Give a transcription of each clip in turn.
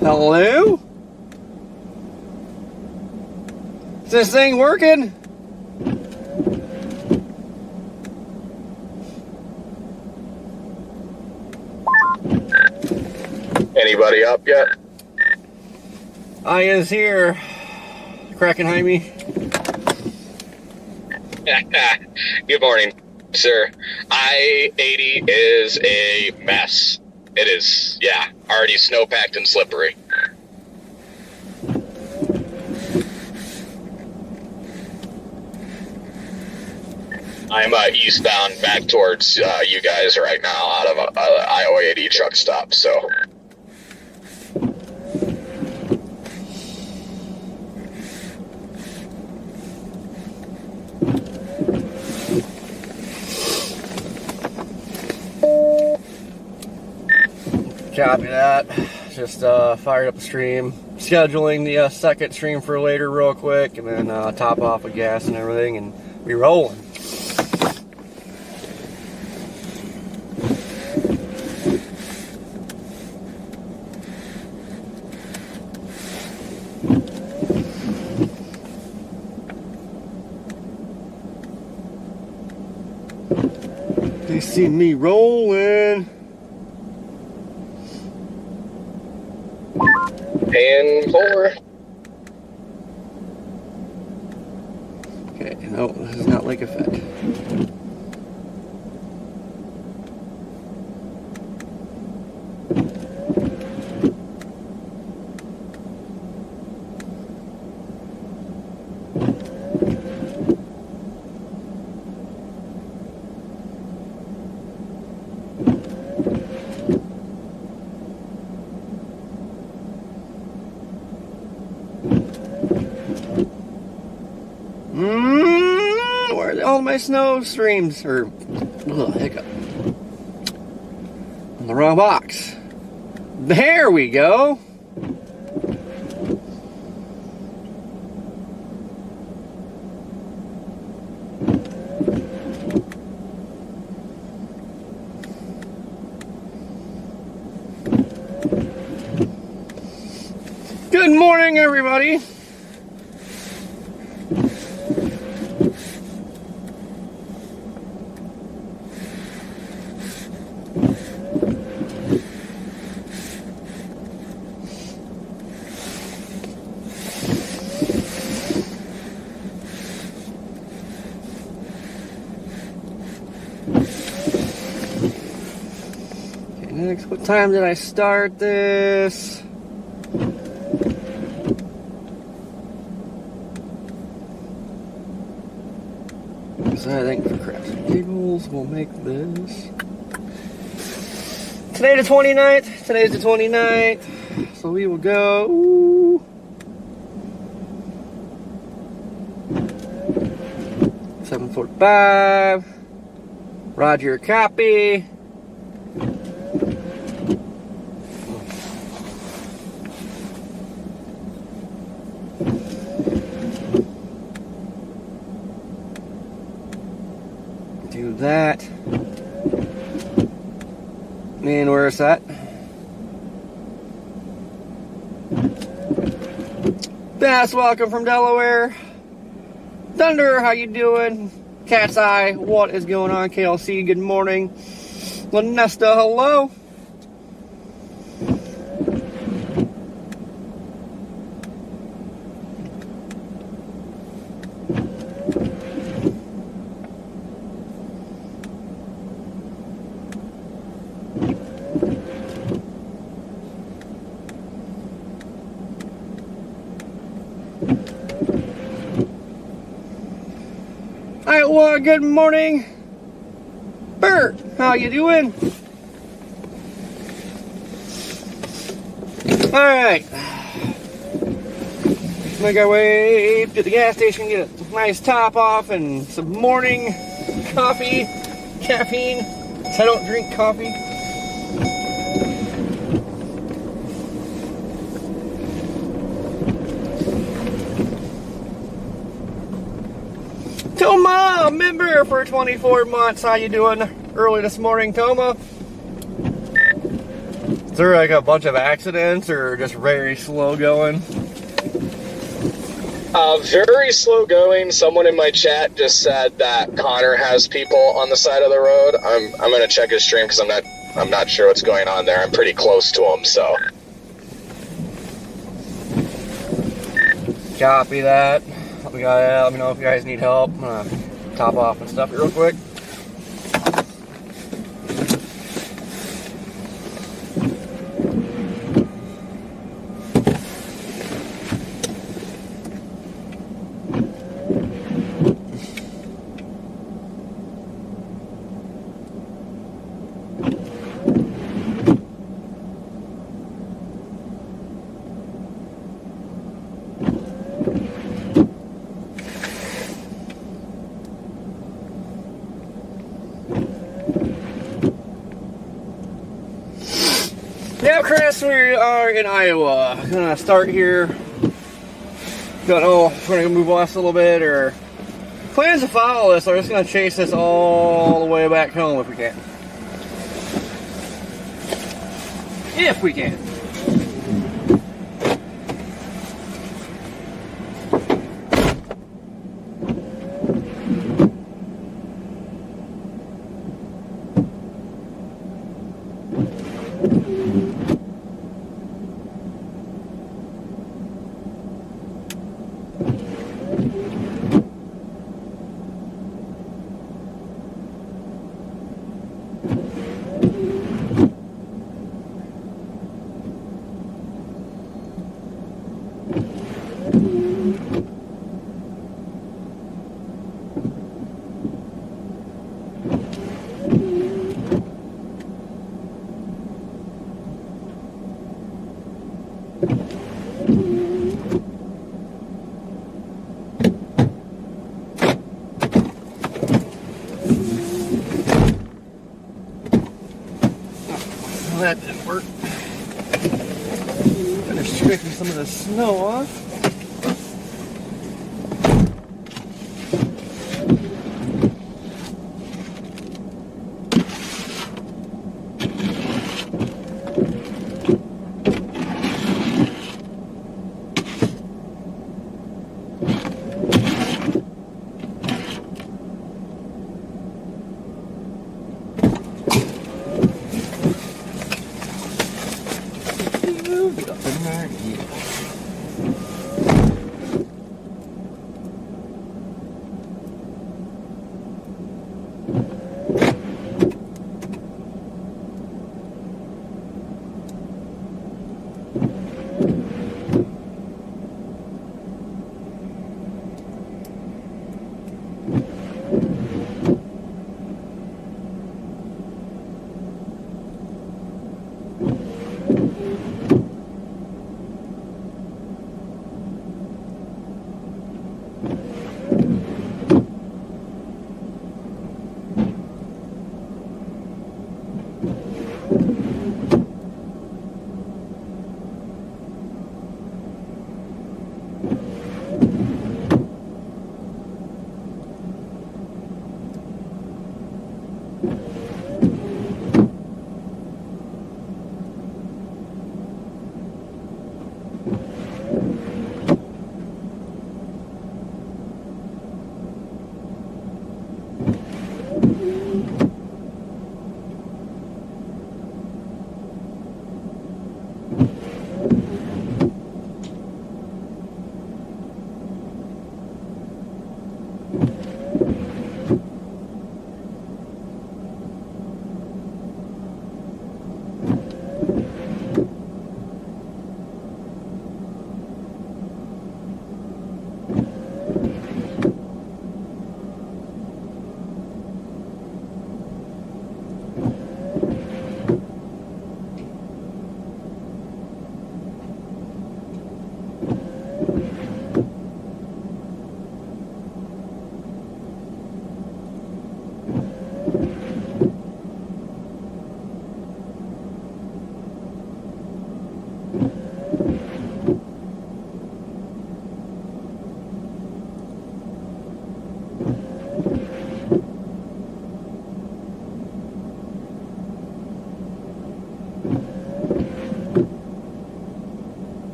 Hello? Is this thing working? Anybody up yet? I is here, Krakenheimy. Good morning, sir. I-80 is a mess. It is, yeah, already snow-packed and slippery. I'm eastbound back towards you guys right now out of Iowa 80 truck stop, so... Copy that. Just fired up the stream. Scheduling the second stream for later real quick, and then top off with gas and everything, and be rolling. They see me rolling. And forward. Okay, no, this is not Lake Effect. Where's all my snow streams? Or, hiccup. On the wrong box. There we go. Good morning, everybody. Next, what time did I start this? So I think for craps and giggles, we'll make this. Today the 29th. Today's the 29th. So we will go. $7:45. Roger, copy. Do that. And where is that? Bass, welcome from Delaware. Thunder, how you doing? Cat's Eye, what is going on? KLC, good morning. Lanesta, hello. Iowa, good morning. Bert, how you doing? Alright. Make our way to the gas station, get a nice top off and some morning coffee, caffeine. I don't drink coffee. Now, member for 24 months. How you doing early this morning, Toma? Is there like a bunch of accidents or just very slow going? Very slow going. Someone in my chat just said that Connor has people on the side of the road. I'm gonna check his stream because I'm not sure what's going on there. I'm pretty close to him, so. Copy that. Let me know if you guys need help. I'm gonna top off and stuff real quick. Yeah, Chris, we are in Iowa. Gonna start here. Don't know if we're gonna move west a little bit or plans to follow this. We're just gonna chase this all the way back home if we can. If we can. That didn't work. Finish scraping some of the snow off.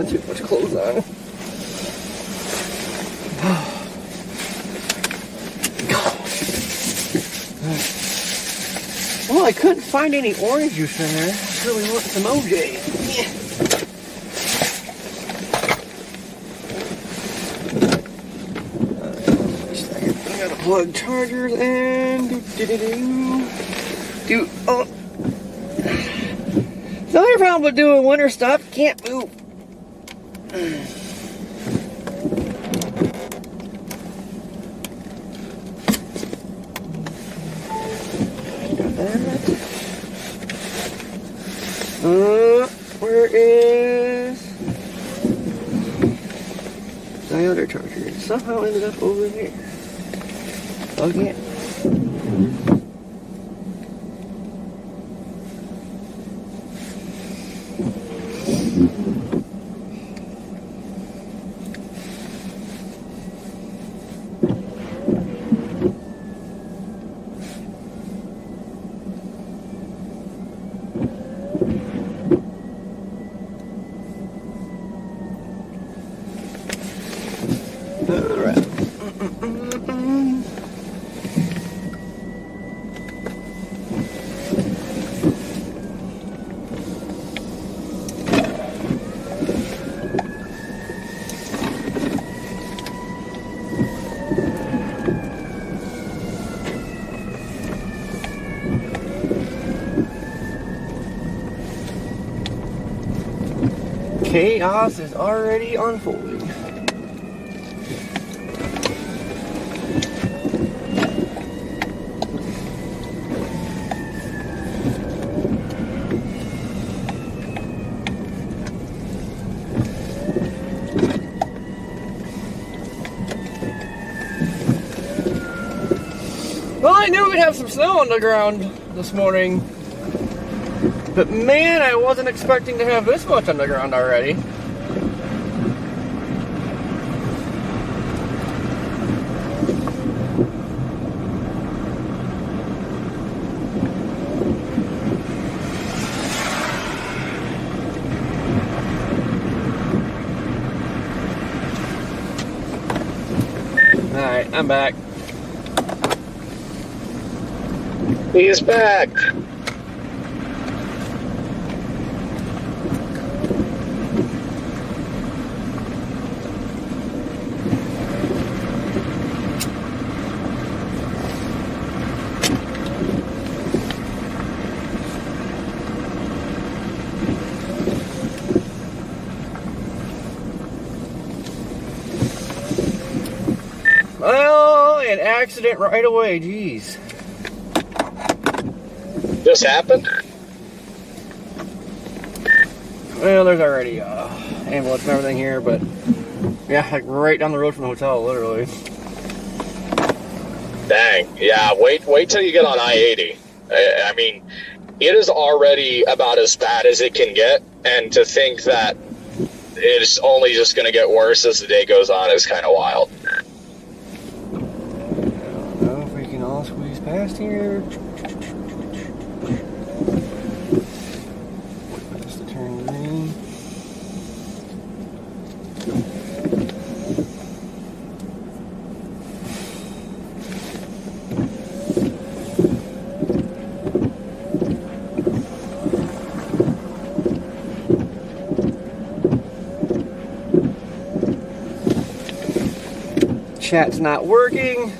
Too much clothes on. Well, I couldn't find any orange juice in there. I really want some OJ. I gotta plug chargers in. Oh. The only problem with doing winter stuff, can't move. Where is the other charger? It somehow ended up over here. Again. Chaos is already unfolding. Well, I knew we'd have some snow on the ground this morning. But man, I wasn't expecting to have this much on the ground already. Alright, I'm back. He's back. Well, an accident right away, jeez. This happened? Well, there's already ambulance and everything here, but yeah, like right down the road from the hotel, literally. Dang. Yeah, wait till you get on I-80. I mean, it is already about as bad as it can get, and to think that it's only just going to get worse as the day goes on is kind of wild. I don't know if we can all squeeze past here. Past the turn green. chat's not working.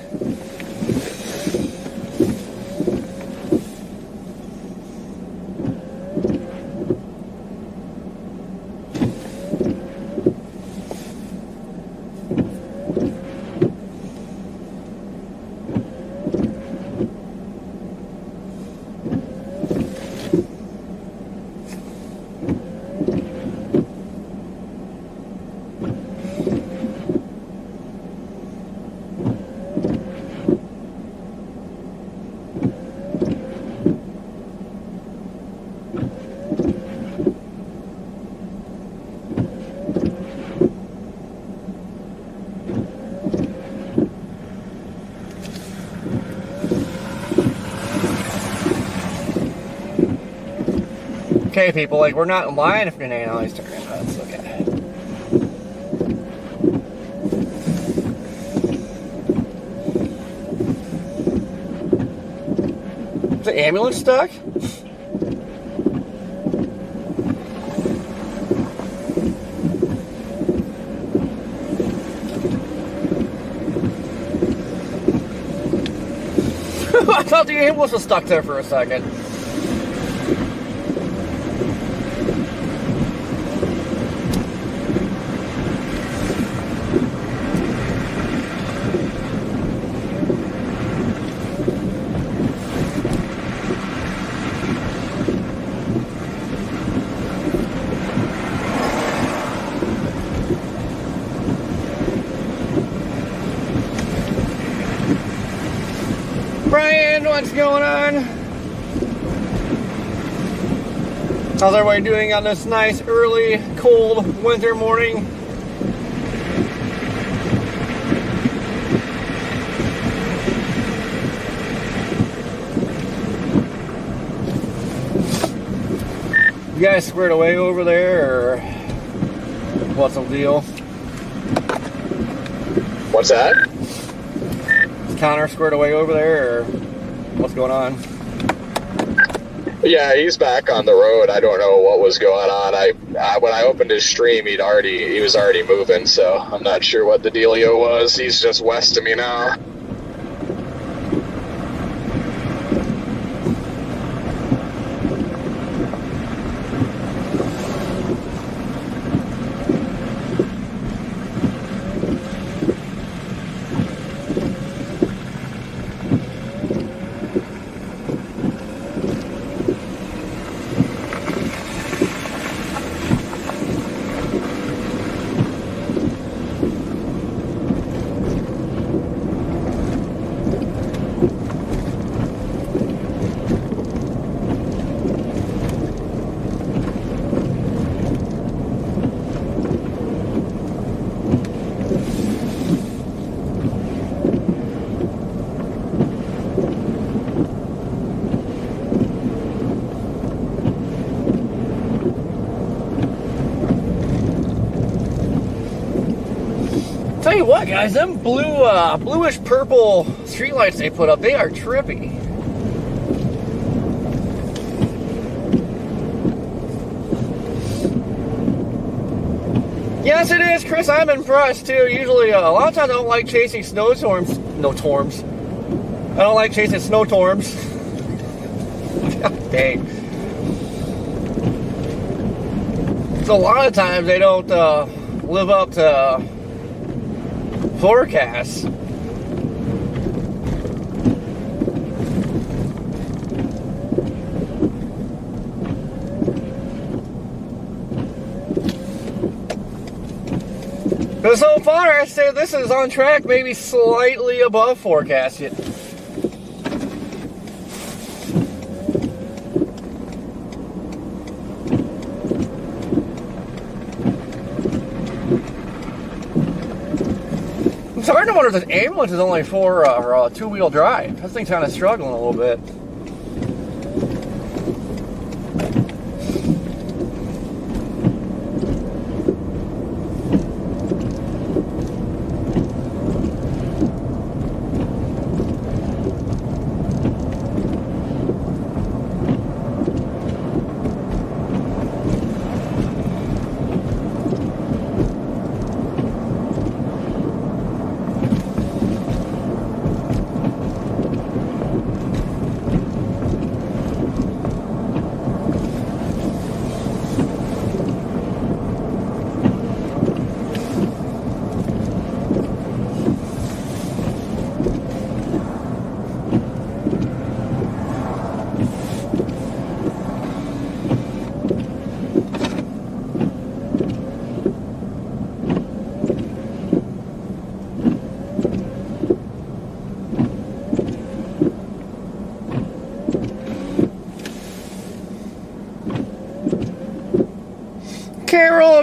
Okay, people, like, we're not in line if you're getting all these turns. That's okay. Is the ambulance stuck? I thought the ambulance was stuck there for a second. Brian, what's going on? How's everybody doing on this nice, early, cold winter morning? You guys squared away over there, or what's the deal? What's that? Connor squared away over there, or what's going on? Yeah, he's back on the road. I don't know what was going on. When I opened his stream, he was already moving, so I'm not sure what the dealio was. He's just west of me now. Tell you what, guys, them bluish purple streetlights they put up, they are trippy. Yes, it is, Chris. I'm impressed too. Usually, a lot of times I don't like chasing snowstorms. No torms. I don't like chasing snow torms. Dang. So a lot of times they don't live up to forecasts. But so far, I say this is on track, maybe slightly above forecast yet. It's hard to wonder if this ambulance is only for two-wheel drive. This thing's kind of struggling a little bit.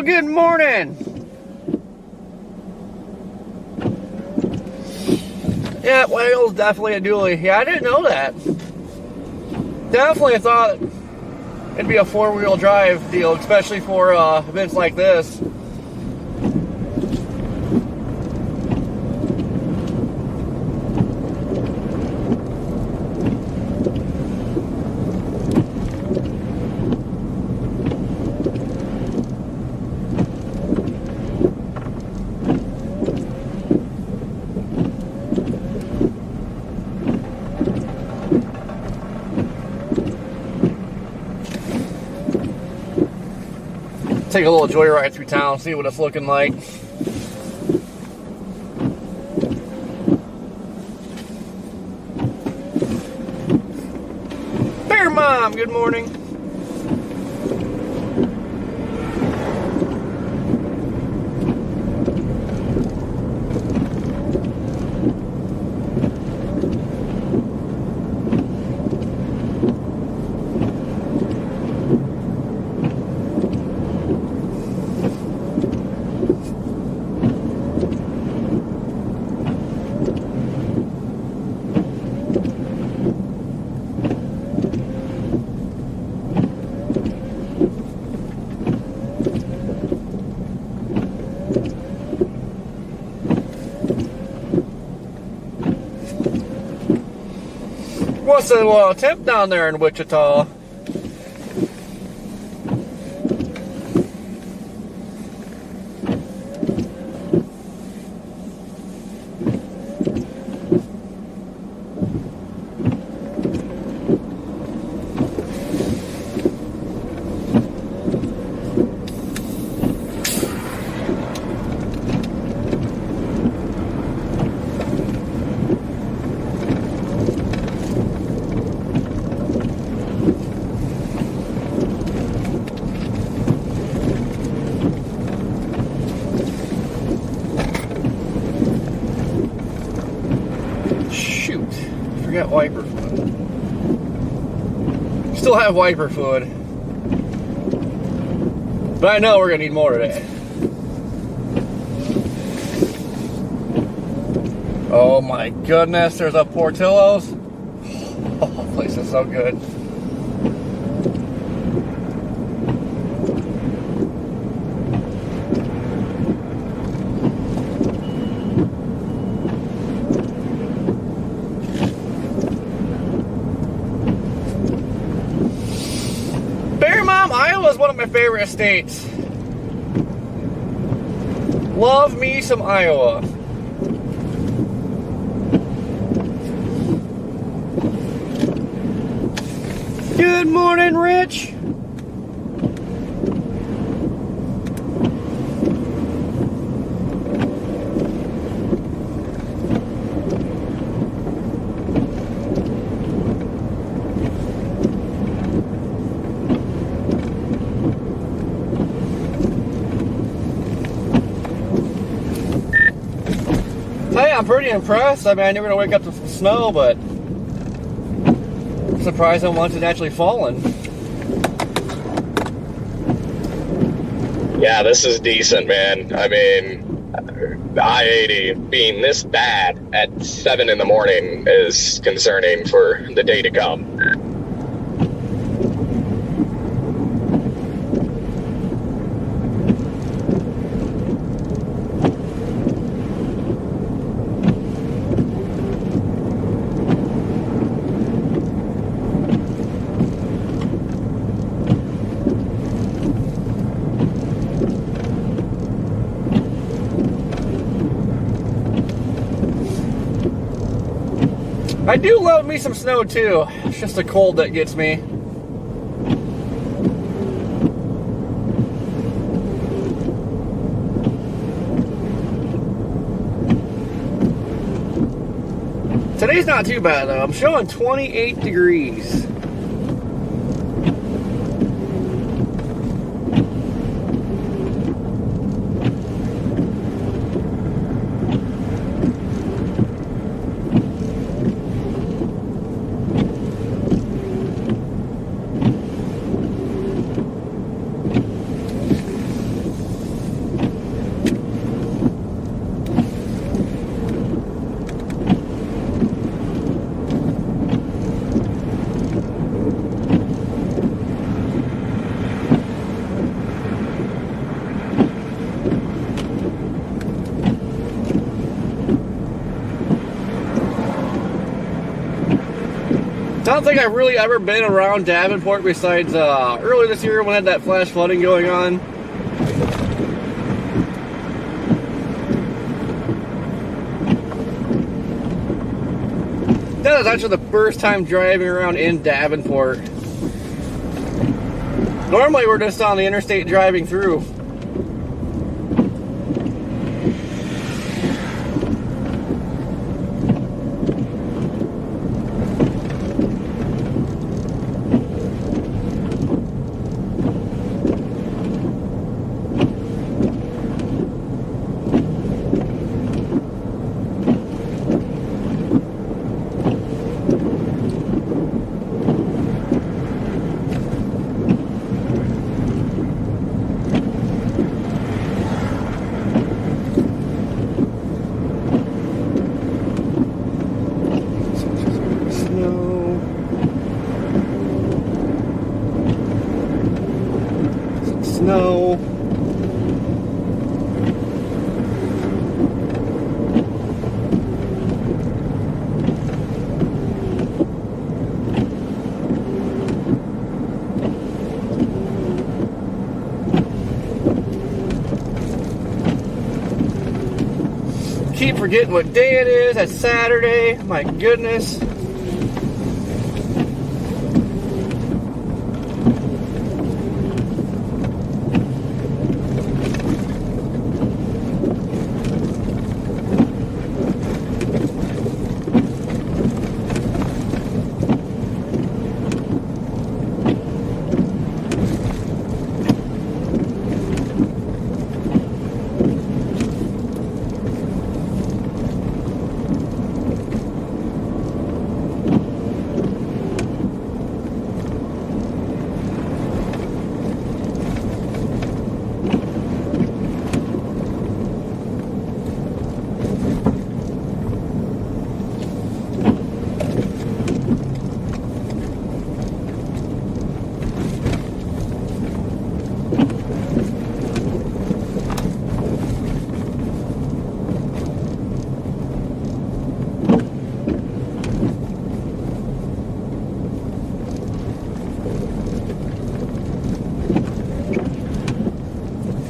good morning. Yeah, Wales definitely a dually. Yeah, I didn't know that. Definitely thought it'd be a four-wheel drive deal, especially for events like this. Take a little joyride through town, see what it's looking like. Bear Mom, good morning. What's the temp down there in Wichita? Got wiper fluid. Still have wiper fluid, but I know we're gonna need more today. Oh my goodness, there's a Portillo's. Oh, the place is so good. Iowa is one of my favorite states. Love me some Iowa. Good morning, Rich. Hey, I'm pretty impressed. I mean, I knew we were gonna wake up to some snow, but I'm surprised how much it's actually fallen. Yeah, this is decent, man. I mean, I-80 being this bad at 7 in the morning is concerning for the day to come. I do love me some snow too. It's just the cold that gets me. Today's not too bad though. I'm showing 28 degrees. don't think I've really ever been around Davenport besides earlier this year when I had that flash flooding going on. That was actually the first time driving around in Davenport. Normally we're just on the interstate driving through. Snow. Keep forgetting what day it is. That's Saturday. My goodness.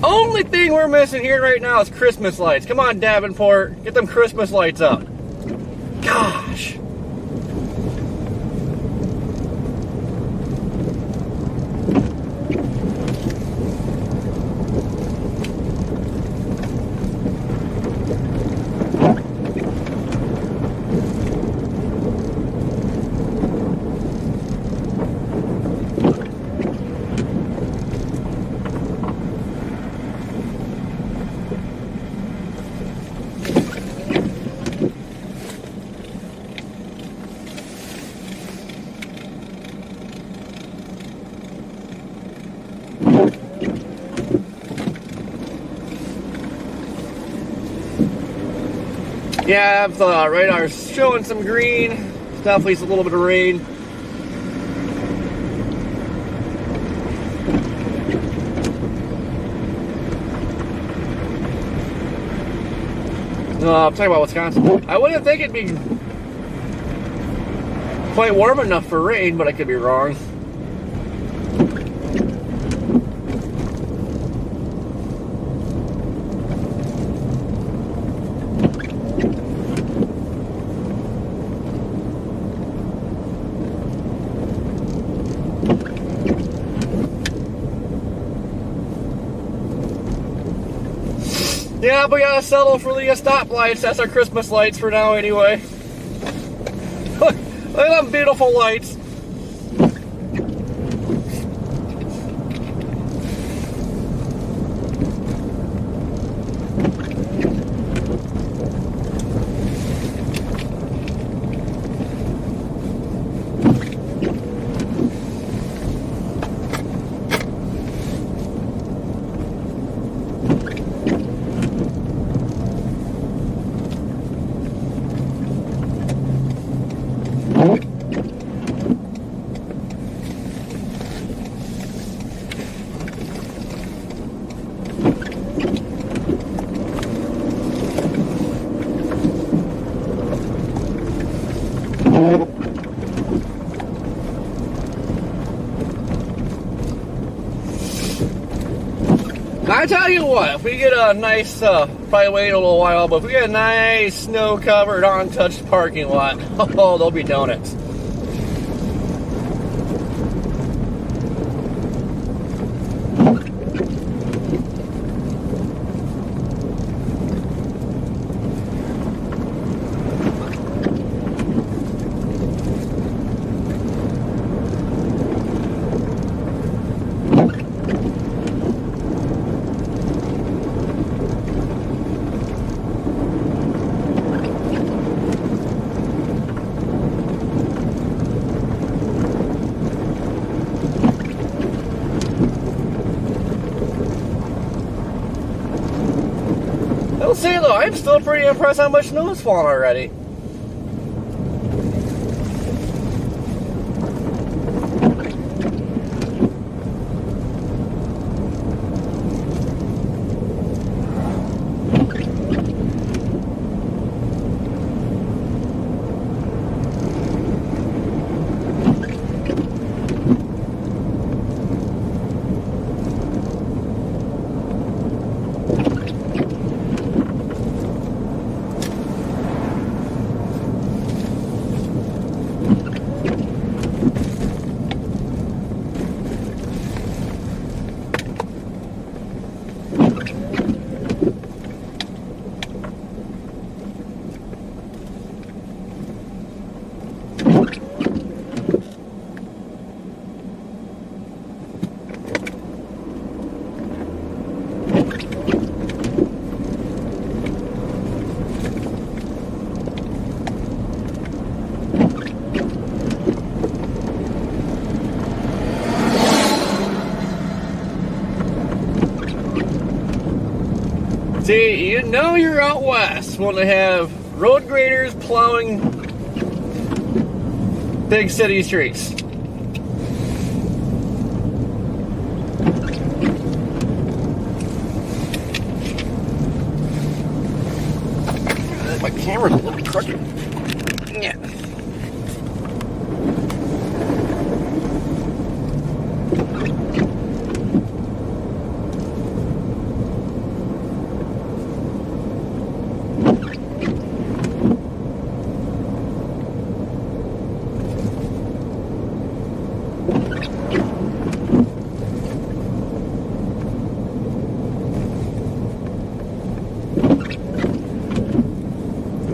Only thing we're missing here right now is Christmas lights. Come on, Davenport, get them Christmas lights up. Gosh. Yeah, the radar's showing some green. Definitely a little bit of rain. I'm talking about Wisconsin. I wouldn't think it'd be quite warm enough for rain, but I could be wrong. Yeah, we gotta settle for the stoplights. That's our Christmas lights for now, anyway. Look at them beautiful lights. you what, if we get a nice, probably wait a little while, but if we get a nice snow-covered, untouched parking lot, oh, there'll be donuts. I'll say though, I'm still pretty impressed how much snow has fallen already. See, you know you're out west when they have road graders plowing big city streets. My camera's a little crooked. Yeah.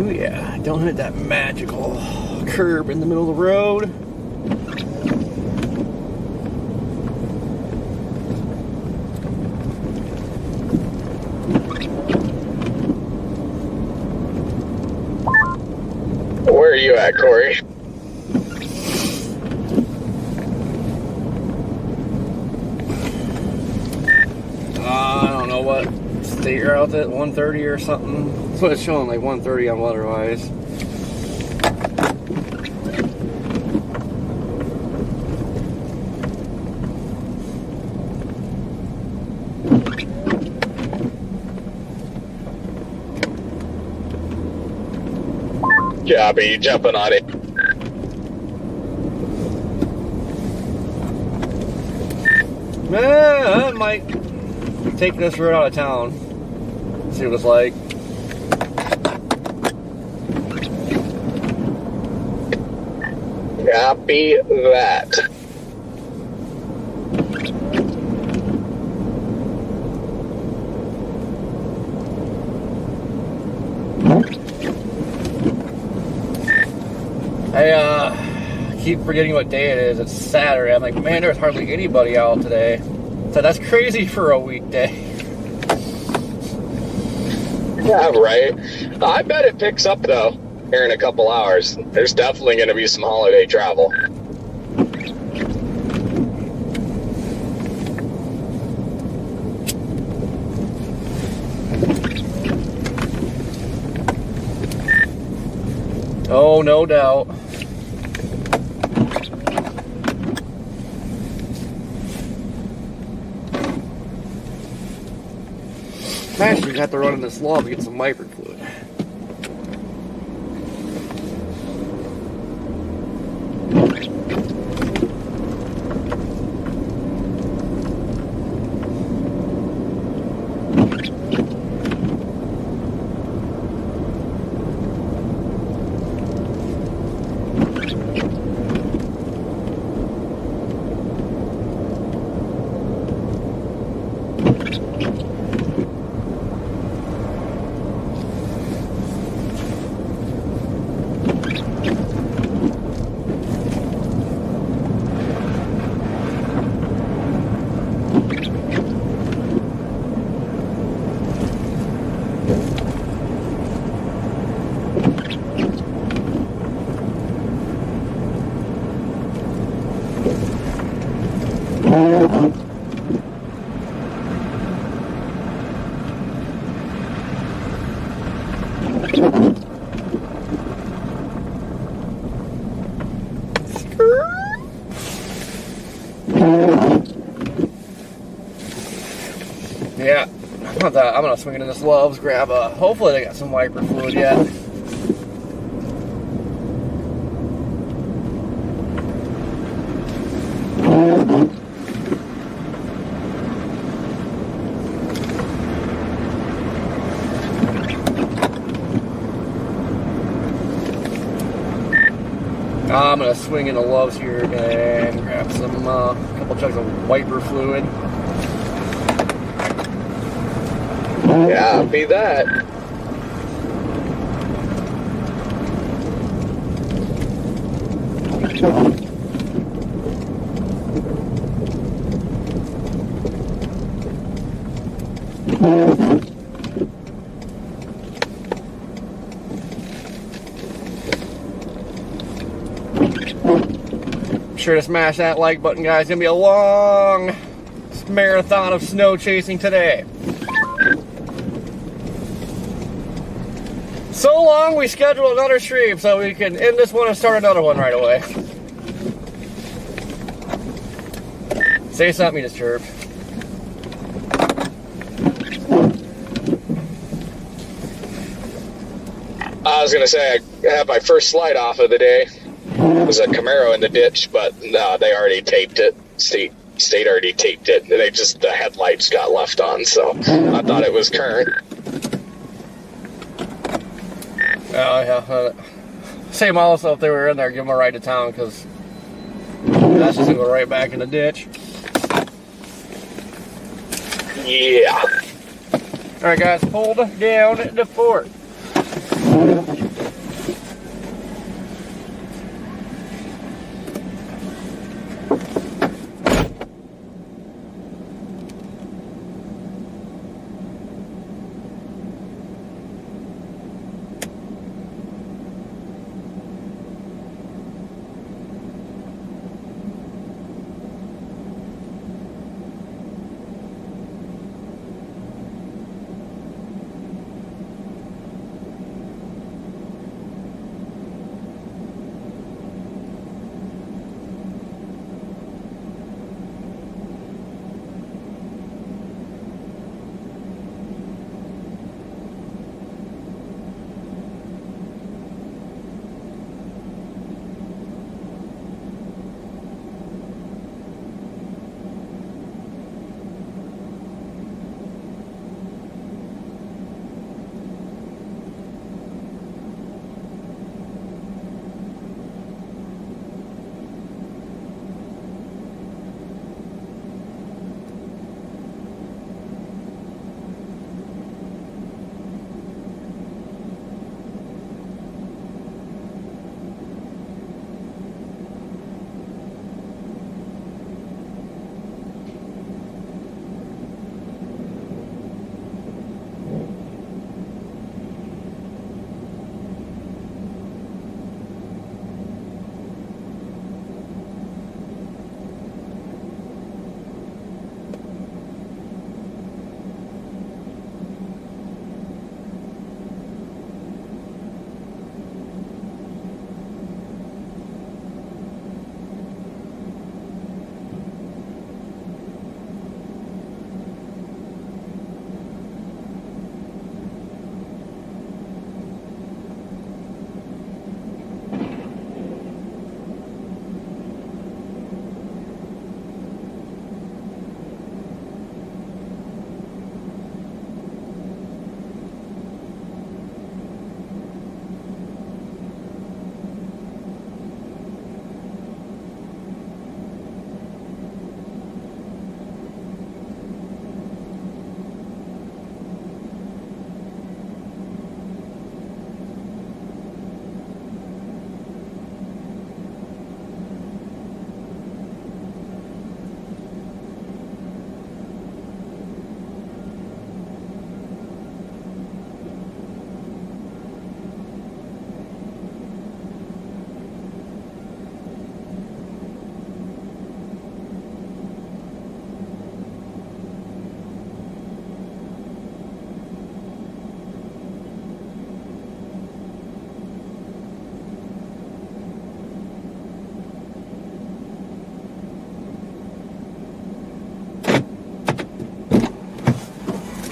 Ooh yeah, don't hit that magical curb in the middle of the road. Where are you at, Corey? I don't know what state you're out at, 130 or something. That's what it's showing, like 130 on WeatherWise. Yeah, but you jumping on it. I might take this road out of town. See what it's like. Copy that. I keep forgetting what day it is. It's Saturday. I'm like, man, there's hardly anybody out today. So that's crazy for a weekday. Yeah, right. I bet it picks up though here in a couple hours. There's definitely going to be some holiday travel. Oh, no doubt. I'm actually gonna have to run in this log to get some micro fluid. Yeah, I'm gonna swing into this Love's, grab a. Hopefully they got some wiper fluid yet. I'm gonna swing into Love's here and grab some couple jugs of wiper fluid. Yeah, be that. Be sure to smash that like button, guys. It's gonna be a long marathon of snow chasing today. So long, we scheduled another stream so we can end this one and start another one right away. Say something, you just chirp. I was gonna say I had my first slide off of the day. It was a Camaro in the ditch, but no, they already taped it. State already taped it. They just, the headlights got left on, so I thought it was current. Oh yeah. Same also if they were in there, give them a ride to town because that's just gonna go right back in the ditch. Yeah. All right, guys, hold down the fort.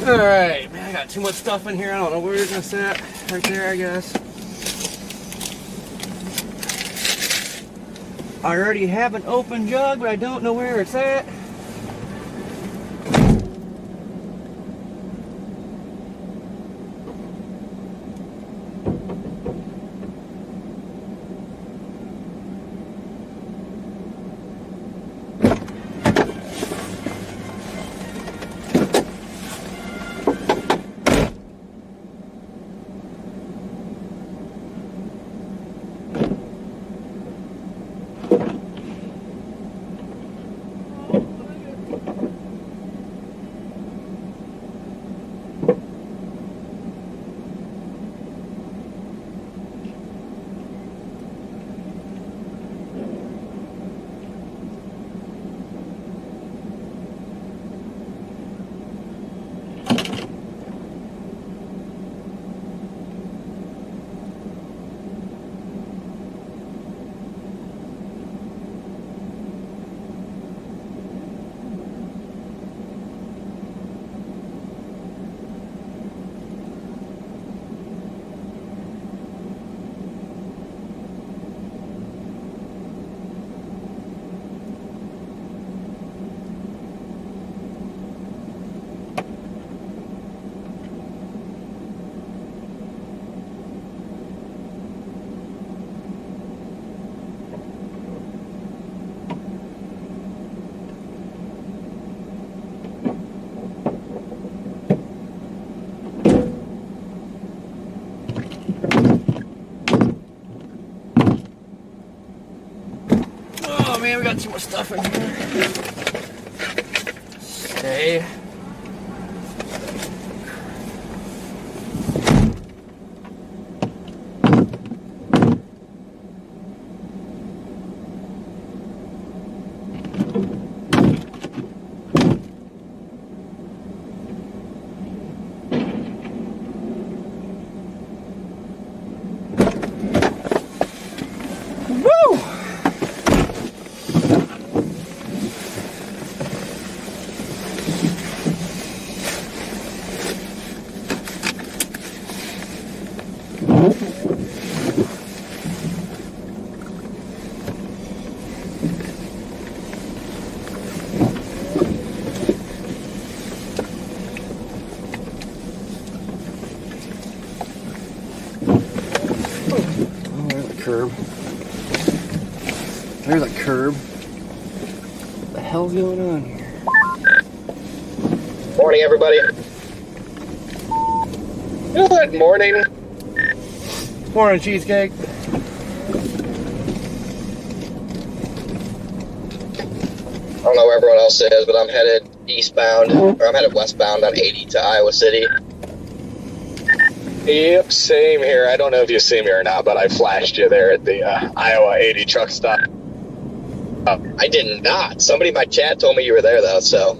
Alright, man, I got too much stuff in here. I don't know where you're gonna sit. Right there, I guess. I already have an open jug, but I don't know where it's at. Oh man, we got too much stuff in here. Stay. Curb. There's a curb. What the hell's going on here? Morning, everybody. Good morning. Morning, cheesecake. I don't know where everyone else is, but I'm headed eastbound, or I'm headed westbound on 80 to Iowa City. Yep, same here. I don't know if you see me or not, but I flashed you there at the Iowa 80 truck stop. I did not. Somebody in my chat told me you were there, though, so...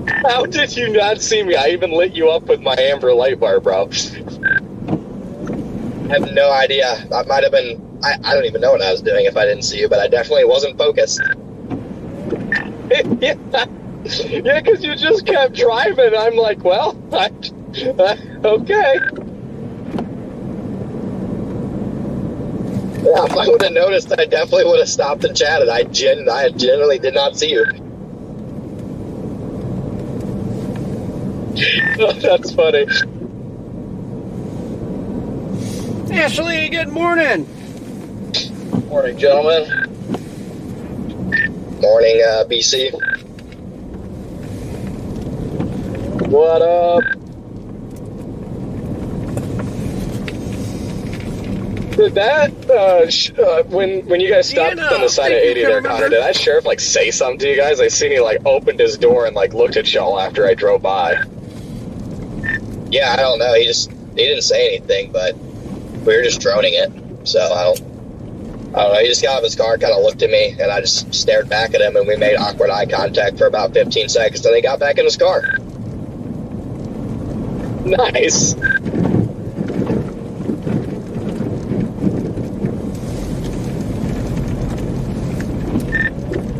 How did you not see me? I even lit you up with my amber light bar, bro. I have no idea. I might have been... I don't even know what I was doing if I didn't see you, but I definitely wasn't focused. Yeah, because you just kept driving. I'm like, well, okay. Yeah, if I would have noticed, I definitely would have stopped and chatted. I genuinely did not see you. Oh, that's funny. Ashley, good morning. Morning, gentlemen. Morning, BC. What up? Did that, when you guys stopped on the side of 80 there, Connor, did that sheriff, like, say something to you guys? I seen he, like, opened his door and, like, looked at y'all after I drove by. Yeah, I don't know. He didn't say anything, but we were just droning it. So, I don't know. He just got out of his car, kind of looked at me, and I just stared back at him, and we made awkward eye contact for about 15 seconds, then he got back in his car. Nice.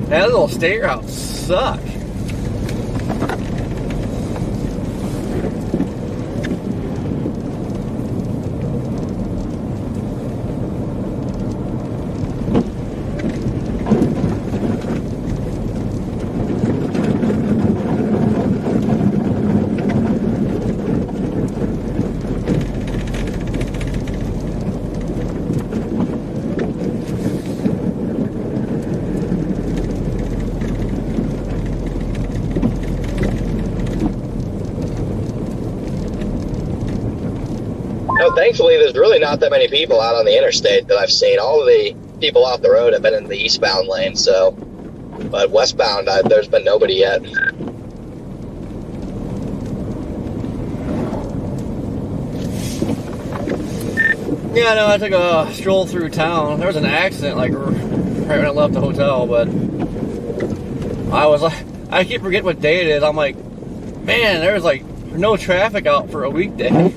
That little state route suck. No, thankfully, there's really not that many people out on the interstate that I've seen. All of the people off the road have been in the eastbound lane, so. But westbound, there's been nobody yet. Yeah, no, I took a stroll through town. There was an accident, like, right when I left the hotel, but I was like, I keep forgetting what day it is. I'm like, man, there was, like, no traffic out for a weekday.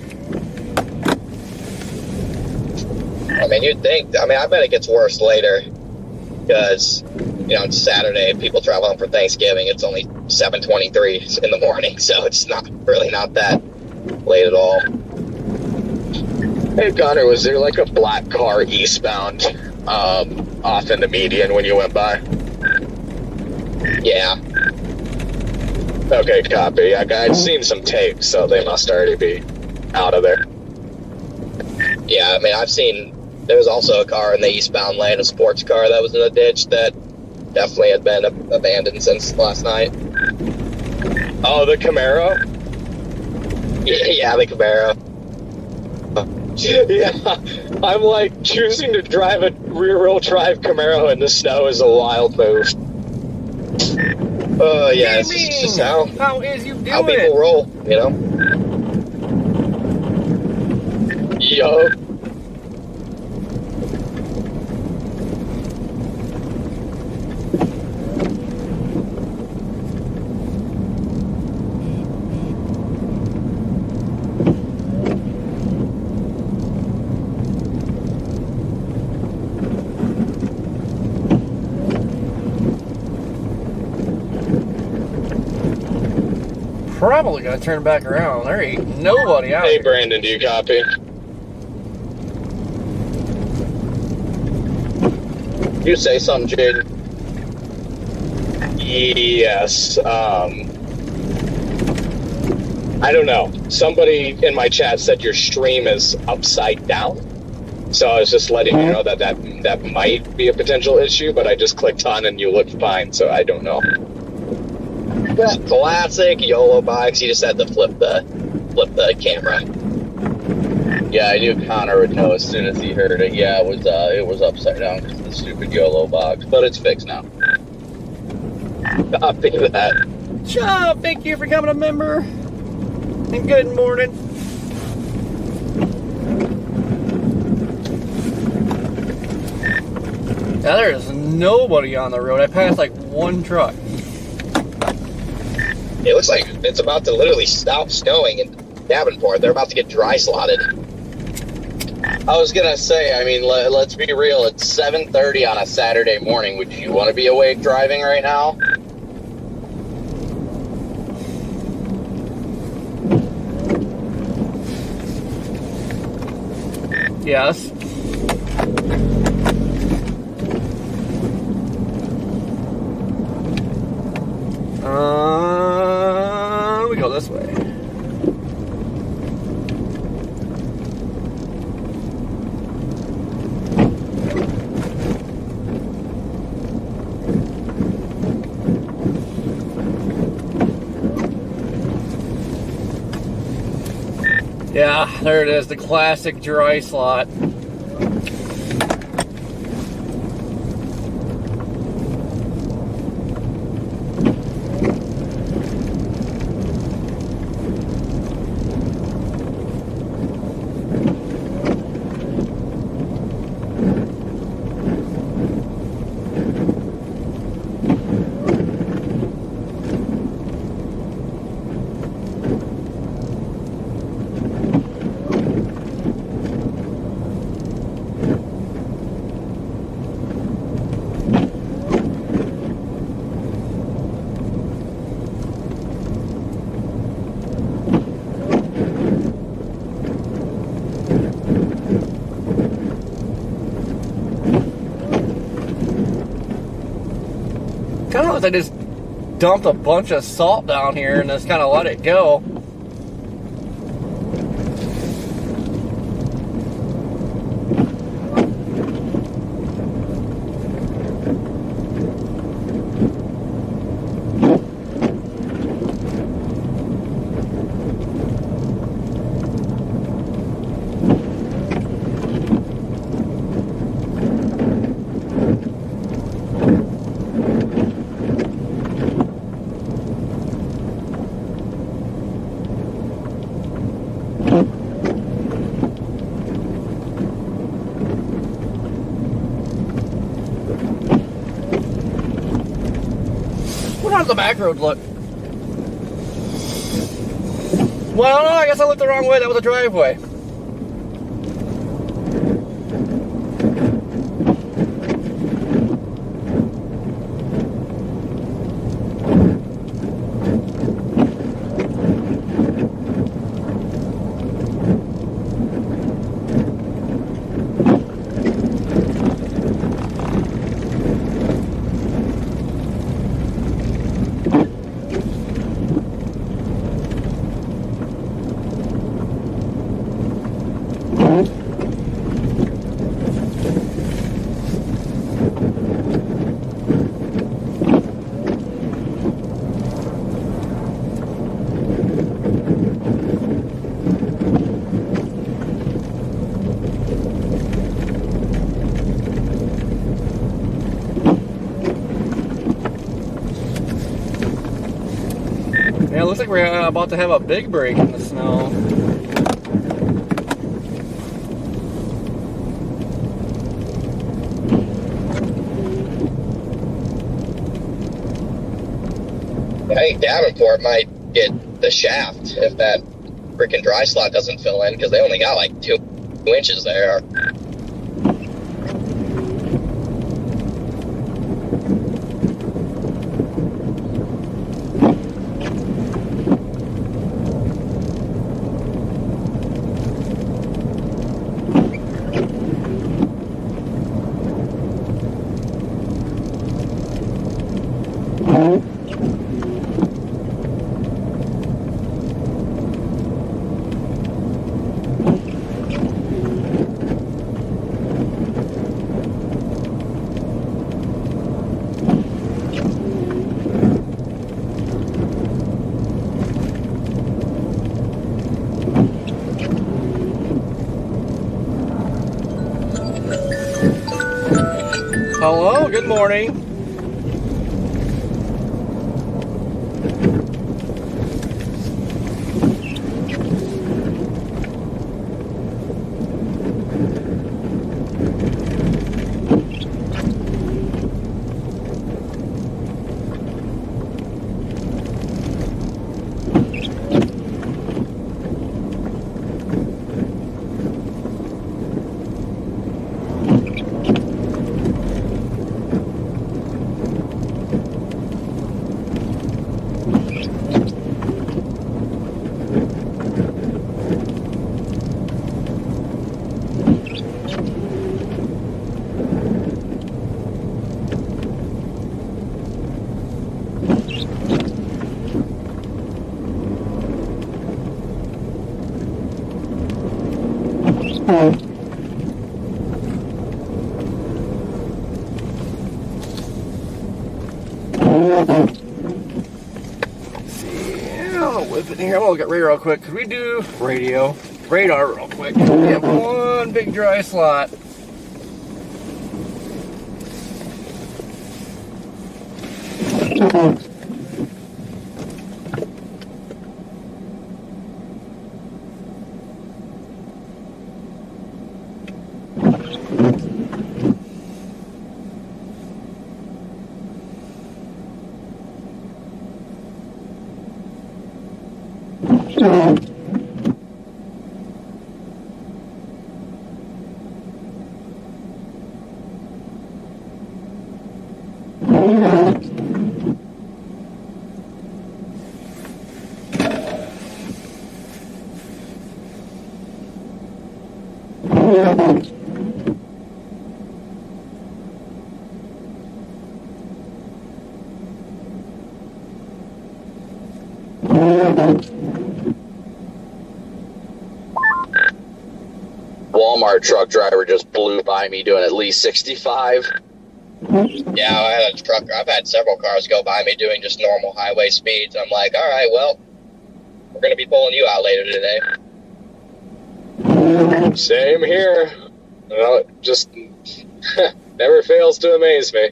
I mean, you'd think, I bet it gets worse later, because, it's Saturday, people travel home for Thanksgiving, it's only 7:23 in the morning, so it's not that late at all. Hey, Connor, was there like a black car eastbound off in the median when you went by? Yeah. Okay, copy. I'd seen some tape, so they must already be out of there. Yeah, I've seen, there was also a car in the eastbound lane, a sports car that was in a ditch that definitely had been abandoned since last night. Oh, the Camaro? Yeah, the Camaro. Yeah, I'm like, choosing to drive a rear-wheel drive Camaro in the snow is a wild move. Oh, yeah, it's just how is you doing how people roll, Yo. Probably gonna turn back around. There ain't nobody out Hey, here. Brandon, do you copy? You say something, Jaden? Yes. I don't know. Somebody in my chat said your stream is upside down. So I was just letting you know that might be a potential issue, but I just clicked on and you looked fine, so I don't know. Classic YOLO box. You just had to flip the camera. Yeah, I knew Connor would know as soon as he heard it. Yeah, it was upside down because of the stupid YOLO box, but it's fixed now. Copy that. Chubb, thank you for becoming a member. And good morning. Now there is nobody on the road. I passed like one truck. It looks like it's about to literally stop snowing in Davenport. They're about to get dry slotted. I was gonna say, let's be real. It's 7:30 on a Saturday morning. Would you want to be awake driving right now? Yes. We go this way. Yeah, there it is, the classic dry slot. Kind of looks like they just dumped a bunch of salt down here and just kind of let it go. How's the back roads look? Well, I don't know. I guess I looked the wrong way. That was a driveway. Yeah, it looks like we're about to have a big break in the snow. I think Davenport might get the shaft if that freaking dry slot doesn't fill in, because they only got like 2 inches there. Hello, good morning. Whip it here. I'm gonna look at radar real quick. Could we do radar real quick? We have one big dry slot. Walmart truck driver just blew by me doing at least 65. Yeah, I've had several cars go by me doing just normal highway speeds. I'm like, all right, well, we're going to be pulling you out later today. Same here. Well, it just never fails to amaze me.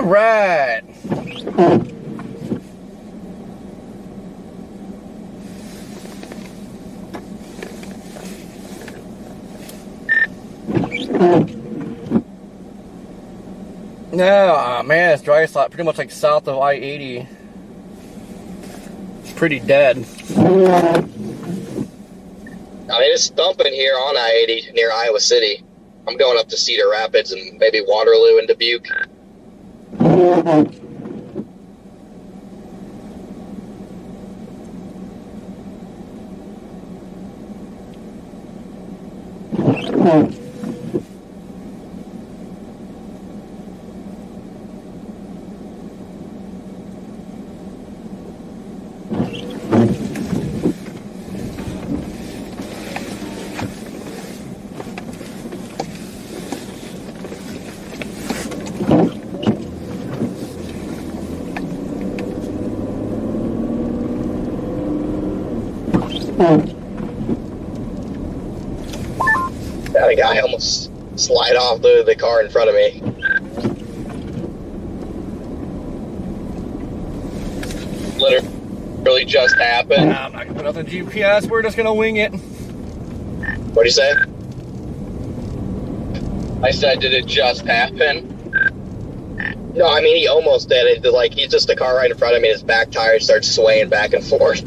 right. No, man, it's dry slot pretty much like south of I-80. It's pretty dead. I mean, it's thumping here on I-80 near Iowa City. I'm going up to Cedar Rapids and maybe Waterloo and Dubuque. That guy almost slide off the car in front of me. Literally just happened. Nah, I'm not gonna put out the GPS, we're just gonna wing it. What'd you say? I said, did it just happen? No, I mean, he almost did it. Like, he's just the car right in front of me, his back tire starts swaying back and forth.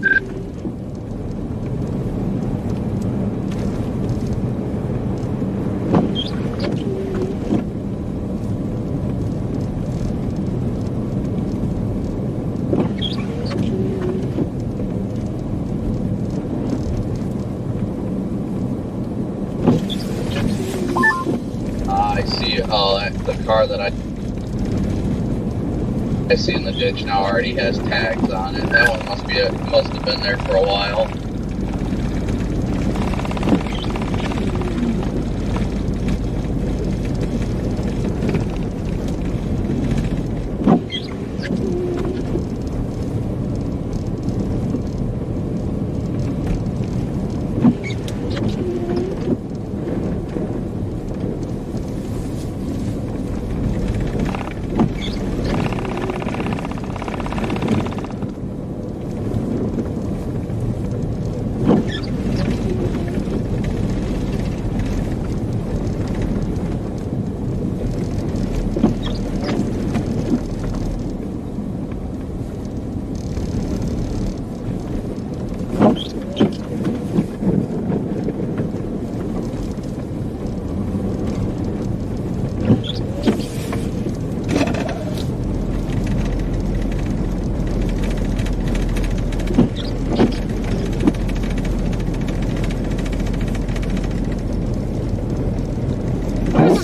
I see. Oh, the car that I see in the ditch now already has tags on it. That one must have been there for a while.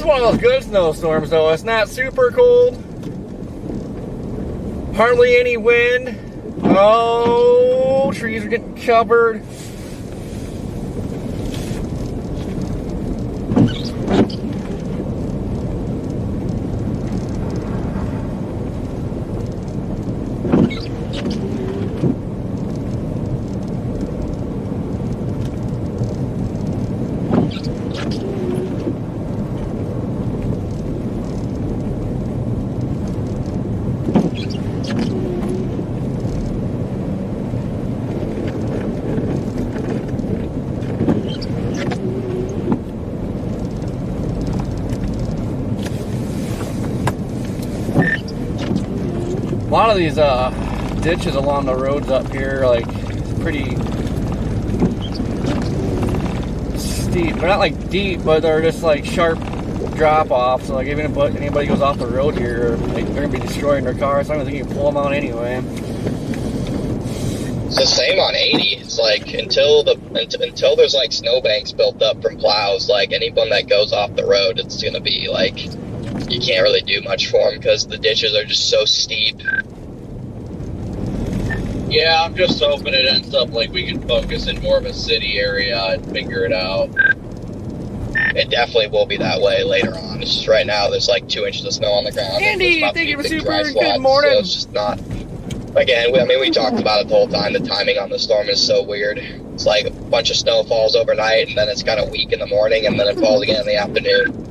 One of those good snowstorms though. It's not super cold, hardly any wind. Oh, trees are getting covered. A lot of these ditches along the roads up here, like, pretty steep. They're not like deep, but they're just like sharp drop off. So like, even if anybody goes off the road here, like, they're gonna be destroying their cars. So I don't think you can pull them out anyway. It's the same on 80. It's like until there's like snowbanks built up from plows, like anyone that goes off the road, it's gonna be like you can't really do much for them because the ditches are just so steep. Yeah, I'm just hoping it ends up like we can focus in more of a city area and figure it out. It definitely will be that way later on. It's just right now there's like 2 inches of snow on the ground. Andy, thank you for super good morning. So it's just not. Again, we talked about it the whole time. The timing on the storm is so weird. It's like a bunch of snow falls overnight, and then it's kind of weak in the morning, and then it falls again in the afternoon.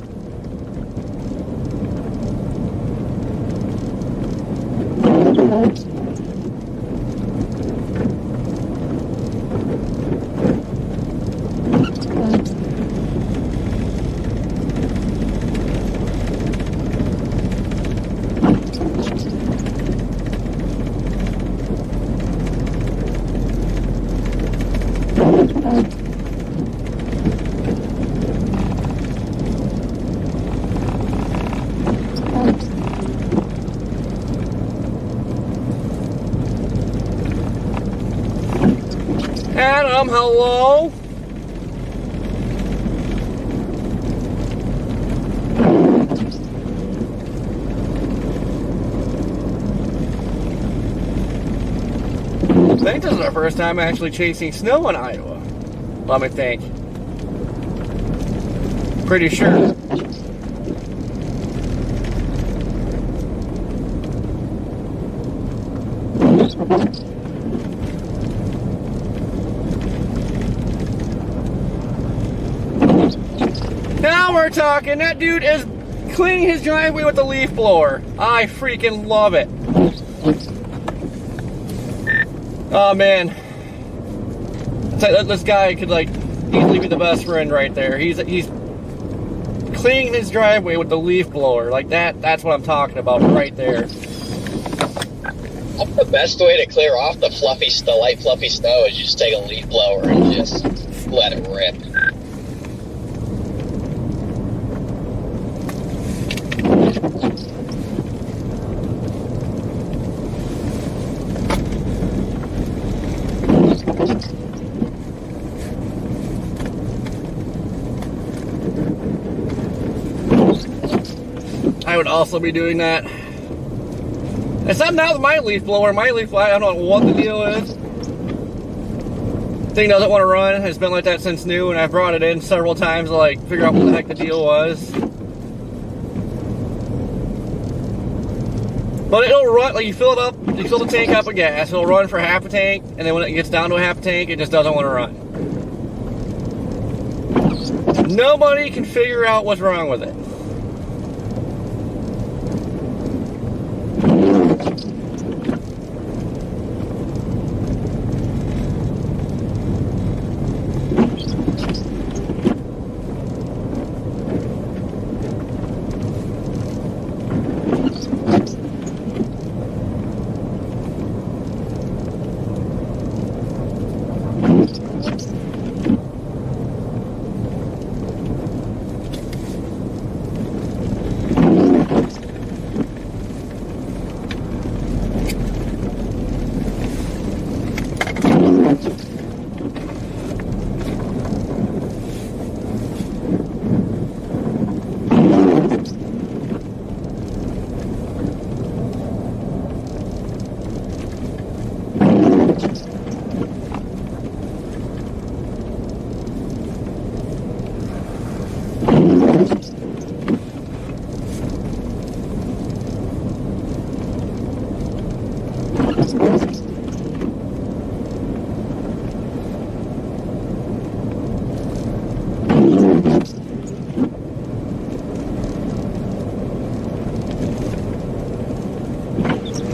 Adam, hello? I think this is our first time actually chasing snow in Iowa. Let me think. Pretty sure. Now we're talking. That dude is cleaning his driveway with the leaf blower. I freaking love it. Oh man, this guy could like easily be the best friend right there. He's cleaning his driveway with the leaf blower like that. That's what I'm talking about right there. That's the best way to clear off the light fluffy snow is just take a leaf blower and just let it rip. I would also be doing that. Except now with my leaf blower. My leaf blower, I don't know what the deal is. Thing doesn't want to run. It's been like that since new, and I've brought it in several times to like figure out what the heck the deal was. But it'll run, like you fill it up, you fill the tank up with gas, it'll run for half a tank, and then when it gets down to a half a tank, it just doesn't want to run. Nobody can figure out what's wrong with it.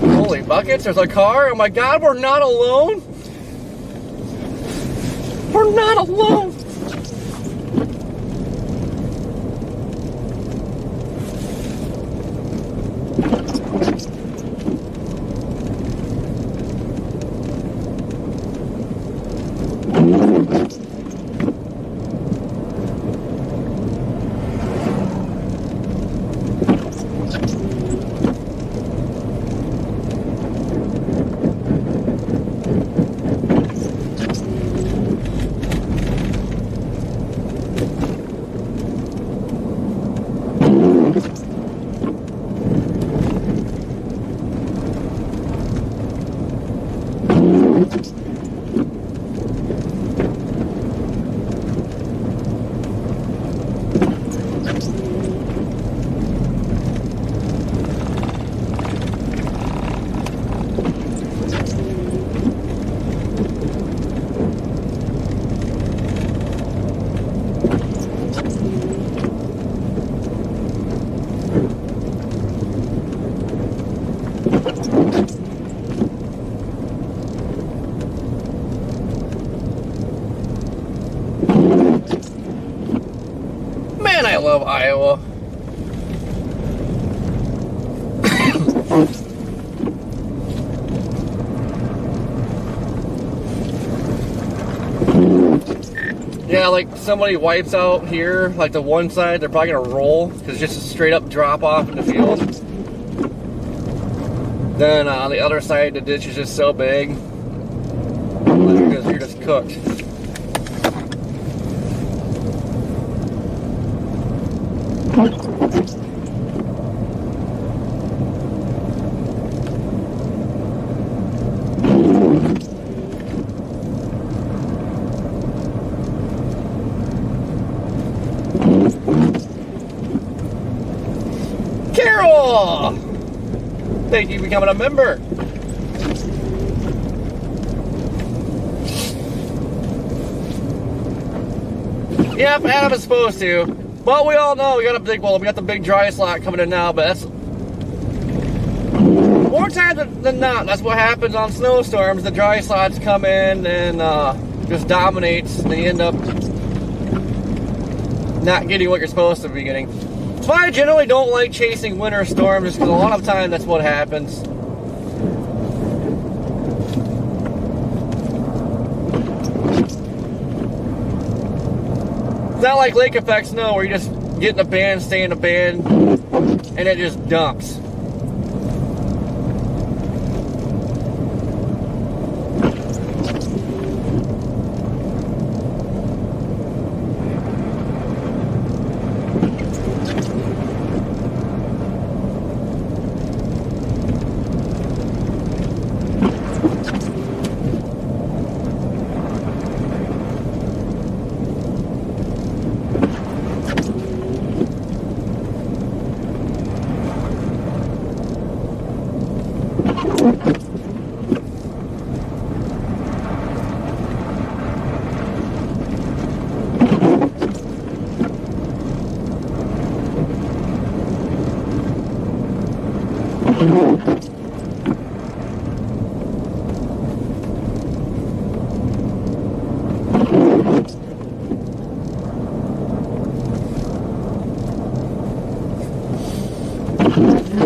Holy buckets, there's a car. Oh my god, we're not alone. We're not alone. Iowa. Yeah, like somebody wipes out here, like the one side, they're probably gonna roll because it's just a straight up drop off in the field. Then on the other side, the ditch is just so big, you're just cooked. Carol! Thank you for becoming a member. Yep, Adam is supposed to. But we all know we got the big dry slot coming in now, but that's more times than not, that's what happens on snowstorms. The dry slots come in and just dominates, and you end up not getting what you're supposed to be getting. That's why I generally don't like chasing winter storms, just because a lot of time that's what happens. It's not like lake effect snow where you just get in a band, stay in a band, and it just dumps.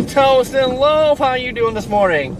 Toast and loaf, how you doing this morning?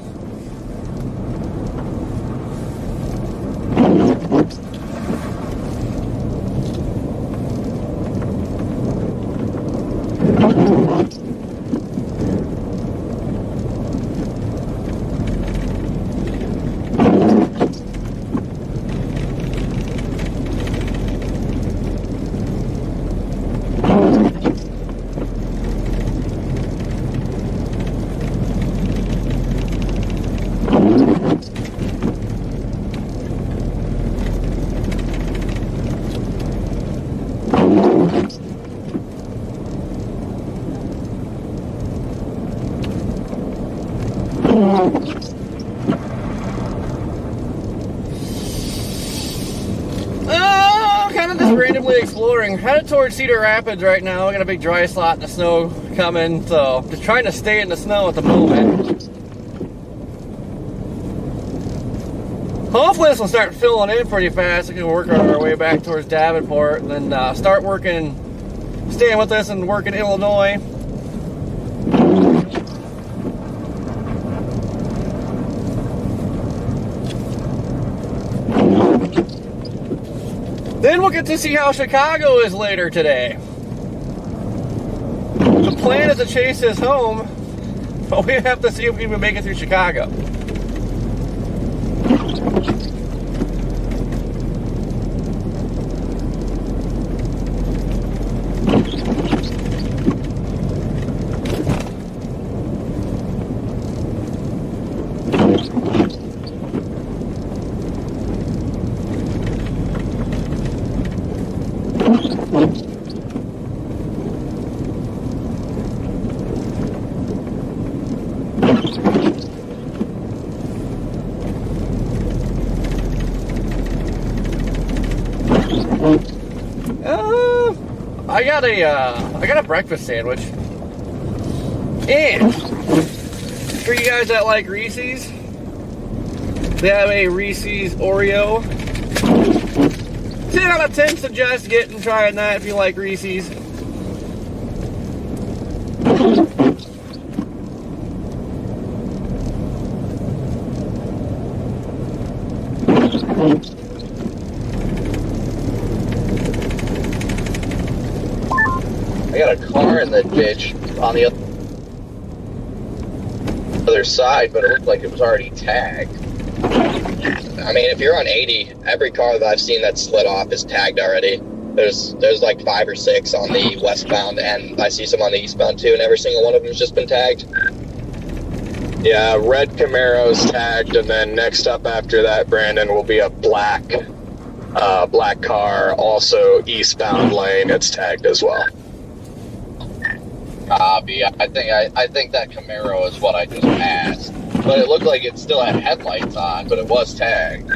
Exploring, headed towards Cedar Rapids right now. We got a big dry slot in the snow coming, so just trying to stay in the snow at the moment. Hopefully this will start filling in pretty fast. We can work our way back towards Davenport and then start working, staying with us and work in Illinois. Then we'll get to see how Chicago is later today. The plan is to chase this home, but we have to see if we can make it through Chicago. I got a breakfast sandwich. And for you guys that like Reese's, they have a Reese's Oreo. 10 out of 10 suggest getting trying that if you like Reese's. I got a car in the ditch on the other side, but it looked like it was already tagged. I mean, if you're on 80, every car that I've seen that slid off is tagged already. There's like 5 or 6 on the westbound, and I see some on the eastbound too, and every single one of them has just been tagged. Yeah, red Camaro's tagged, and then next up after that, Brandon, will be a black car, also eastbound lane. It's tagged as well. Copy. I think that Camaro is what I just passed. But it looked like it still had headlights on, but it was tagged.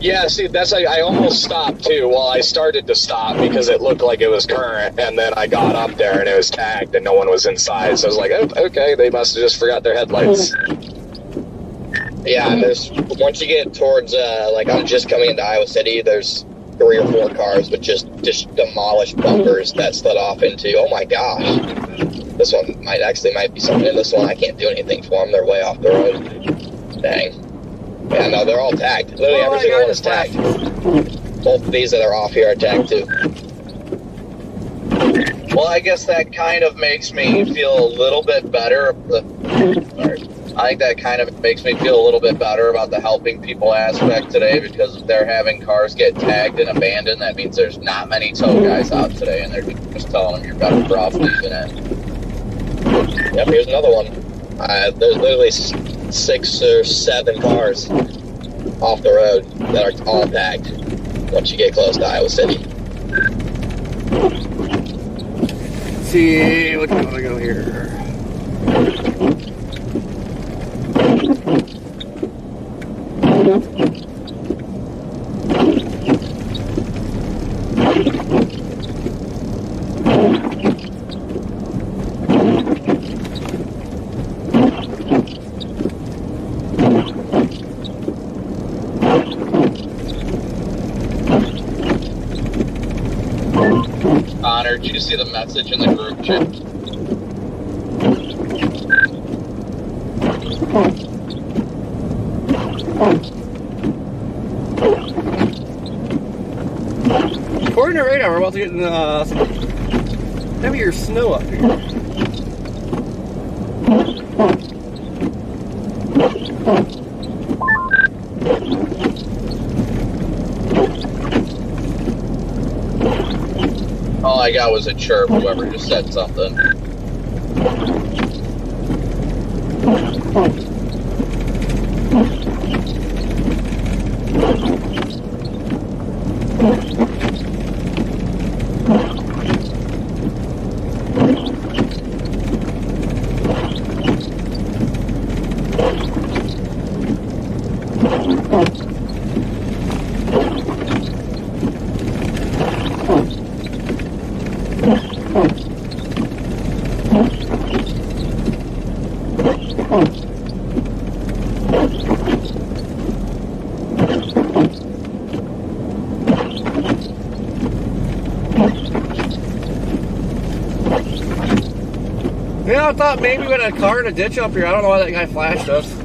Yeah, see, that's like, I almost stopped too. Well, I started to stop because it looked like it was current, and then I got up there and it was tagged and no one was inside. So I was like, oh, okay, they must have just forgot their headlights. Yeah, and there's, once you get towards, like, I'm just coming into Iowa City, there's 3 or 4 cars with just demolished bumpers that slid off into, oh my gosh. This one might be something in this one. I can't do anything for them. They're way off the road. Dang. Yeah, no, they're all tagged. Literally every single one is tagged. Both of these that are off here are tagged too. Well, I guess that kind of makes me feel a little bit better. I think that kind of makes me feel a little bit better about the helping people aspect today, because if they're having cars get tagged and abandoned, that means there's not many tow guys out today, and they're just telling them you're better off leaving it. Yep, here's another one. There's literally 6 or 7 cars off the road that are all tagged once you get close to Iowa City. Let's see, which one do I go here? Connor, did you see the message in the group chat? According to radar, we're about to get some heavier snow up here. All I got was a chirp, whoever just said something. Yeah, I thought maybe we had a car in a ditch up here. I don't know why that guy flashed us.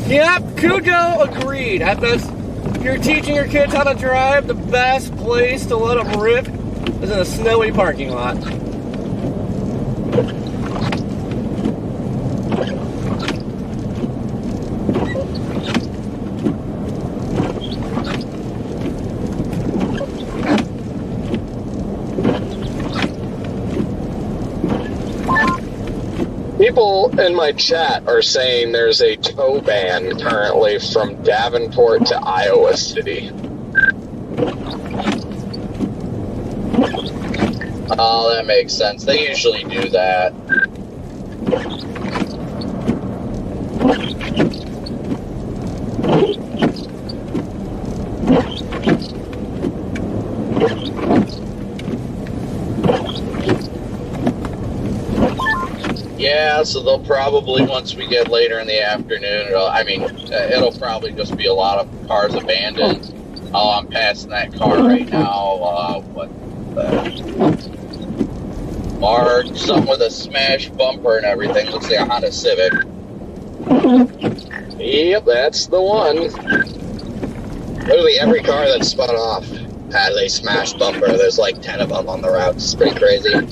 Yep, Kujo agreed. If you're teaching your kids how to drive, the best place to let them rip is in a snowy parking lot. People in my chat are saying there's a tow ban currently from Davenport to Iowa City. Oh, that makes sense. They usually do that. Yeah, so they'll probably, once we get later in the afternoon, it'll probably just be a lot of cars abandoned. Oh, I'm passing that car right now. Mark, something with a smashed bumper and everything. Looks like a Honda Civic. Yep, that's the one. Literally every car that spun off had a smashed bumper. There's like 10 of them on the route. It's pretty crazy.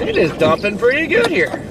It is dumping pretty good here.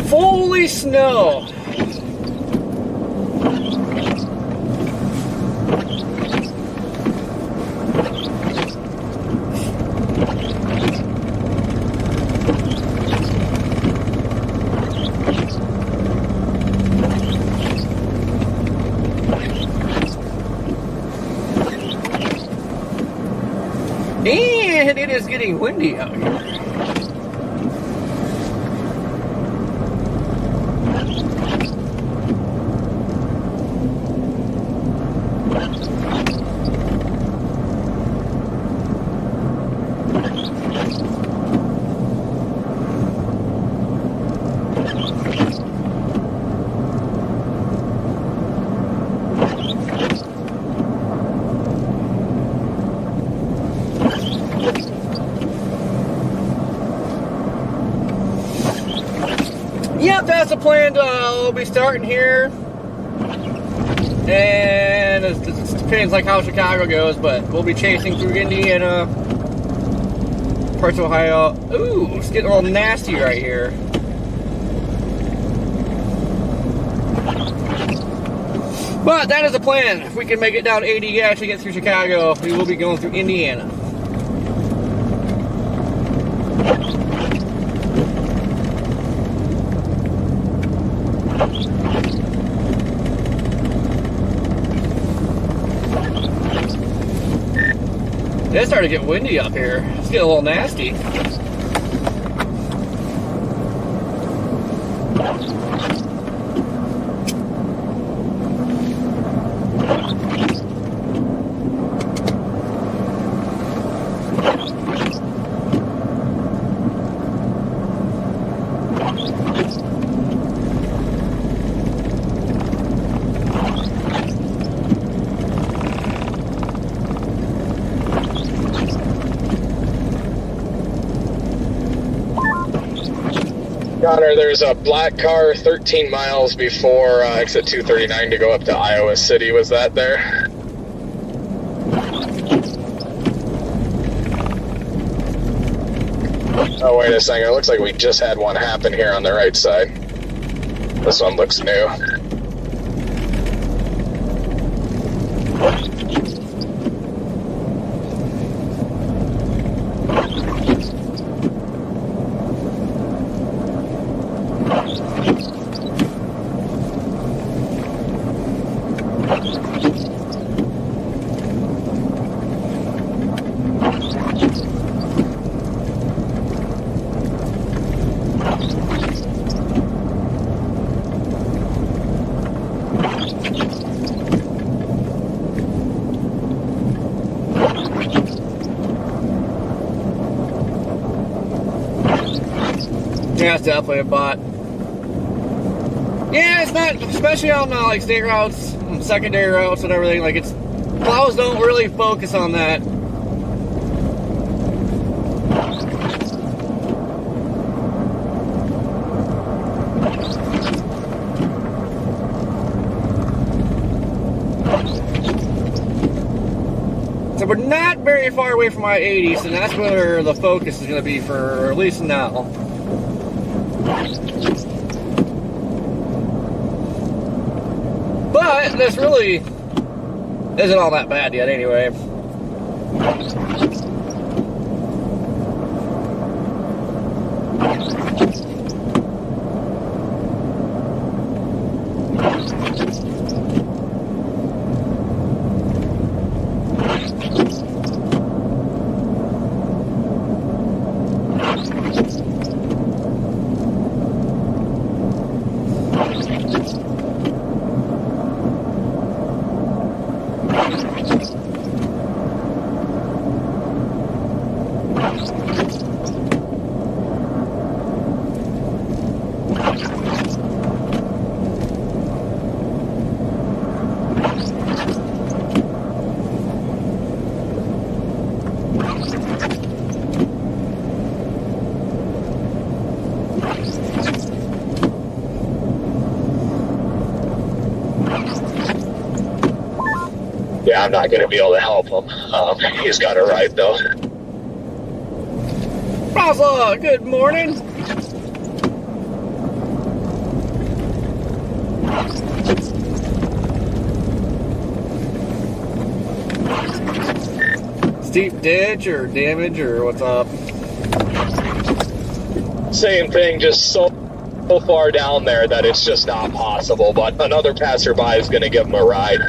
Holy snow! And it is getting windy out here. Yep, that's the plan. We'll be starting here, and it depends like how Chicago goes, but we'll be chasing through Indiana, parts of Ohio. Ooh, it's getting a little nasty right here. But that is the plan. If we can make it down 80, actually get through Chicago, we will be going through Indiana. It started to get windy up here. It's getting a little nasty. Connor, there's a black car 13 miles before exit 239 to go up to Iowa City. Was that there? Oh, wait a second. It looks like we just had one happen here on the right side. This one looks new. Yeah, it's definitely a bot. Yeah, it's not, especially on like state routes, secondary routes, and everything. Like, it's plows don't really focus on that. So we're not very far away from I-80, so that's where the focus is going to be for at least now. But this really isn't all that bad yet anyway. Yeah, I'm not going to be able to help him. He's got a ride, though. Raza, good morning. Steep ditch or damage or what's up? Same thing, just so far down there that it's just not possible, but another passerby is going to give him a ride.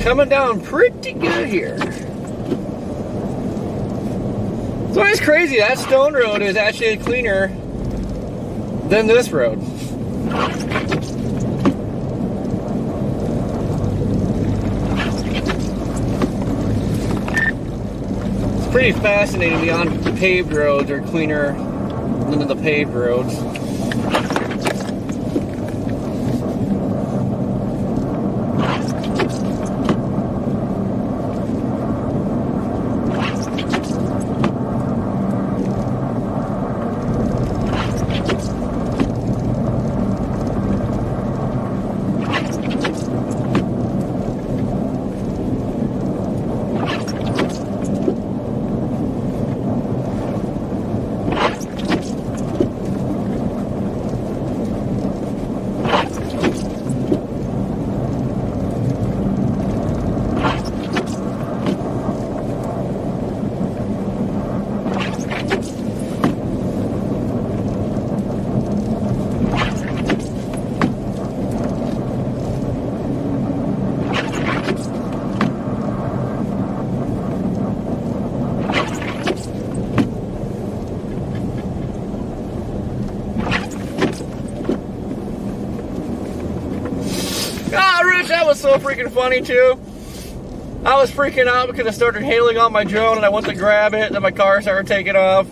Coming down pretty good here. So it's crazy, that stone road is actually cleaner than this road. It's pretty fascinating, the unpaved roads are cleaner than the paved roads. that was so freaking funny too. I was freaking out because it started hailing on my drone and I went to grab it and then my car started taking off.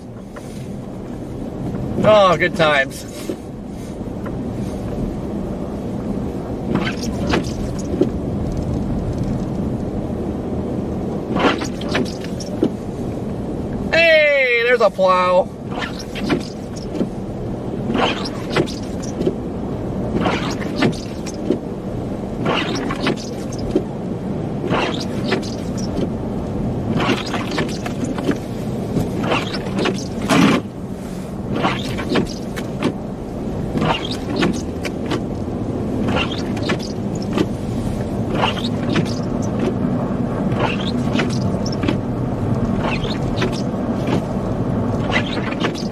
Oh, good times. Hey, there's a plow.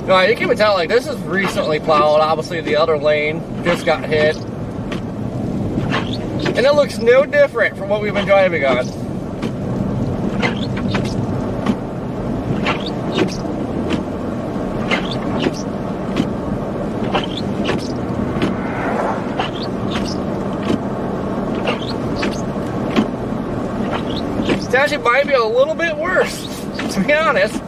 Right, you can even tell, like, this is recently plowed. Obviously, the other lane just got hit. And it looks no different from what we've been driving on. It actually might be a little bit worse, to be honest.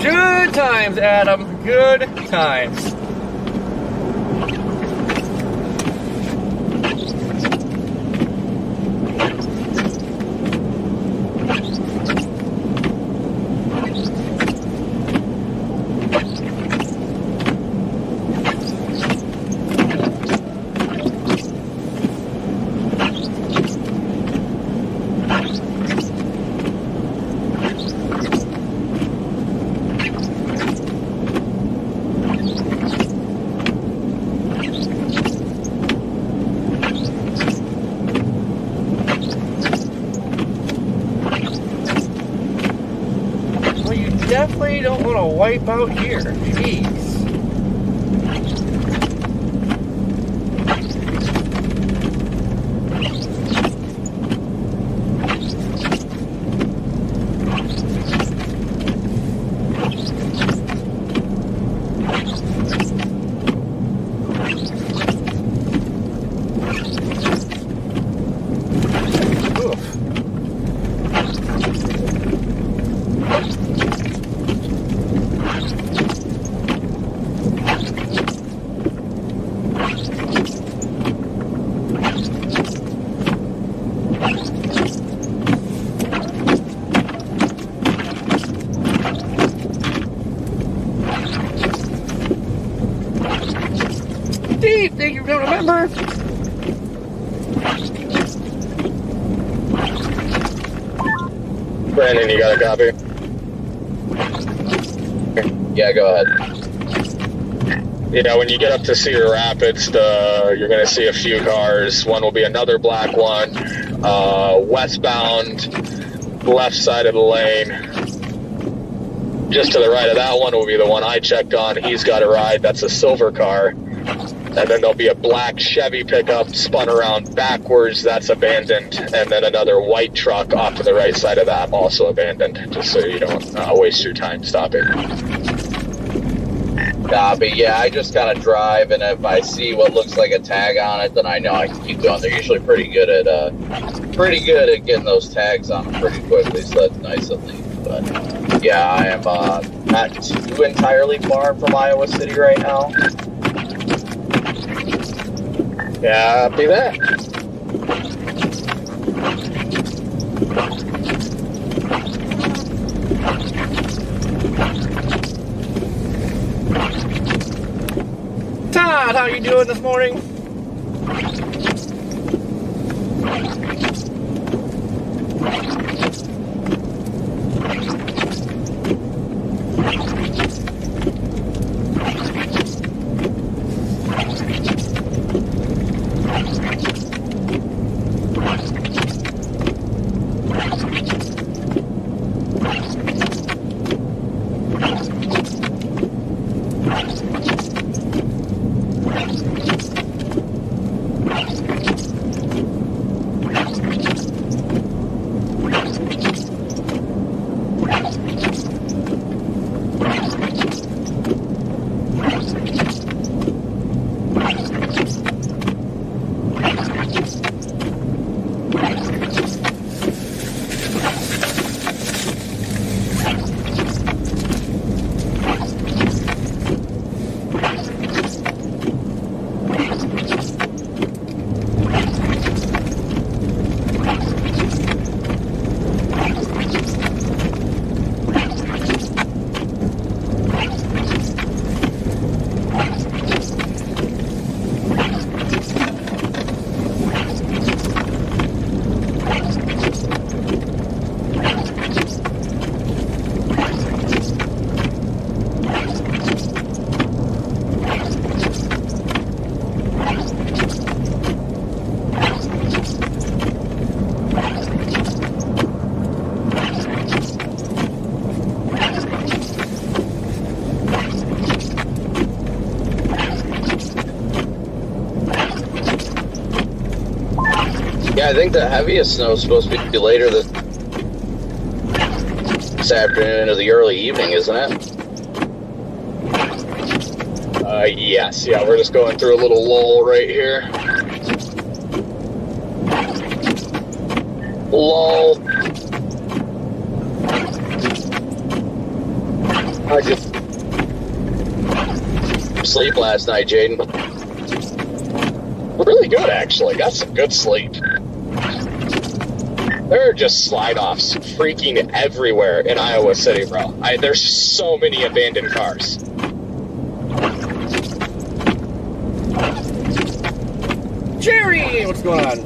Good times, Adam. Good times. Definitely don't want to wipe out here. Jeez. Steve, think you don't remember? Brandon, you got a copy? Yeah, go ahead. Yeah, when you get up to Cedar Rapids, you're going to see a few cars. One will be another black one, westbound, left side of the lane. Just to the right of that one will be the one I checked on. He's got a ride. That's a silver car. And then there'll be a black Chevy pickup spun around backwards. That's abandoned. And then another white truck off to the right side of that, also abandoned, just so you don't waste your time stopping. Copy. Yeah, I just kind of drive, and if I see what looks like a tag on it, then I know I can keep going. They're usually pretty good at getting those tags on them pretty quickly, so that's nice at least. But yeah, I am not too entirely far from Iowa City right now. Yeah, be that. Todd, how you doing this morning? Yeah, I think the heaviest snow is supposed to be later this afternoon or the early evening, isn't it? Yes. Yeah, we're just going through a little lull right here. Lull. I just sleep last night, Jaden. Really good, actually. Got some good sleep. There are just slide-offs freaking everywhere in Iowa City, bro. There's so many abandoned cars. Jerry, what's going on?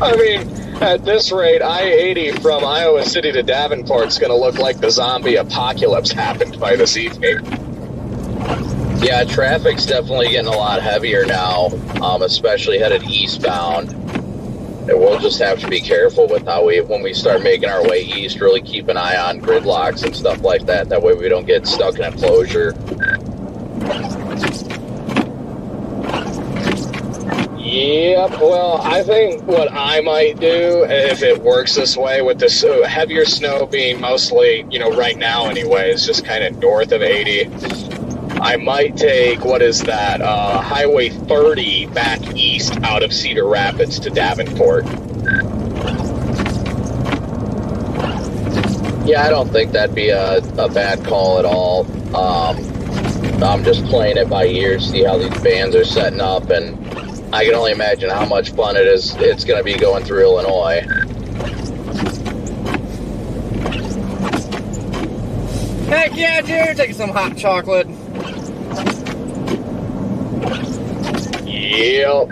I mean, at this rate, I-80 from Iowa City to Davenport's going to look like the zombie apocalypse happened by this evening. Yeah, traffic's definitely getting a lot heavier now, especially headed eastbound. And we'll just have to be careful with how when we start making our way east, really keep an eye on gridlocks and stuff like that. That way we don't get stuck in a closure. Yep, well, I think what I might do, if it works this way, with this heavier snow being mostly, right now anyway, is just kind of north of 80, I might take, Highway 30 back east out of Cedar Rapids to Davenport. Yeah, I don't think that'd be a bad call at all. I'm just playing it by ear, see how these bands are setting up, and I can only imagine how much fun it's going to be going through Illinois. Heck yeah, Jerry, taking some hot chocolate. Yep.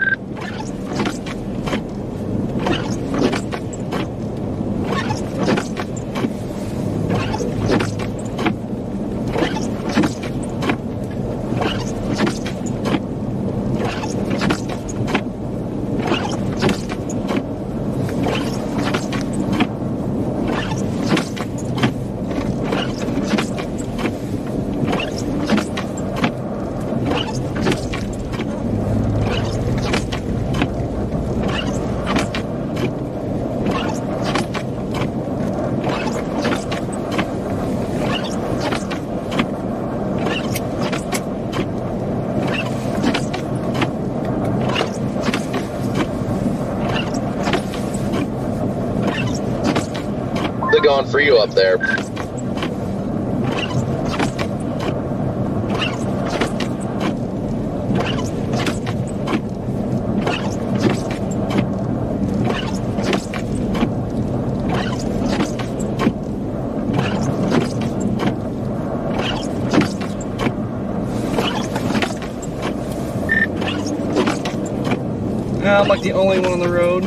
it going for you up there? I'm like the only one on the road.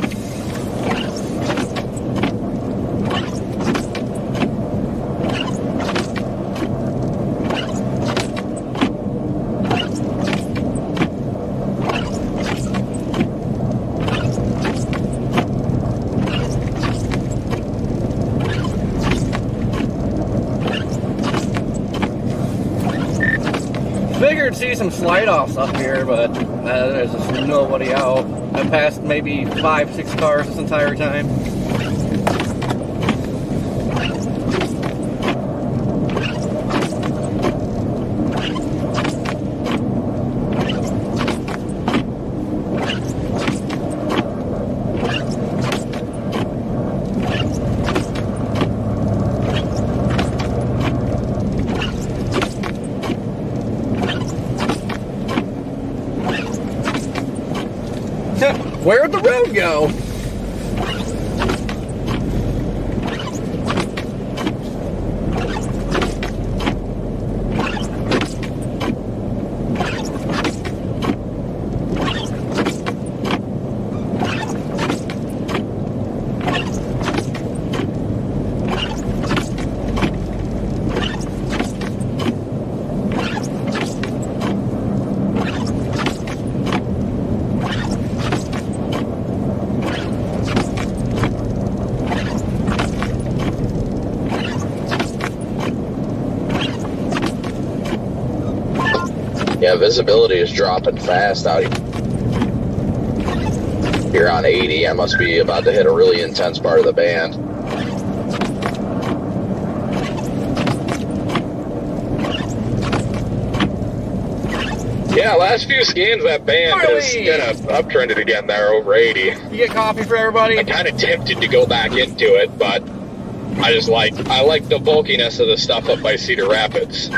Figured to see some slide offs up here, but there's just nobody out. I passed maybe 5-6 cars this entire time. Where'd the road go? Yeah, visibility is dropping fast out here on 80. I must be about to hit a really intense part of the band. Yeah, last few scans that band is kind of uptrended again there over 80. You get coffee for everybody? I'm kind of tempted to go back into it, but I like the bulkiness of the stuff up by Cedar Rapids.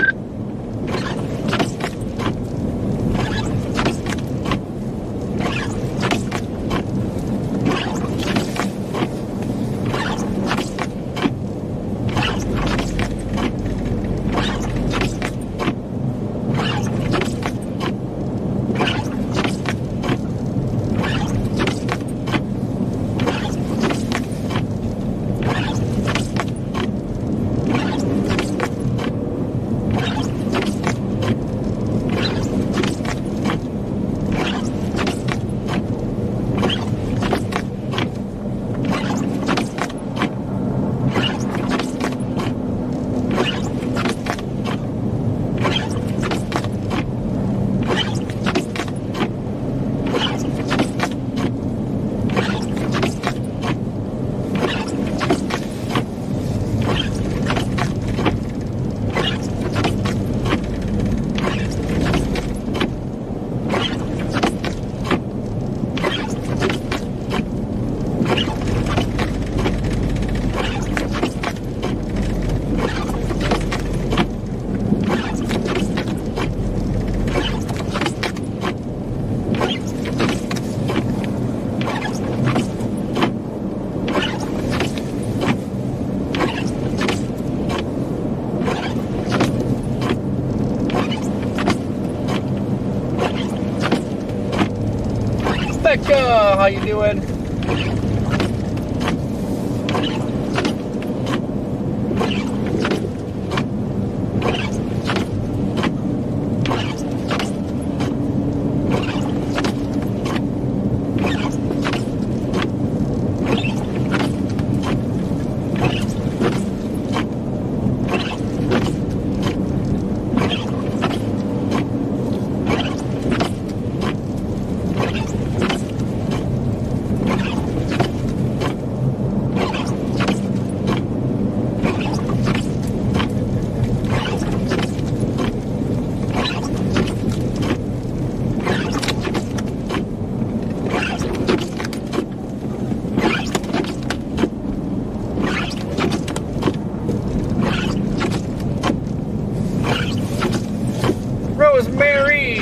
Becca, how you doing?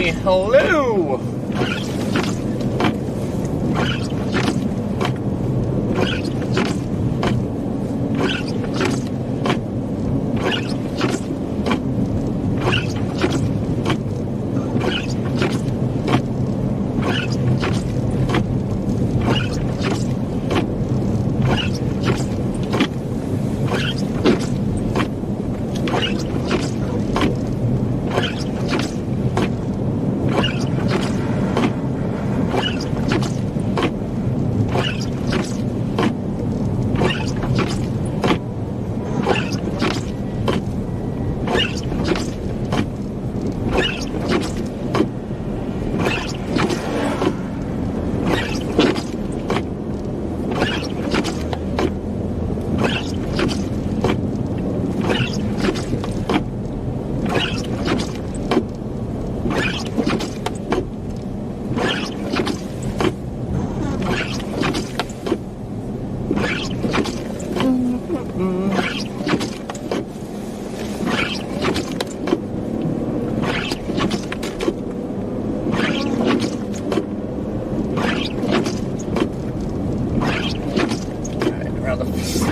Danny. Hello.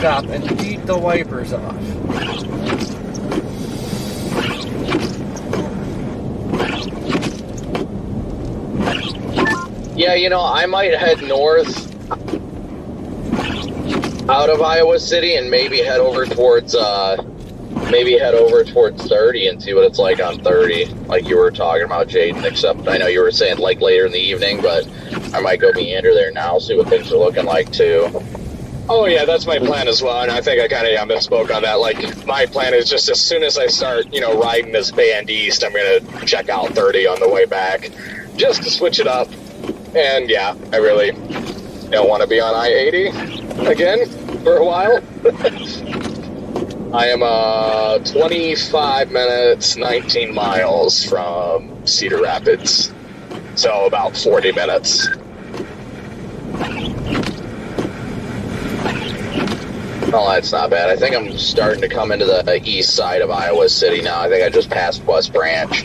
Stop and beat the wipers off. Yeah, you know, I might head north out of Iowa City and maybe head over towards 30 and see what it's like on 30, like you were talking about, Jaden, except I know you were saying like later in the evening, but I might go meander there now, see what things are looking like too. Oh yeah, that's my plan as well, and I think I kind of misspoke on that. Like, my plan is just as soon as I start, riding this band east, I'm gonna check out 30 on the way back, just to switch it up. And yeah, I really don't want to be on I-80 again for a while. I am 25 minutes, 19 miles from Cedar Rapids, so about 40 minutes. Oh, that's not bad. I think I'm starting to come into the east side of Iowa City now. I think I just passed West Branch.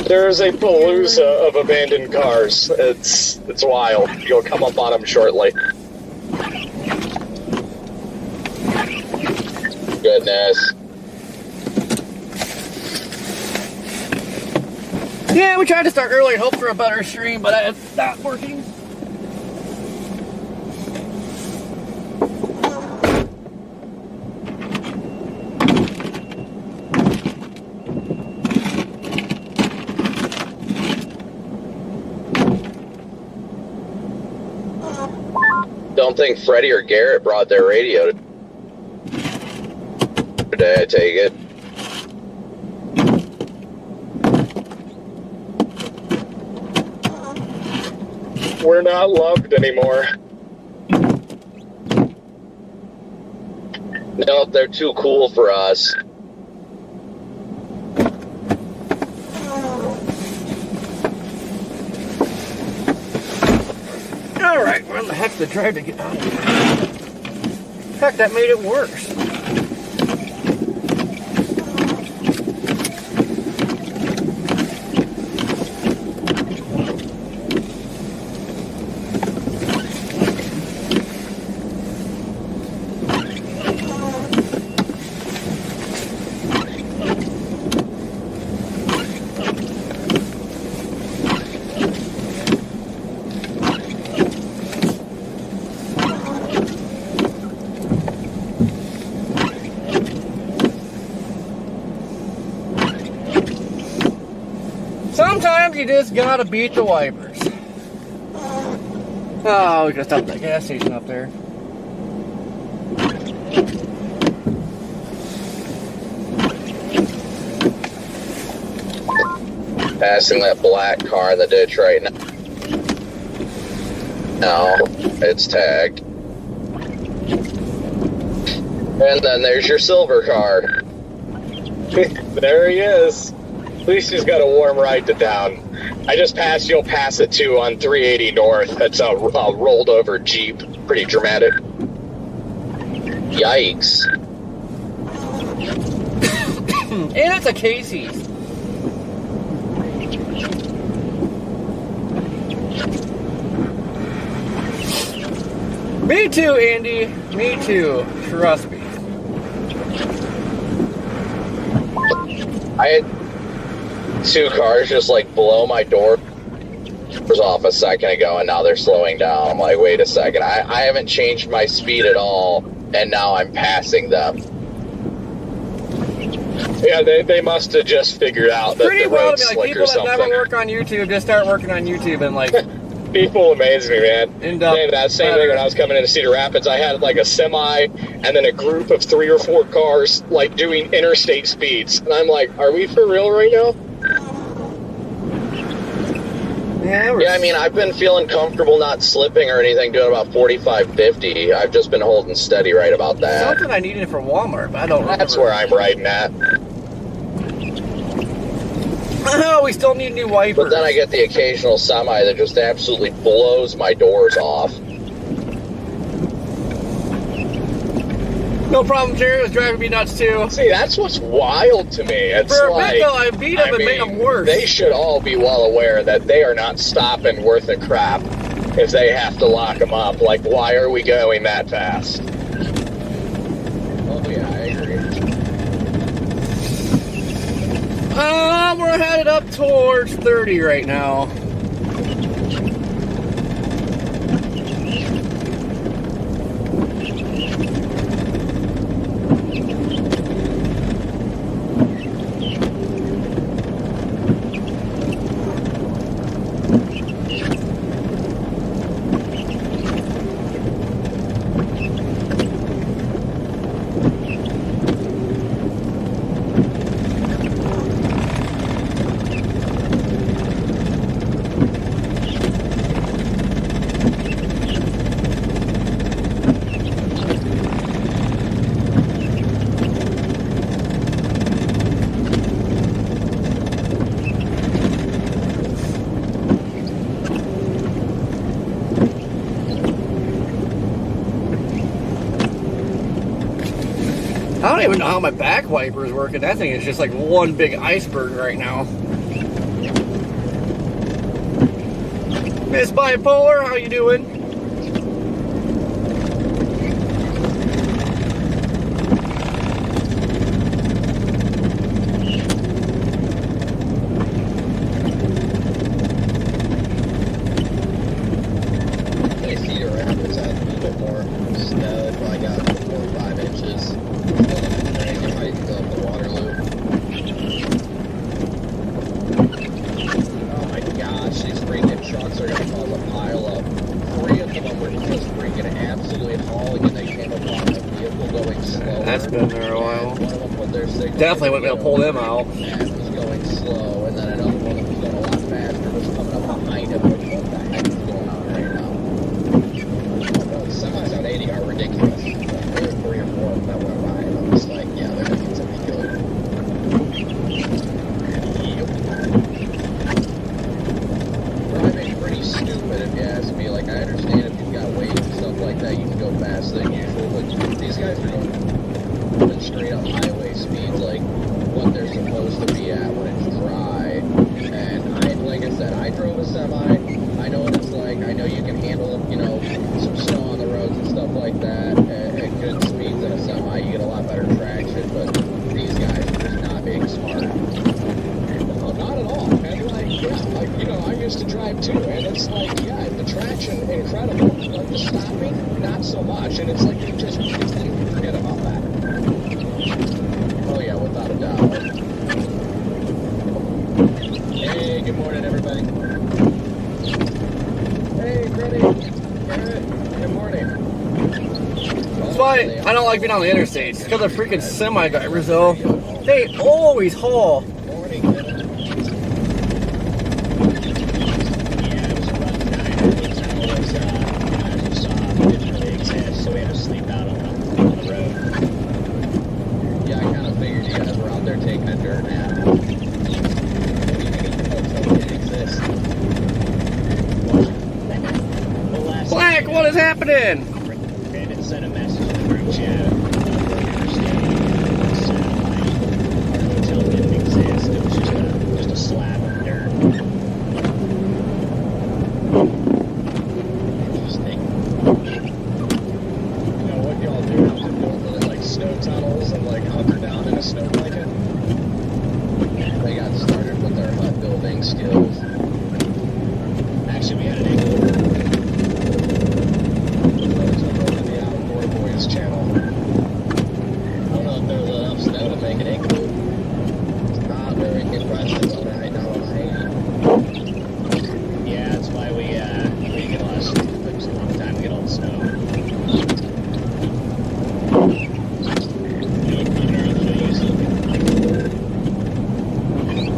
There's a palooza of abandoned cars. It's wild. You'll come up on them shortly. Goodness. Yeah, we tried to start early and hope for a better stream, but it's not working. Don't think Freddie or Garrett brought their radio today, I take it. We're not loved anymore. No, they're too cool for us. Alright, where the heck's the drive to get out of here? Heck, that made it worse. Sometimes you just gotta beat the wipers. Oh, we gotta stop at that gas station up there. Passing that black car in the ditch right now. No, it's tagged. And then there's your silver car. There he is. At least he's got a warm ride to town. I just passed, you'll pass it too on 380 North. That's a rolled over Jeep. Pretty dramatic. Yikes. And it's a Casey's. Me too, Andy. Me too. Trust me. I had 2 cars just like below my door was off a second ago, and now they're slowing down. I'm like, wait a second, I haven't changed my speed at all, and now I'm passing them. Yeah, they must have just figured out that Pretty the well road's to be like slick people or that something. never work on YouTube just start working on YouTube and like People amaze me, man. end up Same, that same thing when I was coming into Cedar Rapids. I had like a semi and then a group of 3 or 4 cars like doing interstate speeds. And I'm like, are we for real right now? Yeah, I mean, I've been feeling comfortable not slipping or anything, doing about 45, 50. I've just been holding steady right about that. something I needed from Walmart, but I don't remember. That's where I'm riding at. Oh, we still need new wipers. But then I get the occasional semi that just absolutely blows my doors off. No problem, Jerry was driving me nuts too. See, that's what's wild to me. It's For a like, bit though, I beat them and made them worse. They should all be well aware that they are not stopping worth a crap if they have to lock them up. Like, why are we going that fast? Oh, yeah, I agree. We're headed up towards 30 right now. I don't even know how my back wiper is working. That thing is just like one big iceberg right now. Miss Bipolar, how you doing? I see your Rapids had a little bit more snow. Probably got 4 or 5 inches. It might fill up the water loop. Oh my gosh, these freaking trucks are gonna cause a pile up. 3 of them were just freaking absolutely hauling, and they came upon a vehicle going slower. That's been there a while. One of them put their signal. Definitely wouldn't be able to pull them out. And it was going slow, and then another one that was going a lot faster was coming up behind him. What the heck is going on right now? Well, the semis on 80 are ridiculous. Like, there were 3 or 4 of them that went by, and I'm just like, yeah, they're going to be good. Yep. Driving pretty stupid, if you ask me. Like, I understand if you've got weight and stuff like that, you can go faster than usual, but these guys are going straight up highway speeds, like what they're supposed to be at when it's dry. And like I said, I drove a semi. I know what it's like. I know you can handle, some snow on the roads and stuff like that at good speeds in a semi. You get a lot better traction, but these guys are just not being smart. No, not at all. And I used to drive too, and it's like, yeah, the traction, incredible. Like the stopping, not so much. And it's like, you forget about that. Oh yeah, without a doubt. Hey, good morning, everybody. Hey, Freddie. Good morning. That's why I don't like being on the interstates. Because of freaking semi drivers though. They always haul. Morning, Yeah, I kind of figured you guys were out there taking a dirt nap. Black, what is happening? Bandit sent a message in the group chat. Our hotel didn't exist. It was just a slab of dirt. Interesting. snow blanket? They got started with their hut building skills. Actually, we had an igloo. Those over to the Outdoor Boys channel. I don't know if there's enough snow to make an igloo. It's not very impressive on right now on I-80. Yeah, that's why we get a lot of snow. It took us a long time to get all the snow. You know, Connor, I'll show you something.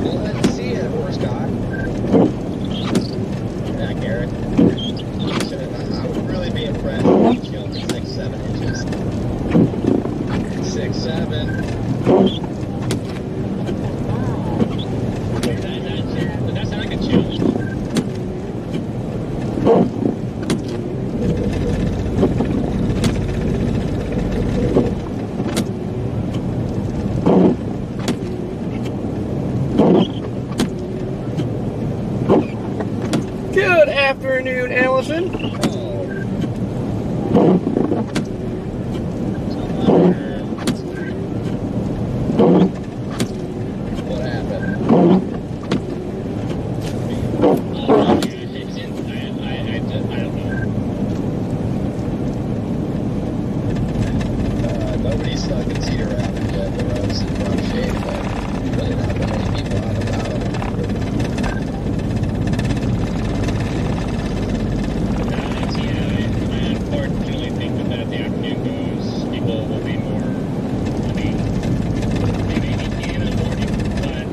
Well, let's see it, horse guy. Yeah, Garrett. I would really be impressed if you jumped 6-7 inches. 6-7. Wait, that's not like a challenge. Good afternoon, Allison. What happened? I don't know. Nobody's stuck in Cedar Rapids yet. The road's in rough shape, but really not that many people out about it. I unfortunately think that as the afternoon goes, people will be more, I mean, they may be keen in the morning, but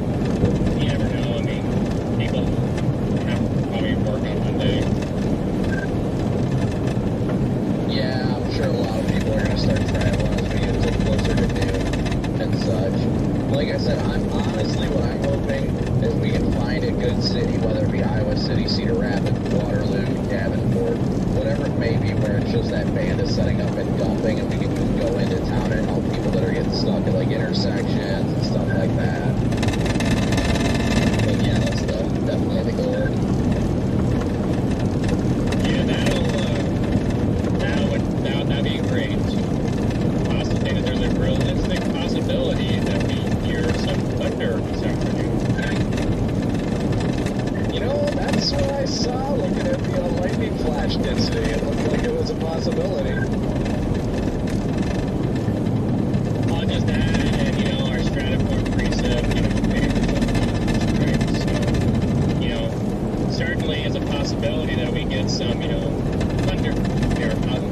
you never know. I mean, people have probably work on Monday. Yeah, I'm sure a lot of people are going to start traveling as we get closer to noon and such. Like I said, honestly what I'm hoping is we can find a good city, whether it be Iowa City, Cedar Rapids, Waterloo, Davenport, whatever it may be, where it's just that band is setting up and dumping, and we can just go into town and help people that are getting stuck at like intersections and stuff like that. But yeah, that's definitely the goal. Yeah, that'd be great. Also think that there's a realistic possibility that we hear some thunder this afternoon. You know, that's what I saw looking at the lightning flash density. It looked like it was a possibility. Not just that, and our Stratiform precip, great. So, certainly is a possibility that we get some, thunder here. Never mind.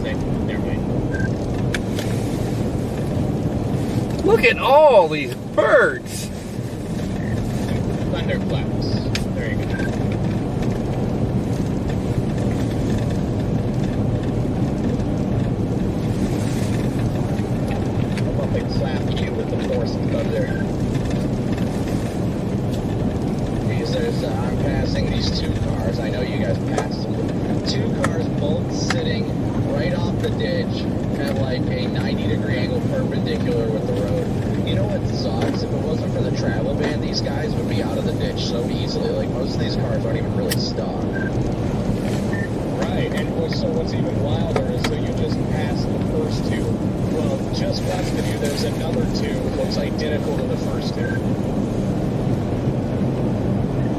Look at all these birds. Thunderclaps. There you go. How about they clap you with the force of thunder? I'm passing these two cars. I know you guys passed them. Two cars both sitting right off the ditch, kind of like a 90-degree angle perpendicular with the road. You know what sucks? If it wasn't for the travel ban, these guys would be out of the ditch so easily. Like, most of these cars aren't even really stuck. Right, and what's even wilder is that you just passed the first two. Well, just west of you, there's another two that looks identical to the first two.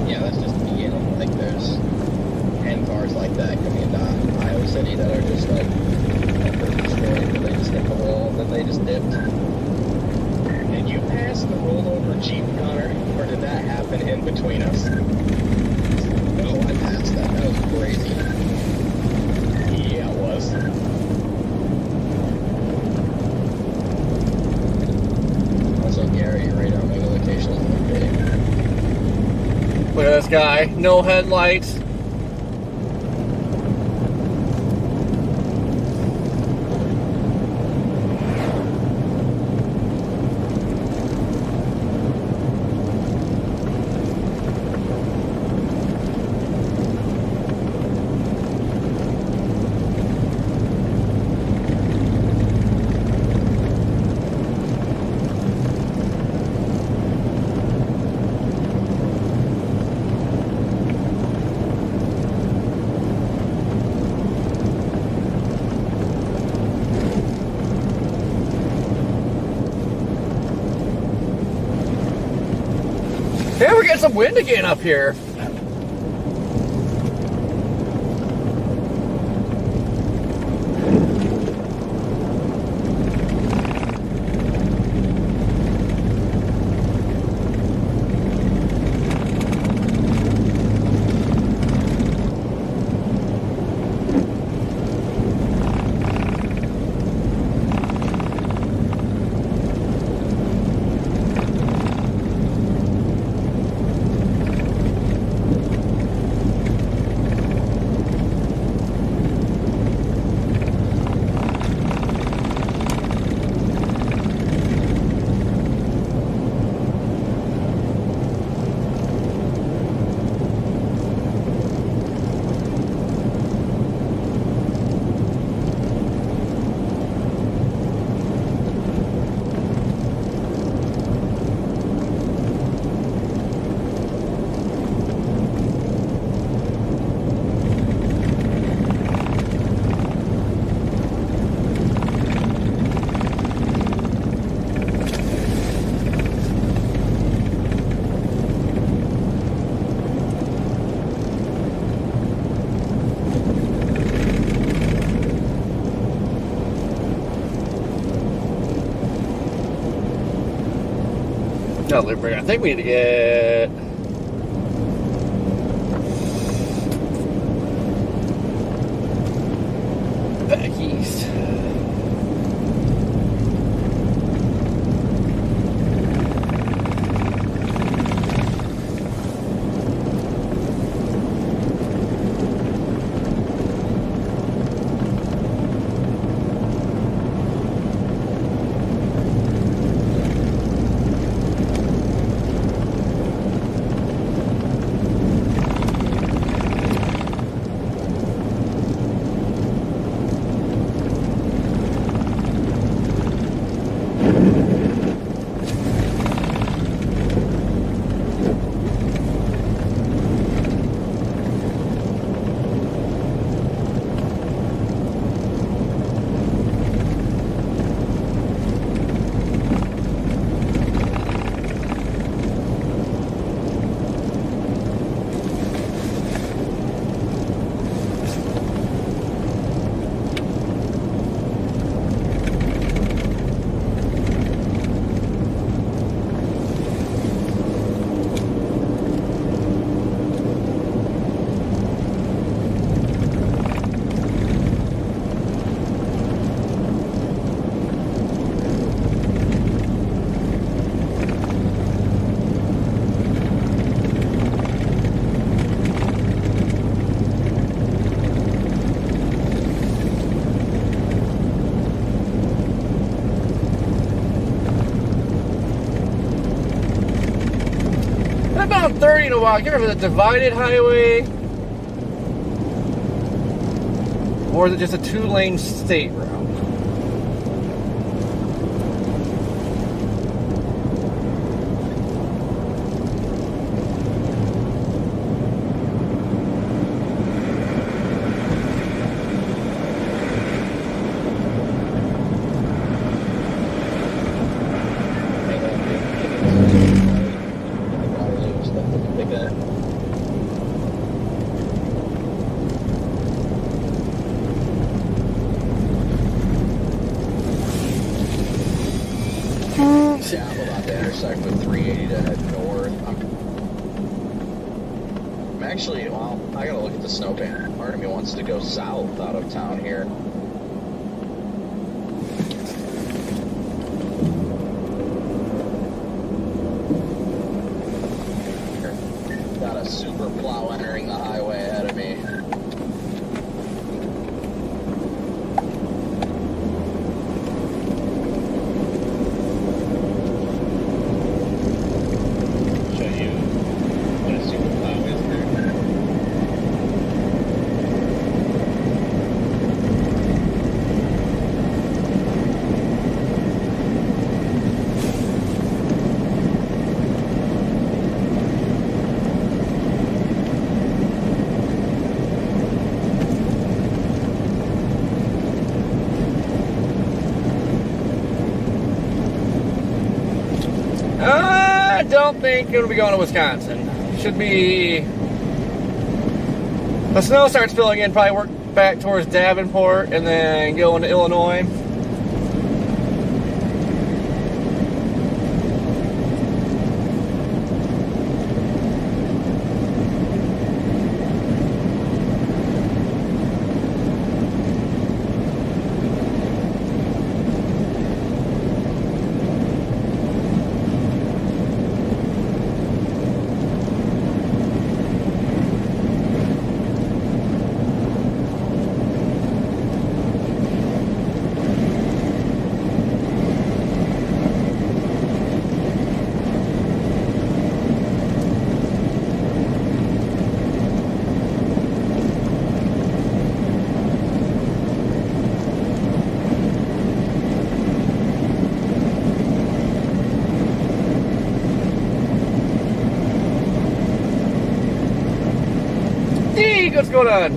Yeah, that's just, I don't think there's 10 cars like that coming into Iowa City that are just like perfect straight, where they just hit the wall, and then they just dipped. Did you pass the rollover Jeep, Connor, or did that happen in between us? No, I passed that. That was crazy. Yeah, it was. Also, Gary, your radar mega location is okay. Look at this guy. No headlights. Yeah, we're getting some wind again up here. No, Liberty. I think we need to get back east. I've been on 30 in a while. You remember the divided highway? Or is it just a two-lane state route? Yeah, I'm about to intersect with 380 to head north. I'm actually, well, I gotta look at the snowpan. Part of me wants to go south out of town here. Got a super plow entering the highway ahead of me. Show you what a super plow is there. I don't think it'll be going to Wisconsin. Should be. The snow starts filling in, probably work back towards Davenport and then go into Illinois. What's going on?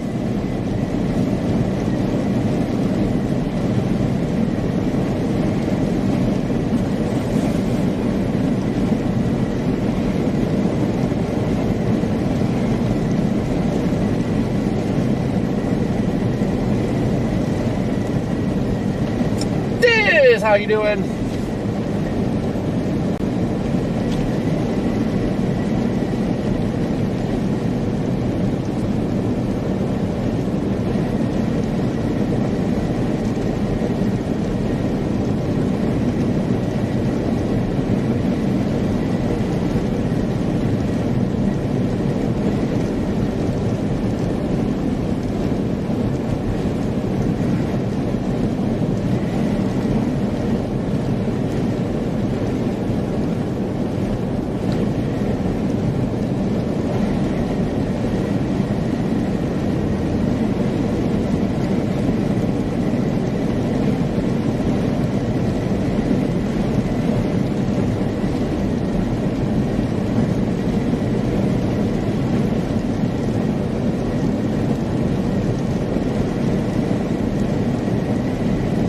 Diz, how you doing?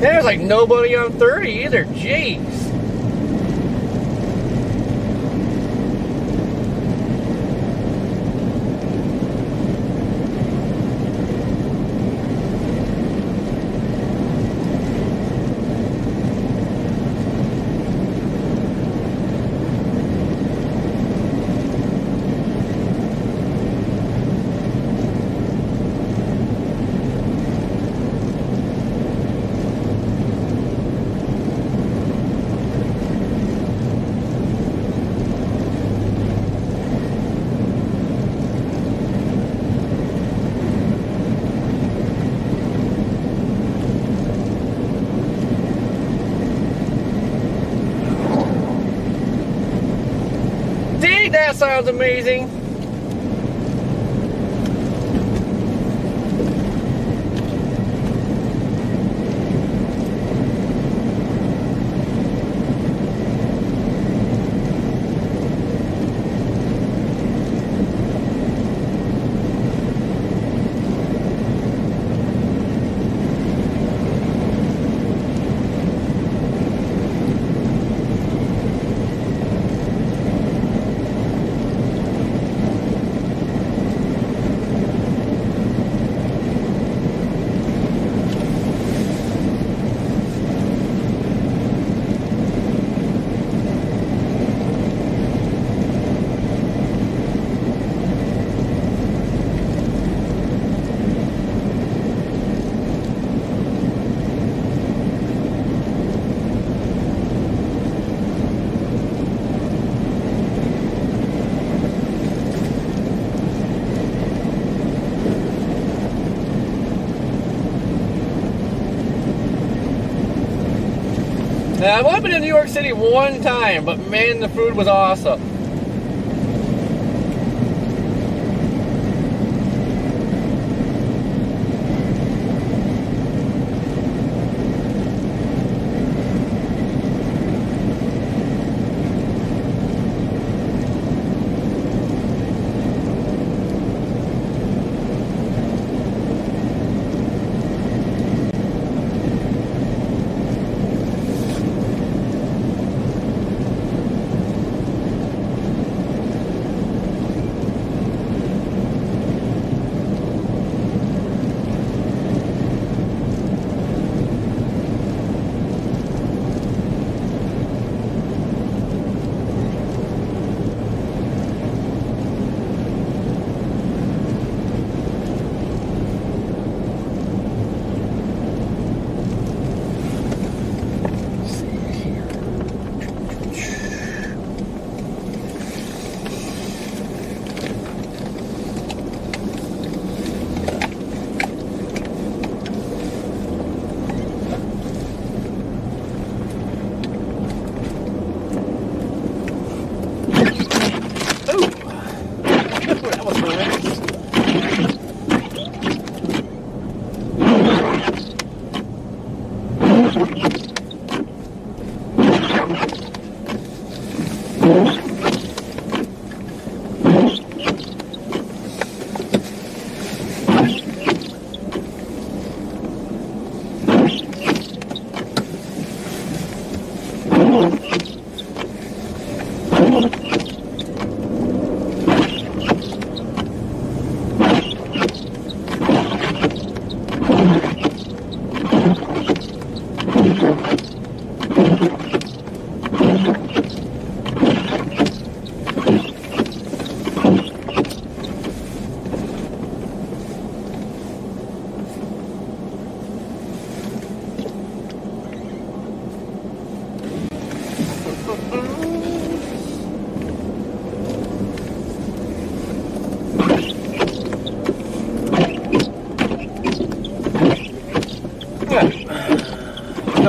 There's like nobody on 30 either. Jeez. That sounds amazing. Now, I've only been in New York City one time, but man, the food was awesome.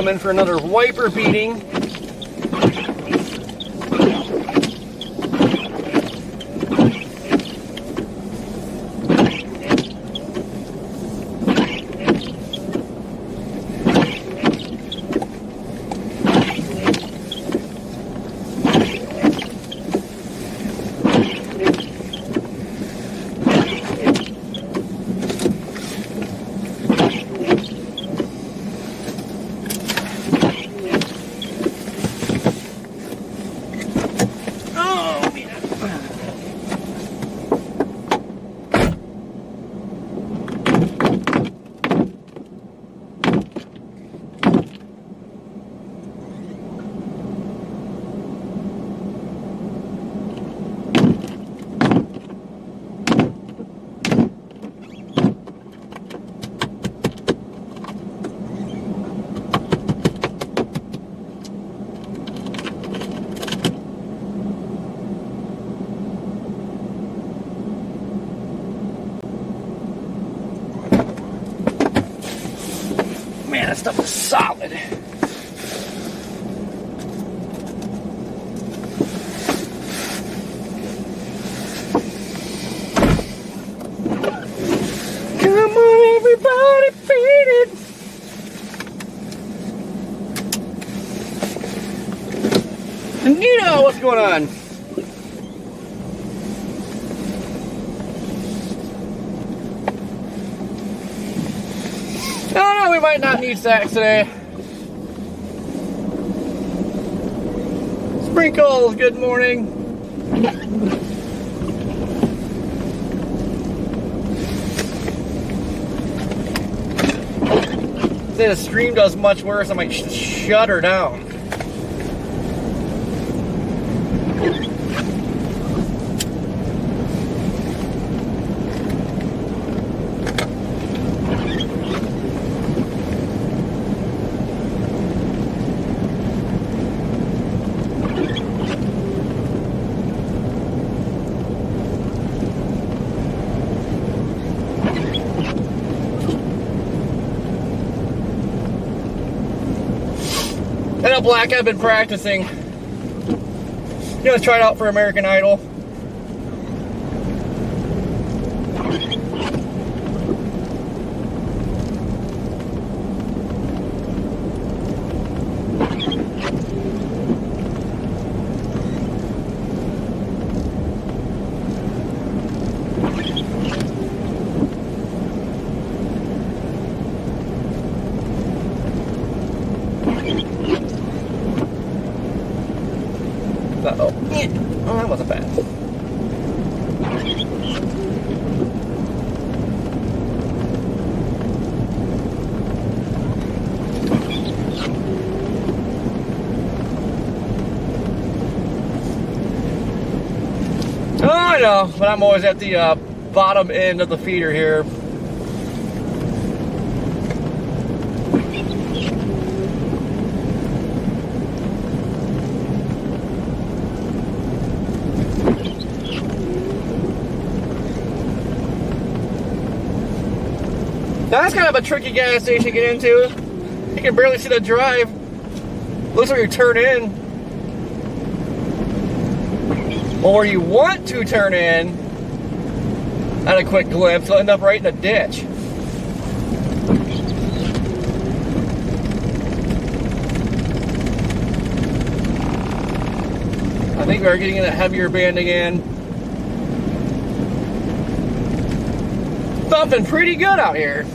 come in for another wiper beating. Man, that stuff is solid. Come on, everybody, beat it. Nino, what's going on? No, we might not need sacks today. Sprinkles, good morning. Say the stream does much worse, I might shut her down. I know Black, I've been practicing. You know, try it out for American Idol. Uh-oh. Oh, that wasn't bad. Oh, I know, but I'm always at the bottom end of the feeder here. Now that's kind of a tricky gas station to get into. You can barely see the drive. Looks like you turn in. Well, where you want to turn in, at a quick glimpse, you'll end up right in a ditch. I think we are getting in a heavier band again. Thumping pretty good out here.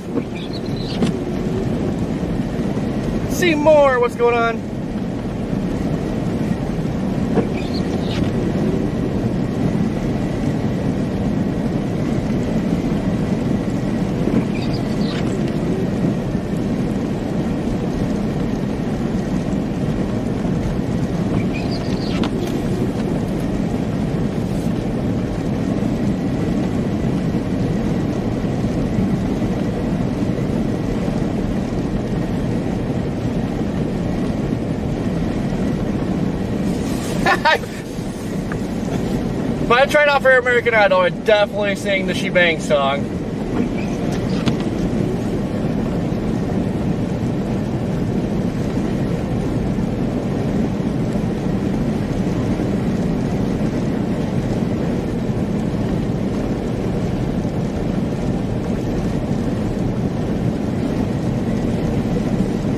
See more, what's going on? If I tried out for American Idol, I'd definitely sing the She Bangs song.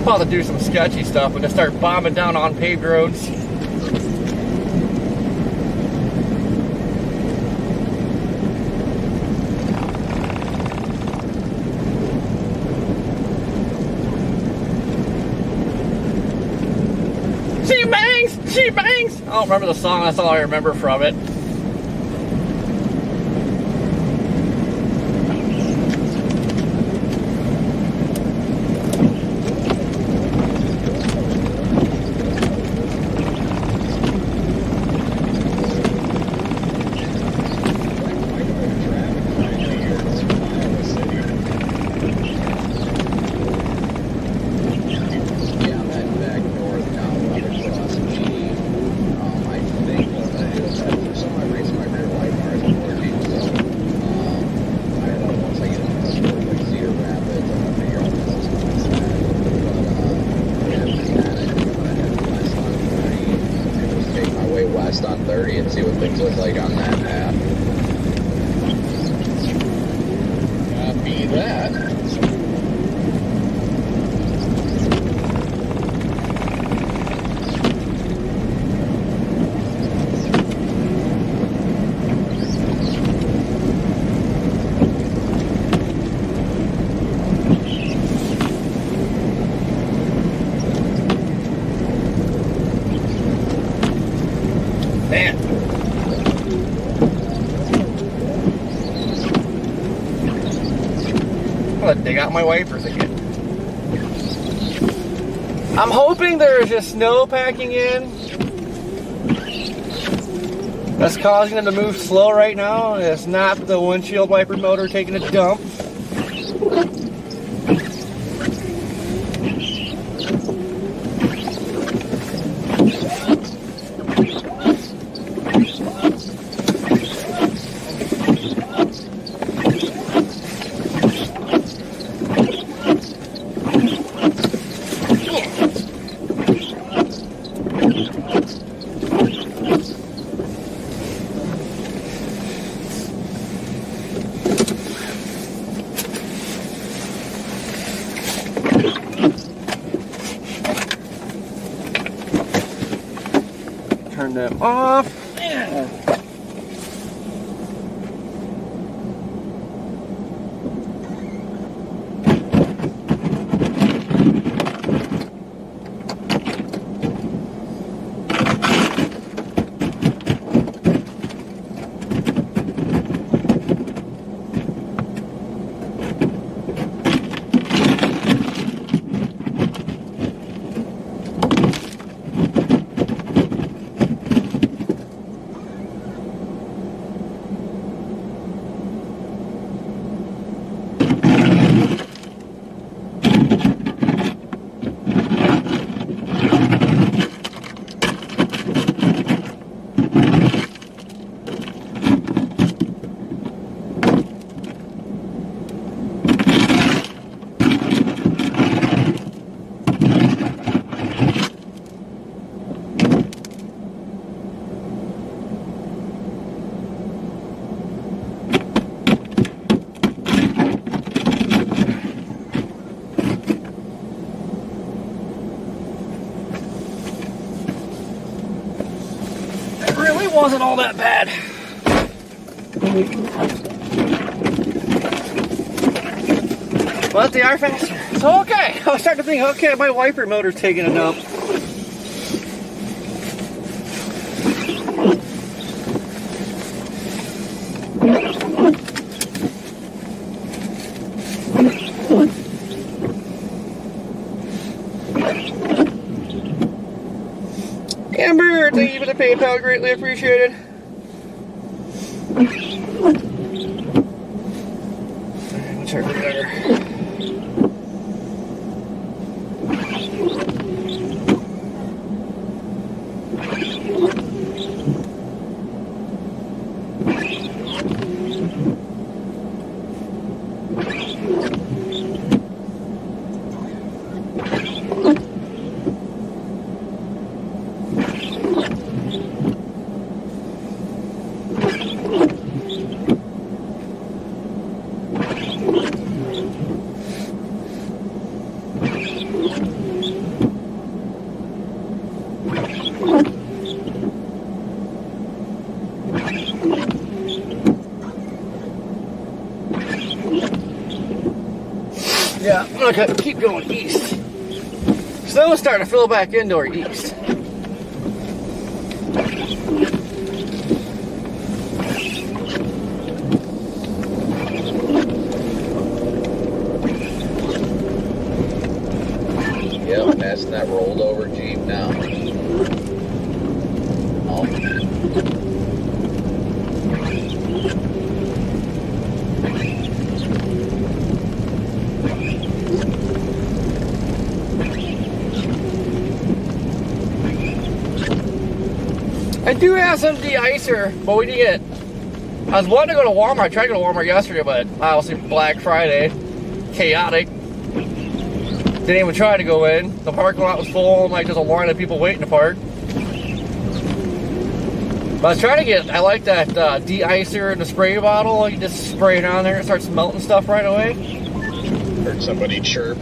about to do some sketchy stuff when they start bombing down on paved roads. She bangs! She bangs! I don't remember the song, that's all I remember from it. On 30 and see what things look like on that map. Copy that. Man. I'm gonna dig out my wipers again. I'm hoping there's just snow packing in. That's causing them to move slow right now. It's not the windshield wiper motor taking a dump. Turn them off. Wasn't all that bad. But they are faster. So okay, I was starting to think, okay, my wiper motor's taking a dump. Amber, thank you for the PayPal, greatly appreciated. What's our there? Yeah, I'm gonna keep going east. Snow's starting to fill back into our east. Yep, passing that rolled over Jeep now. Oh. I do have some de-icer, but we didn't get. I was wanting to go to Walmart. I tried to go to Walmart yesterday, but obviously Black Friday, chaotic. Didn't even try to go in. The parking lot was full, and like there's a line of people waiting to park. But I was trying to get. I like that de-icer in the spray bottle. You just spray it on there, it starts melting stuff right away. Heard somebody chirp.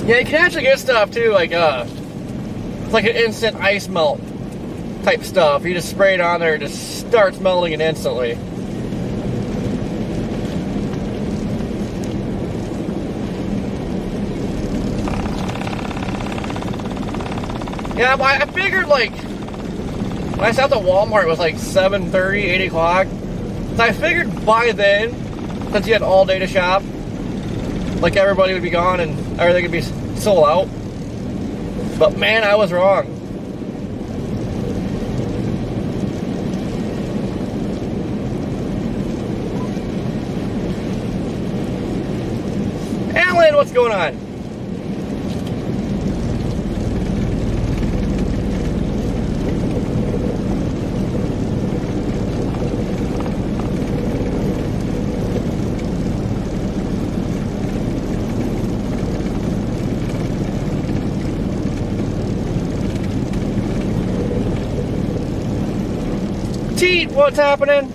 Yeah, you can actually get stuff too, like it's like an instant ice melt type stuff. You just spray it on there, it just starts melting it instantly. Yeah, but I figured like when I stopped at Walmart it was like 7:30, 8 o'clock. So I figured by then, since you had all day to shop, like everybody would be gone and everything would be sold out. But man, I was wrong. Alan, what's going on? Teet, what's happening?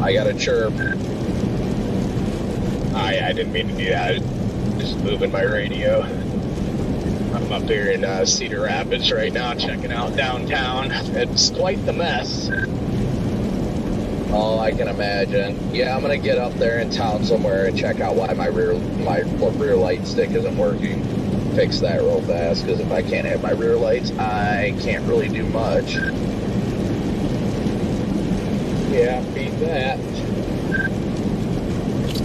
I got a chirp. I didn't mean to do that. Just moving my radio. I'm up here in Cedar Rapids right now, checking out downtown. It's quite the mess. Oh, I can imagine. Yeah, I'm gonna get up there in town somewhere and check out why my rear light stick isn't working. Fix that real fast, because if I can't have my rear lights, I can't really do much. Yeah, beat that.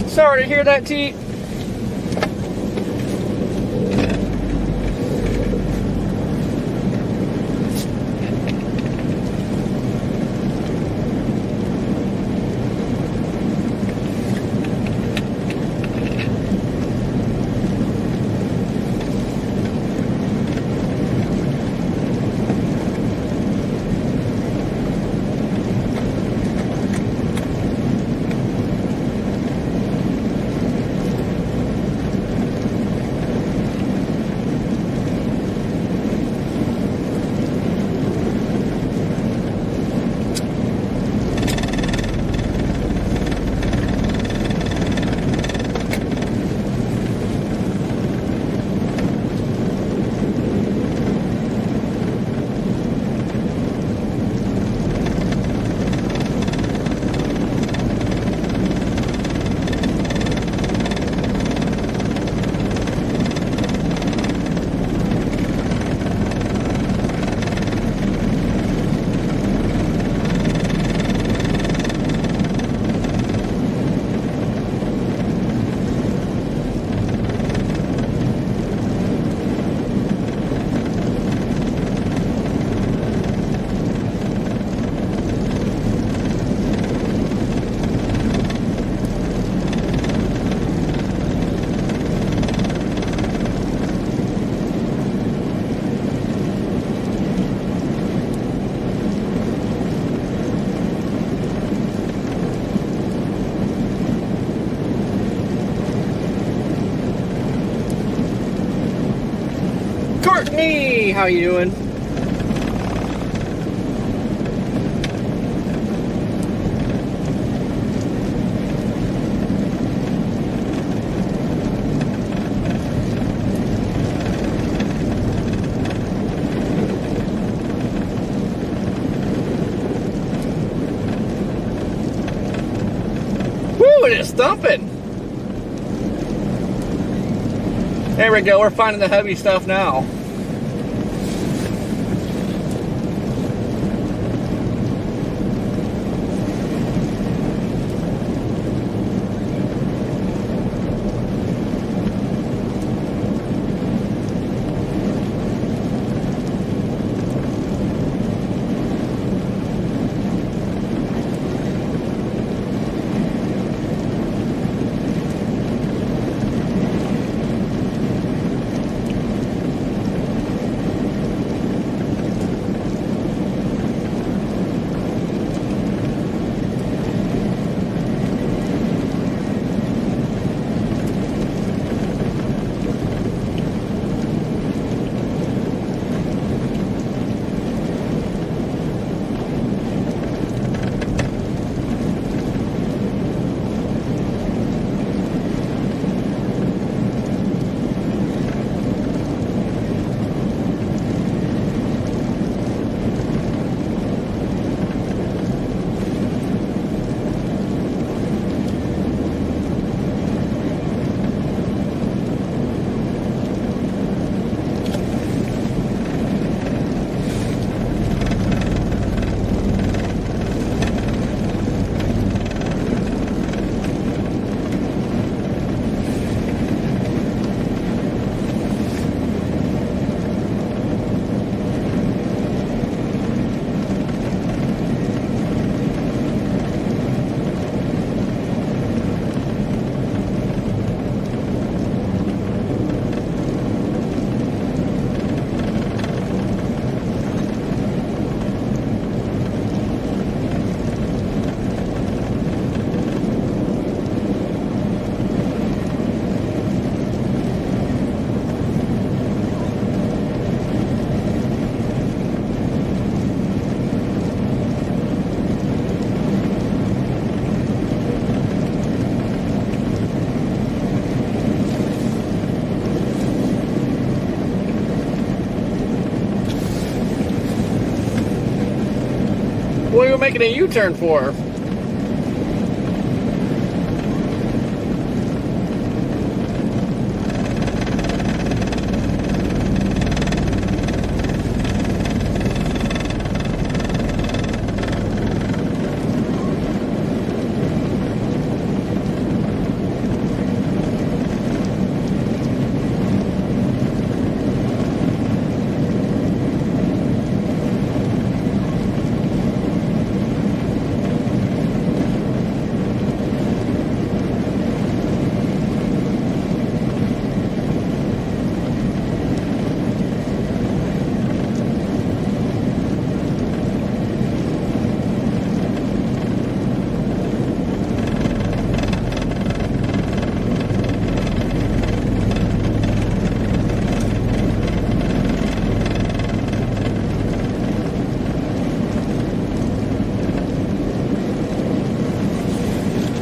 Sorry to hear that, T. Courtney, how you doing? Woo, it is thumping. There we go, we're finding the heavy stuff now. What are you making a U-turn for?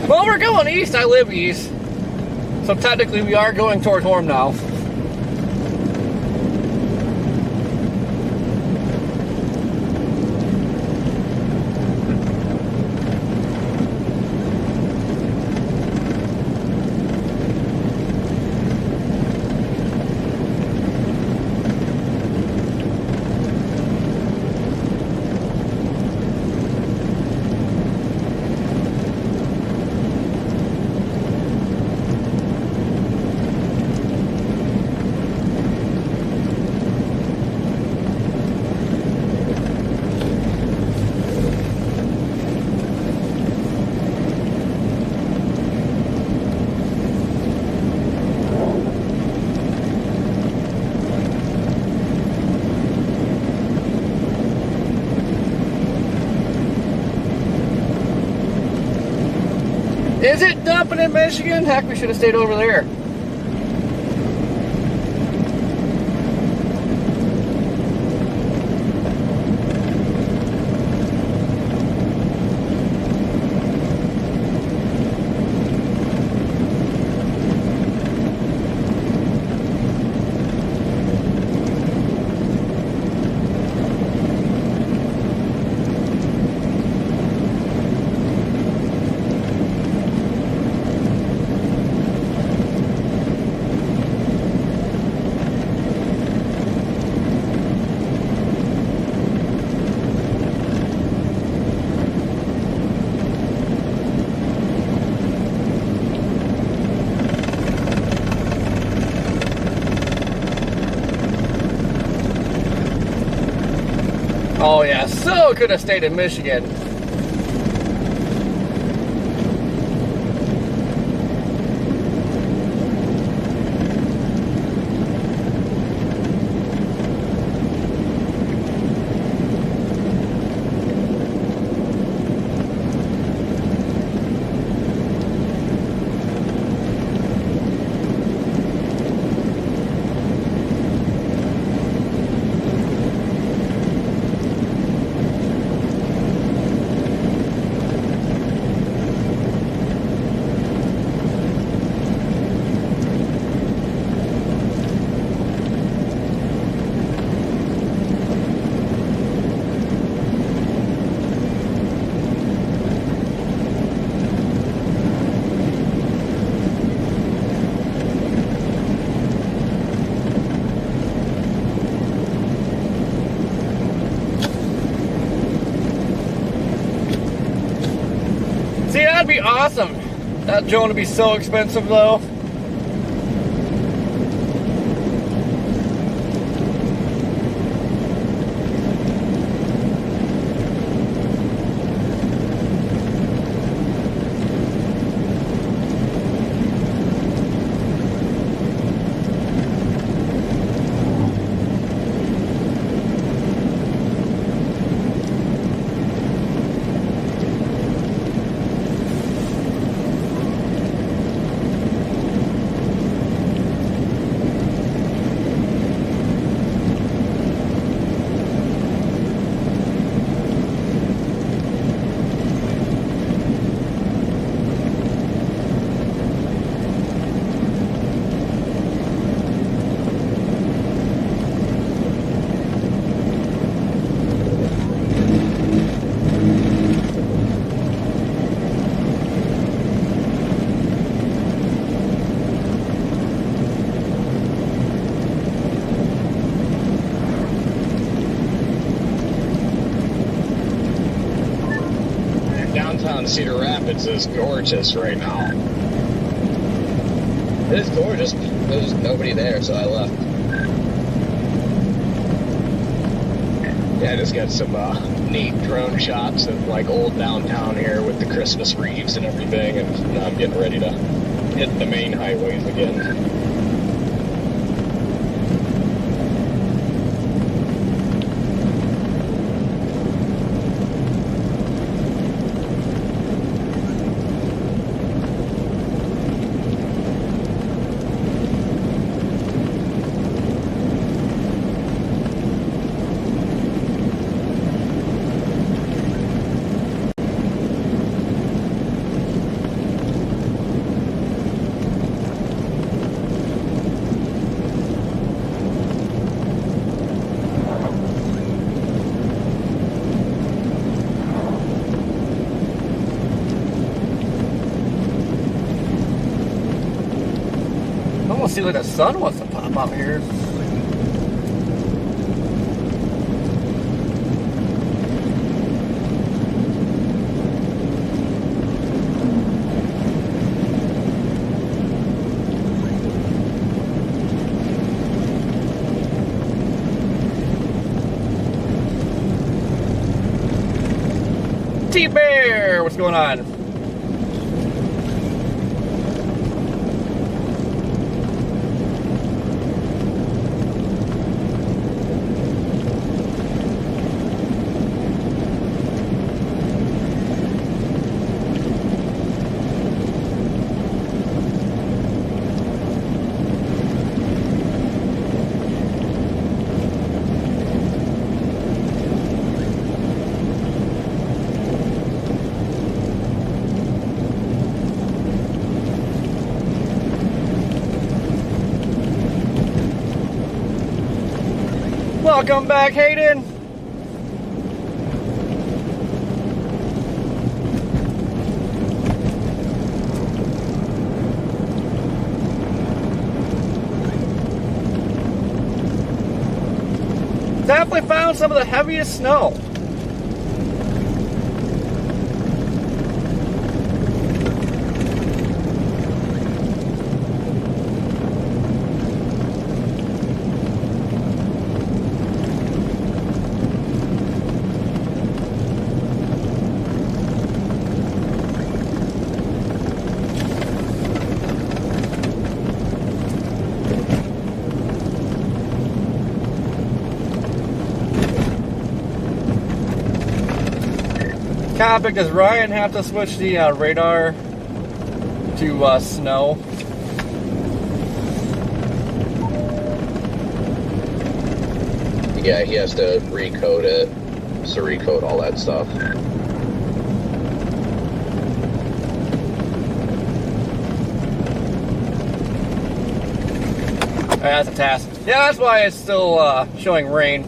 Well, we're going east. I live east. So technically we are going towards Horn now. Is it dumping in Michigan? Heck, we should have stayed over there. Oh yeah, so could have stayed in Michigan. See, that'd be awesome. That drone would be so expensive though. Cedar Rapids is gorgeous right now. It is gorgeous. There's nobody there, so I left. Yeah, I just got some neat drone shots of like old downtown here with the Christmas wreaths and everything, and now I'm getting ready to hit the main highways again. Almost seems like the sun wants to pop up here. T-Bear, what's going on? Welcome back, Hayden. Definitely found some of the heaviest snow. Topic, does Ryan have to switch the radar to snow? Yeah, he has to recode it. So recode all that stuff. That's a task. Yeah, that's why it's still showing rain.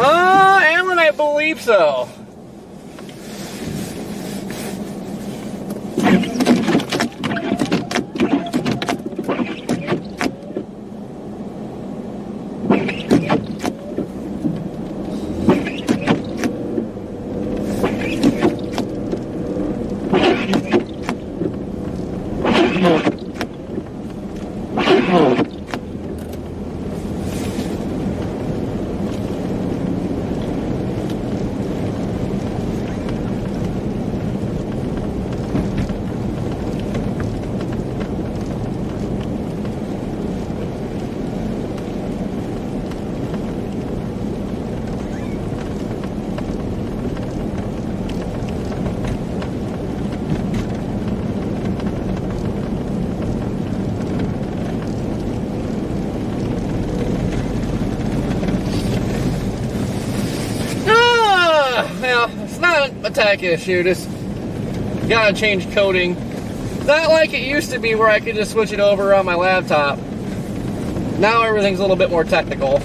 Alan, I believe so. Attack issue, just gotta change coding. Not like it used to be where I could just switch it over on my laptop. Now everything's a little bit more technical.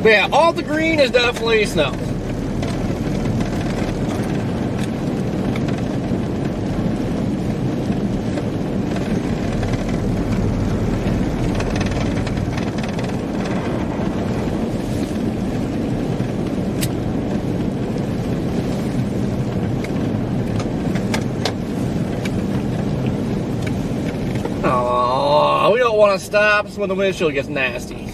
But yeah, all the green is definitely snow. Oh, we don't want to stop when the windshield gets nasty.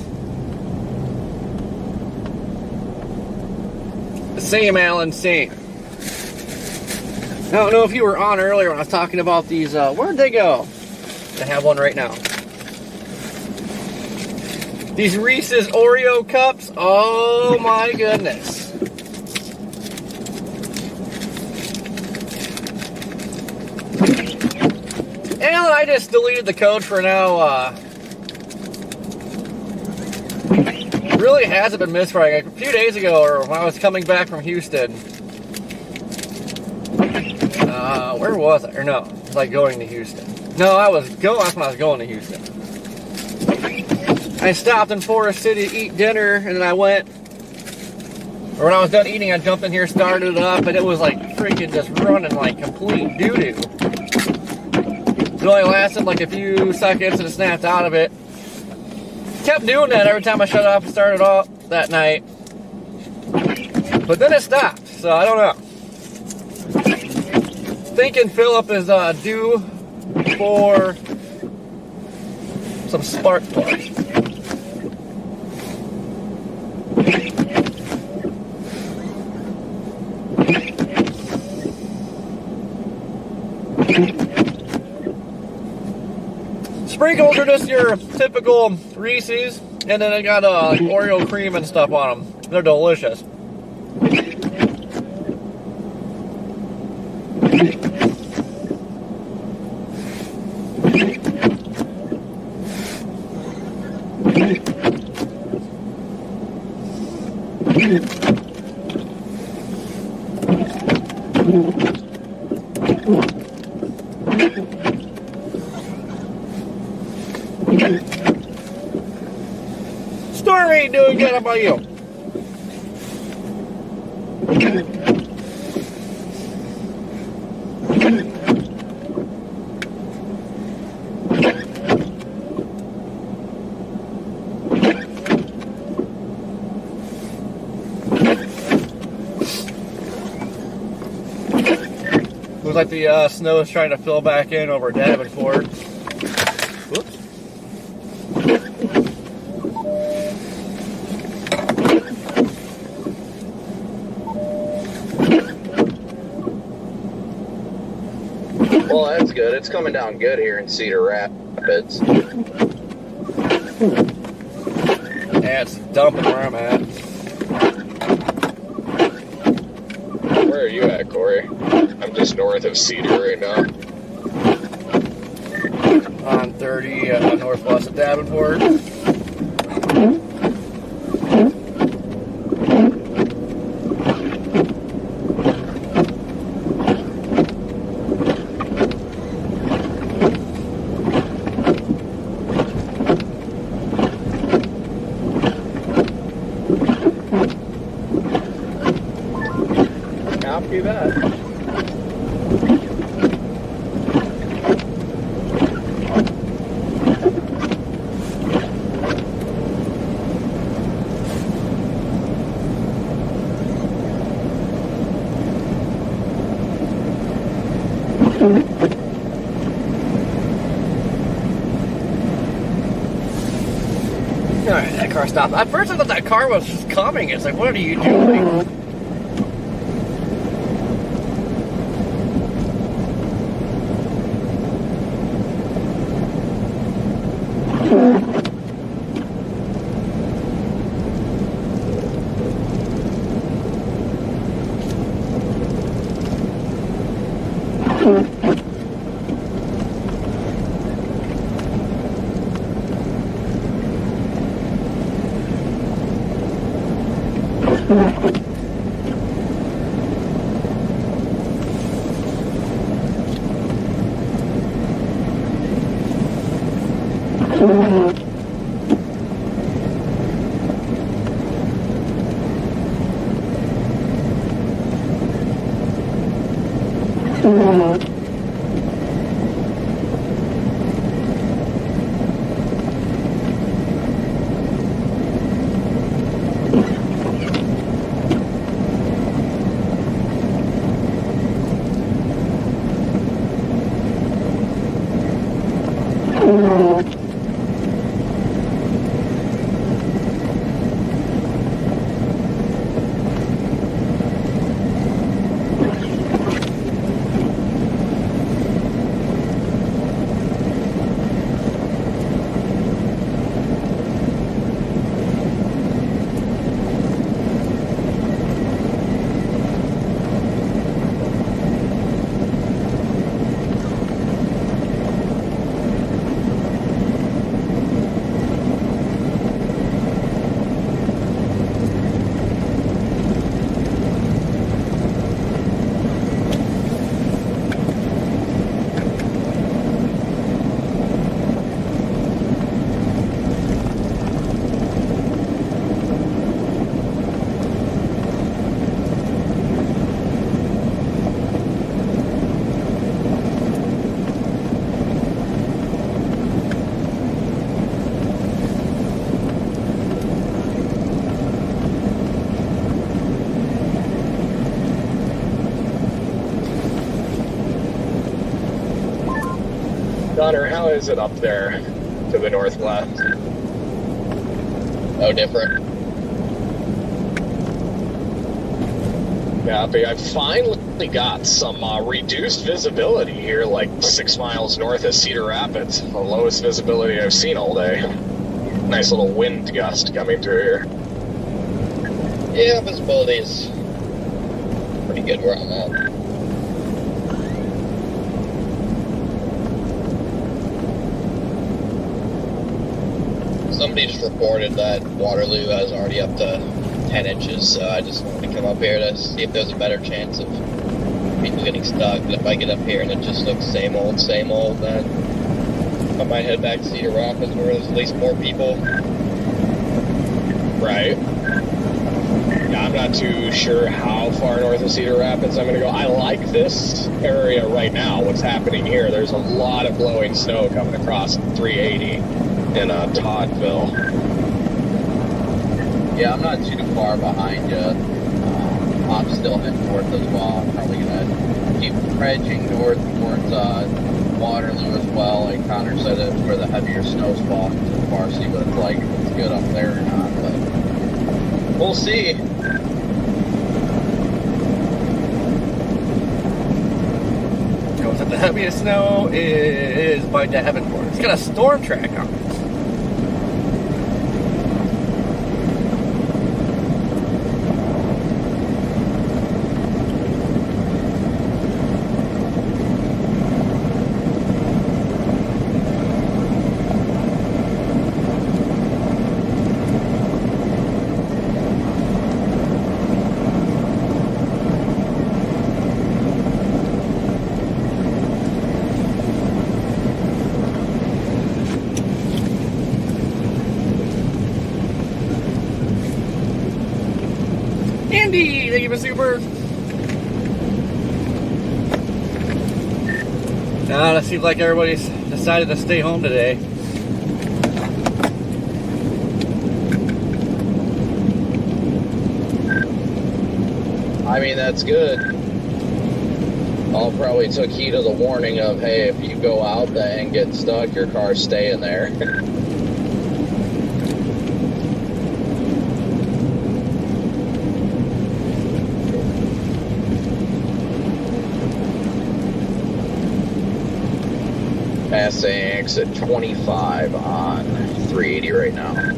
Same, Alan, same. I don't know if you were on earlier when I was talking about these. Where'd they go? I have one right now. These Reese's Oreo cups. Oh my goodness. Alan, I just deleted the code for now. Really hasn't been misfiring. A few days ago, or when I was coming back from Houston. Where was I? Or no, was I going to Houston? No, that's when I was going to Houston. I stopped in Forest City to eat dinner, and then I went. Or when I was done eating, I jumped in here, started it up, and it was like freaking just running like complete doo-doo. It only lasted like a few seconds and it snapped out of it. Kept doing that every time I shut off and started off that night. But then it stopped, so I don't know. Thinking Philip is due for some spark plugs. Sprinkles are just your typical Reese's, and then they got like Oreo cream and stuff on them. They're delicious. Stormy, doing good. How about you? Looks like the snow is trying to fill back in over Davenport. Whoops. Well, that's good. It's coming down good here in Cedar Rapids. Yeah, it's dumping where I'm at. Where are you at, Corey? I'm just north of Cedar right now. On 30 northwest of Davenport. Copy that. Alright, that car stopped. At first I thought that car was just coming. It's like, what are you doing? Connor, how is it up there to the northwest? No different. Yeah, but I finally got some reduced visibility here, like 6 miles north of Cedar Rapids. The lowest visibility I've seen all day. Nice little wind gust coming through here. Yeah, visibility is pretty good where I'm at. Somebody just reported that Waterloo has already up to 10 inches, so I just wanted to come up here to see if there's a better chance of people getting stuck. But if I get up here and it just looks same old, then I might head back to Cedar Rapids where there's at least more people. Right. Yeah, I'm not too sure how far north of Cedar Rapids I'm going to go. I like this area right now, what's happening here. There's a lot of blowing snow coming across 380 in Toddville. Yeah, I'm not too far behind you. I'm still heading north as well. I'm probably going to keep trudging north towards Waterloo as well. Like Connor said, it's where the heavier snow's falling so far. See what it's like, if it's good up there or not. But we'll see. The heaviest snow is by Davenport. It's got a storm track on it. Andy, thank you for super. It seems like everybody's decided to stay home today. I mean, that's good. I'll probably took heed of the warning of, hey, if you go out there and get stuck, your car's staying there. Passing exit 25 on 380 right now.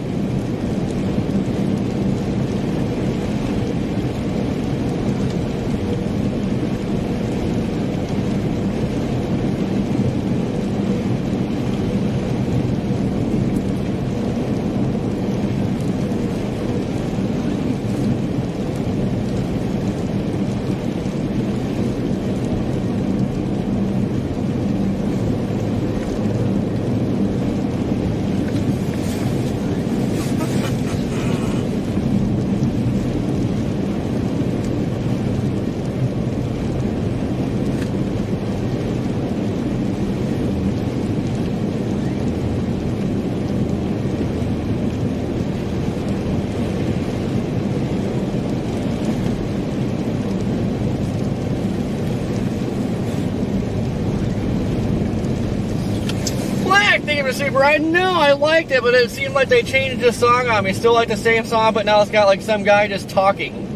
like Theme to Super Ride? No, I liked it, but it seemed like they changed the song on me. Still like the same song, but now it's got like some guy just talking.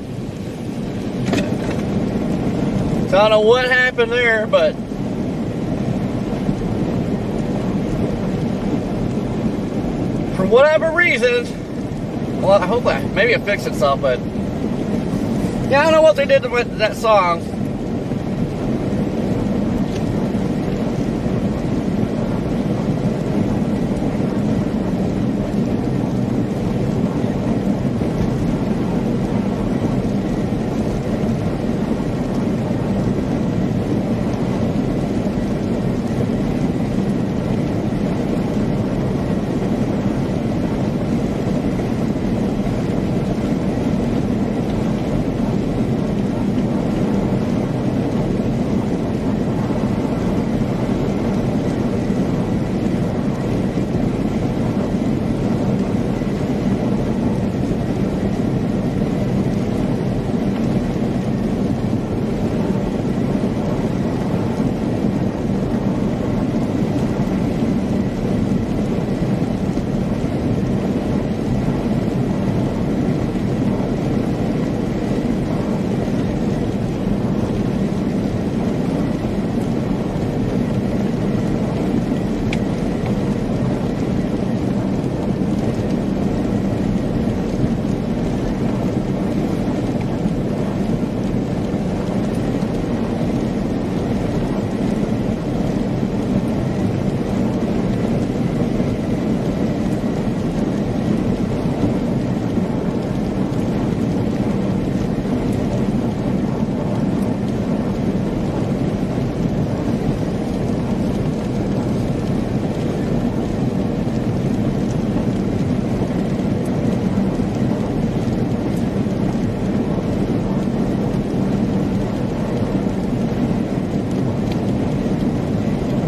So I don't know what happened there, but for whatever reason, well, I hope maybe it fixed itself, but yeah, I don't know what they did with that song.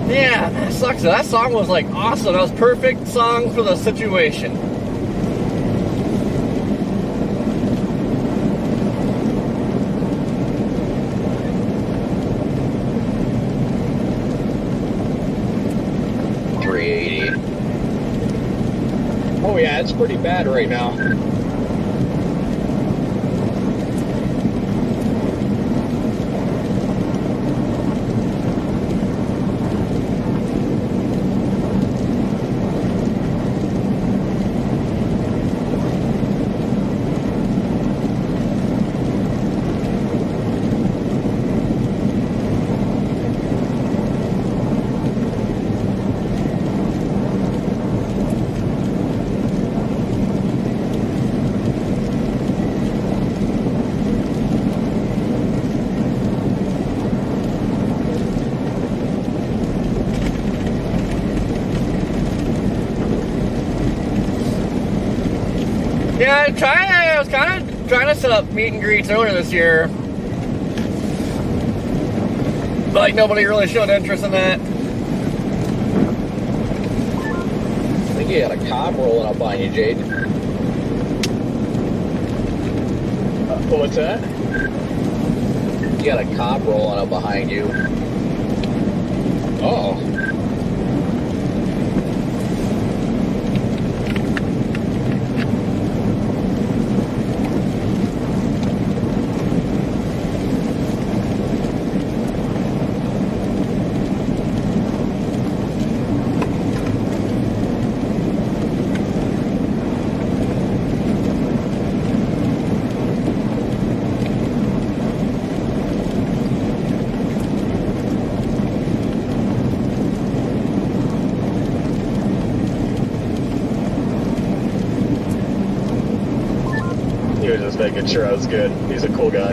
Yeah, that sucks. That song was like awesome. That was perfect song for the situation. Oh yeah, it's pretty bad right now. Yeah, I was kind of trying to set up meet and greets earlier this year, but like nobody really showed interest in that. I think you got a cop rolling up on you, Jade. What's that? You got a cop rolling up behind you. Oh. He was just making sure I was good. He's a cool guy.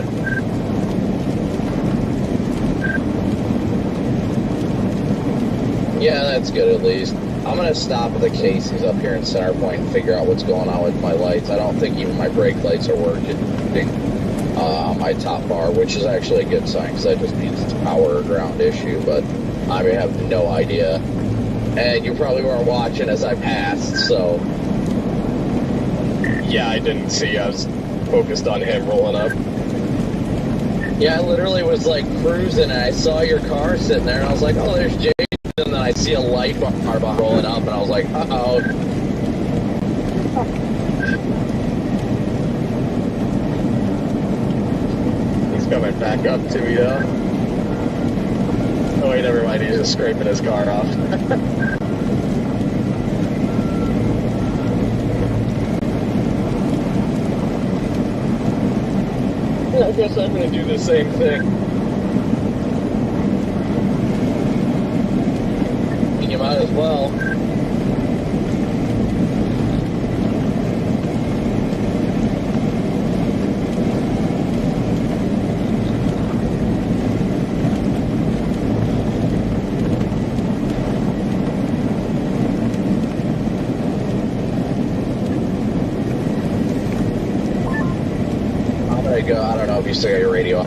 Yeah, that's good at least. I'm gonna stop at the Casey's up here in Centerpoint and figure out what's going on with my lights. I don't think even my brake lights are working on my top bar, which is actually a good sign because that just means it's a power or ground issue, but I have no idea. And you probably weren't watching as I passed, so... Yeah, I didn't see. I was focused on him rolling up. Yeah, I literally was like cruising and I saw your car sitting there and I was like, oh, there's Jason. And then I see a light bar rolling up, and I was like, uh-oh. He's coming back up to me, though. Oh, wait, never mind. He's just scraping his car off. I guess I'm going to do the same thing. You might as well. Go. I don't know if you still got your radio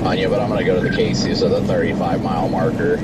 on you, but I'm going to go to the Casey's at the 35-mile marker.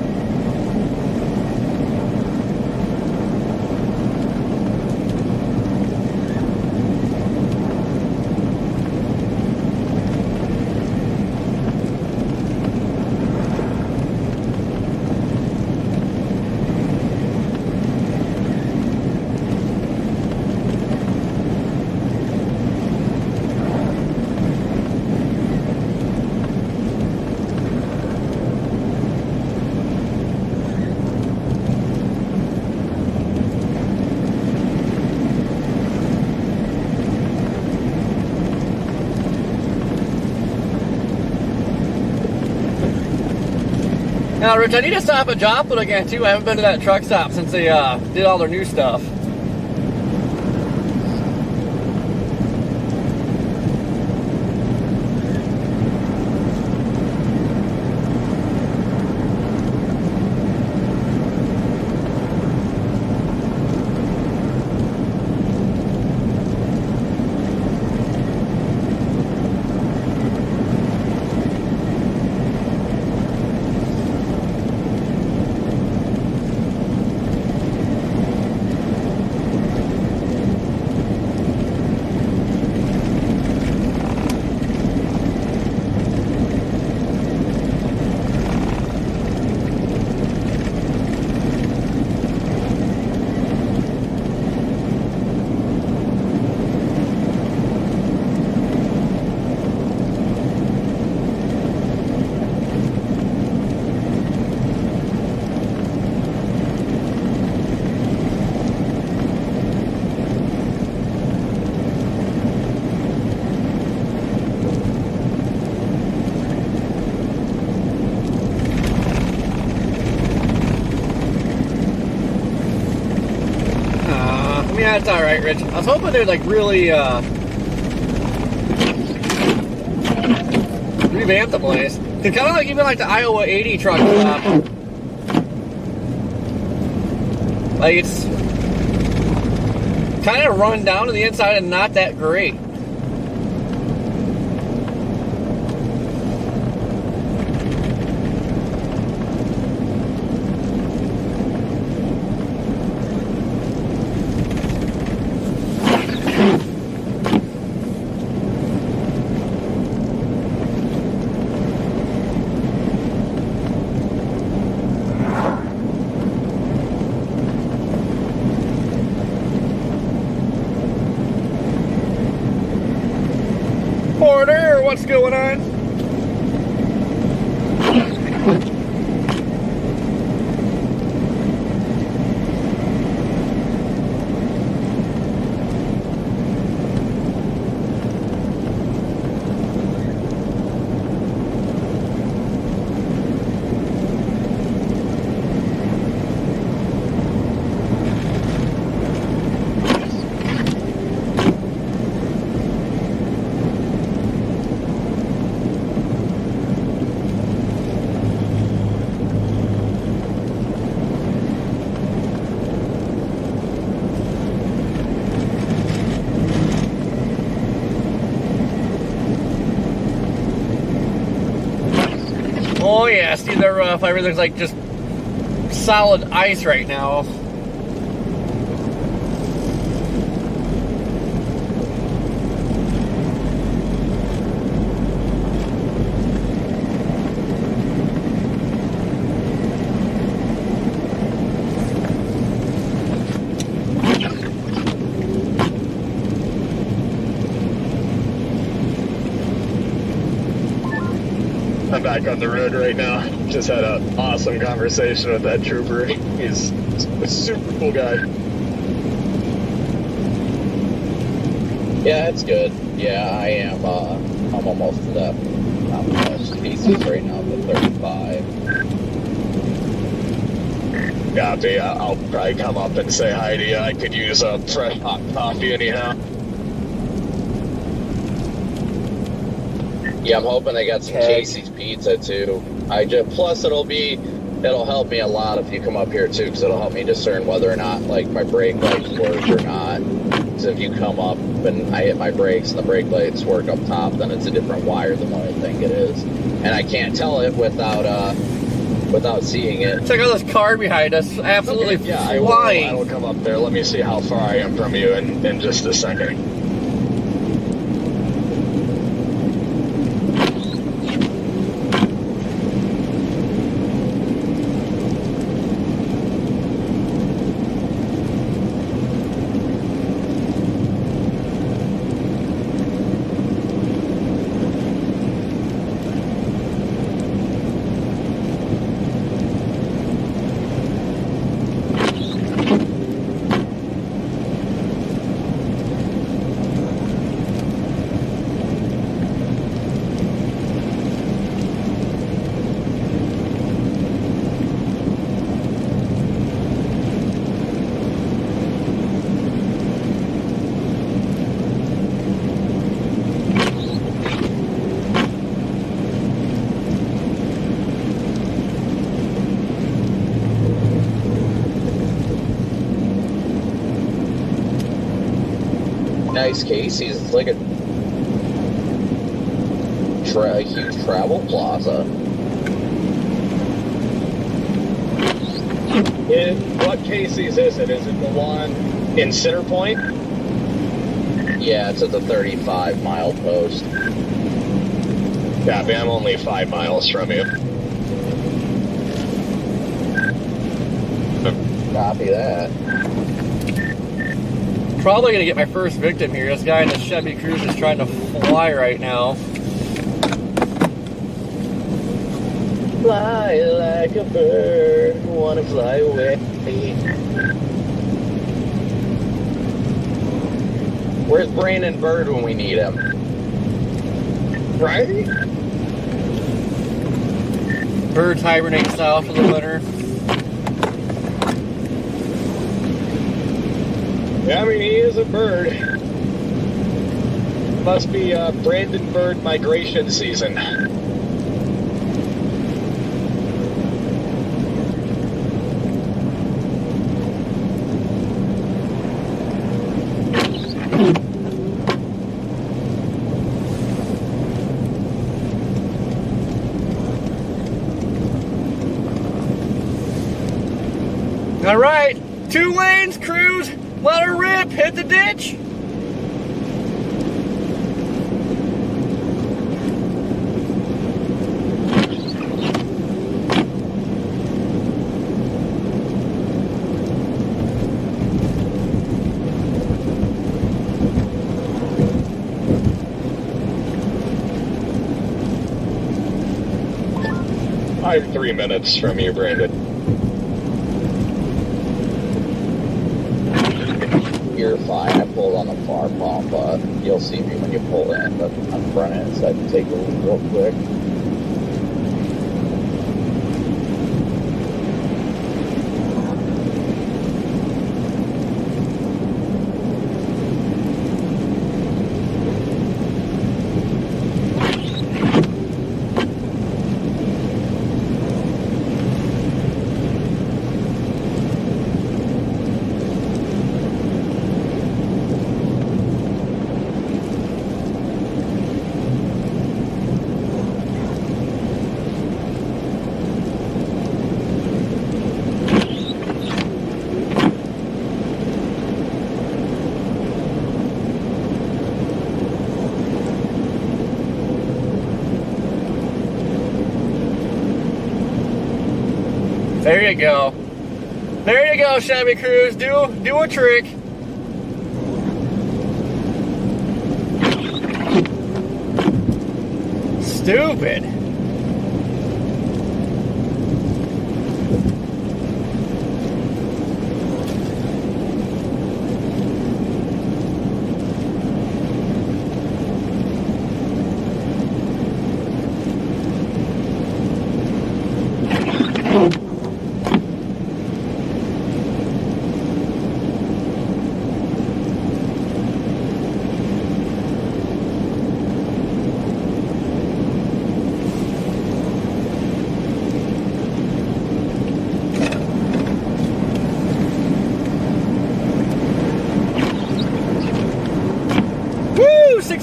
Now, Rich, I need to stop at Joplin again, too. I haven't been to that truck stop since they did all their new stuff. Yeah, it's alright, Rich. I was hoping they'd like really revamp the place. It's kind of like even like the Iowa 80 truck stop. Like it's kind of run down to the inside and not that great. Porter, what's going on? Oh yeah, see the rough. Everything's like just solid ice right now. I'm back on the road right now. Just had an awesome conversation with that trooper. He's a super cool guy. Yeah, it's good. Yeah, I am. I'm almost to that. I'm almost Casey's right now, the 35. Copy. I'll probably come up and say hi to you. I could use a fresh hot coffee anyhow. Yeah, I'm hoping I got some Casey's pizza too. Plus it'll help me a lot if you come up here too, because it'll help me discern whether or not like my brake lights work or not. So if you come up and I hit my brakes and the brake lights work up top, then it's a different wire than what I think it is, and I can't tell it without seeing it. Check out this car behind us, absolutely flying. I will come up there. Let me see how far I am from you in just a second. Nice Casey's. It's like a huge travel plaza. What Casey's is it? Is it the one in Center Point? Yeah, it's at the 35-mile post. Copy. I'm only 5 miles from you. Copy that. Probably gonna get my first victim here. This guy in the Chevy Cruze is trying to fly right now. Fly like a bird, wanna fly away. Where's Brandon Bird when we need him? Right? Birds hibernate south for the winter. Yeah, I mean, he is a bird. Must be Brandon Bird migration season. All right, 2 lanes, Cruze. Let her rip. Hit the ditch. I'm 3 minutes from you, Brandon. You're fine. I pulled on the far bump, but you'll see me when you pull in. But I'm front end, so I can take a look real quick. There you go. There you go, Chevy Cruze. Do a trick. Stupid.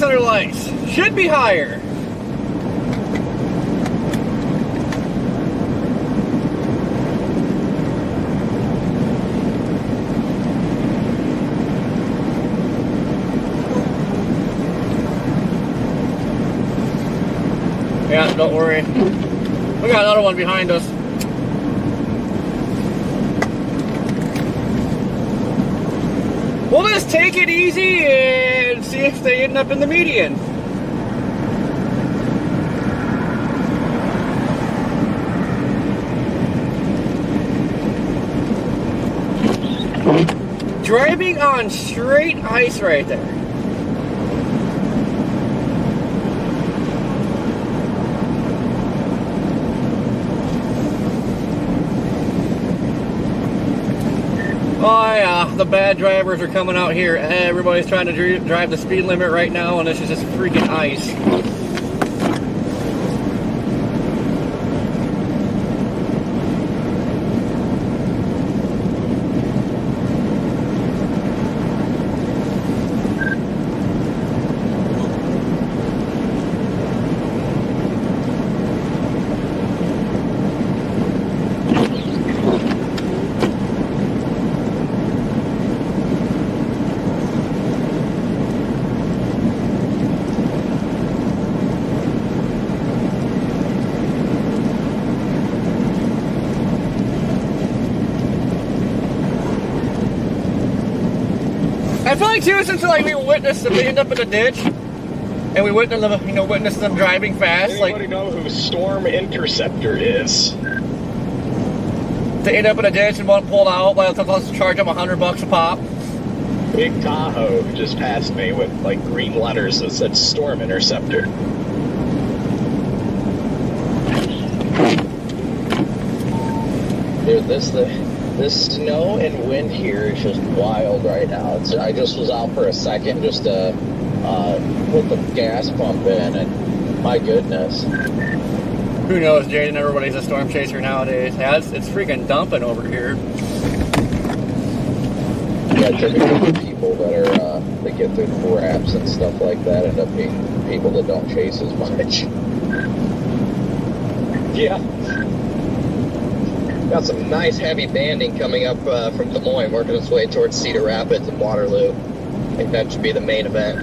600 likes. Should be higher. Yeah, don't worry. We got another one behind us. We'll just take it easy and see if they end up in the median. Driving on straight ice right there. Oh yeah, the bad drivers are coming out here. Everybody's trying to drive the speed limit right now, and this is just freaking ice. I feel like too, since like we witnessed them, they end up in a ditch, and we witnessed them, witnessed them driving fast. Anybody know who Storm Interceptor is? They end up in a ditch and won't pull out. Like, let's charge them $100 a pop. Big Tahoe just passed me with like green letters that said Storm Interceptor. Dude, this snow and wind here is just wild right now. I just was out for a second just to put the gas pump in, and my goodness. Who knows, Jaden? Everybody's a storm chaser nowadays. Yeah, it's freaking dumping over here. Yeah, typically the people that are that get through craps and stuff like that end up being people that don't chase as much. Yeah. Got some nice heavy banding coming up from Des Moines, working its way towards Cedar Rapids and Waterloo. I think that should be the main event.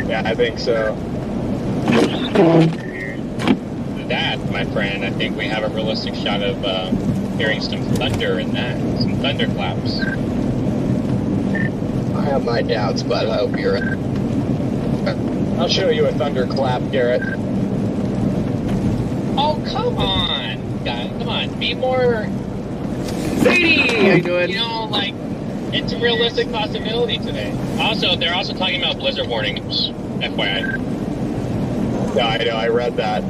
Yeah, I think so. That, my friend, I think we have a realistic shot of hearing some thunder in that, some thunderclaps. I have my doubts, but I hope you're right. I'll show you a thunderclap, Garrett. Oh, come on, guys, come on, be more, Sadie, how you doing? you know, like, it's a realistic possibility today. Also, they're also talking about blizzard warnings, FYI. Yeah, I know, I read that.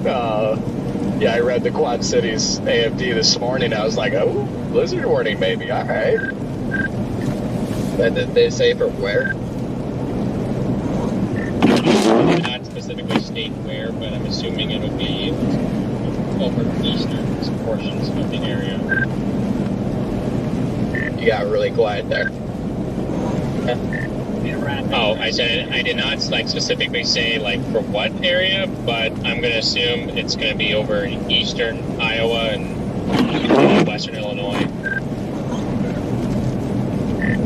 Yeah, I read the Quad Cities AFD this morning. I was like, oh, blizzard warning maybe, alright. But did they say for where? They did not specifically state where, but I'm assuming it'll be over eastern portions of the area. You got really quiet there. Oh, I said I did not like specifically say like for what area, but I'm gonna assume it's gonna be over in eastern Iowa and western Illinois.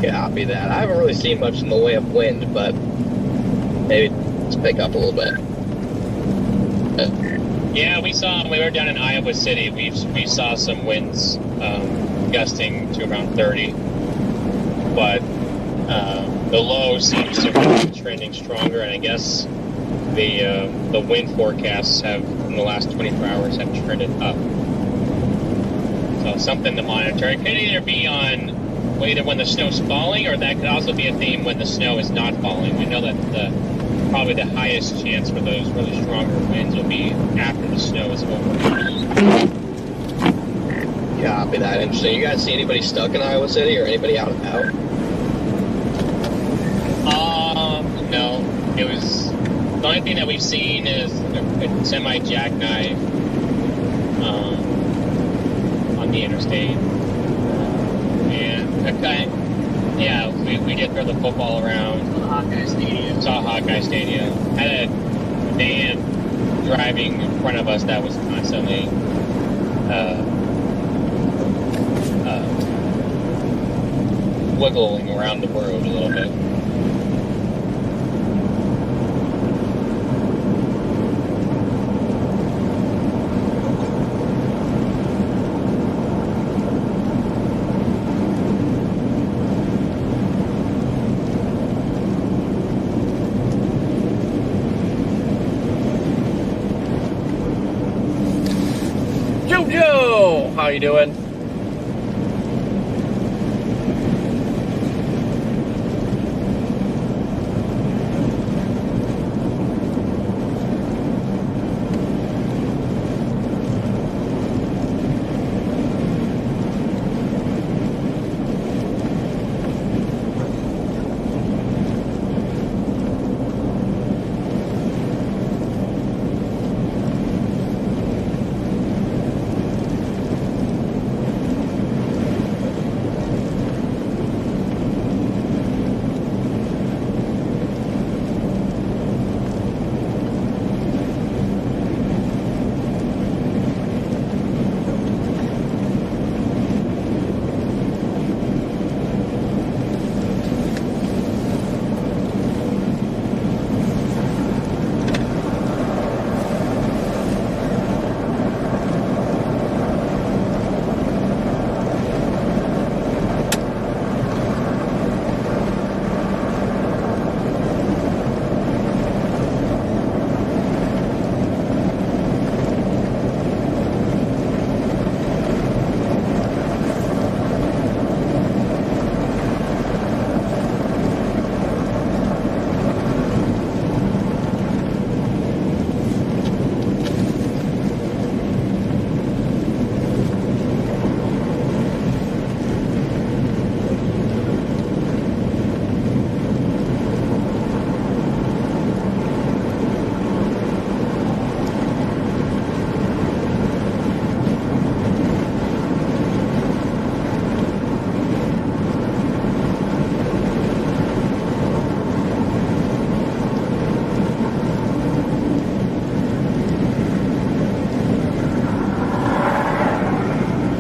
Yeah, I'll be that. I haven't really seen much in the way of wind, but maybe it's pick up a little bit. Yeah, we saw when we were down in Iowa City. We saw some winds gusting to around 30, but the low seems to be trending stronger, and I guess the wind forecasts have in the last 24 hours have trended up. So something to monitor. It could either be on either when the snow's falling, or that could also be a theme when the snow is not falling. We know that probably the highest chance for those really stronger winds will be after the snow is over. Yeah, I'll be that interesting. You guys see anybody stuck in Iowa City or anybody out and about? No. It was the only thing that we've seen is a semi jackknife on the interstate, and a Yeah, we did throw the football around. Hawkeye Stadium. Saw Hawkeye Stadium. Had a van driving in front of us that was constantly wiggling around the road a little bit. Jojo, how you doing?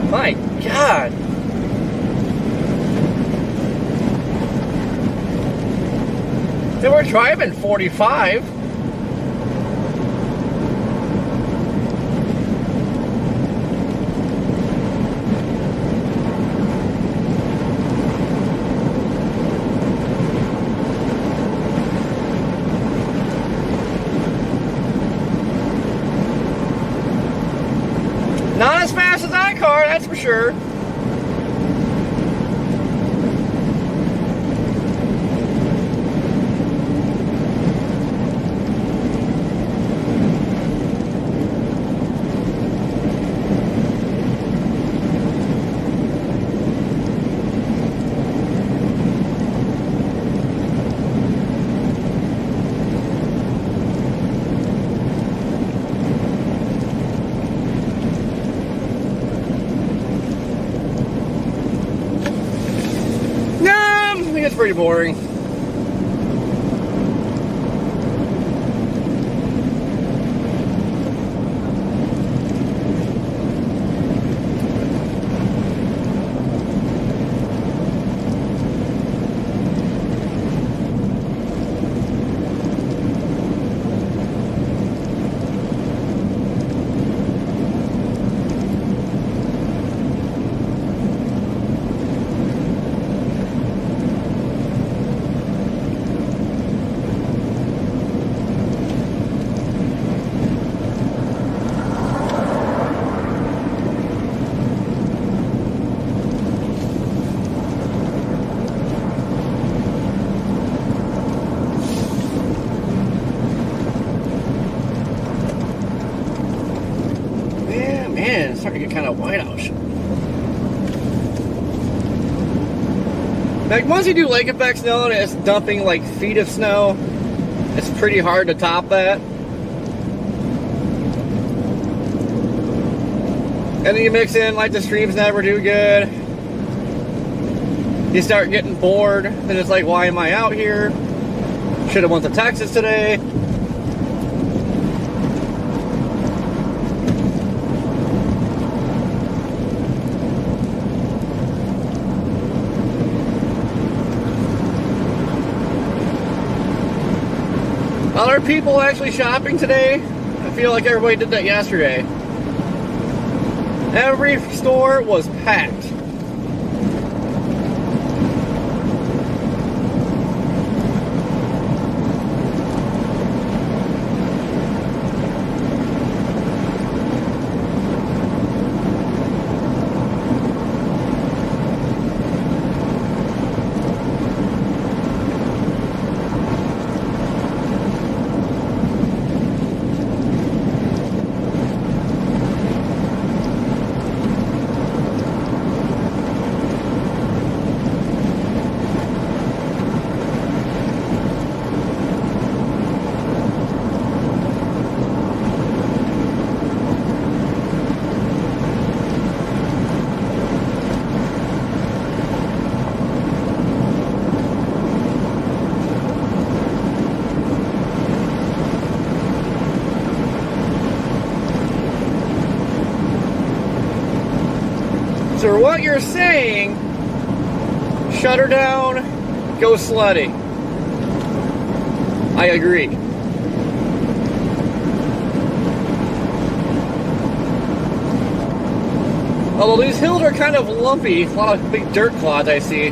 My God. They were driving 45. Not as fast as that car, that's for sure. It's pretty boring. Man, it's starting to get kind of white out. Like, once you do lake effect snow and it's dumping like feet of snow, it's pretty hard to top that. And then you mix in like the streams never do good. You start getting bored, then it's like, why am I out here? Should have went to Texas today. Are people actually shopping today? I feel like everybody did that yesterday. Every store was packed. So what you're saying, shut her down, go sledding. I agree. Although these hills are kind of lumpy, a lot of big dirt clods I see,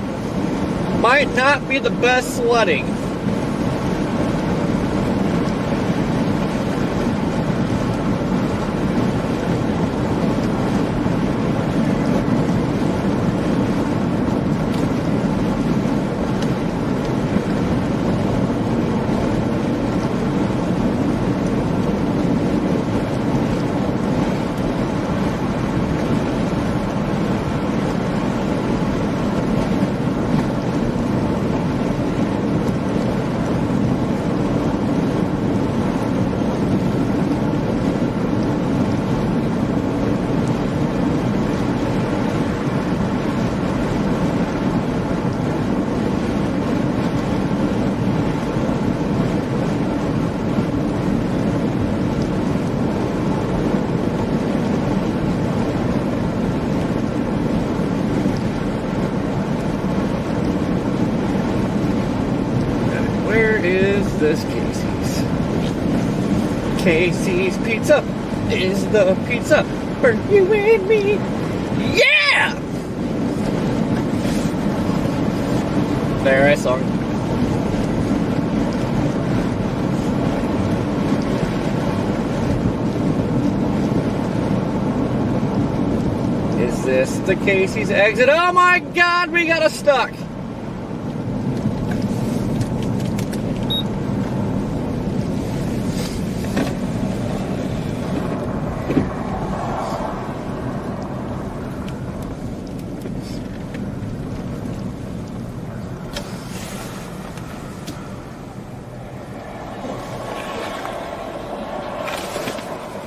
might not be the best sledding. This Casey's Pizza is the pizza for you and me. Yeah! There, I sung. Is this the Casey's exit? Oh my God, we got us stuck.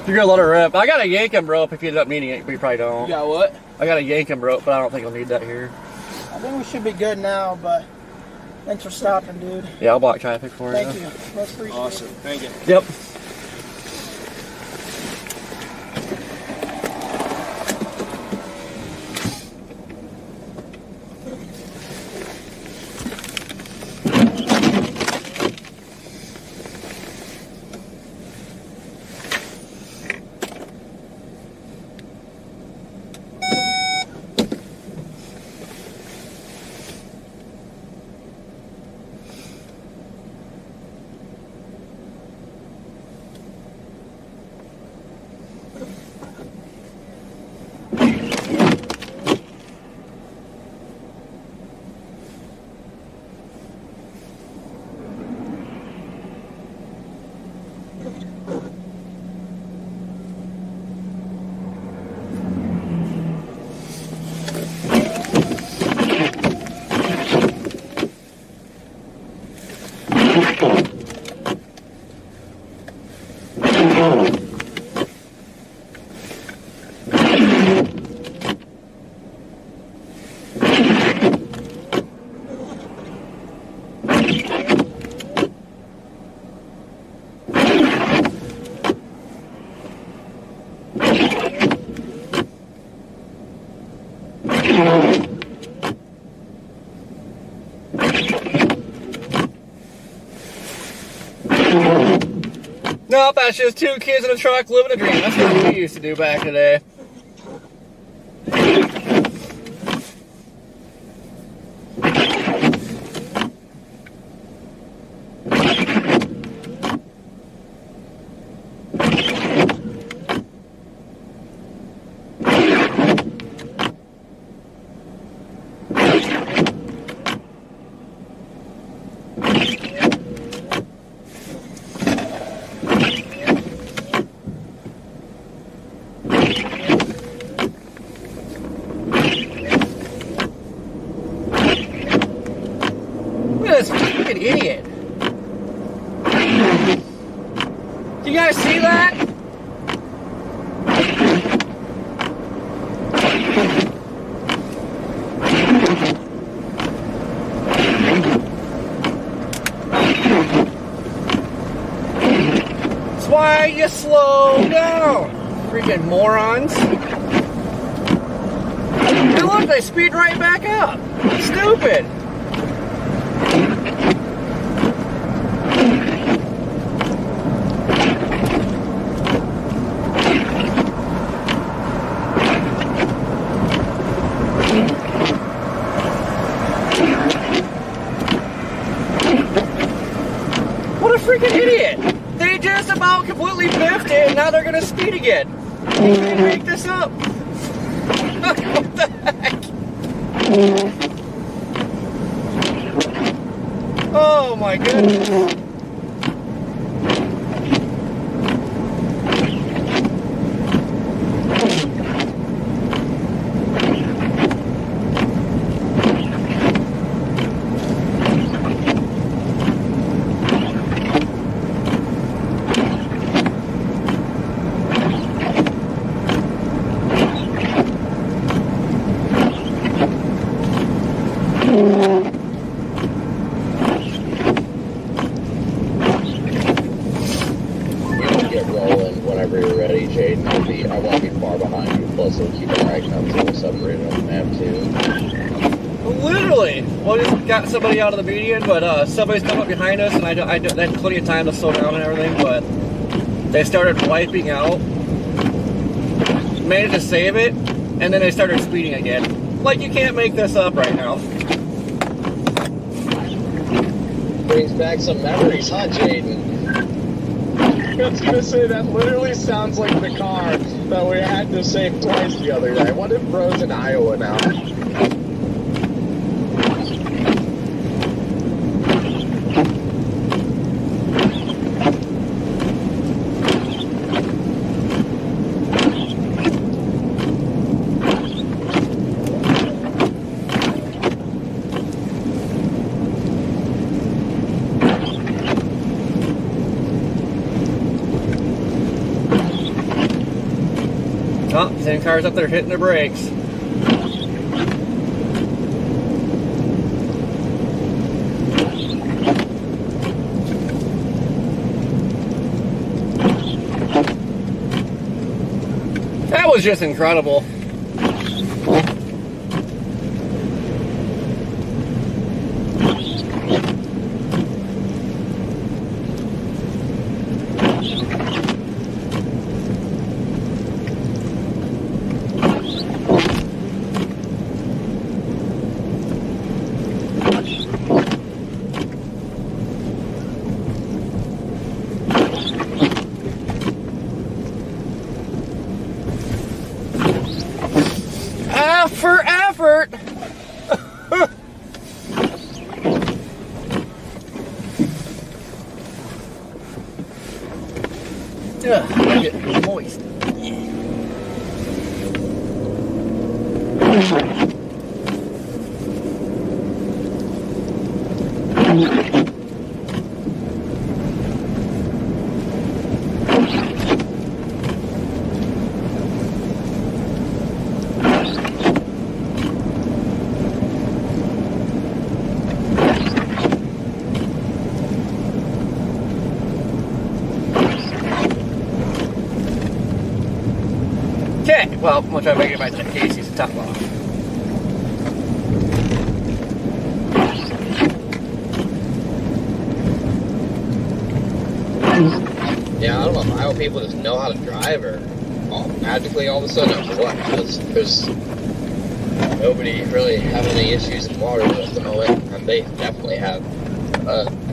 You're gonna let her rip. I got a Yankum rope if you end up needing it, but you probably don't. You got what? I got a Yankum rope, but I don't think I'll need that here. I think we should be good now, but thanks for stopping, dude. Yeah, I'll block traffic for you. Thank you. Most appreciated. Awesome. Thank you. Yep. Nope, that's just two kids in a truck living a dream. That's what we used to do back in the day. This freaking idiot. Do you guys see that? That's why you slow down, freaking morons. And look, they speed right back up. Stupid. What a freaking idiot! They just about completely biffed it and now they're gonna speed again. You can't make this up. What the heck? Oh my goodness. Get rolling whenever you're ready, Jaden. I won't be far behind you. Plus, it'll keep an eye count separated on the map too. Literally. Well, we just got somebody out of the median, but somebody's come up behind us, and I had plenty of time to slow down and everything, but they started wiping out. Managed to save it, and then they started speeding again. Like, you can't make this up right now. Brings back some memories, huh, Jaden? I was gonna say, that literally sounds like the car that we had to save twice the other day. What if Bro's in Iowa now? Oh, same car's up there hitting the brakes. That was just incredible. For effort. Ugh, I'm getting moist. Okay, well, I'm gonna try to make it back to Casey's top off. Yeah, I don't know how people just know how to drive or magically all of a sudden or what. Because there's nobody really having any issues in Waterloo at the moment, and they definitely have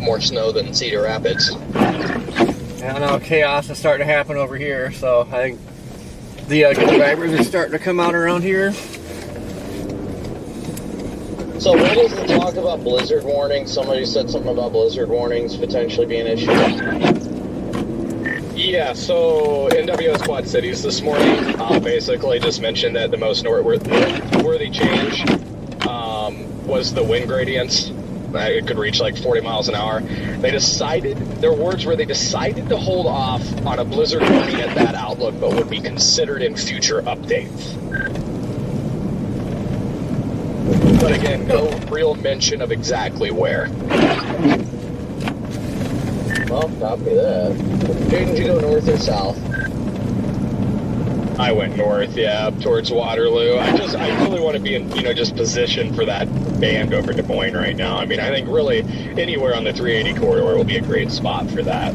more snow than Cedar Rapids. I don't know, chaos is starting to happen over here, so I think the good drivers are starting to come out around here. So what was the talk about blizzard warnings? Somebody said something about blizzard warnings potentially being an issue. Yeah, so NWS Quad Cities this morning basically just mentioned that the most noteworthy change was the wind gradients. It could reach like 40 miles an hour. They decided, their words were they decided to hold off on a blizzard warning at that outlook, but would be considered in future updates. But again, no real mention of exactly where. Well, copy that. Didn't you go north or south? I went north, yeah, up towards Waterloo. I really want to be in, just positioned for that band over Des Moines right now. I mean, I think really anywhere on the 380 corridor will be a great spot for that.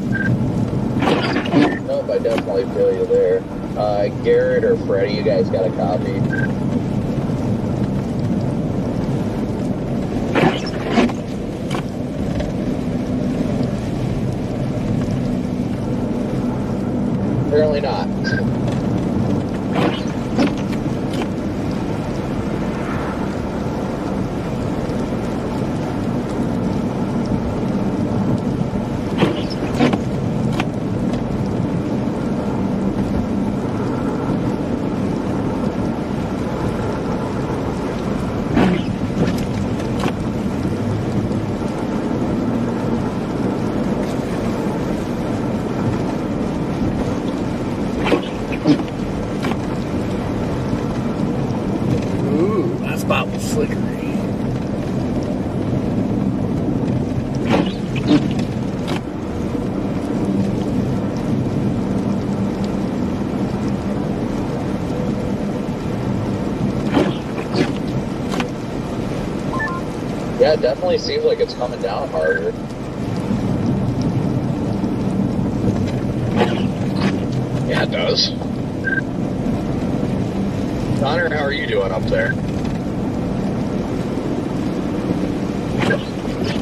Nope, I definitely feel you there. Garrett or Freddie, you guys got a copy? Apparently not. Yeah, it definitely seems like it's coming down harder. Yeah, it does. Connor, how are you doing up there?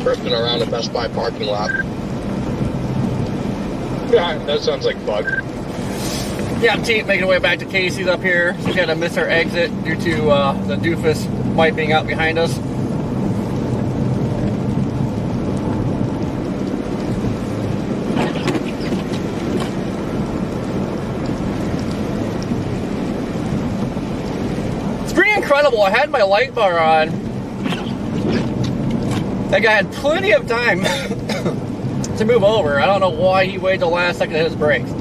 Drifting around the Best Buy parking lot. Yeah, that sounds like Bug. Yeah, I'm making our way back to Casey's up here. So we had to miss our exit due to the doofus wiping out behind us. It's pretty incredible. I had my light bar on. That guy had plenty of time to move over. I don't know why he waited the last second to hit his brakes.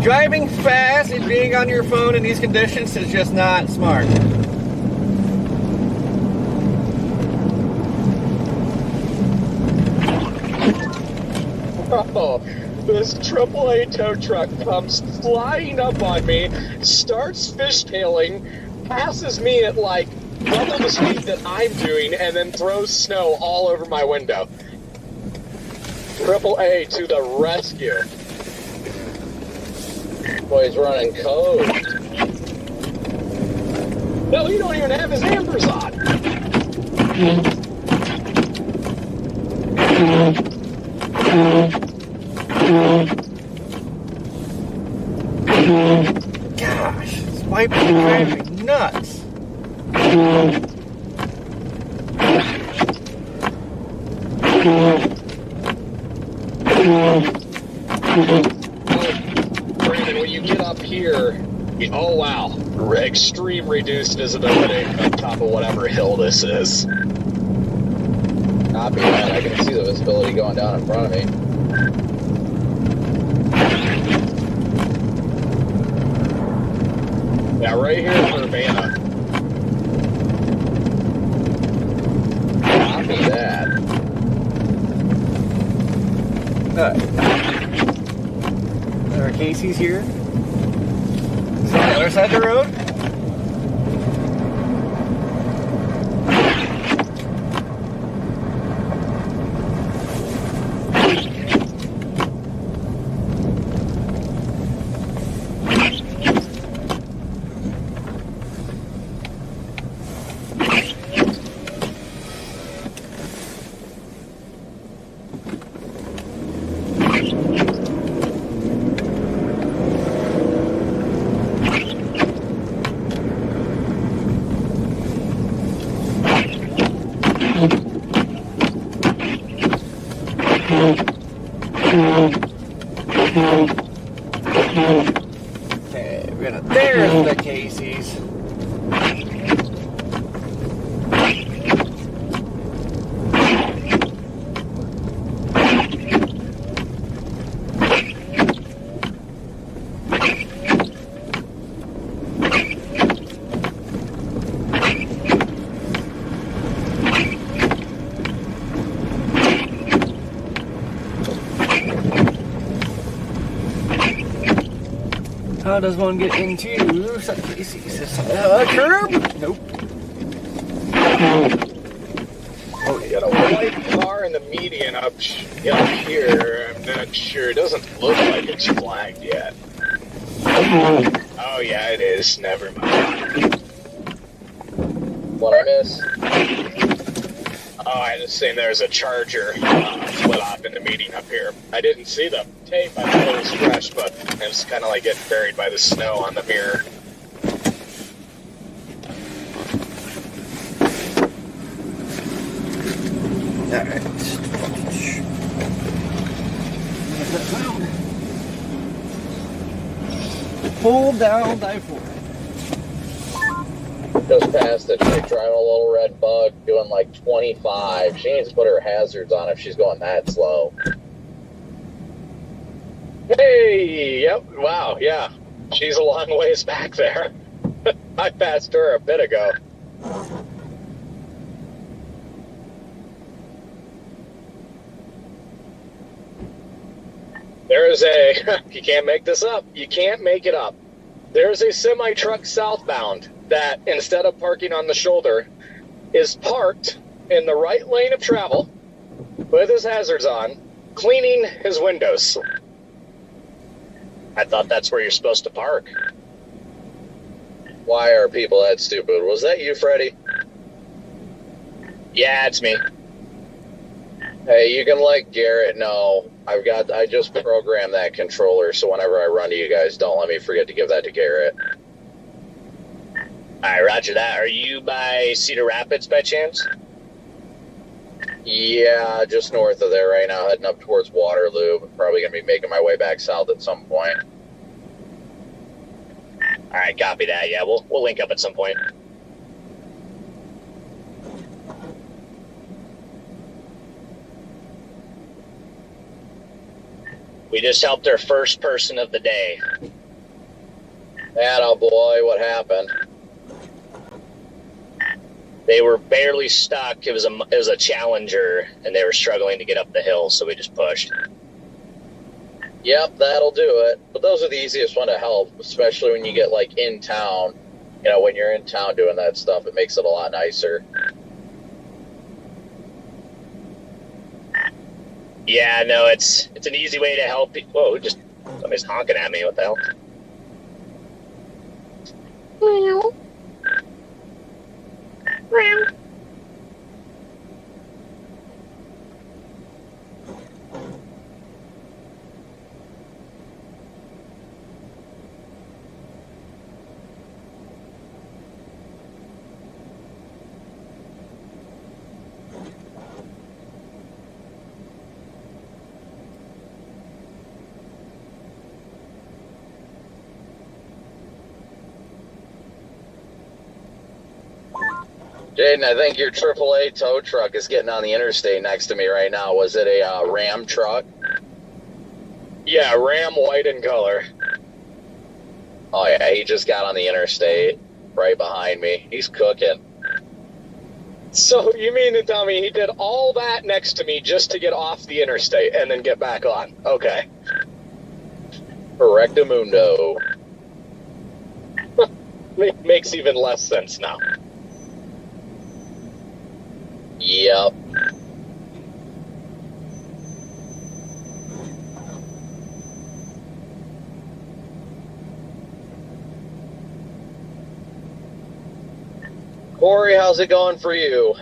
Driving fast and being on your phone in these conditions is just not smart. Oh, this AAA tow truck comes flying up on me, starts fishtailing, passes me at like double the speed that I'm doing, and then throws snow all over my window. AAA to the rescue. Boy, he's running code. No, you don't even have his ambers on. Gosh, this wipe is driving me nuts. Brandon, when you get up here, oh wow, extreme reduced visibility on top of whatever hill this is. Copy that. I can see the visibility going down in front of me. Yeah, right here in Urbana. Copy that. Our Casey's here. Is that the other side of the road? Casey's. How does one get into such Casey's? Is a curb? Nope. Oh, you got a white car in the median up here. I'm not sure. It doesn't look like it's flagged yet. Oh, yeah, it is. Never mind. What I miss? Oh, I was saying there's a Charger split off in the median up here. I didn't see the tape. I thought it was fresh, but it was kind of like getting buried by the snow on the mirror. Alright. Pull down, dive forward. Just passed it. She's driving a little red bug, doing like 25. She needs to put her hazards on if she's going that slow. Hey, yep, wow, yeah. She's a long ways back there. I passed her a bit ago. There is a, you can't make this up. You can't make it up. There's a semi-truck southbound that, instead of parking on the shoulder, is parked in the right lane of travel with his hazards on, cleaning his windows. I thought that's where you're supposed to park. Why are people that stupid? Was that you, Freddie? Yeah, it's me. Hey, you can let Garrett know. I just programmed that controller, so whenever I run to you guys, don't let me forget to give that to Garrett. Alright, roger that. Are you by Cedar Rapids by chance? Yeah, just north of there right now, heading up towards Waterloo. Probably going to be making my way back south at some point. Alright, copy that. Yeah, we'll link up at some point. We just helped our first person of the day. Atta boy, what happened? They were barely stuck. It was a Challenger, and they were struggling to get up the hill, so we just pushed. Yep, that'll do it. But those are the easiest one to help, especially when you get, like, in town. You know, when you're in town doing that stuff, it makes it a lot nicer. Yeah, no, it's an easy way to help people. Whoa, just somebody's honking at me. What the hell? Meow. Meow. Jaden, I think your AAA tow truck is getting on the interstate next to me right now. Was it a Ram truck? Yeah, Ram, white in color. Oh, yeah, he just got on the interstate right behind me. He's cooking. So you mean to tell me he did all that next to me just to get off the interstate and then get back on? Okay. Correctamundo. Makes even less sense now. Yep. Corey, how's it going for you?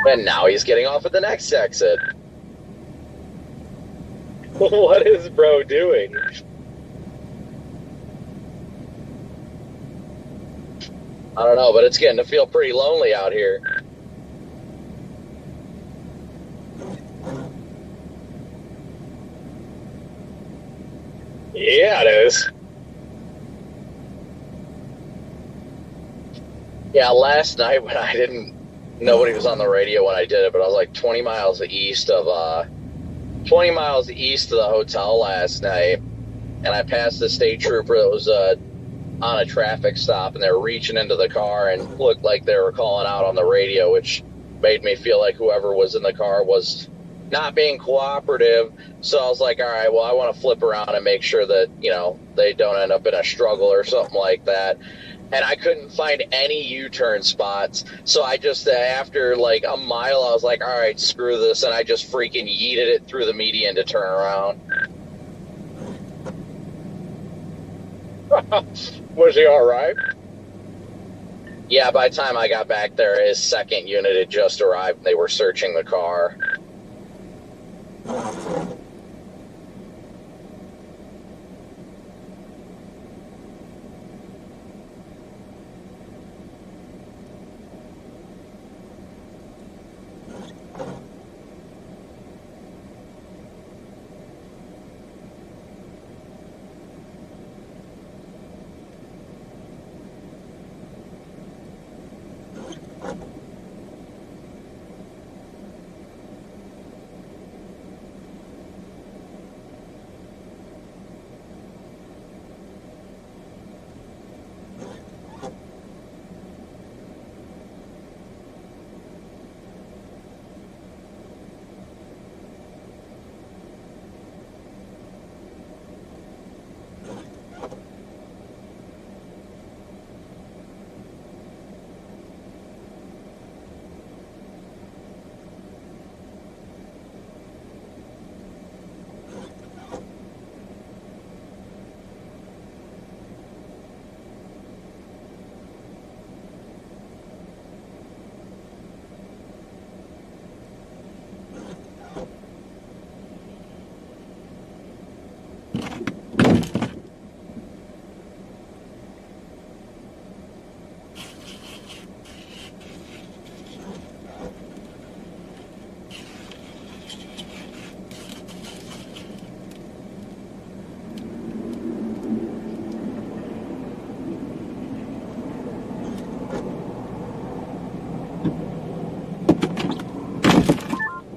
And now he's getting off at the next exit. What is bro doing? I don't know, but it's getting to feel pretty lonely out here. Yeah, it is. Yeah, last night when nobody was on the radio when I did it, but I was like 20 miles east of the hotel last night, and I passed the state trooper that was on a traffic stop, and they were reaching into the car and looked like they were calling out on the radio, which made me feel like whoever was in the car was not being cooperative. So I was like, all right, well, I want to flip around and make sure that, they don't end up in a struggle or something like that. And I couldn't find any U-turn spots. So I just, after like a mile, I was like, all right, screw this. And I just freaking yeeted it through the median to turn around. Was he all right? Yeah, by the time I got back there, his second unit had just arrived and they were searching the car.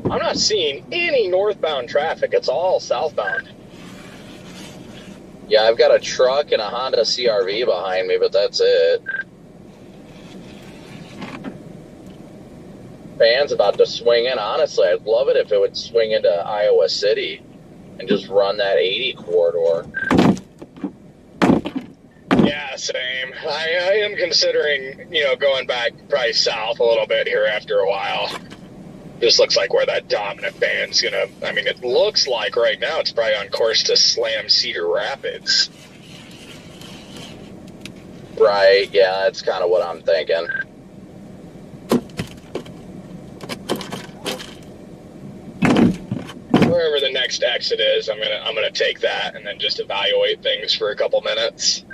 I'm not seeing any northbound traffic. It's all southbound. Yeah, I've got a truck and a Honda CR-V behind me, but that's it. Van's about to swing in. Honestly, I'd love it if it would swing into Iowa City and just run that 80 corridor. Yeah, same. I am considering, going back probably south a little bit here after a while. This looks like where that dominant van's it looks like right now it's probably on course to slam Cedar Rapids. Right, yeah, that's kind of what I'm thinking. Wherever the next exit is, I'm gonna take that and then just evaluate things for a couple minutes.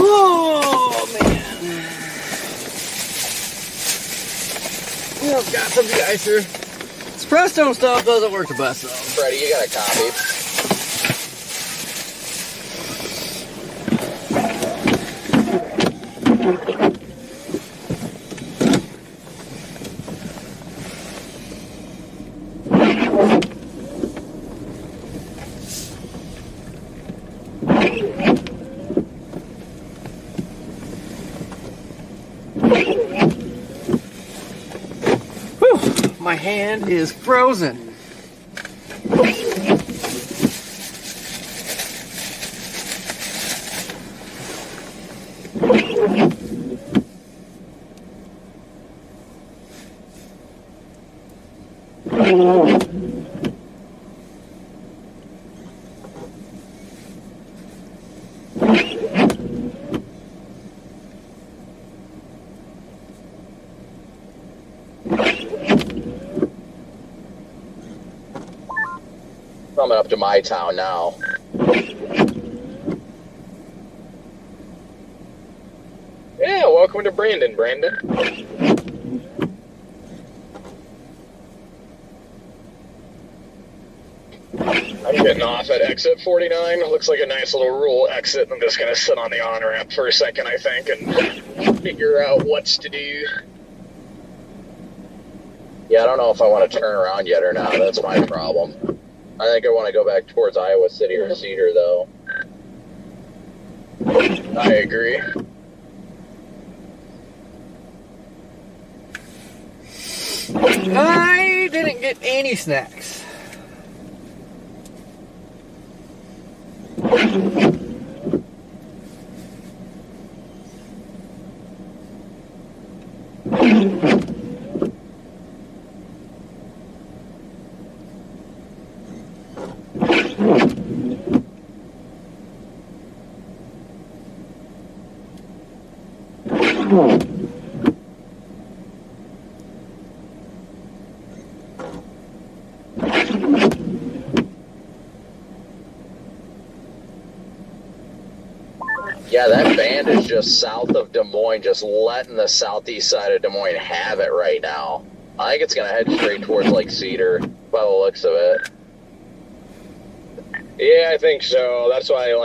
Oh, man. I've got some de-icer. This Prestone stuff doesn't work the best, though. Freddie, you got a copy? Whew, my hand is frozen. Coming up to my town now. Yeah, welcome to Brandon, Brandon. I'm getting off at exit 49. Looks like a nice little rural exit. I'm just going to sit on the on-ramp for a second, I think, and figure out what's to do. Yeah, I don't know if I want to turn around yet or not. That's my problem. I think I want to go back towards Iowa City or Cedar, though. I agree. I didn't get any snacks. Yeah, that band is just south of Des Moines, just letting the southeast side of Des Moines have it right now. I think it's going to head straight towards Lake Cedar, by the looks of it. Yeah, I think so. That's why I don't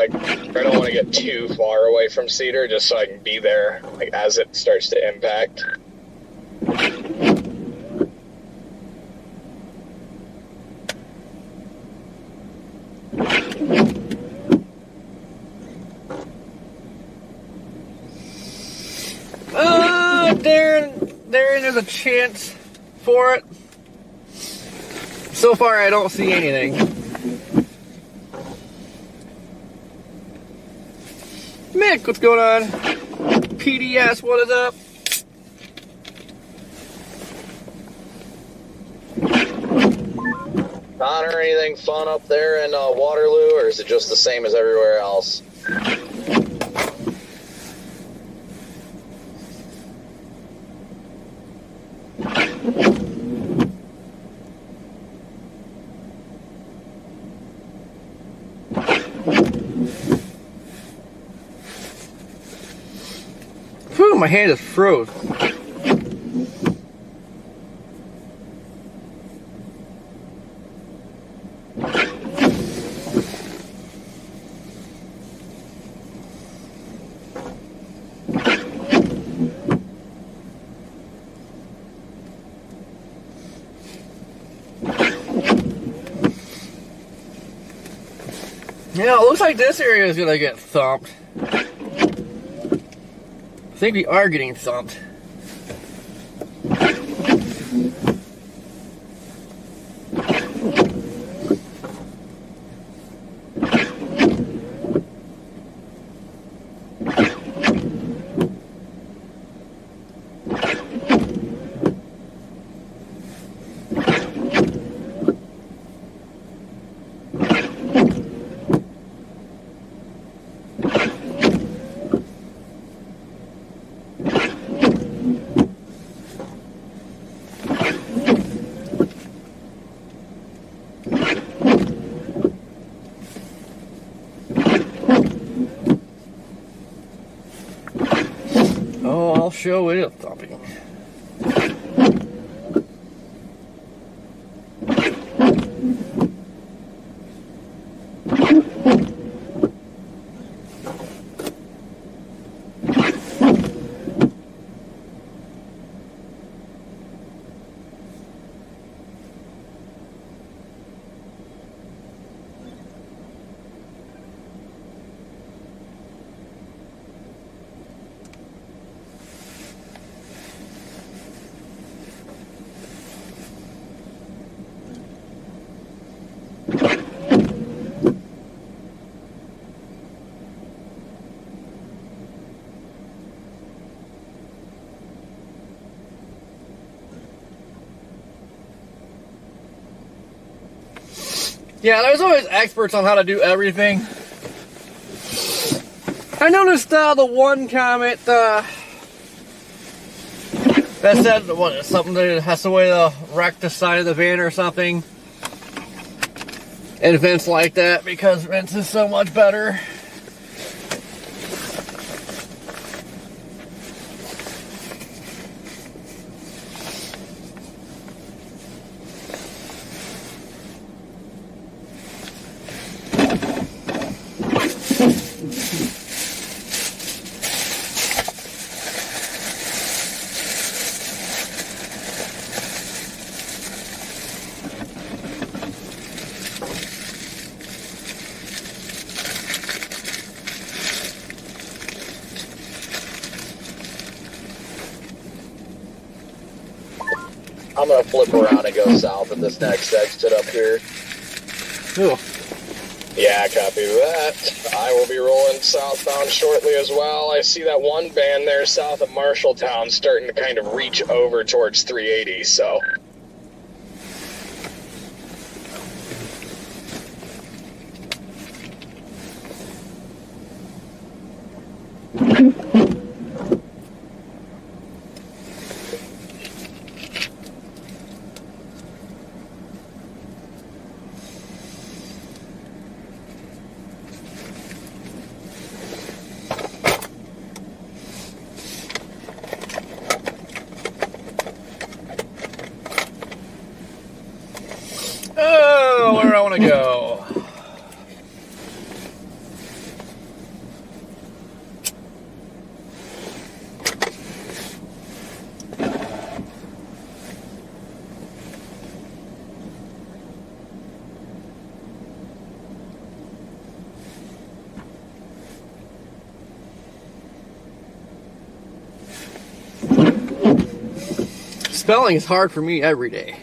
want to get too far away from Cedar, just so I can be there as it starts to impact. There's a chance for it. So far, I don't see anything. Mick, what's going on? PDS, what is up? Connor, anything fun up there in Waterloo, or is it just the same as everywhere else? Whew, my hand is froze. Yeah, it looks like this area is gonna get thumped. I think we are getting thumped. Oh, I'll show it a thumping. Yeah, there's always experts on how to do everything. I noticed the one comment that said what, something that has to way to wreck the side of the van or something. And Vince like that because Vince is so much better. I'm gonna flip around and go south at this next exit up here. Cool. Yeah, copy that. I will be rolling southbound shortly as well. I see that one band there south of Marshalltown starting to kind of reach over towards 380, so. Oh, where do I want to go? Spelling is hard for me every day.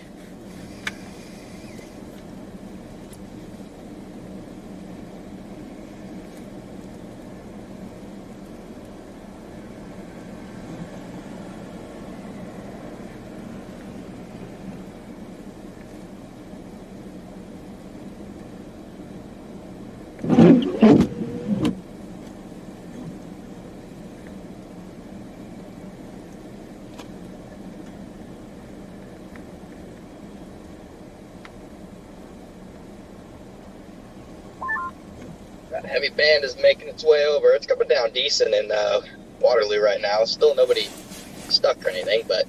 That heavy band is making its way over. It's coming down decent in Waterloo right now. Still nobody stuck or anything, but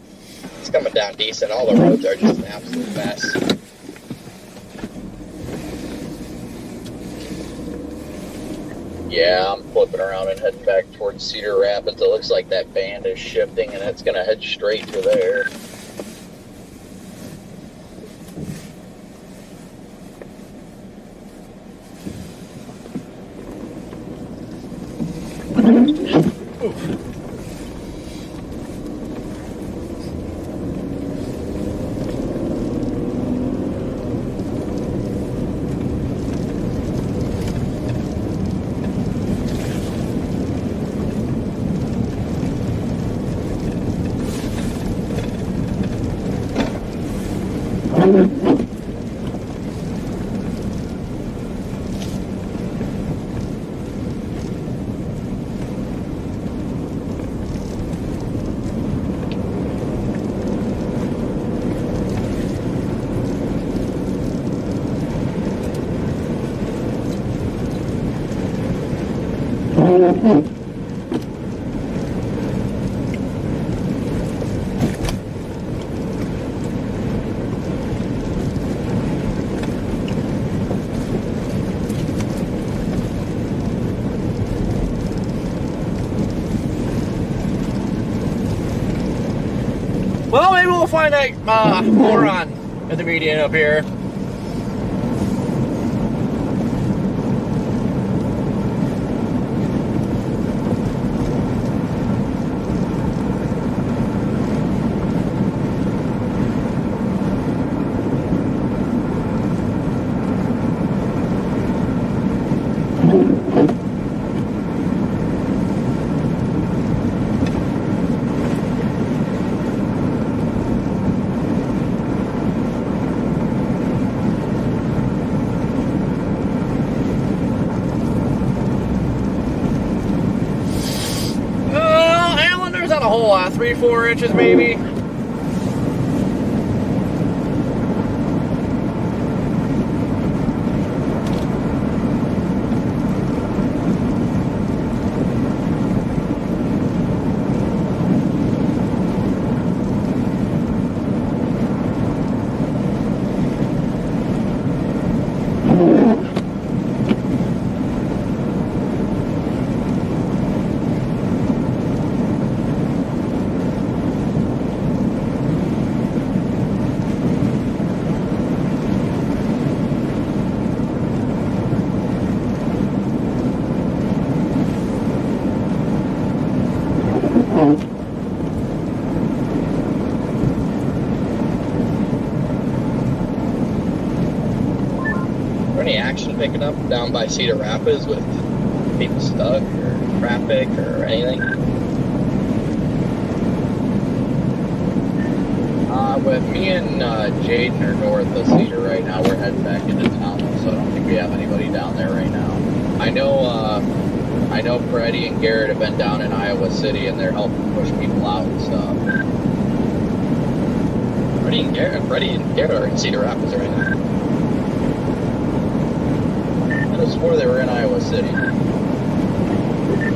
it's coming down decent. All the roads are just an absolute mess. Yeah, I'm flipping around and heading back towards Cedar Rapids. It looks like that band is shifting and it's going to head straight to there. Well, maybe we'll find that moron at the median up here. whole lot, 3-4 inches maybe. Any action picking up down by Cedar Rapids with people stuck or traffic or anything? With me and Jaden are north of Cedar right now. We're heading back into town, so I don't think we have anybody down there right now. I know Freddie and Garrett have been down in Iowa City and they're helping push people out and stuff. Freddie and Garrett are in Cedar Rapids right now. I just swore they were in Iowa City.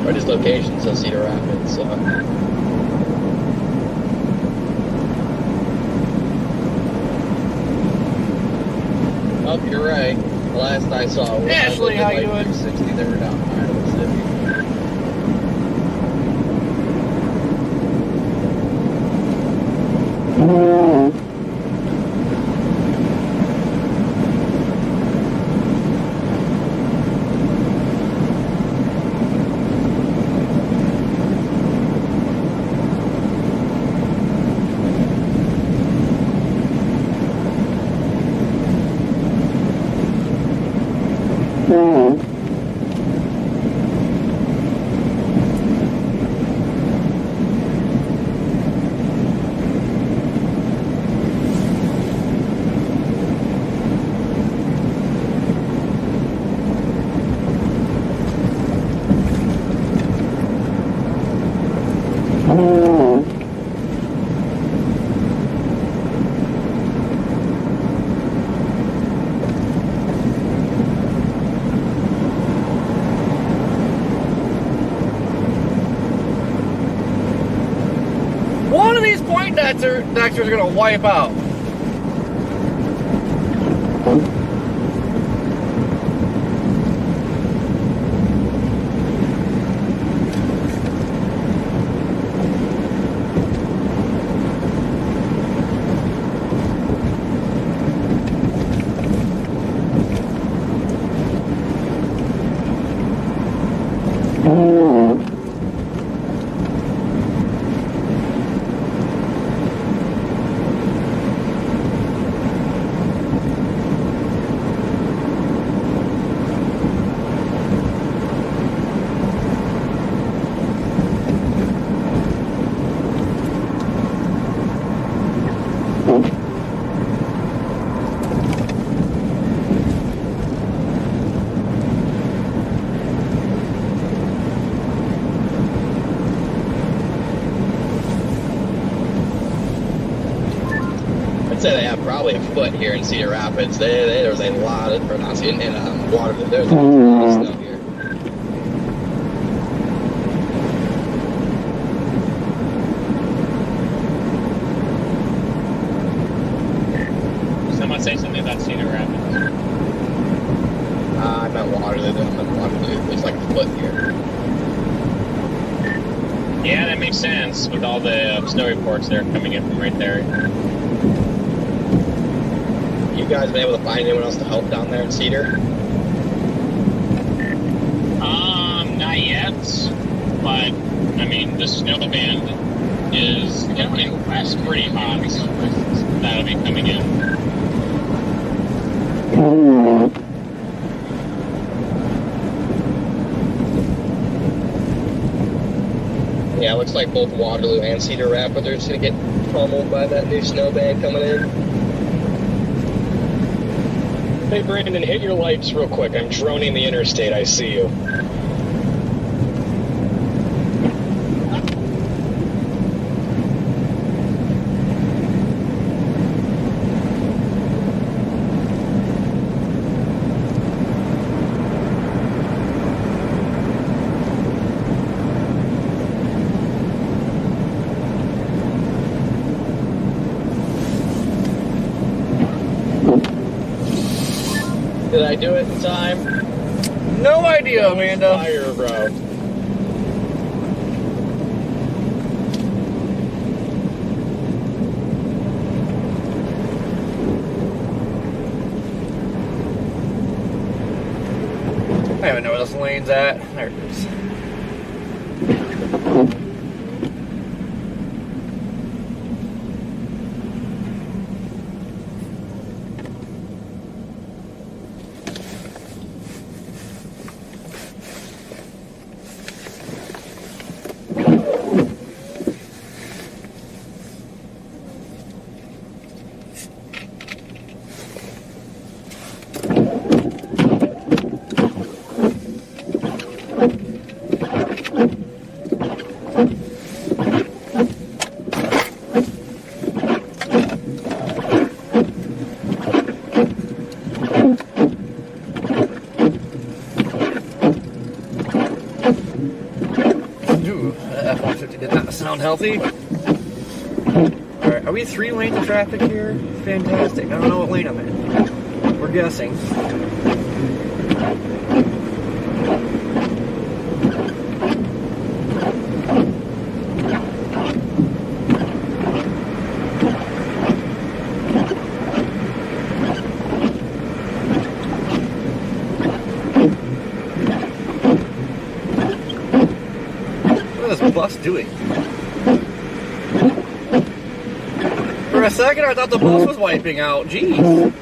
Freddie's location says Cedar Rapids, so. Oh, you're right. The last I saw was Ashley, how you doing? 360, they were down in Iowa City. One of these point Dexter's gonna wipe out. I'd say they have probably a foot here in Cedar Rapids. There's a lot of, or not in water. There's a lot of snow here. Someone say something about Cedar Rapids. I meant Waterloo. There's like a foot here. Yeah, that makes sense with all the snow reports that are coming in from right there. You guys been able to find anyone else to help down there in Cedar? Not yet, but I mean the snow band is getting pretty hot. That'll be coming in. Yeah, it looks like both Waterloo and Cedar Rapids are just going to get pummeled by that new snow band coming in. Hey, Brandon, hit your lights real quick. I'm droning the interstate. I see you. do it in time? No idea, Amanda. Fire, bro. I don't even know where this lane's at. There it is. Ooh, that F-150 did not sound healthy. Alright, are we 3 lanes of traffic here? Fantastic. I don't know what lane I'm in. We're guessing. What is this bus doing? For a second, I thought the bus was wiping out. Jeez.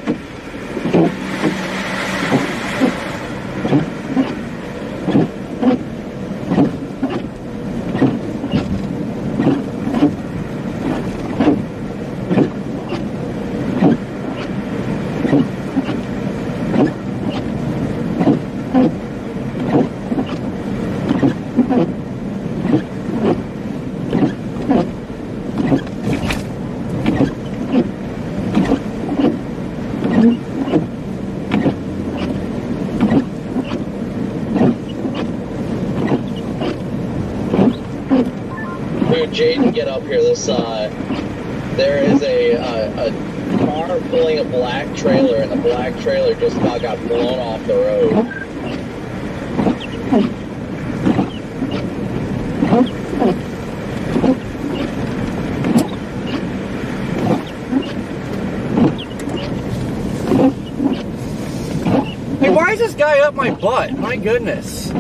Dude, Jaden, get up here. There is a car pulling a black trailer, and the black trailer just about got blown off the road. Hey, why is this guy up my butt? My goodness.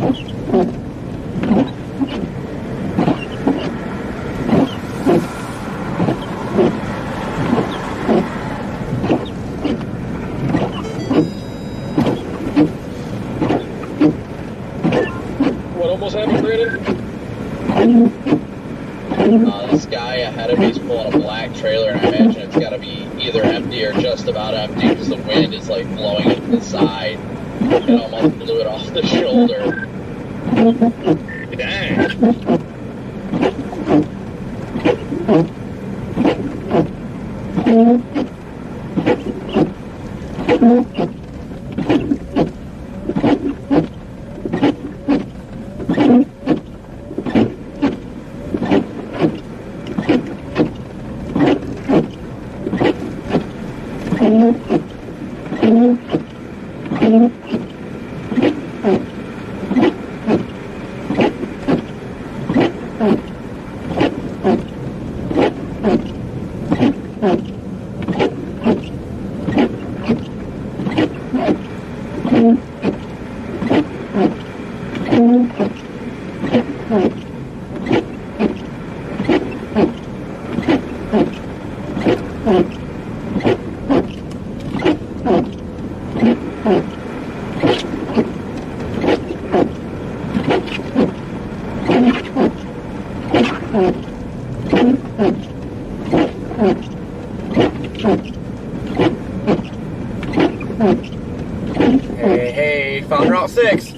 What almost happened, Brandon? This guy ahead of me is pulling a black trailer, and I imagine it's got to be either empty or just about empty because the wind is like blowing it to the side. It almost blew it off the shoulder. Dang. Hey, found Route 6.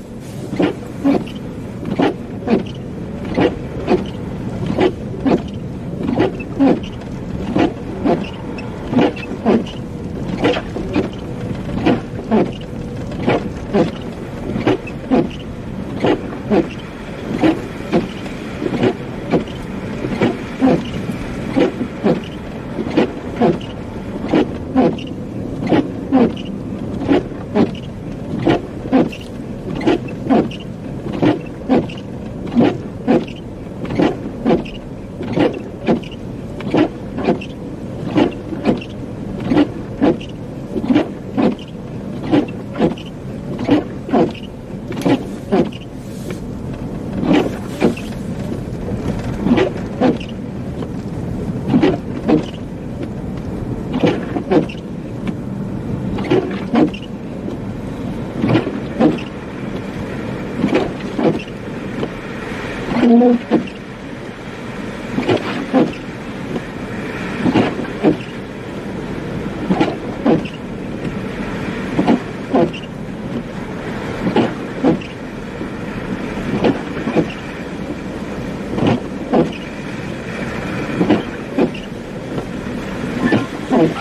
I'm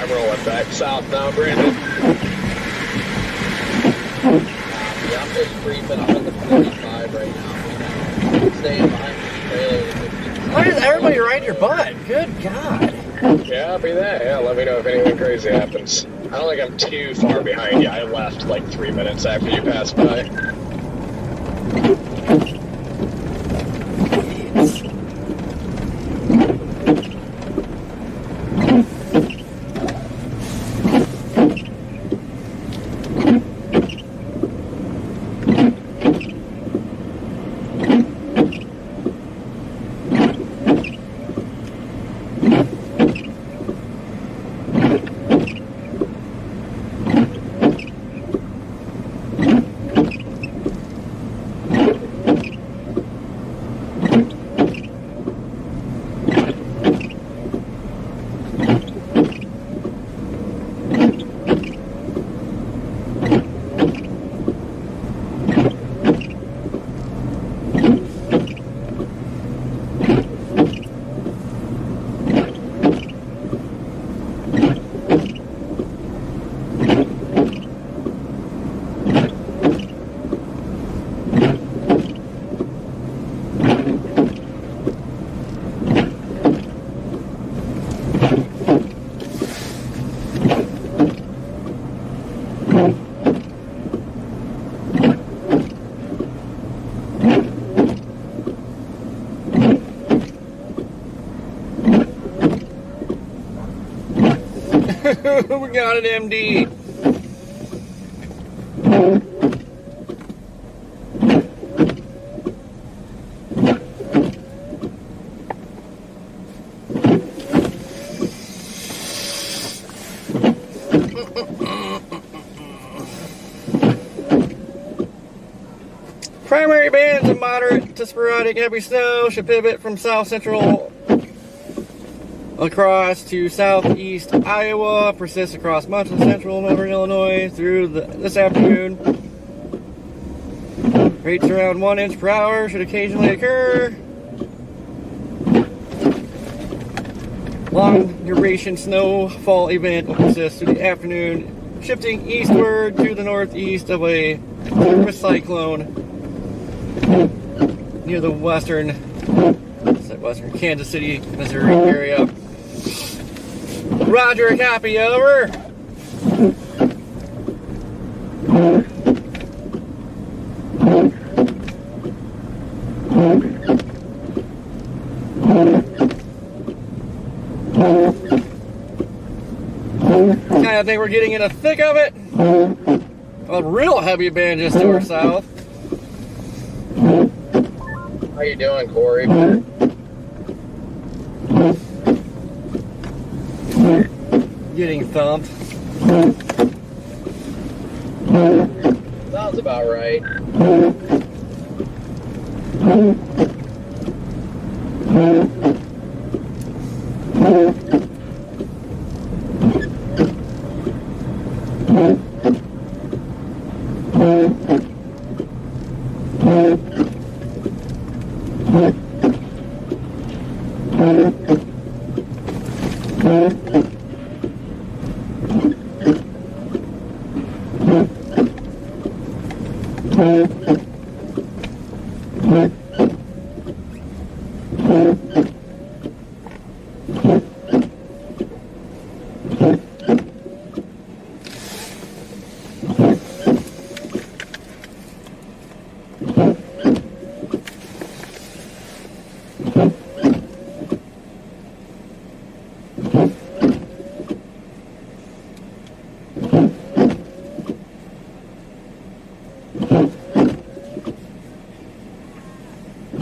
rolling back south now, Brandon. Yeah, I'm just creeping. I'm at the 45 right now. Staying behind the trailer. Why is everybody riding your butt? Good God. Yeah, be that. Yeah, let me know if anything crazy happens. I don't think I'm too far behind you. I left like 3 minutes after you passed by. We got an MD. Primary bands of moderate to sporadic heavy snow should pivot from south central across to southeast Iowa, persist across much of central northern Illinois through this afternoon. Rates around 1 inch per hour should occasionally occur. Long duration snowfall event will persist through the afternoon, shifting eastward to the northeast of a surface cyclone near the western Kansas City, Missouri area. Roger, copy, over. I think we're getting in the thick of it. A real heavy band just to our south. How you doing, Corey? Getting thumped. Sounds about right.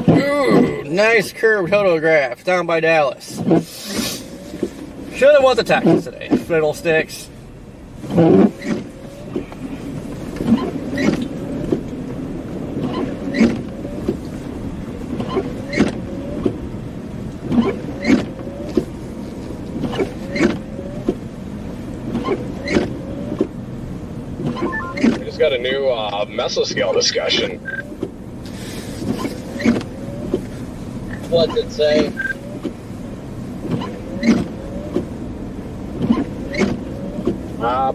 Ooh, nice curved photograph down by Dallas. Should have won the Texas today, fiddlesticks. just got a new mesoscale discussion. What's it say?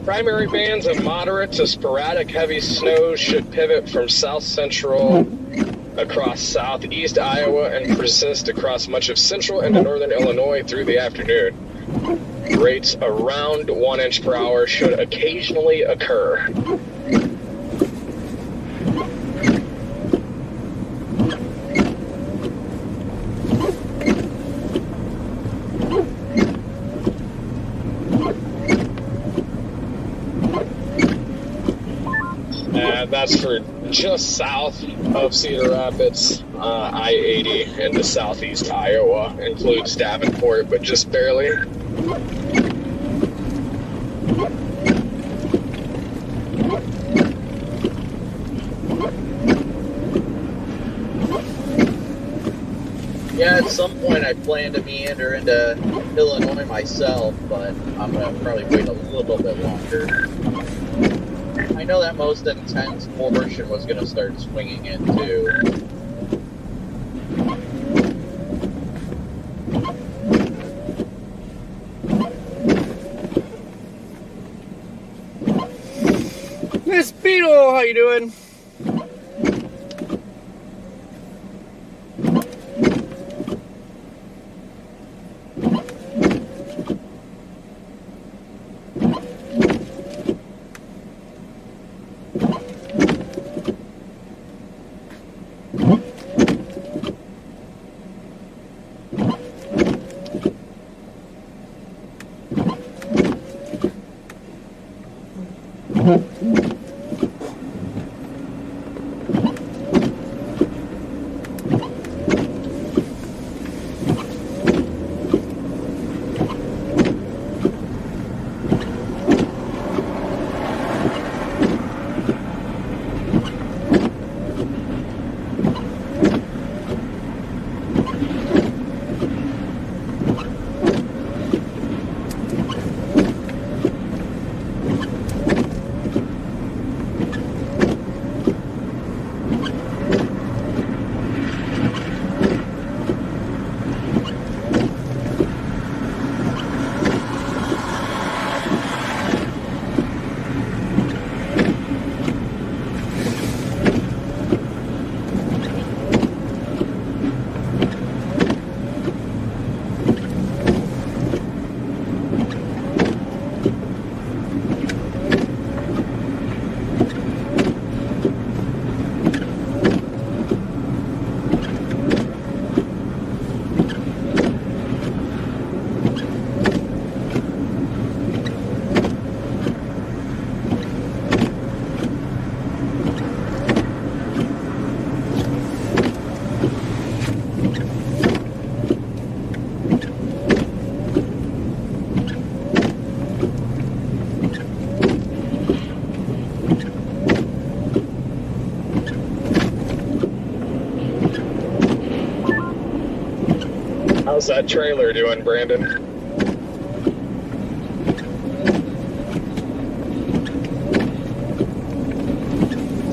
Primary bands of moderate to sporadic heavy snow should pivot from south central across southeast Iowa and persist across much of central and northern Illinois through the afternoon. Rates around 1 inch per hour should occasionally occur. That's for just south of Cedar Rapids, I-80 into southeast Iowa, includes Davenport, but just barely. Yeah, at some point I plan to meander into Illinois myself, but I'm going to probably wait a little bit longer. I know that most intense portion was going to start swinging in too. Miss Beetle, how you doing? How's that trailer doing, Brandon?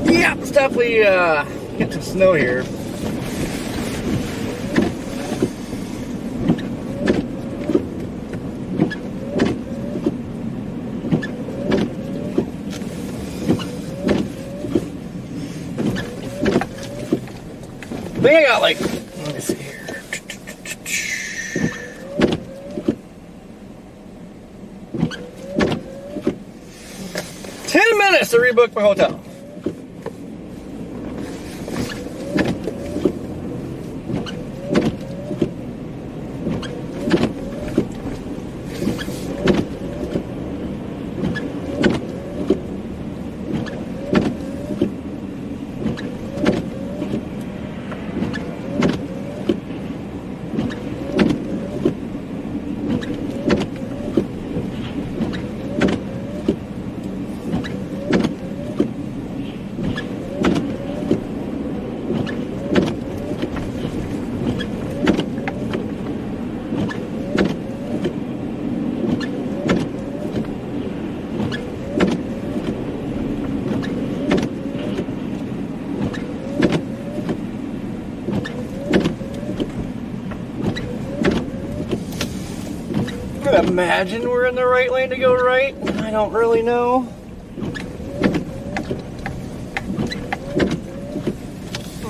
Yeah, it's definitely getting some snow here. I think I got like, let me see here. 10 minutes to rebook my hotel. I imagine we're in the right lane to go right. I don't really know.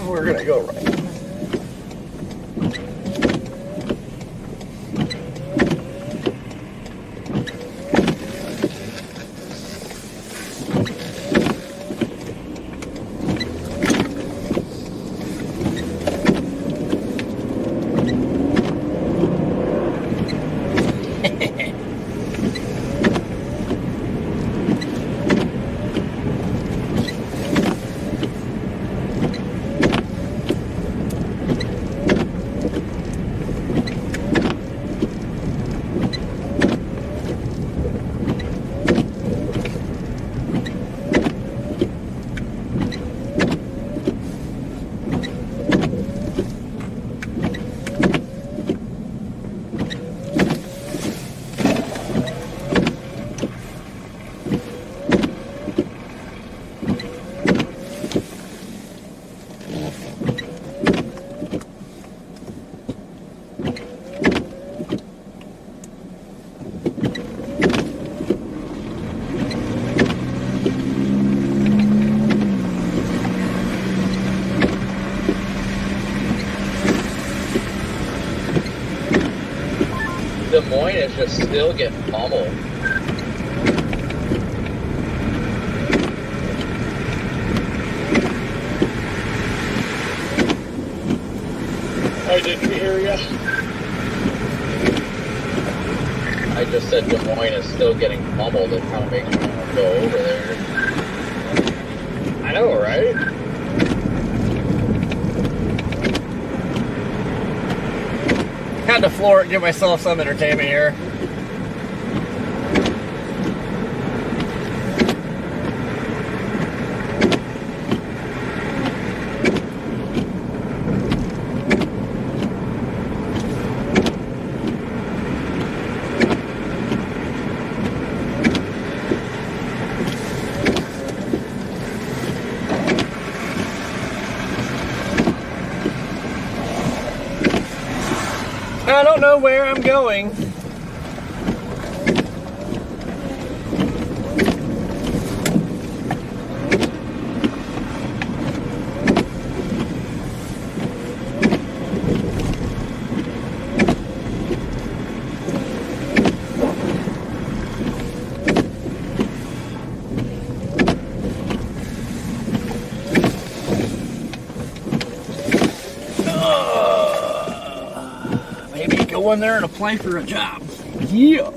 We're gonna go right. Des Moines is just still getting pummeled. I didn't hear ya. I just said Des Moines is still getting pummeled. It kind of makes me want to go over there. I know, right? Had to floor it, give myself some entertainment here. I don't know where I'm going. Maybe go in there and apply for a job. Yeah.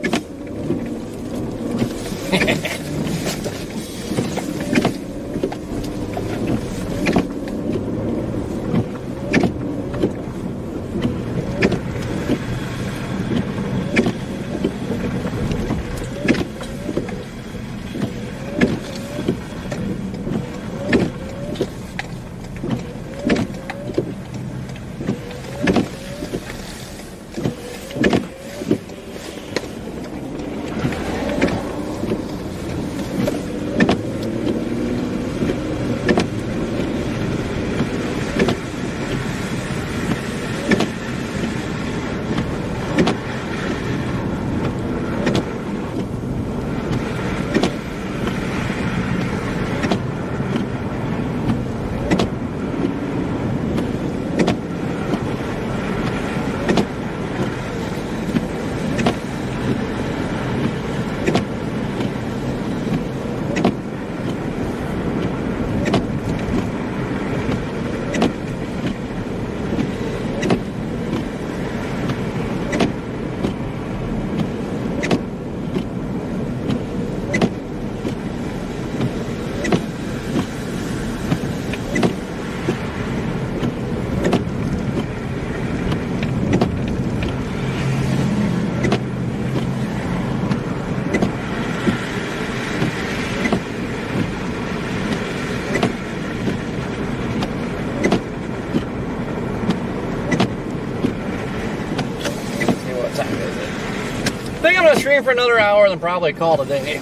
I think I'm gonna stream for another hour, then probably call it a day.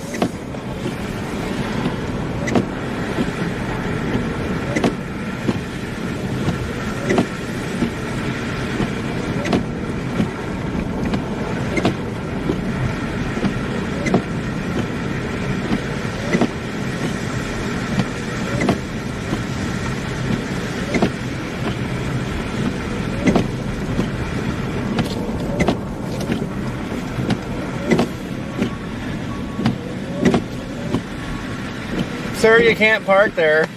Sir, you can't park there.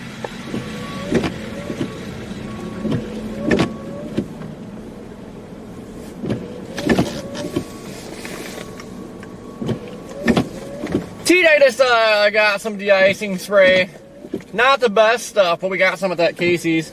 I just got some de-icing spray. Not the best stuff, but we got some at that Casey's.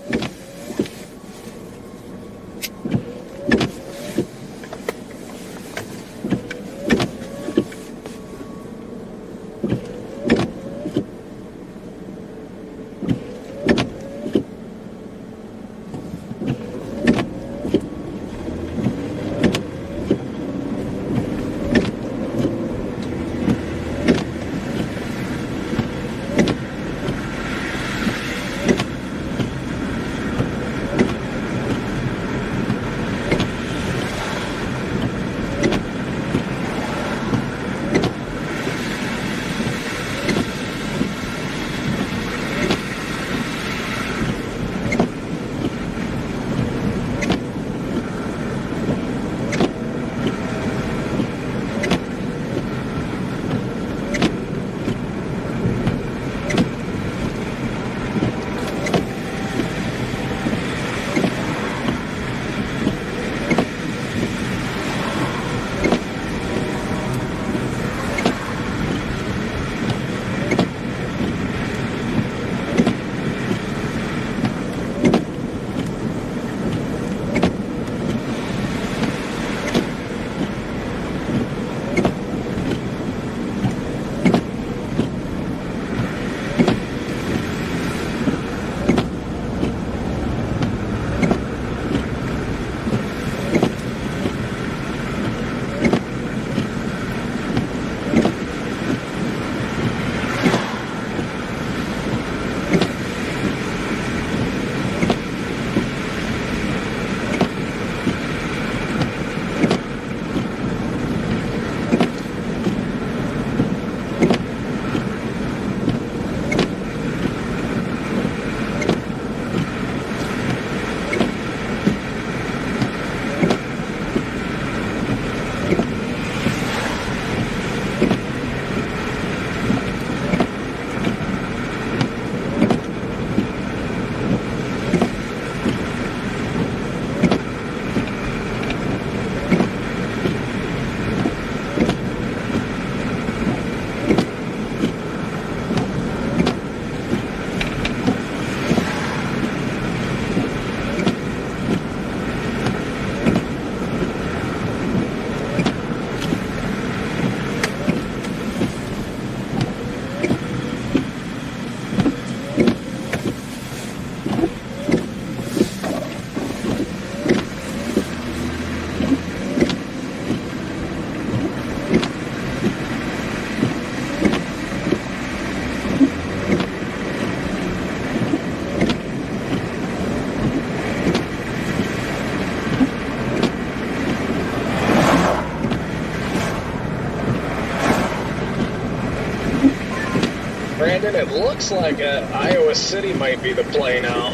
Brandon, it looks like Iowa City might be the play now.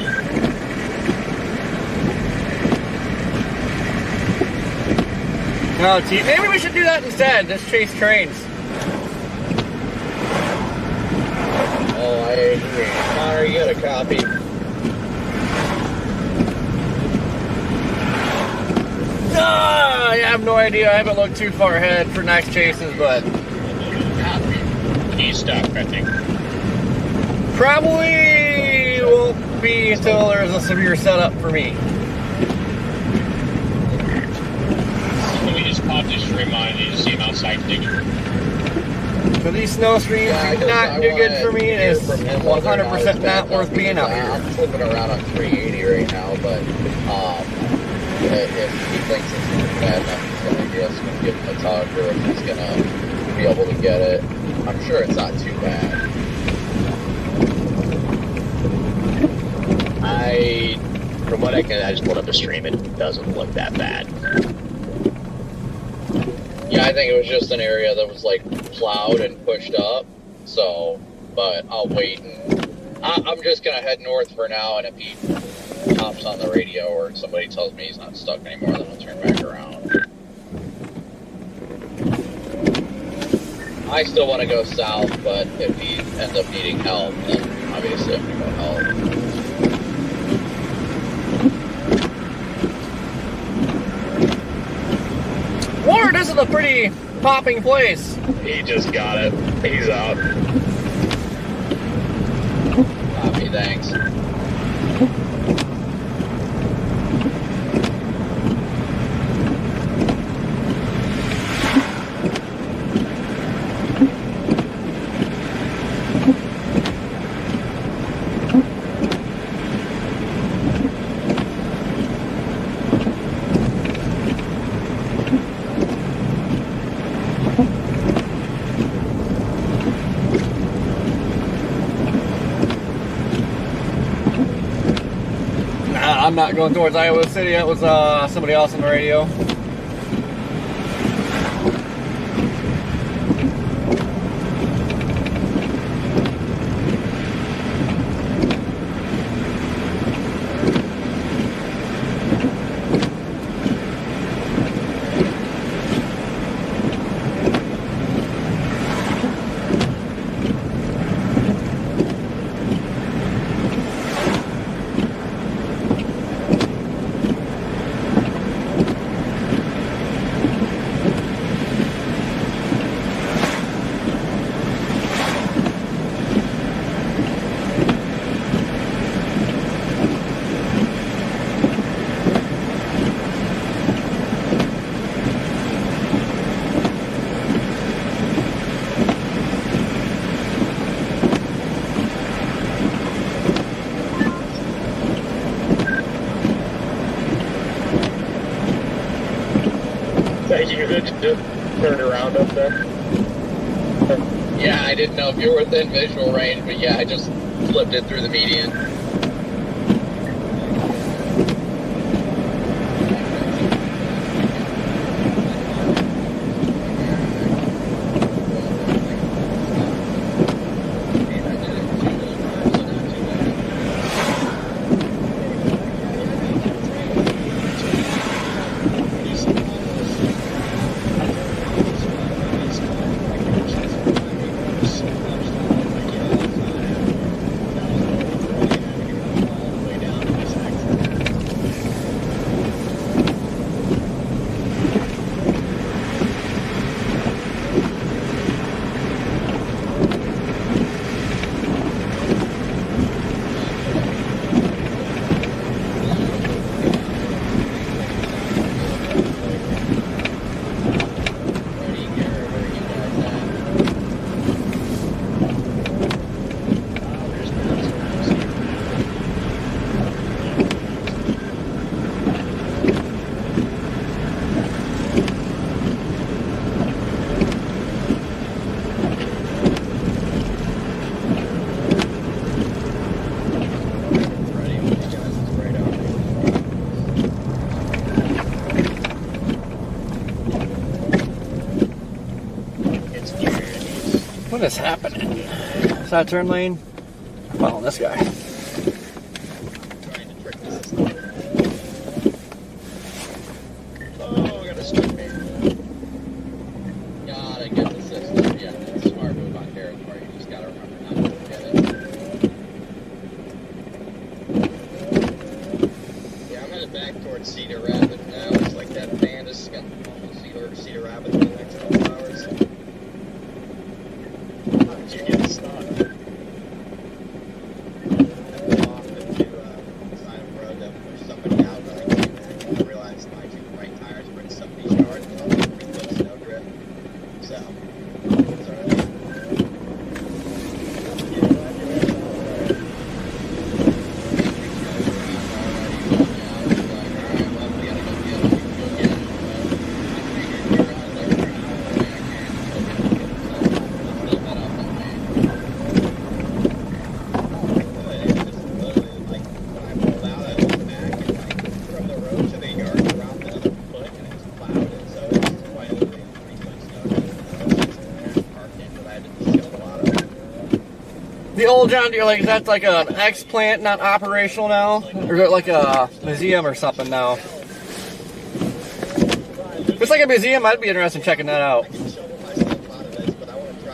Oh, gee, maybe we should do that instead. Just chase trains. Oh, I agree. Connor, you got a copy. I have no idea. I haven't looked too far ahead for next chases, but He's stuck, I think. probably won't be until there's a severe setup for me. Let me just pop this stream on and you just see him outside digging. So these snow streams do not do good for me, and it's 100% not worth being out here. I'm flipping around on 380 right now, but if he thinks it's bad enough, he's going to give him a tug, or if he's going to be able to get it. I'm sure it's not too bad. From what I just pulled up the stream, it doesn't look that bad. Yeah, I think it was just an area that was like plowed and pushed up. So, but I'll wait, and I'm just gonna head north for now. And if he hops on the radio or somebody tells me he's not stuck anymore, then I'll turn back around. I still want to go south, but if he ends up needing help, then obviously I'm going to go help. Water, this is a pretty popping place. He just got it. He's out. Copy, thanks. I'm not going towards Iowa City. That was somebody else on the radio. You could just turn around up there. Yeah, I didn't know if you were within visual range, but yeah, I just flipped it through the median. What is happening? Is that a turn lane? I'm following this guy. Trying to trick the system. Oh, I got a start me. Gotta get the system. Yeah, that's a smart move on territory. You just gotta remember not to forget it. Yeah, I'm headed back towards Cedar Rapids now. It's like that van is got almost Cedar Rapids for the next couple hours. How did you get stuck? I pulled off into the side of the road to push somebody out, but I came back and I realized my two right tires were in somebody's yard and I was pretty close snow drift. So, it's alright. Yeah, glad you made it all right. The old John Deere, like, that's like an X plant, not operational now? Or is it like a museum or something now? If it's like a museum, I'd be interested in checking that out. I can shovel myself out of this, but I want to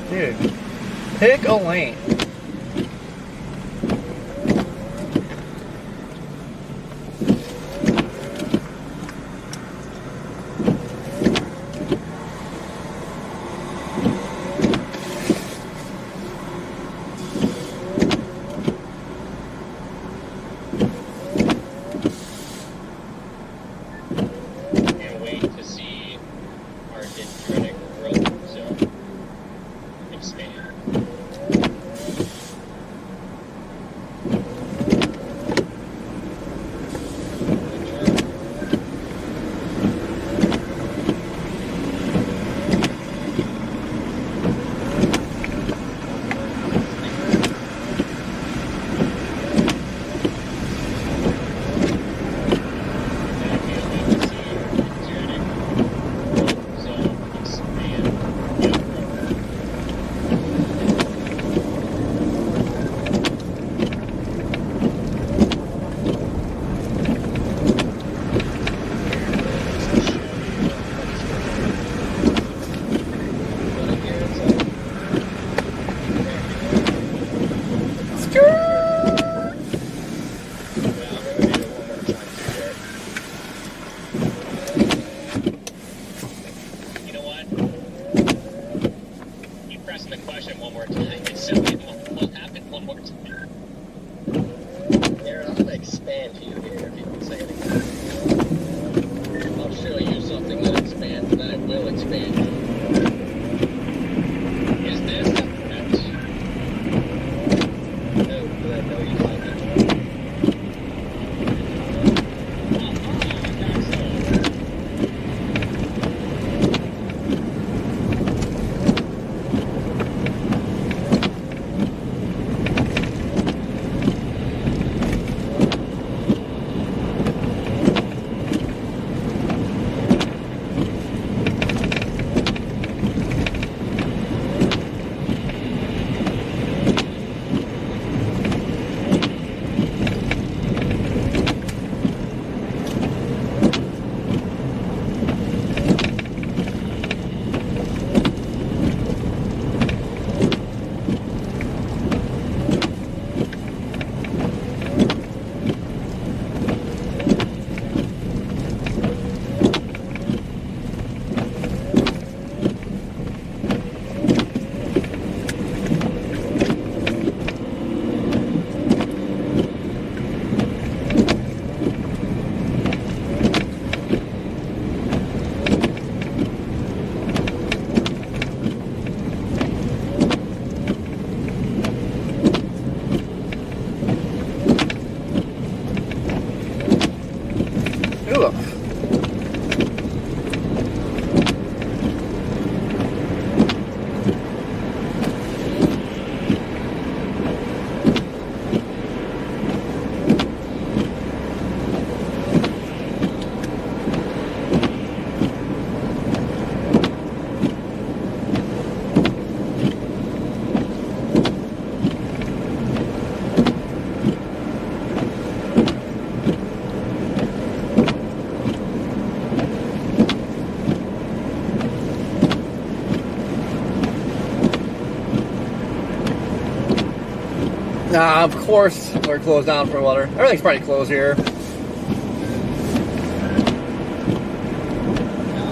Dude, pick a lane. Can't wait to see our dendritic growth zone expand. You know what? Keep pressing the question one more time. It's silly. What happened one more time? Aaron, I'm going to expand you here if you don't say anything. I'll show you something that expands, and then it will expand you. Is this the match? No, but I know you like it. Ugh. Nah, of course we're closed down for water. Everything's probably closed here. Now,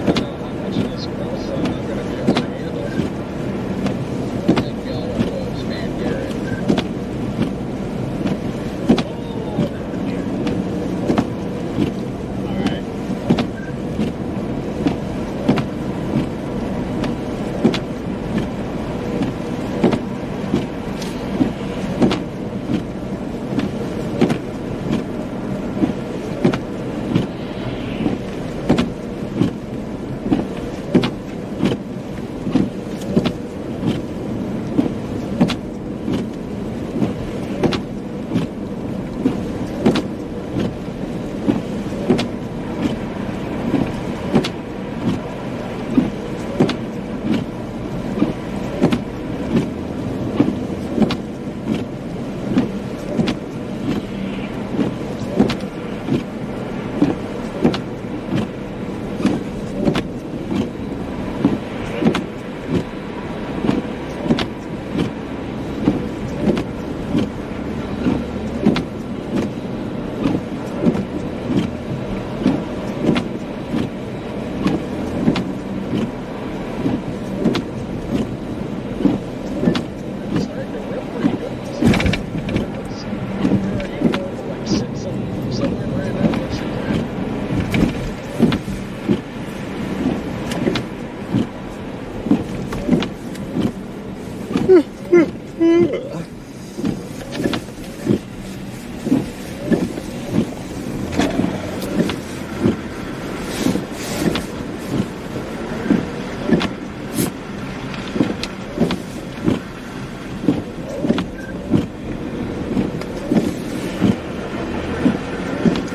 I don't know how much of this growth zone I'm going to be able to handle. I think y'all want to expand Garrett. Alright.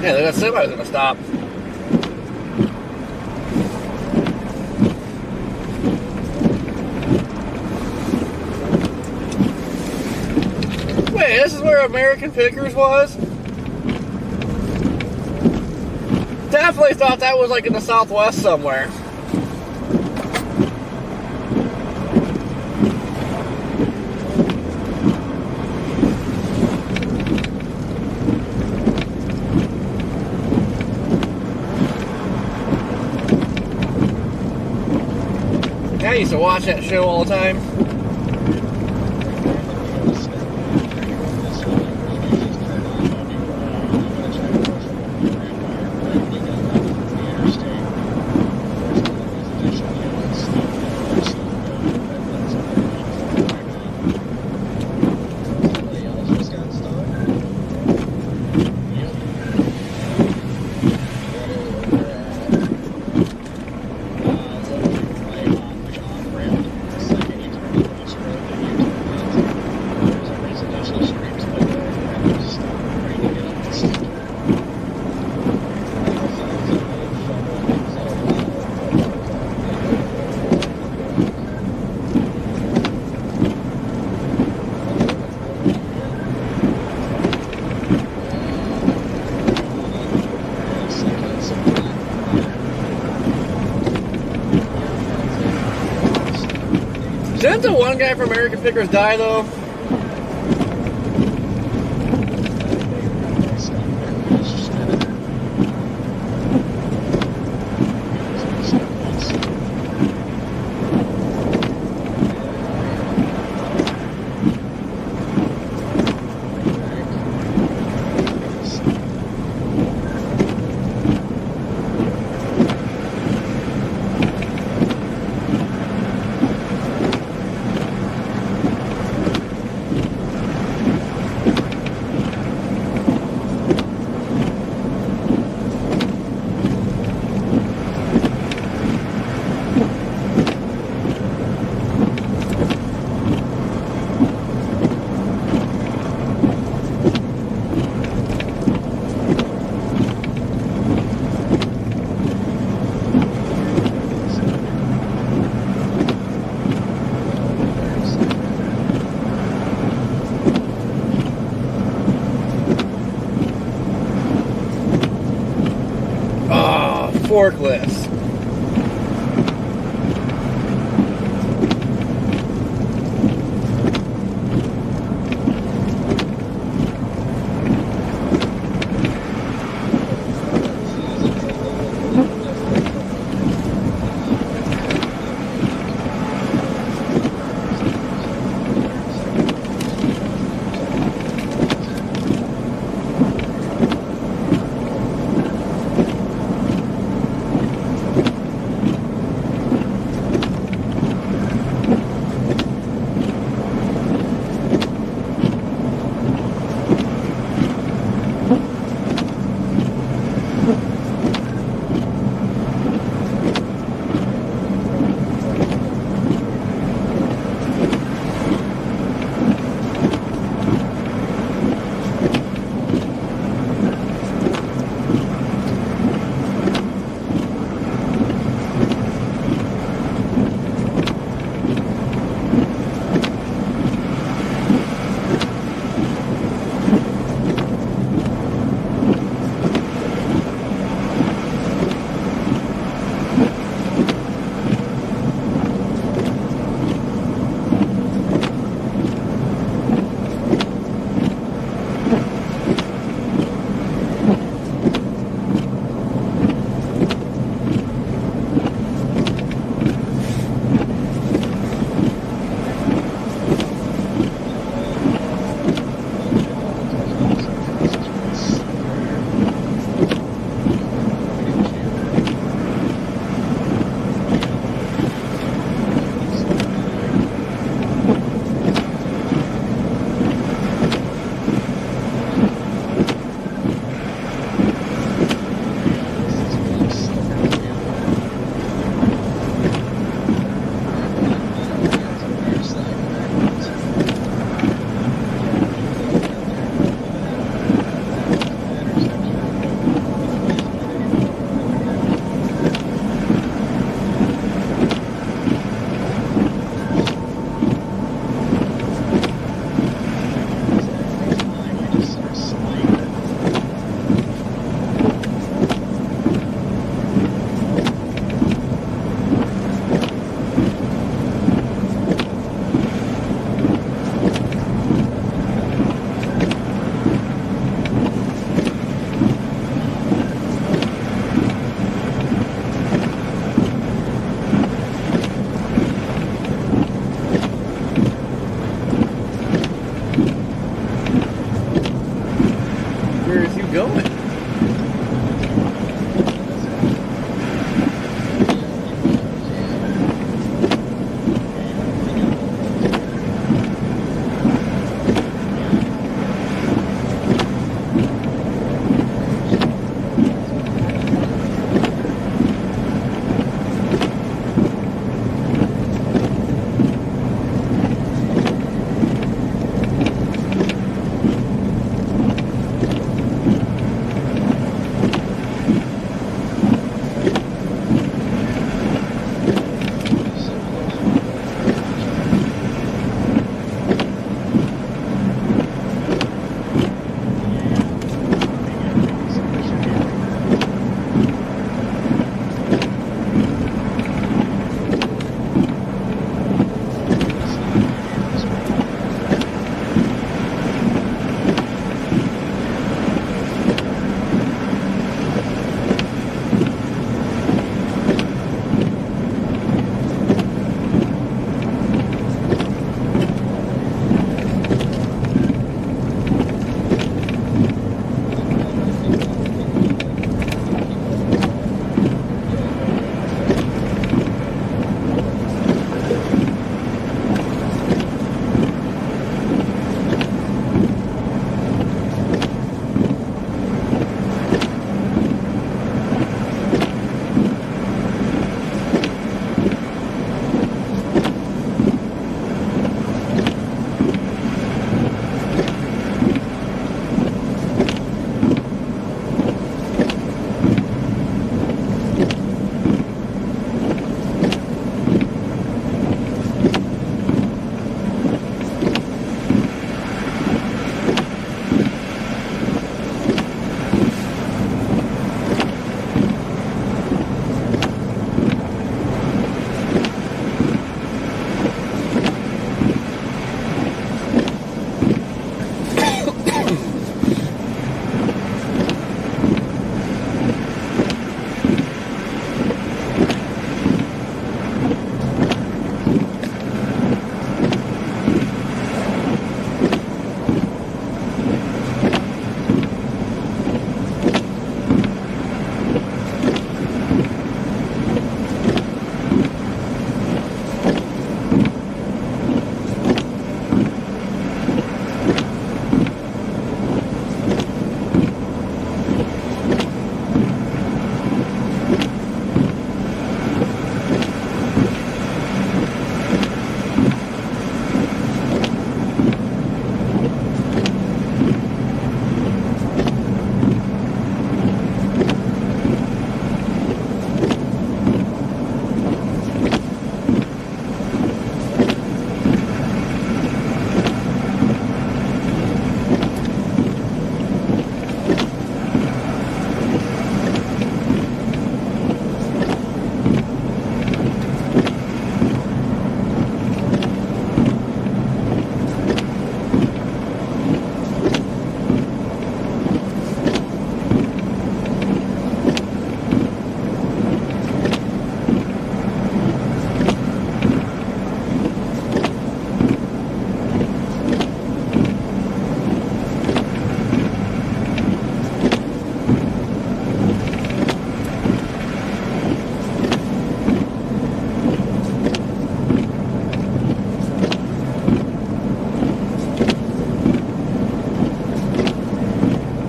Yeah, that semi's gonna stop. Wait, this is where American Pickers was? Definitely thought that was like in the Southwest somewhere. I used to watch that show all the time. Didn't the one guy from American Pickers die though? Forklifts.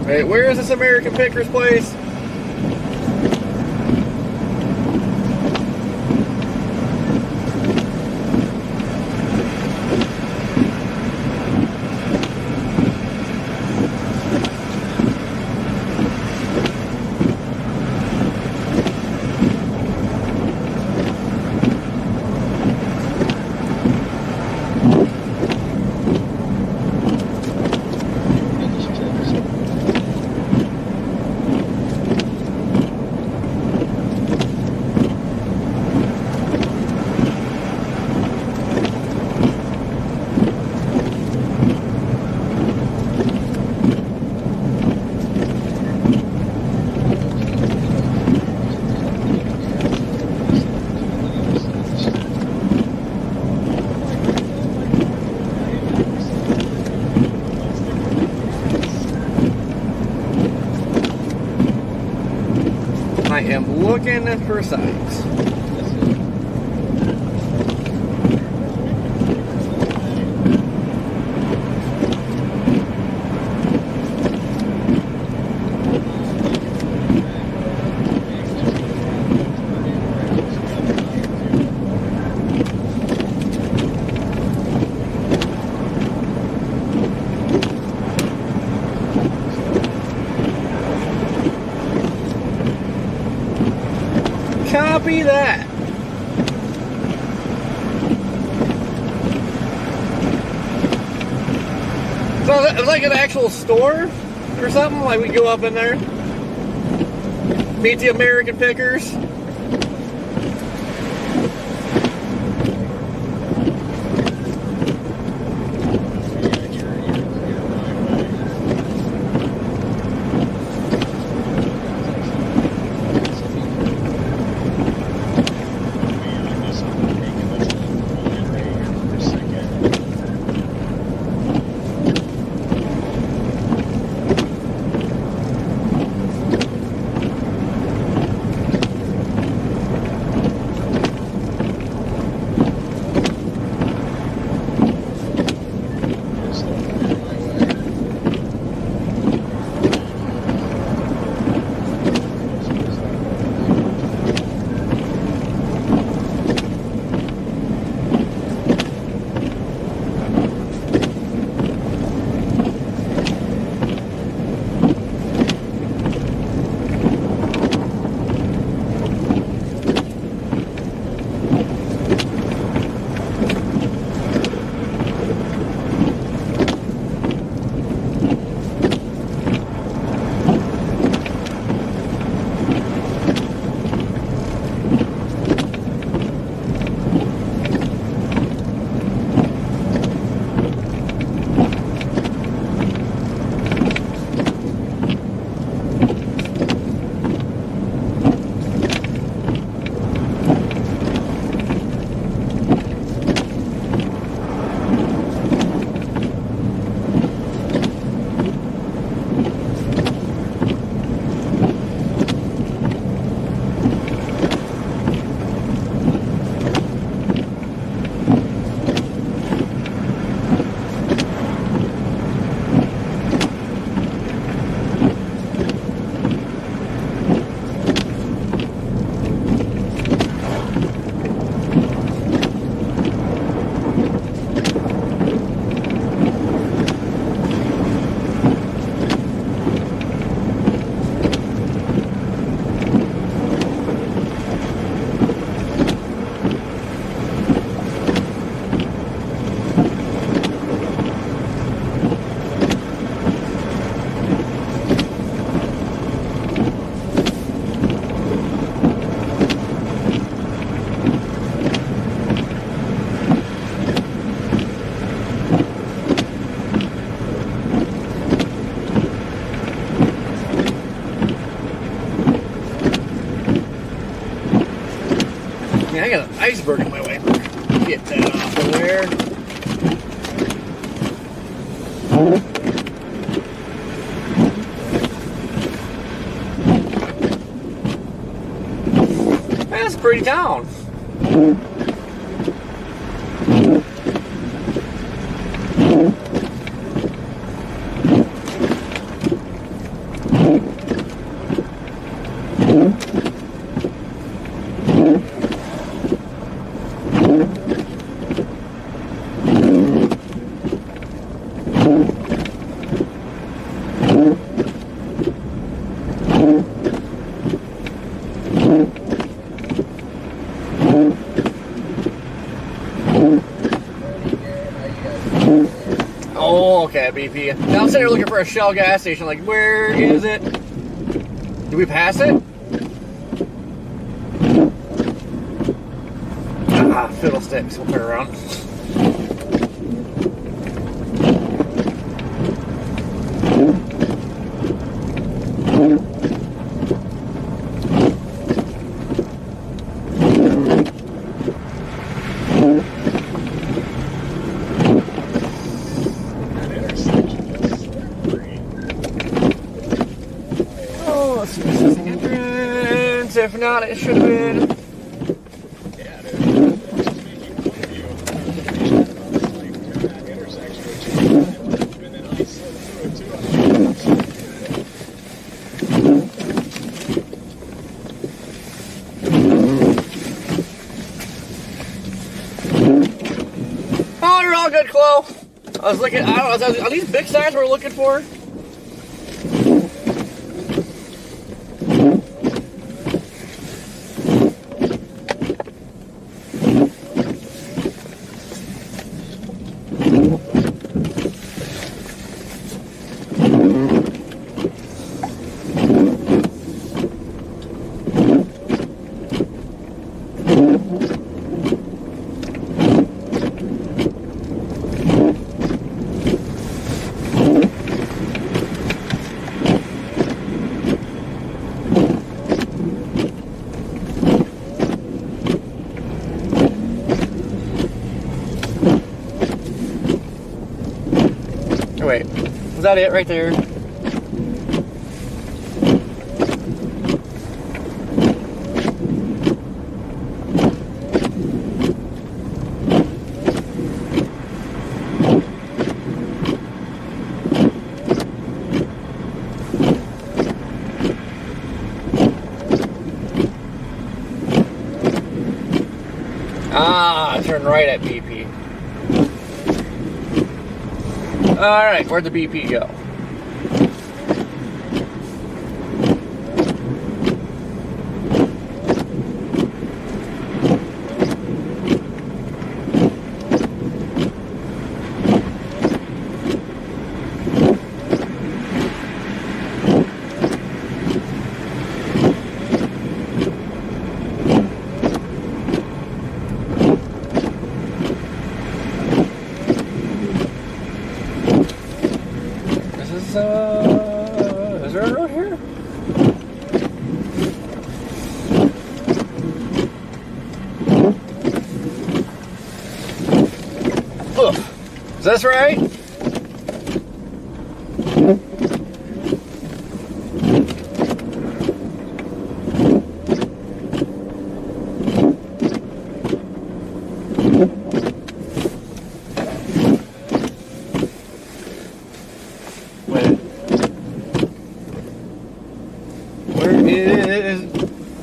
Wait, where is this American Pickers place? I am looking for signs. Copy that. So it's like an actual store or something? Like we go up in there, meet the American Pickers. I got an iceberg in my wiper. Get that off of there. That's a pretty town. look at BP. Now I'm sitting here looking for a Shell gas station. Like, where is it? Did we pass it? Ah, fiddlesticks. We'll turn around. Oh, let's see if this is the entrance. If not, it should have been. Yeah, dude. Just making fun of you. It's like that intersection with 205, and then I slipped through it too. Oh, you're all good, Chloe. I was looking, I don't know, are these big signs we're looking for? Wait, was that it right there? Ah, turn right at BP. Alright, where'd the BP go? Is there a road here? Ugh. Is this right? Where is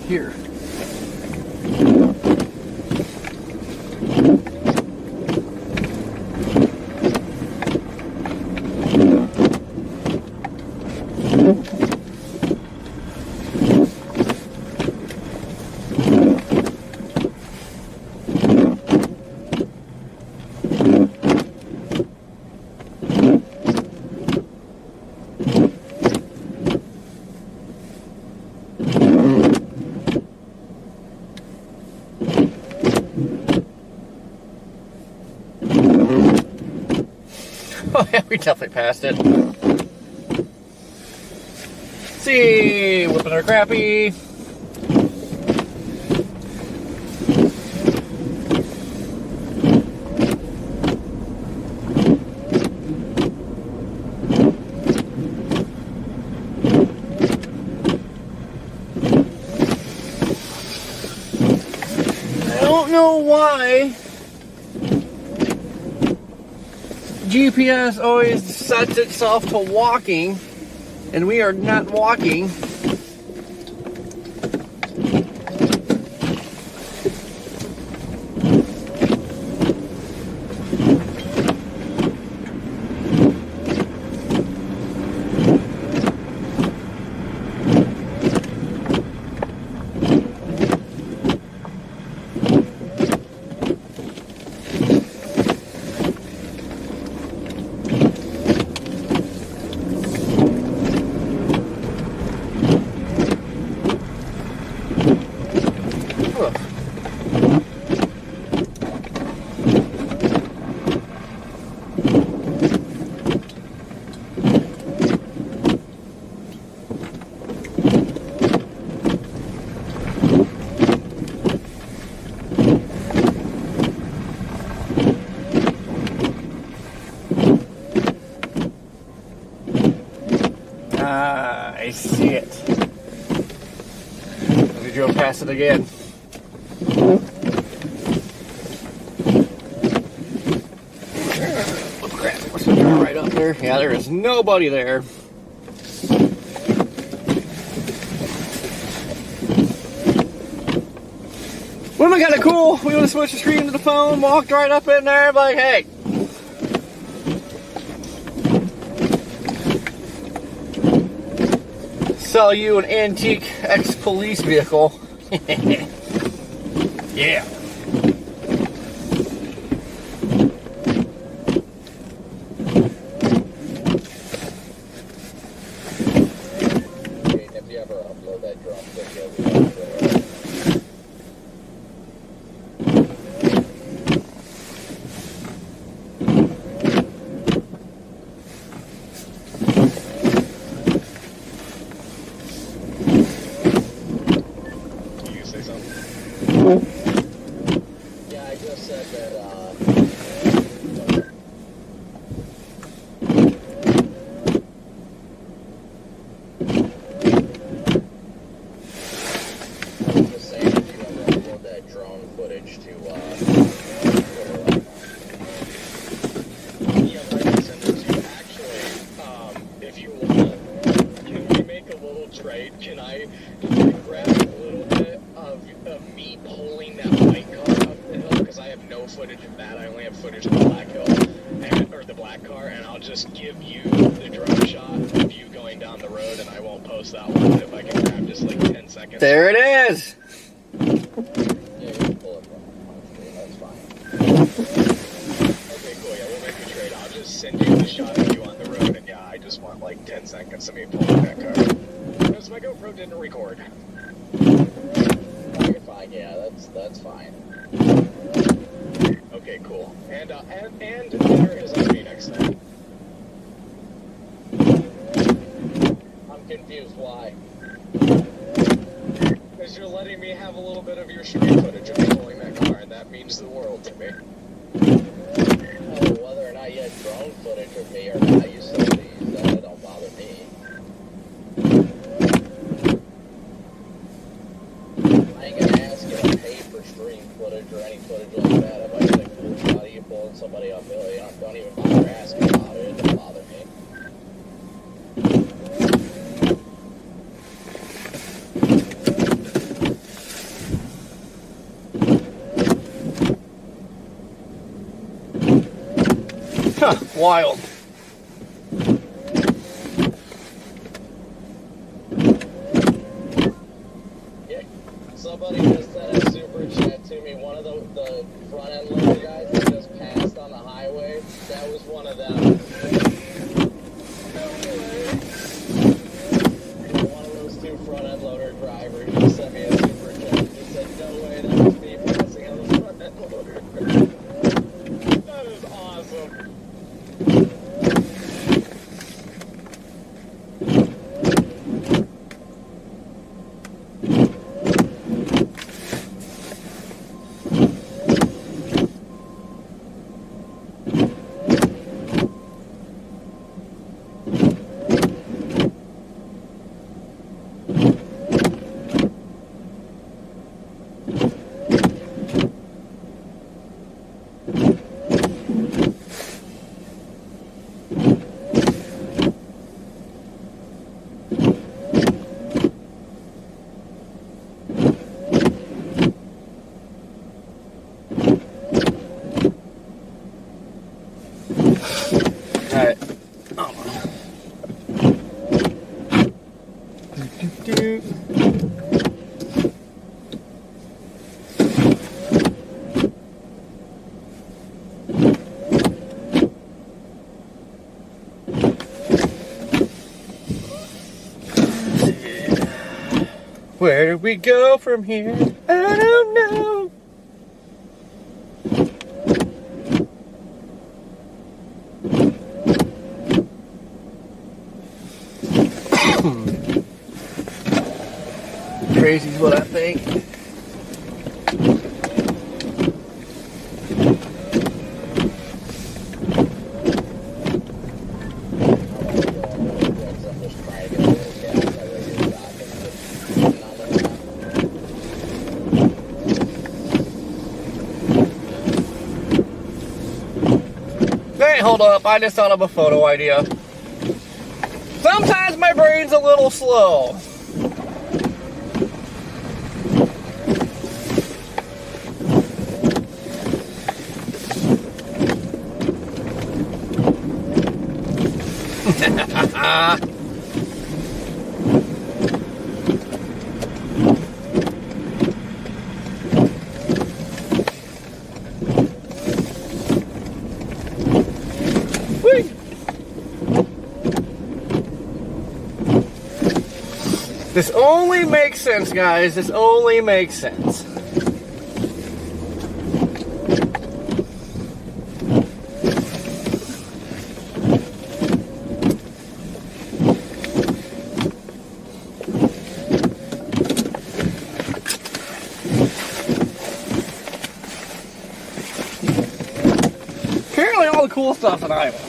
here? Oh yeah, we definitely passed it. See, whipping our crappie. I don't know why GPS always sets itself to walking, and we are not walking. Ah, I see it. We drove past it again. Oh crap, what's the car right up there? Yeah, there is nobody there. Would have been kind of cool. We would have switched the screen to the phone, walked right up in there, like, hey. Sell you an antique ex-police vehicle. Yeah. If you ever upload that drone video, You say something? yeah, I just said that. I was just saying if you ever upload that drone footage to Yeah, but I can send it to you. Actually, if you want, can we make a little trade? Can I grab a little bit of me pulling that white car up the hill? Because I have no footage of that. I only have footage of the black hill, or the black car, and I'll just give you the drone shot of you going down the road, and I won't post that one if I can grab just like 10 seconds. There it is. yeah, you can pull it from my screen. That's fine. Okay, cool. Yeah, we'll make a trade. I'll just send you the shot of you on the road, and yeah, I just want like 10 seconds of me pulling that car. Because my GoPro didn't record. You're fine. Yeah, that's fine. Okay, cool. And dinner is on me next time. I'm confused. Why? Because you're letting me have a little bit of your street footage of me pulling that car, and that means the world to me. Oh, whether or not you had drone footage of me or not, you still use that. It don't bother me. I ain't gonna ask you to pay for stream footage or any footage like that. If I get a cool shot of you pulling somebody up hill, you don't even bother asking about it. It don't bother me. Huh, wild. Yeah, somebody just sent a super chat to me. One of the front end loader guys that just passed on the highway, that was one of them. One of those two front end loader drivers just sent me a super chat. He said, "No way, that was me passing on the front end loader." That is awesome. Alright. Do. Where do we go from here? I don't know. Crazy's what I think. I'm just trying to get Alright, hold up. I just thought of a photo idea. Sometimes my brain's a little slow. Whee! This only makes sense, guys. This only makes sense. Apparently all the cool stuff in Iowa.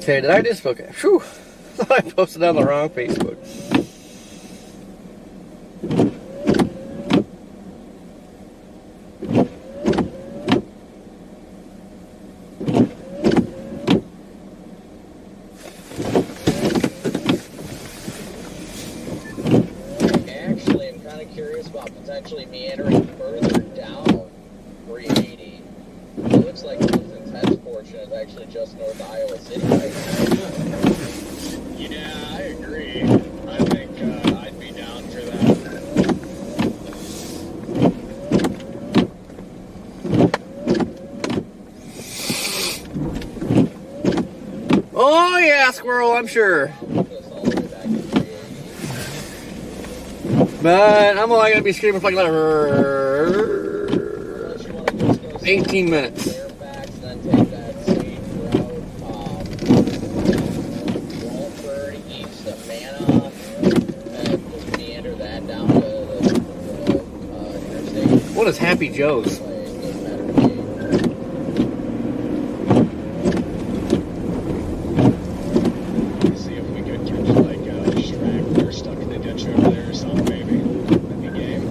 Okay, did I just... Okay, phew. I thought I posted on the wrong Facebook. Actually, I'm kind of curious about potentially meandering further down 380. It looks like the most intense portion is actually just north of Iowa City right now. Yeah, I agree. I think I'd be down for that. Oh yeah, squirrel, I'm sure. This all the way back to 380. But I'm only gonna be screaming for like Unless you want to just go 18 minutes. Fairfax, then take that same route, Walford, east of Manna, and just meander that down to the interstate. What is Happy Joe's? Like, it doesn't matter to me. See if we could catch like a straggler stuck in the ditch over there or something, maybe. That'd be game.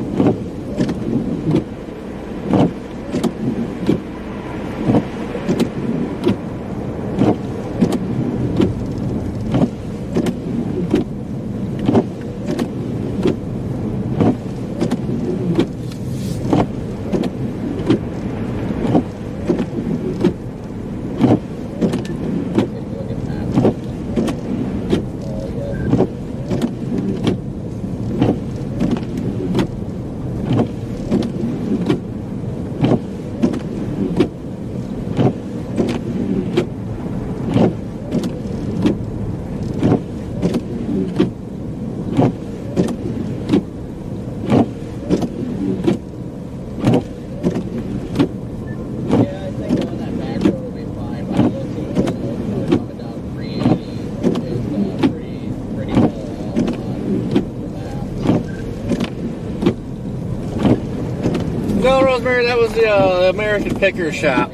No, Rosemary, that was the American Picker Shop.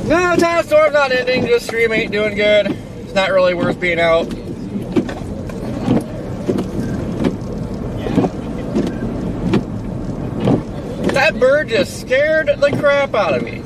No, Time Storm's not ending, just stream ain't doing good. It's not really worth being out. That bird just scared the crap out of me.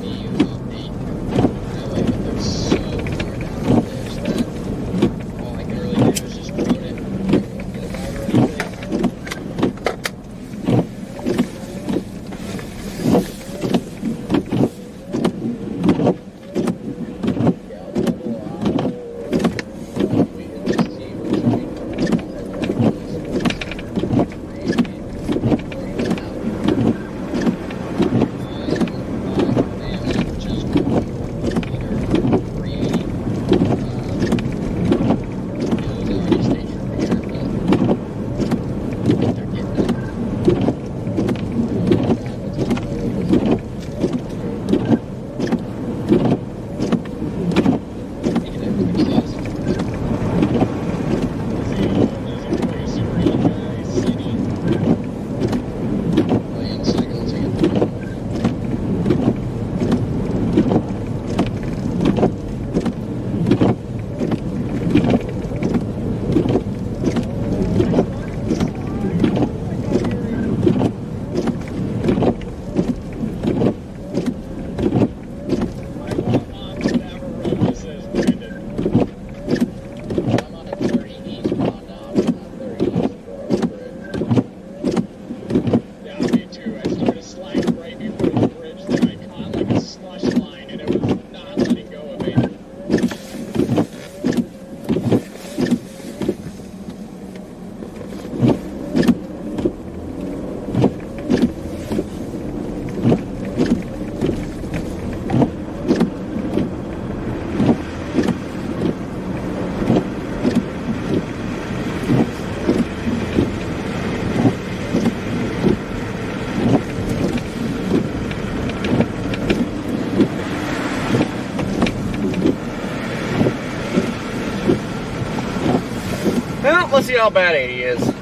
Well, let's see how bad 80 is.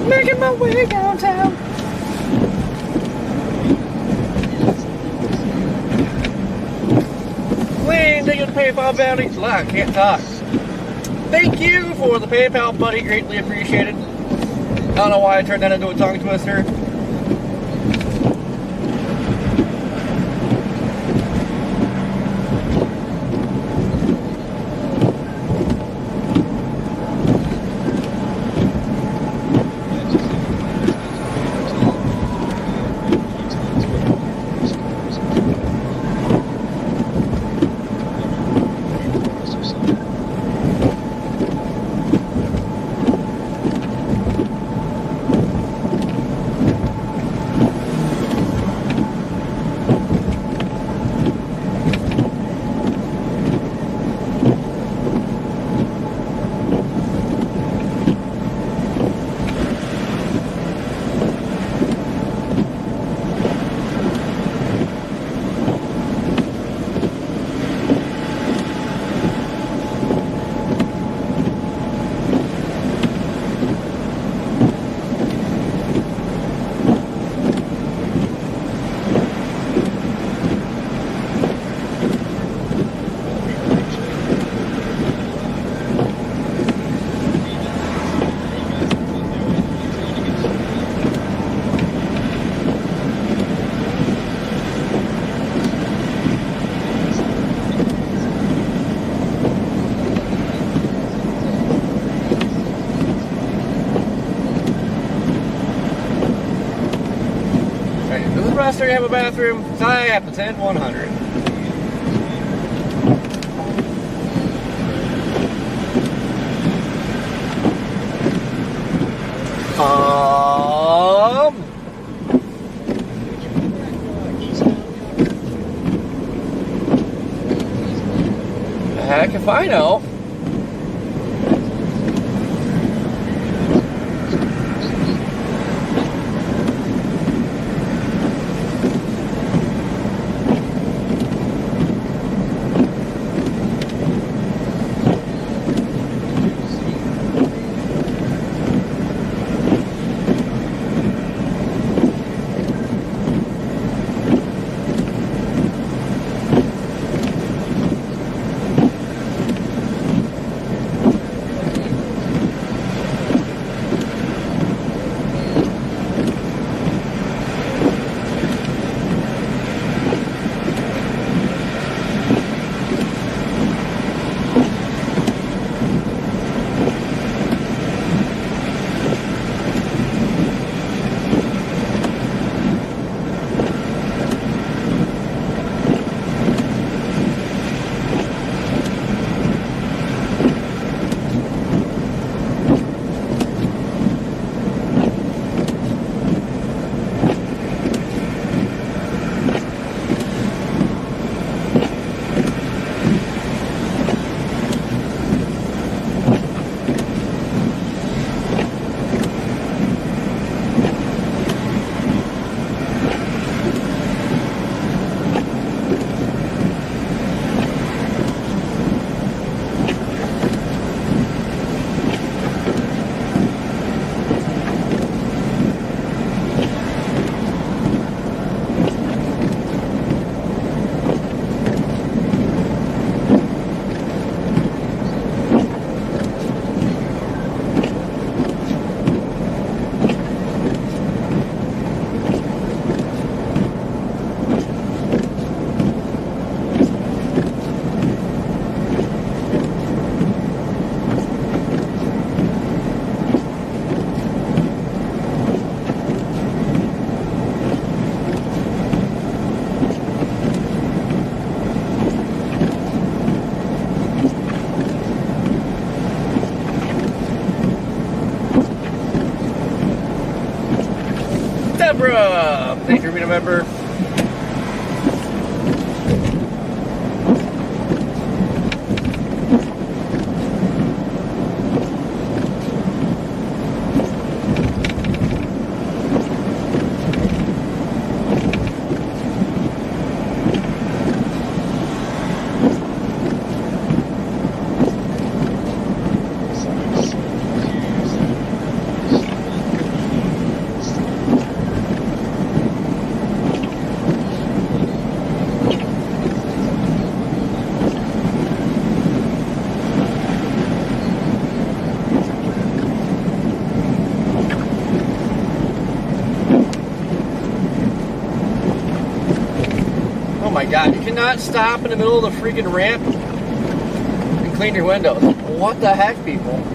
Making my way downtown. Wayne, taking the PayPal bounty. I can't talk. Thank you for the PayPal, buddy. Greatly appreciated. I don't know why I turned that into a tongue twister. Does the rest area have a bathroom? I have to attend 100. Heck if I know. Thank you for being a member. Oh my god, you cannot stop in the middle of the freaking ramp and clean your windows. What the heck, people?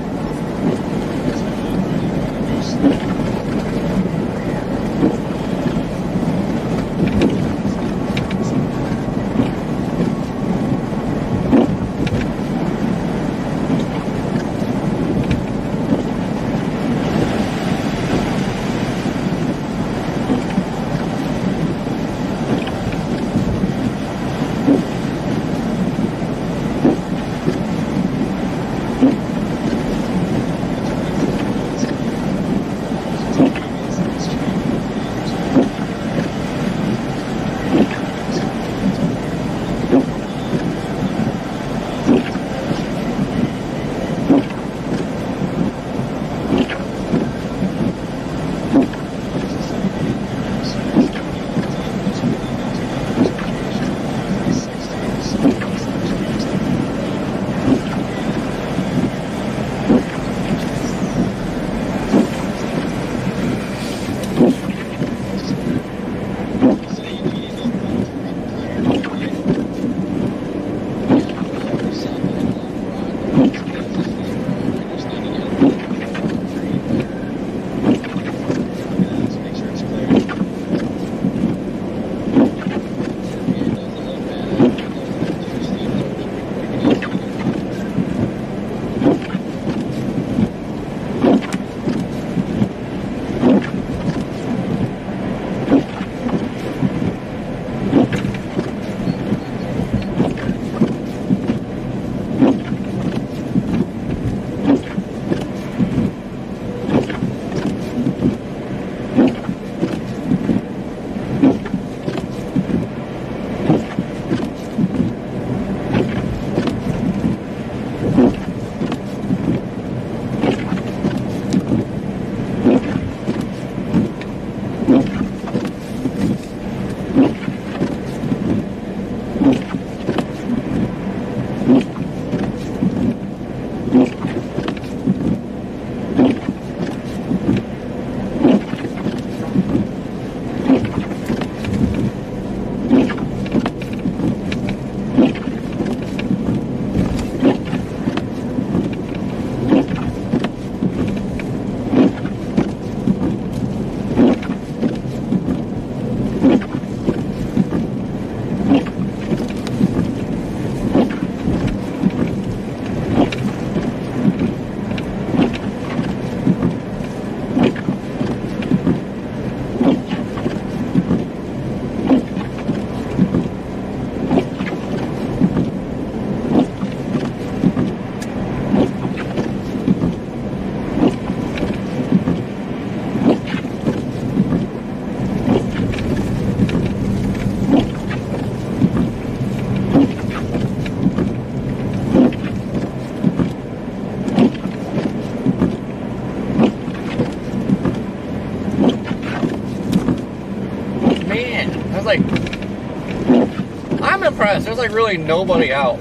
was like, I'm impressed. There's like really nobody out.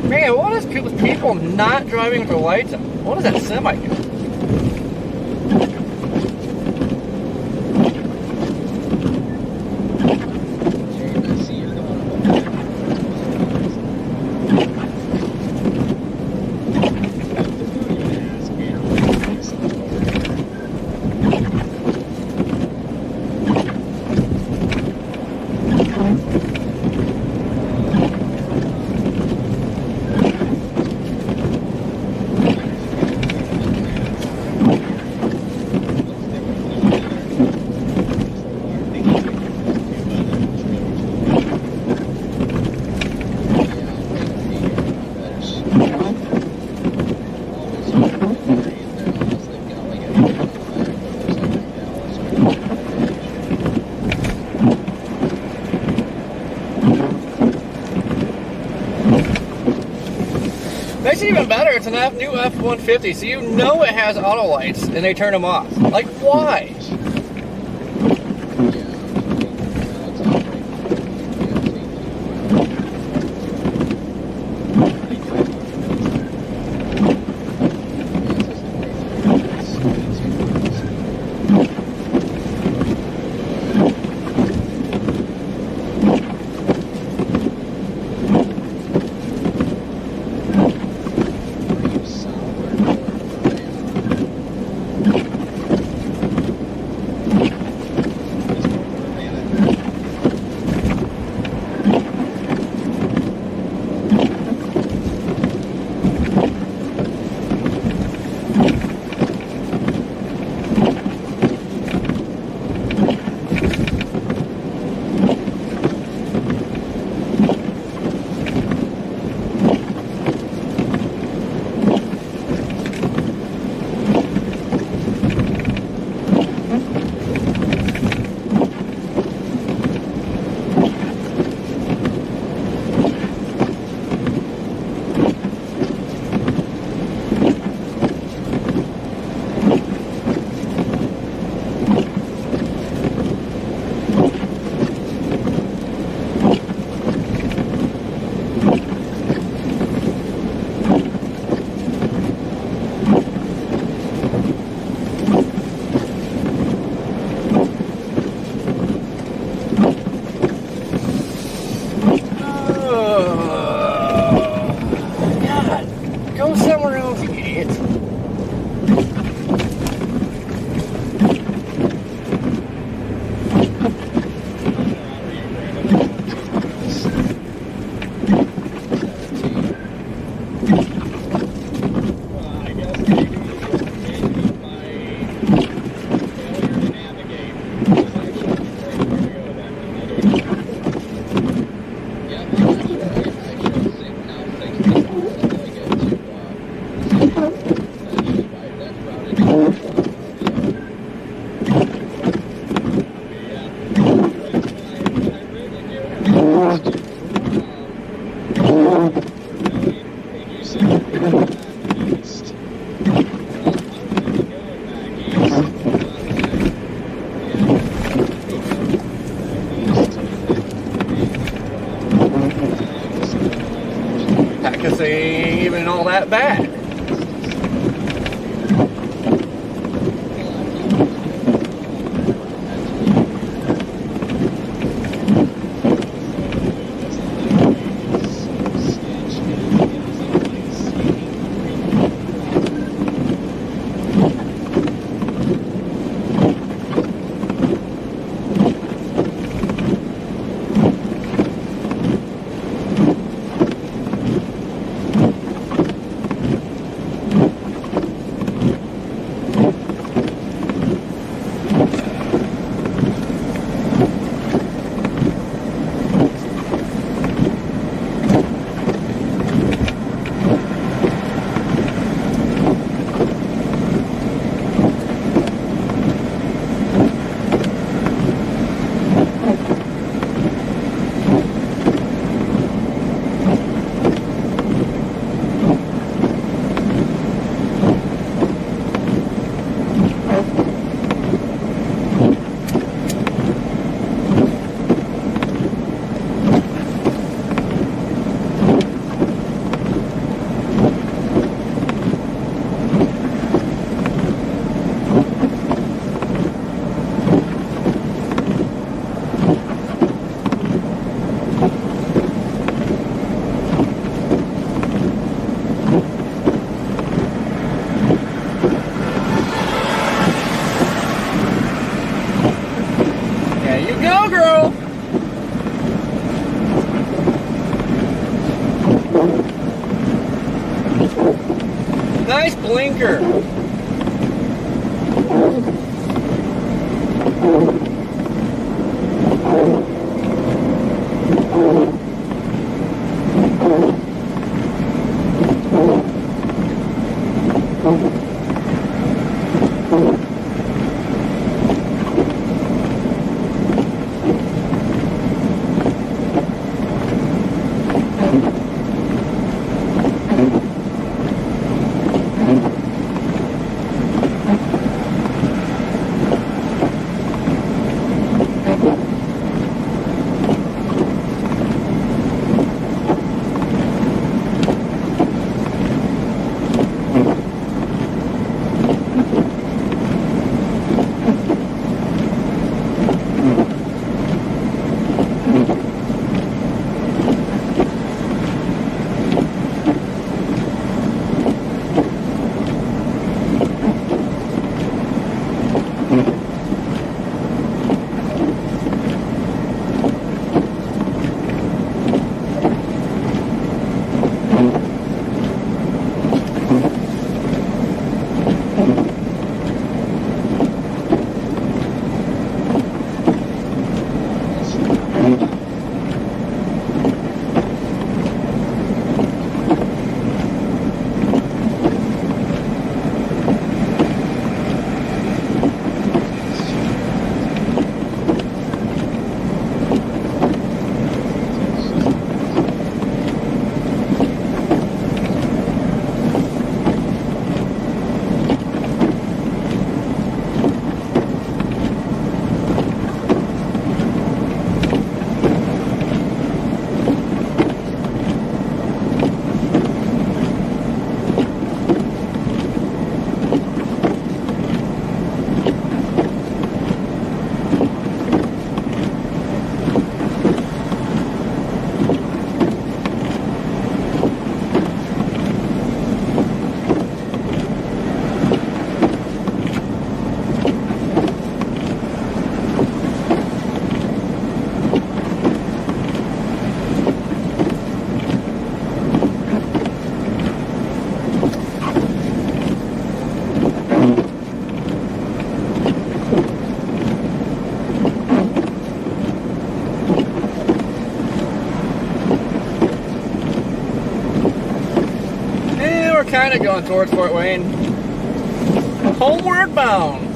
Man, what is people not driving with their lights on? What is that semi doing? Makes it even better, it's a new F-150, so you know it has auto lights, and they turn them off. Like, why? Go somewhere else, you idiot. Because they ain't even all that bad. Nice blinker. Kind of going towards Fort Wayne. Homeward bound.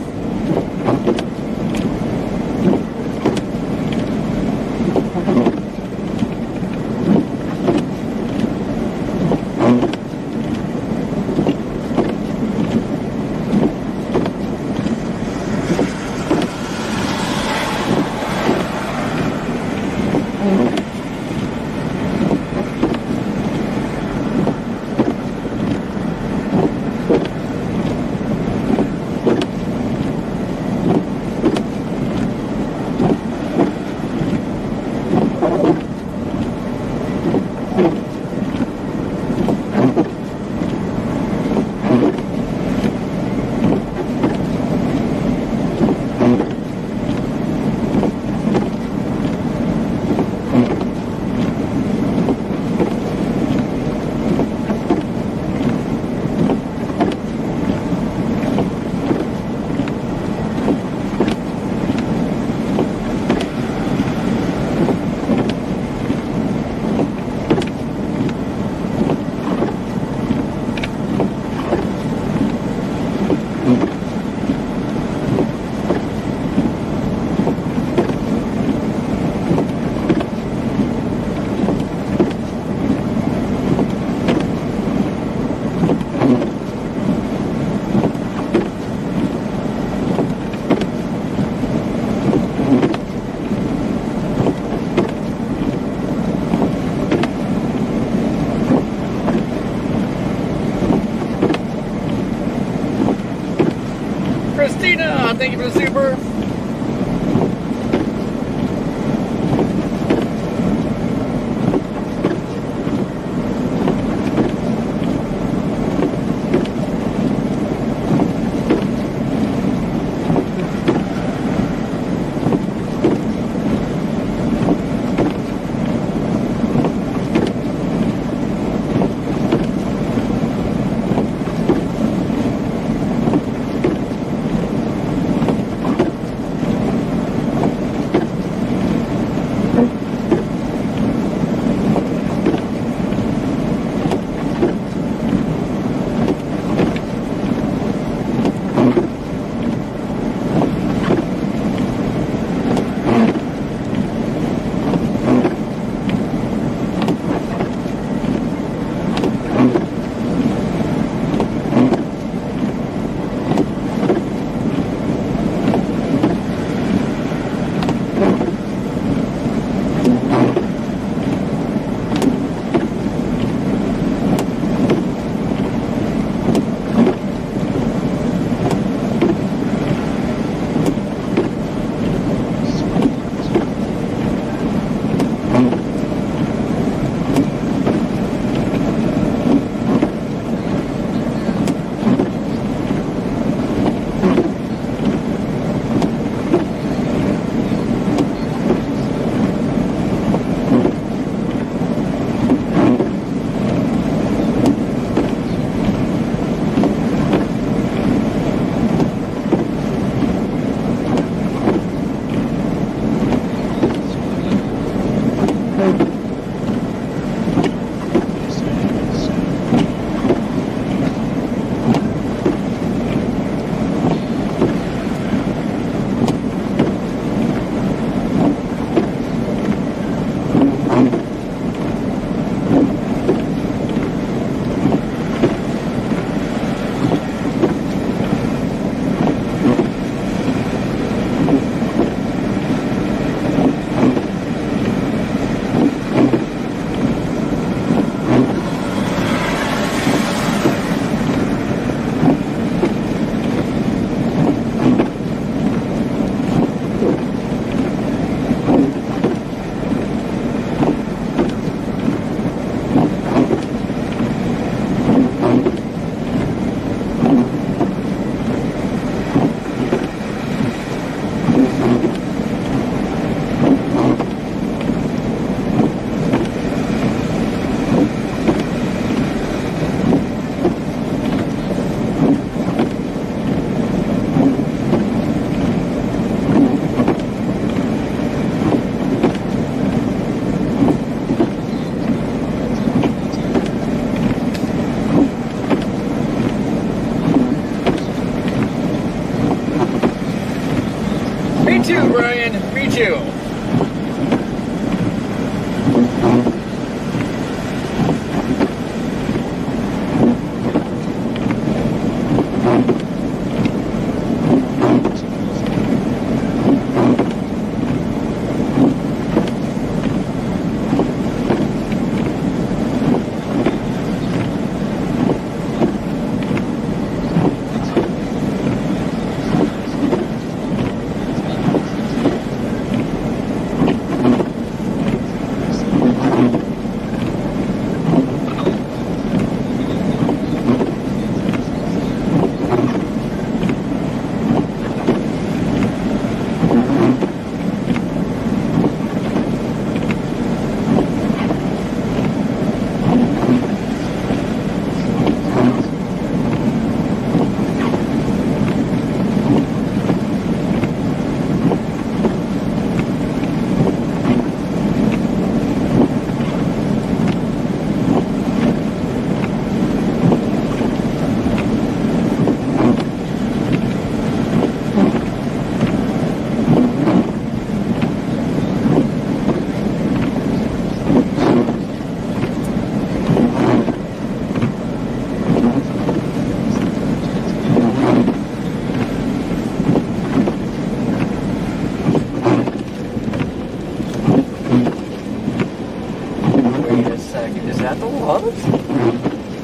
Christina, thank you for the super. Me too, Brian. Me too.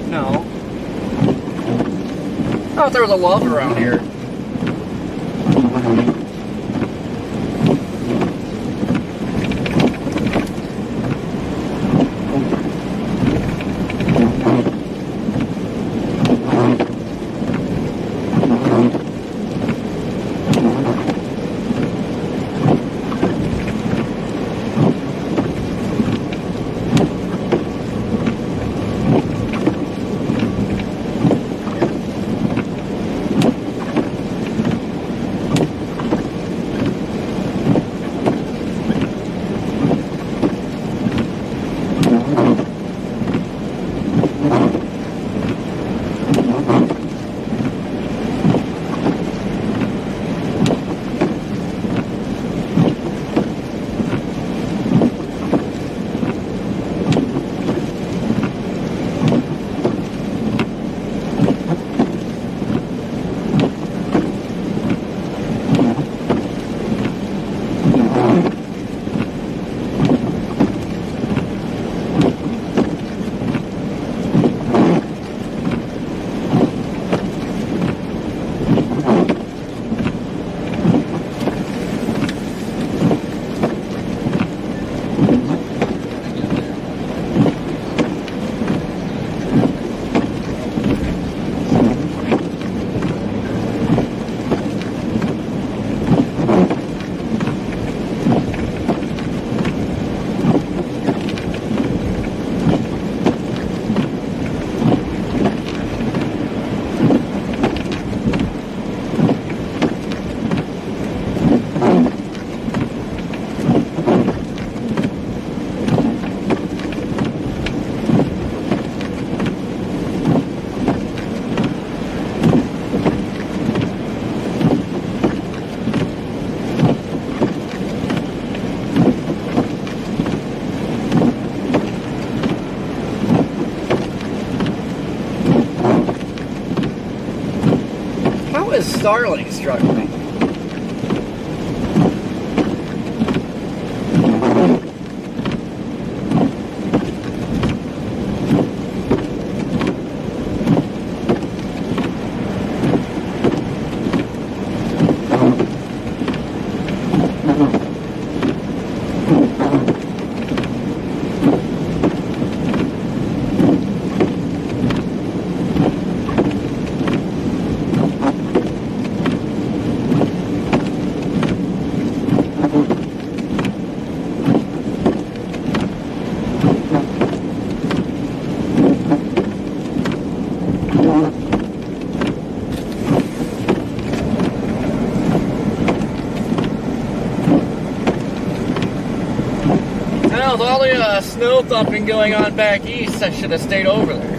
No. I thought there was a love around here. How is Starlink struggling? Well, with all the snow thumping going on back east, I should have stayed over there.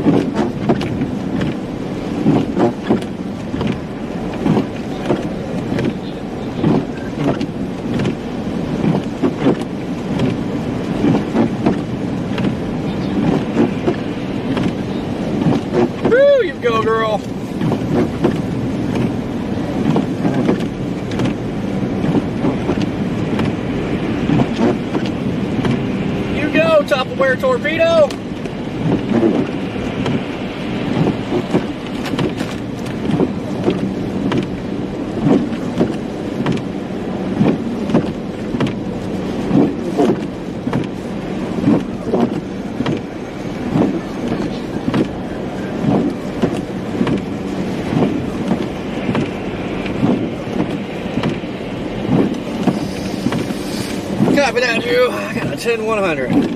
Woo, you go, girl. You go, Tupperware torpedo. Copy that, Drew. I got a 10-100.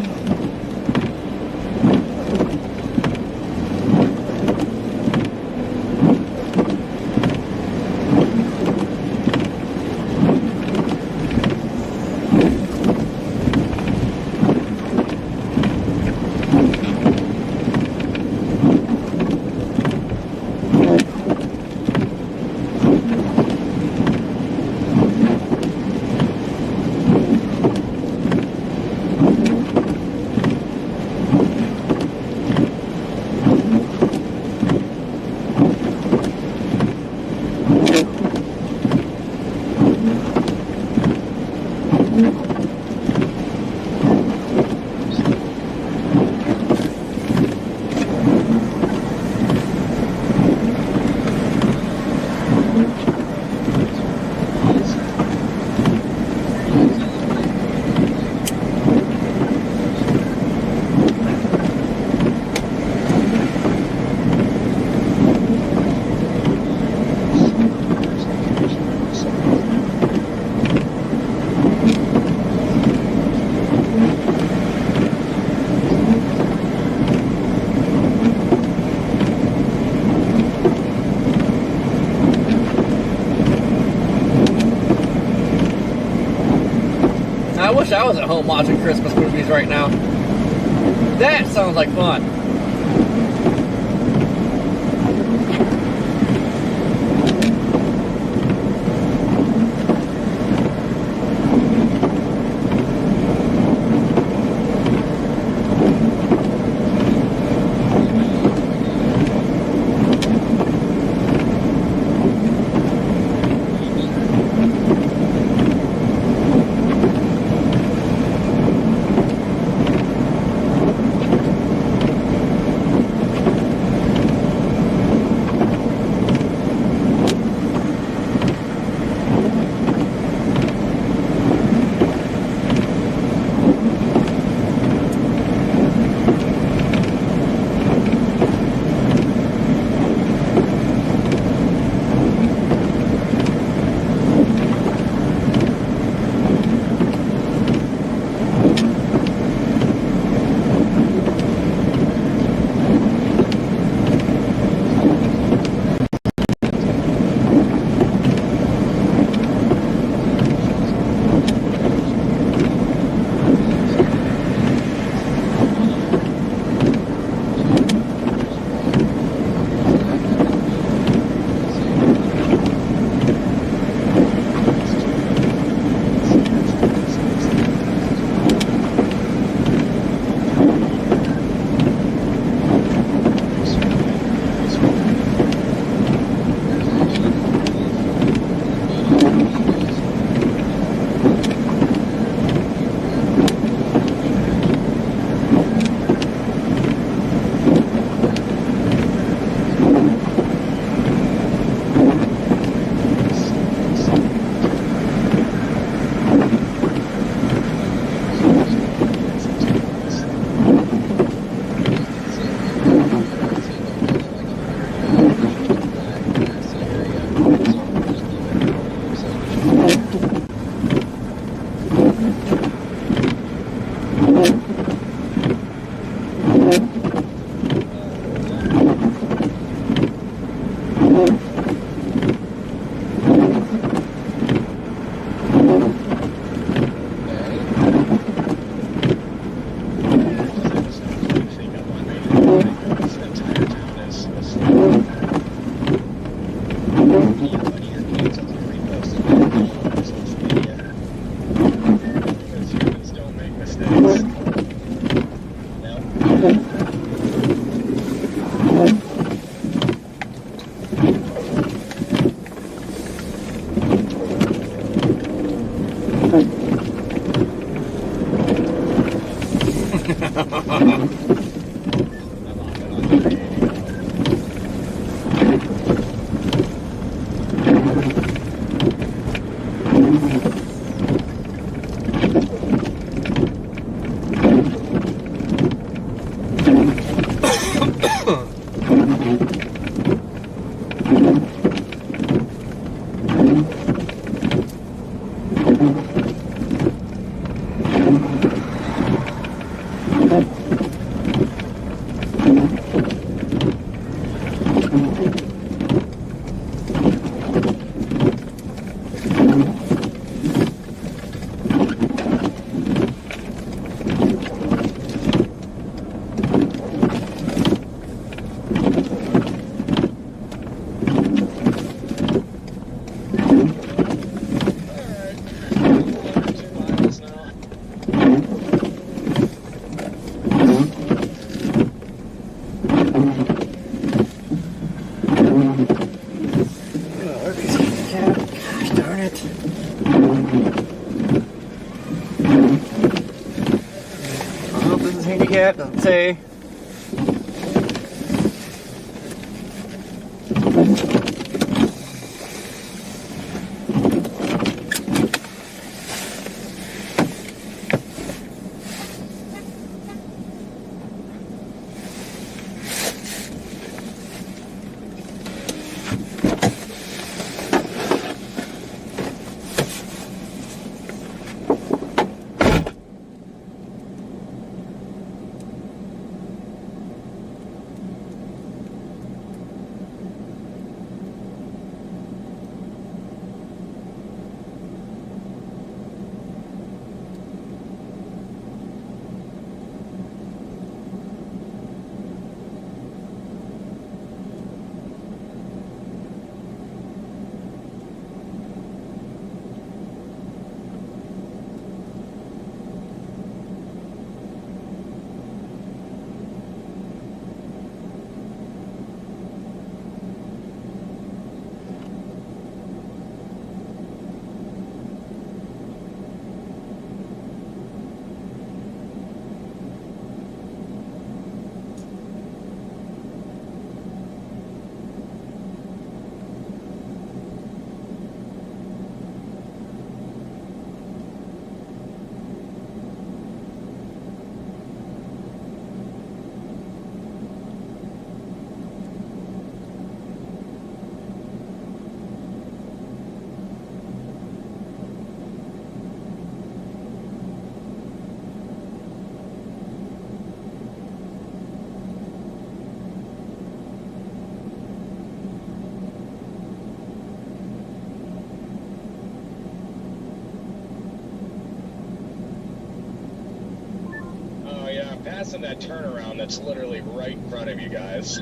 I wish I was at home watching Christmas movies right now. That sounds like fun. Gosh darn it. I hope this is handicapped, doesn't say. Passing that turnaround that's literally right in front of you guys.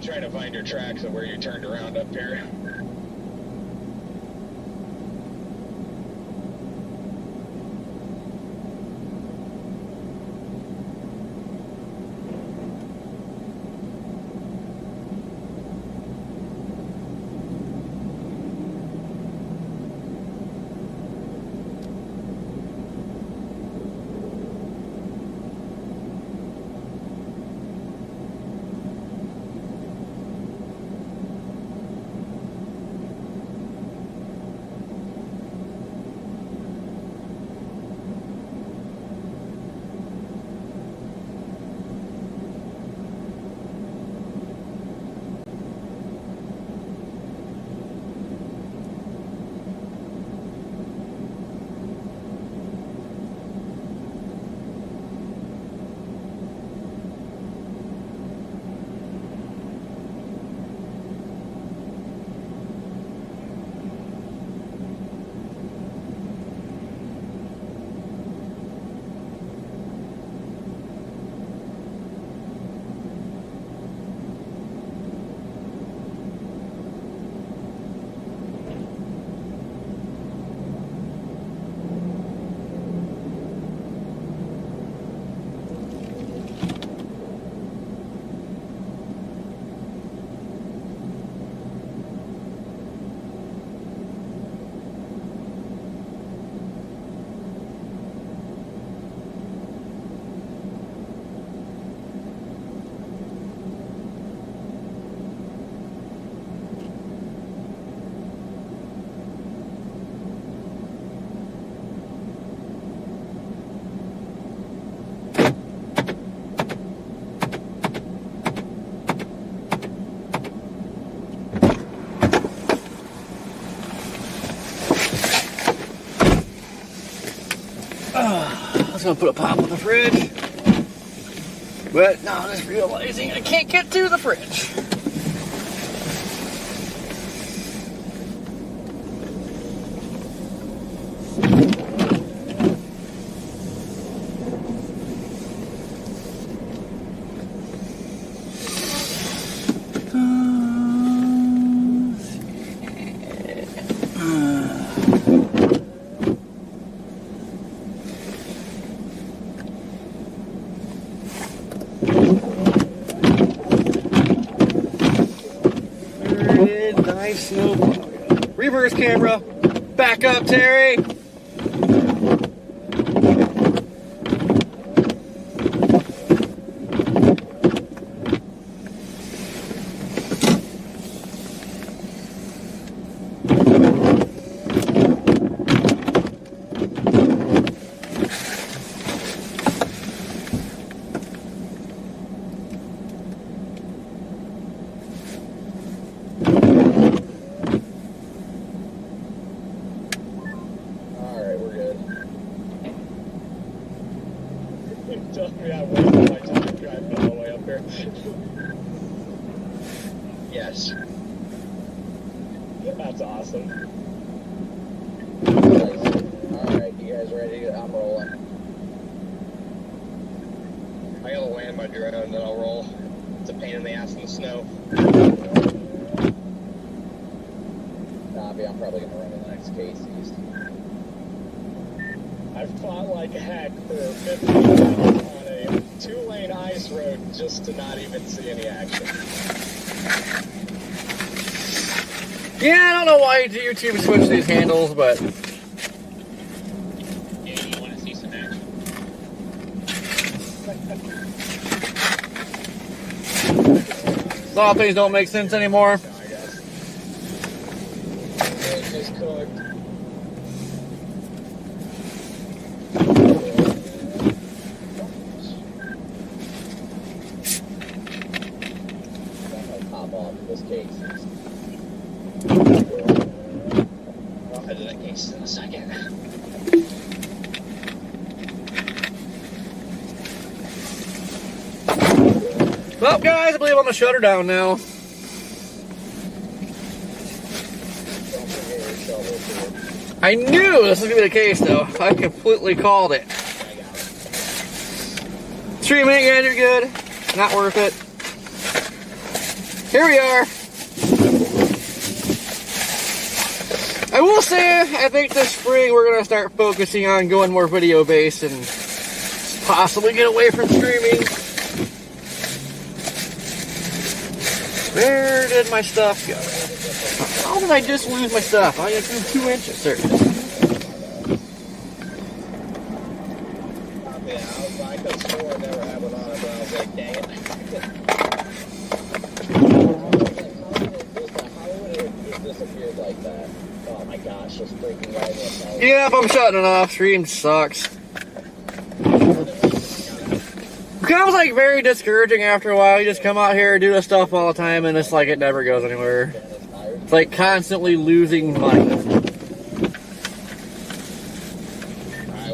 still trying to find your tracks of where you turned around up here. I was gonna put a pop in the fridge, but now I'm just realizing I can't get to the fridge. Nice snowball. Reverse camera. Back up, Terry. Yes. That's awesome. Alright, you guys ready? I'm rolling. I gotta land my drone and then I'll roll. It's a pain in the ass in the snow. Nobby, I'm probably gonna run in the next Casey's. I fought like heck for 15 minutes on a 2-lane ice road just to not even see any action. Yeah, I don't know why YouTube switched these handles, but Yeah, you want to see some action. a lot of things don't make sense anymore. I guess. It's just cooked. I'm gonna pop off this Casey's. I'll head to that case in a second. Well, guys, I believe I'm gonna shut her down now. Don't forget your shovel, too. I knew this was gonna be the case, though. I completely called it. I got it. Streaming again, you're good. Not worth it. here we are. I will say, I think this spring we're going to start focusing on going more video based and possibly get away from streaming. Where did my stuff go? How did I just lose my stuff? I moved 2 inches, sir. I could swear I never had one on it, but I was like, dang it. How would it have disappeared like that? Oh my gosh, just freaking right in. Yep, I'm shutting it off. Stream sucks. Becomes like very discouraging after a while. You just come out here, do this stuff all the time, and it's like it never goes anywhere. It's like constantly losing money. Alright,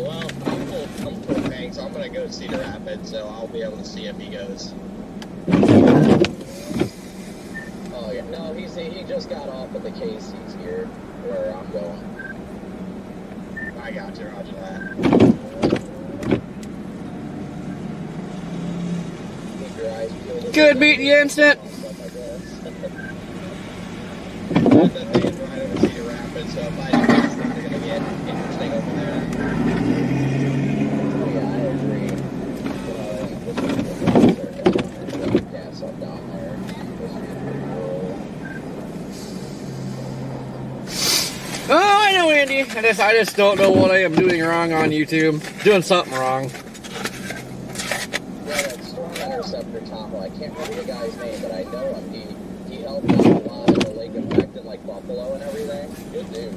well, I'm full tank, so I'm gonna go to Cedar Rapids, so I'll be able to see if he goes. Oh yeah, no, he just got off at the Casey's here, where I'm going. I got you, roger that. Keep your eyes peeled. Good beat the instant. That thing is right over Cedar Rapids, so if I do, it's not going to get interesting over there. Oh, yeah, I agree. Gas up down there. Oh, I know, Andy. I just don't know what I am doing wrong on YouTube. Doing something wrong. Yeah, that Storm Interceptor Tahoe, I can't remember the guy's name, but I know him. He helped out a lot in the lake effect in like Buffalo and everything. Good dude.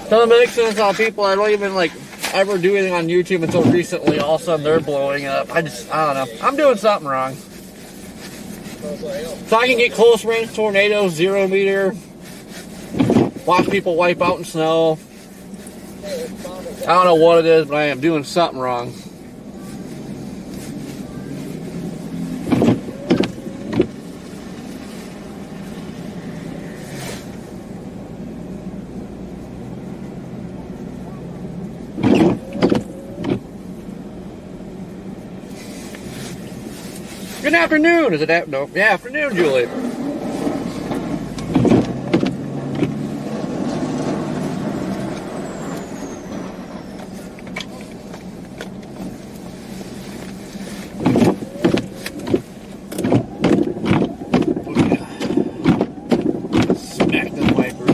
Doesn't make sense how people I don't even like ever do anything on YouTube until recently. All of a sudden they're blowing up. I don't know. I'm doing something wrong. So I can get close range tornadoes, 0 meter. Watch people wipe out in snow. I don't know what it is, but I am doing something wrong. Good afternoon. Is it no? Yeah, afternoon, Julie. Smack the wiper.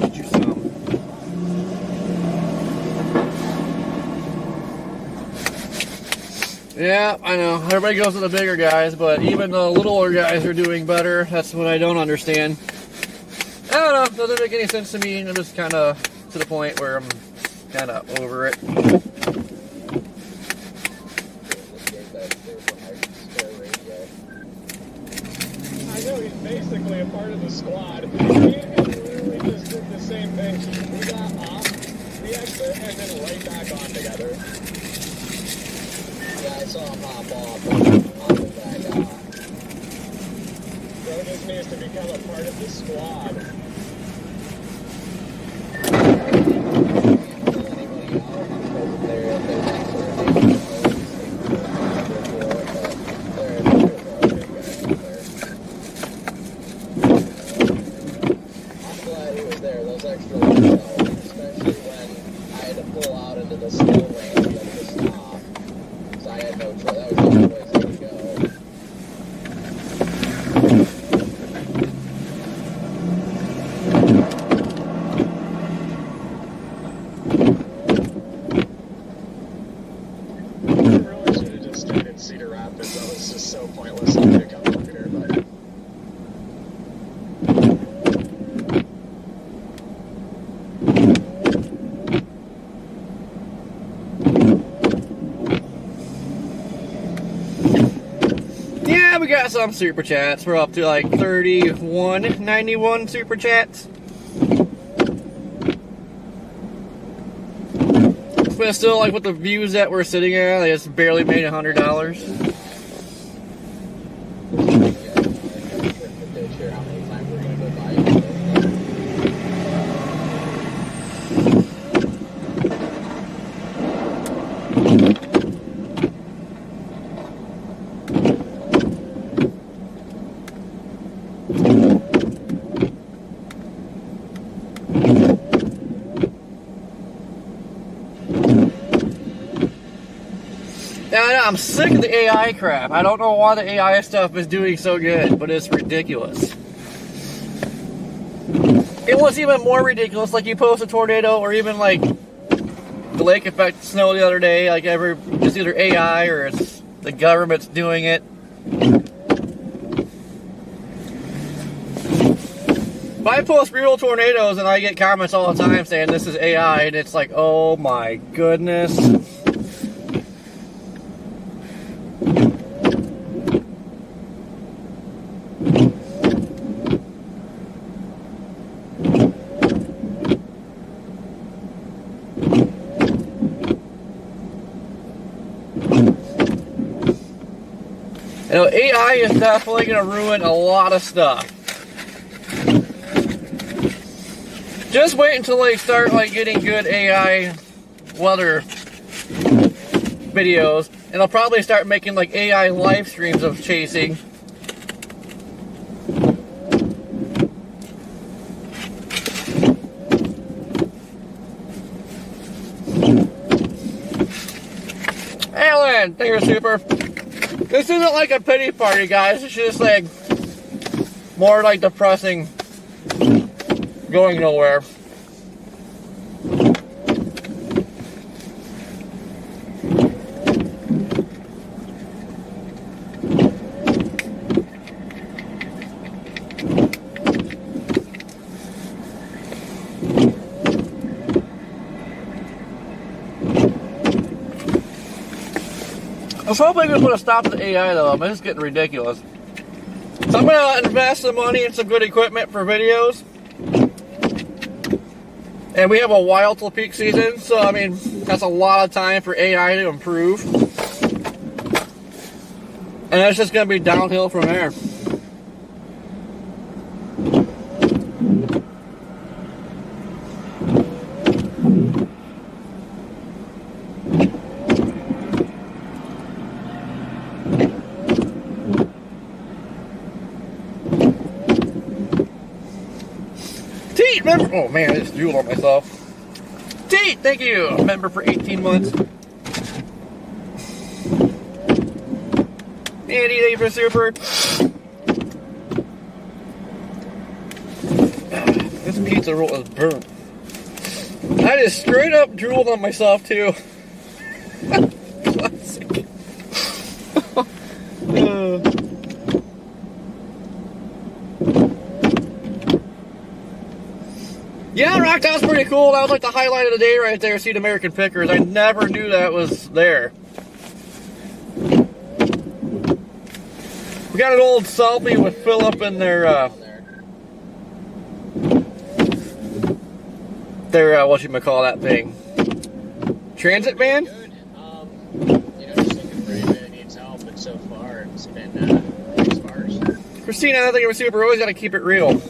Get you some. Yeah, I know. Everybody goes to the bigger guys, but even the littler guys are doing better. That's what I don't understand. I don't know. Doesn't make any sense to me. I'm just kind of to the point where I'm kind of over it. I know he's basically a part of the squad. We literally just did the same thing. We got off the exit and then right back on together. Yeah, I saw him hop off and back on. Bro just needs to become a part of the squad. Cedar Rapids, that was just so pointless to pick up over here, but Yeah, we got some super chats. We're up to like 91 super chats. But still, like with the views that we're sitting at, like, it's barely made $100. I'm sick of the AI crap. I don't know why the AI stuff is doing so good, but it's ridiculous. It was even more ridiculous, like you post a tornado, or even like the lake effect snow the other day, like it's either AI or it's the government's doing it. But I post real tornadoes and I get comments all the time saying this is AI, and it's like, oh my goodness. You know, AI is definitely going to ruin a lot of stuff. Just wait until they start like getting good AI weather videos, and they'll probably start making like AI live streams of chasing. Alan, thank you, super. This isn't like a pity party, guys. It's just like more like depressing, going nowhere. I was hoping we put a stop to the AI though, but it's getting ridiculous. So I'm going to invest some money in some good equipment for videos. And we have a while till peak season, so I mean, that's a lot of time for AI to improve. And it's just going to be downhill from there. Member, oh man, I just drooled on myself. Teet, thank you. Member for 18 months. Andy, thank you for super. This pizza roll is burnt. I just straight up drooled on myself too. Classic. Yeah, Rock, that was pretty cool. That was like the highlight of the day right there, Seed American Pickers. I never knew that was there. We got an old selfie with Philip and their whatchamacall that thing? Transit van? Good. Just looking for anybody that needs help, but so far it's been pretty sparse. Christina, I think it was super. Always got to keep it real.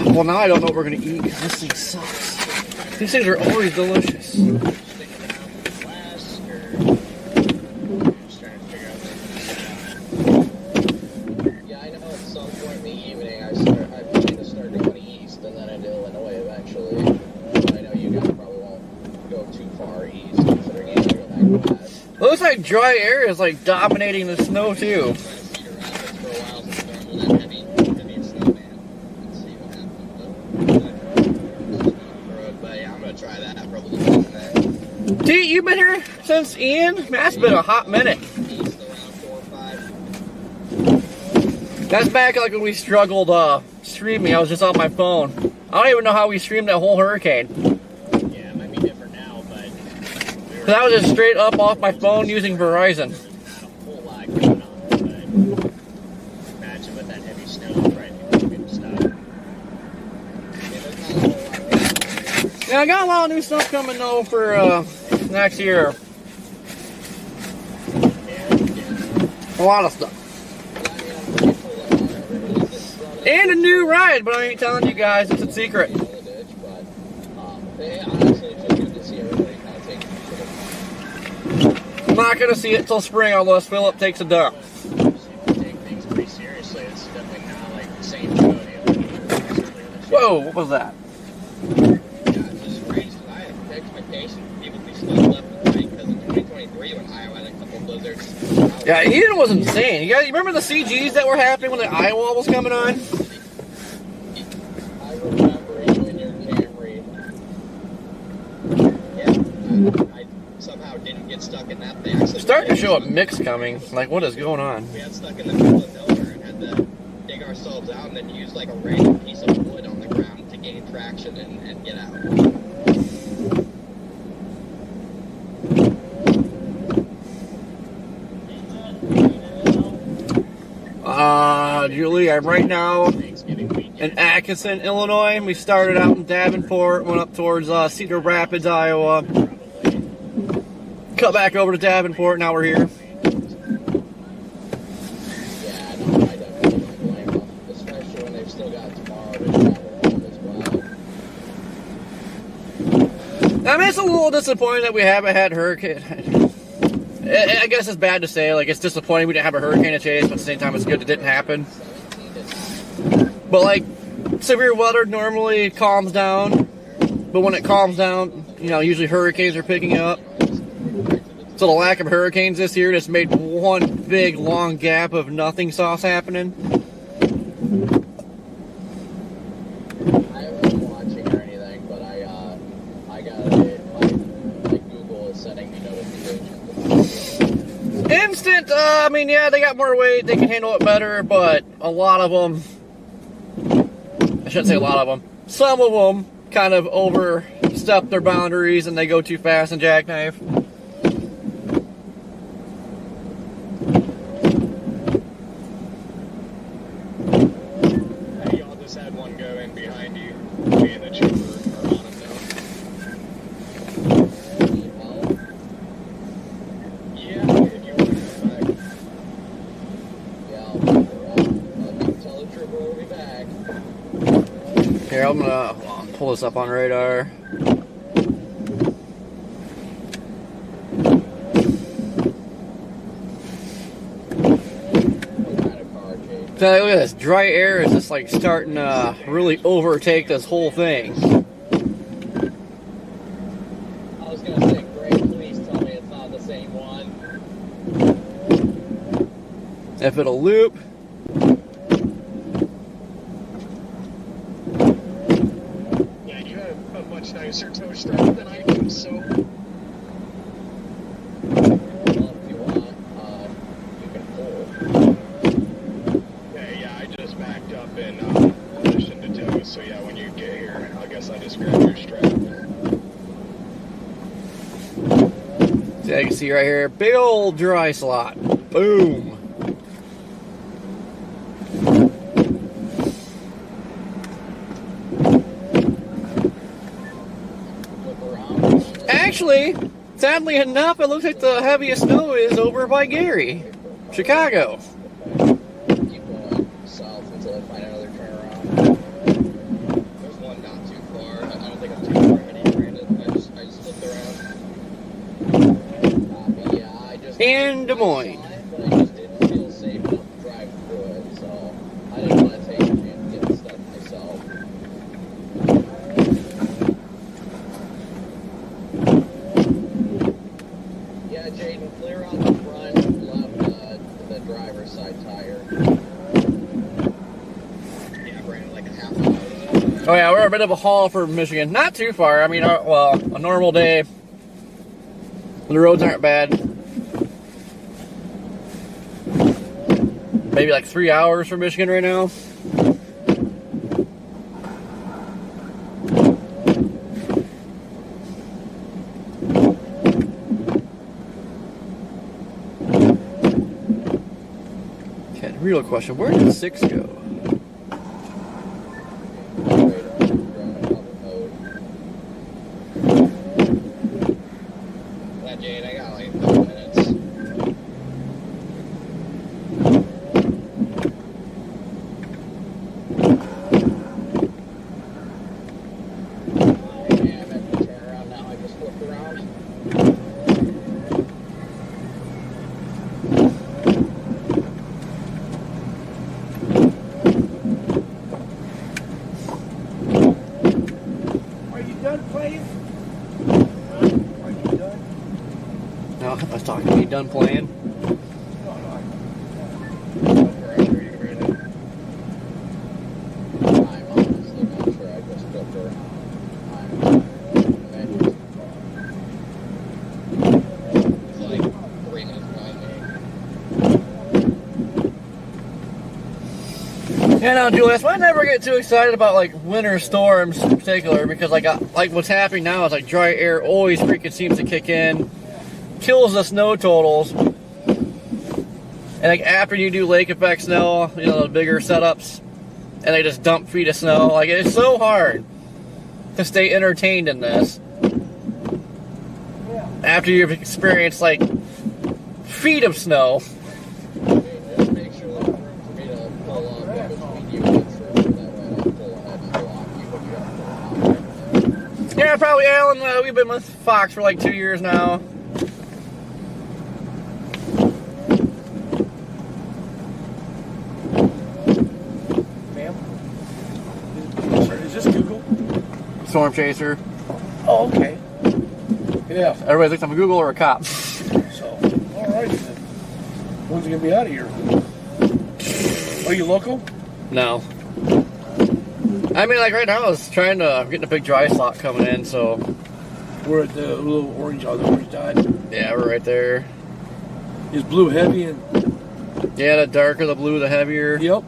Well, now I don't know what we're going to eat because this thing sucks. These things are always delicious. Yeah, I know at some point in the evening I plan to start going east and then into Illinois eventually. I know you guys probably won't go too far east considering you don't go that fast. It looks like dry air is like dominating the snow too. Pete, you've been here since Ian? Man, that's been a hot minute. That's back like when we struggled streaming. I was just on my phone. I don't even know how we streamed that whole hurricane. Yeah, it might be different now, but... Cause I was just straight up off my phone using Verizon. Not a whole lot going on, but imagine with that heavy snow, right? People getting stuck. Yeah, I got a lot of new stuff coming though for next year. A lot of stuff. And a new ride, but I ain't telling you guys, it's a secret. I'm not gonna see it till spring unless Philip takes a dump. Take things pretty seriously. It's definitely not like the same road. Whoa, what was that? vacation. People be slow left and right because in 2023 when Iowa had a couple blizzards. Yeah, Eden was insane. You guys remember the CGs that were happening when the Iowa was coming on? I remember you in your Camry. Yeah, I somehow didn't get stuck in that thing. Starting to show a mix coming. Like, what is going on? We got stuck in the middle of nowhere and had to dig ourselves out and then use like a random piece of wood on the ground to gain traction and get out. Julie, I'm right now in Atkinson, Illinois. We started out in Davenport, went up towards Cedar Rapids, Iowa. Cut back over to Davenport, now we're here. Yeah, no, I definitely don't blame them, especially when they've still got tomorrow to travel home as well. I mean, it's a little disappointing that we haven't had hurricane. I guess it's bad to say, like, it's disappointing we didn't have a hurricane to chase, but at the same time it's good it didn't happen. But, like, severe weather normally calms down, but when it calms down, you know, usually hurricanes are picking up. So the lack of hurricanes this year just made one big, long gap of nothing sauce happening. I haven't been watching or anything, but I got it, like Google is sending me notifications. Instant, I mean, yeah, they got more weight, they can handle it better, but a lot of them, I shouldn't say a lot of them, some of them kind of overstep their boundaries and they go too fast and jackknife. Hey, y'all just had one go in behind you. Me and the trooper are on him now. Yeah, if you want to come back. Yeah, I'll tell the trooper we'll be back. Here, I'm gonna pull this up on radar. So look at this, dry air is just like starting to really overtake this whole thing. I was gonna say, great, please tell me it's not the same one. If it'll loop. Yeah, you have a much nicer tow strap than I do, so. Well, if you want, you can pull. Hey, yeah, I just backed up in position to tow, so yeah, when you get here, I guess I just grab your strap. Yeah, you can see right here, big old dry slot. Boom. Flip around. Actually, sadly enough, it looks like the heaviest snow is over by Gary, Chicago. Keep going south until I find another turnaround. There's one not too far. I don't think I'm too far ahead of you, Brandon. I just flipped around. But yeah, I just In Des Moines. but I just didn't feel safe enough to drive through it, so I didn't want to take a chance getting stuck myself. Yeah, Jaden, clear out the front left, the driver's side tire. Yeah, Brandon, like a half hour. Oh yeah, we're a bit of a haul for Michigan. Not too far. I mean, well, a normal day. The roads aren't bad. Maybe like 3 hours from Michigan right now. Okay, the real question, where did 6 go? Yeah, Jade, I got like 5 minutes. Yeah, I'm at the turnaround now. I just flipped around. done playing? Yeah, no, Julius, I never get too excited about like winter storms in particular because like what's happening now is like dry air always freaking seems to kick in, kills the snow totals, and like after you do lake effect snow, you know, the bigger setups, and they just dump feet of snow. Like it's so hard to stay entertained in this after you've experienced like feet of snow. Yeah, probably Alan. We've been with Fox for like 2 years now. Ma'am? Is this Google? Storm chaser. Oh, okay. Yeah. Everybody thinks I'm a Google or a cop. So, all right then. When's he gonna be out of here? Are you local? No. I mean, like right now, I was trying to I'm getting a big dry slot coming in, so We're at the little orange on the orange dot. yeah, we're right there. Is blue heavy and Yeah, the darker the blue, the heavier. yep.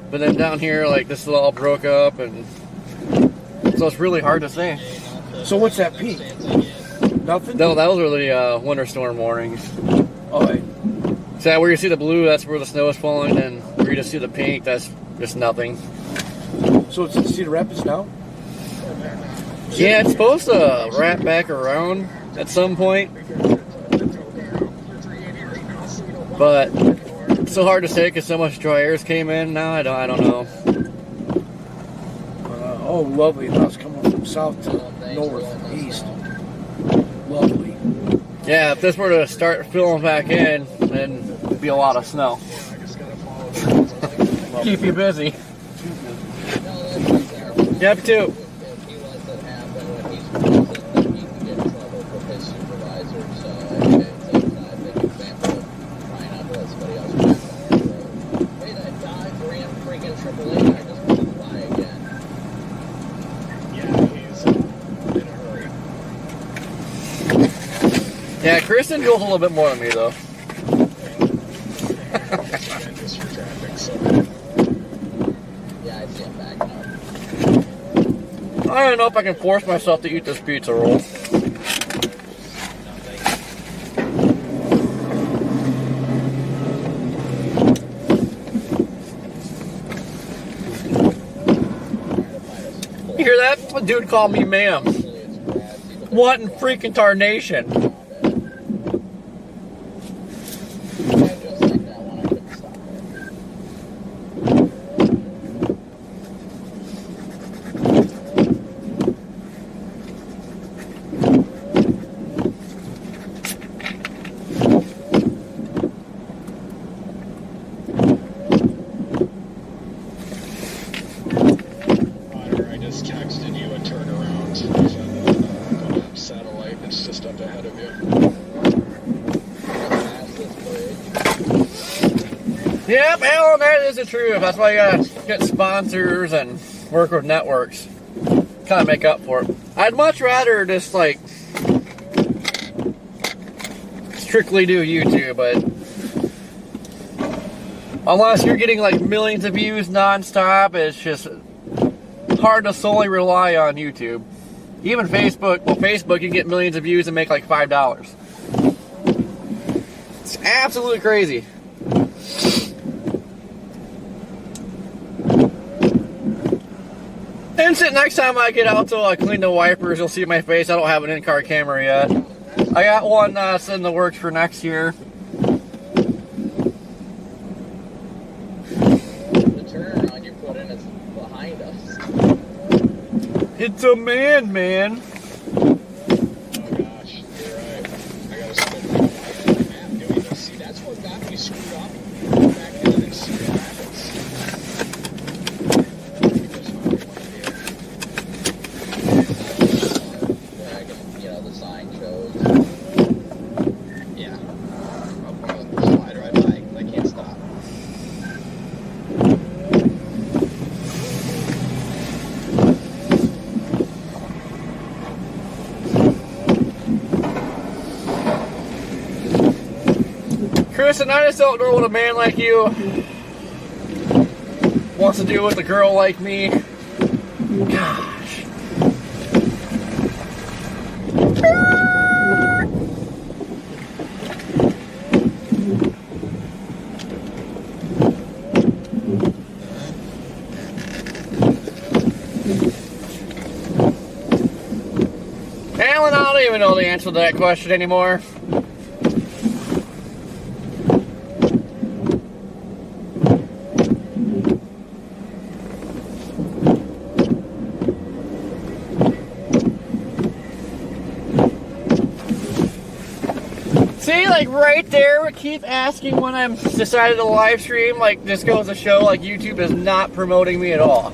But then down here, like this is all broke up, and so it's really hard to say. So what's that peak? Nothing? No, those were the winter storm warnings. All right. So where you see the blue, that's where the snow is falling, and where you just see the pink, that's just nothing. So it's in Cedar Rapids now? Yeah, it's supposed to wrap back around at some point, but it's so hard to say because so much dry airs came in. Now I don't know. Oh, lovely. Now it's coming from south to north, east. Lovely. Yeah, if this were to start filling back in, then it'd be a lot of snow. Keep you busy. Yep, too. Yeah, Kristen goes a little bit more than me, though. I don't know if I can force myself to eat this pizza roll. You hear that? A dude called me ma'am. What in freaking tarnation? I just texted you a turnaround. Satellite, it's just up ahead of you. Yep, Alan, that is the truth. That's why you gotta get sponsors and work with networks. Kind of make up for it. I'd much rather just like strictly do YouTube, but unless you're getting like millions of views nonstop, it's just hard to solely rely on YouTube. Even Facebook, well, Facebook, you can get millions of views and make like $5. It's absolutely crazy. And next time I get out to clean the wipers, you'll see my face. I don't have an in-car camera yet. I got one that's in the works for next year. The turnaround you put in is behind us. It's a man. Oh gosh, you're right. I gotta spin the map doing this. See, that's what got me screwed up back then in Cedar Rapids. The sign shows. Yeah. Listen, I just don't know what a man like you wants to do with a girl like me. Gosh. Alan, I don't even know the answer to that question anymore. See, like right there, we keep asking when I'm decided to live stream. Like, this goes to show, like, YouTube is not promoting me at all.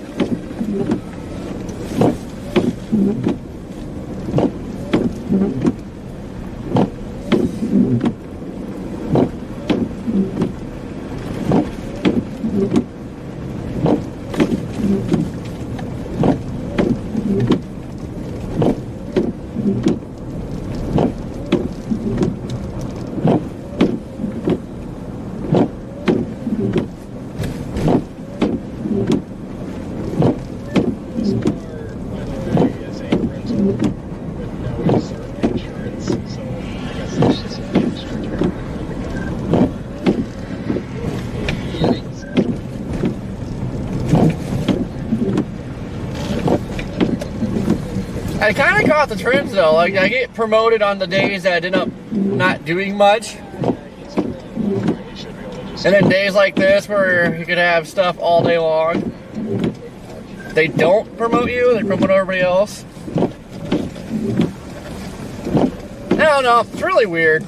I kind of caught the trends though. Like, I get promoted on the days that I end up not doing much, and then days like this where you could have stuff all day long, they don't promote you. They promote everybody else. I don't know. It's really weird.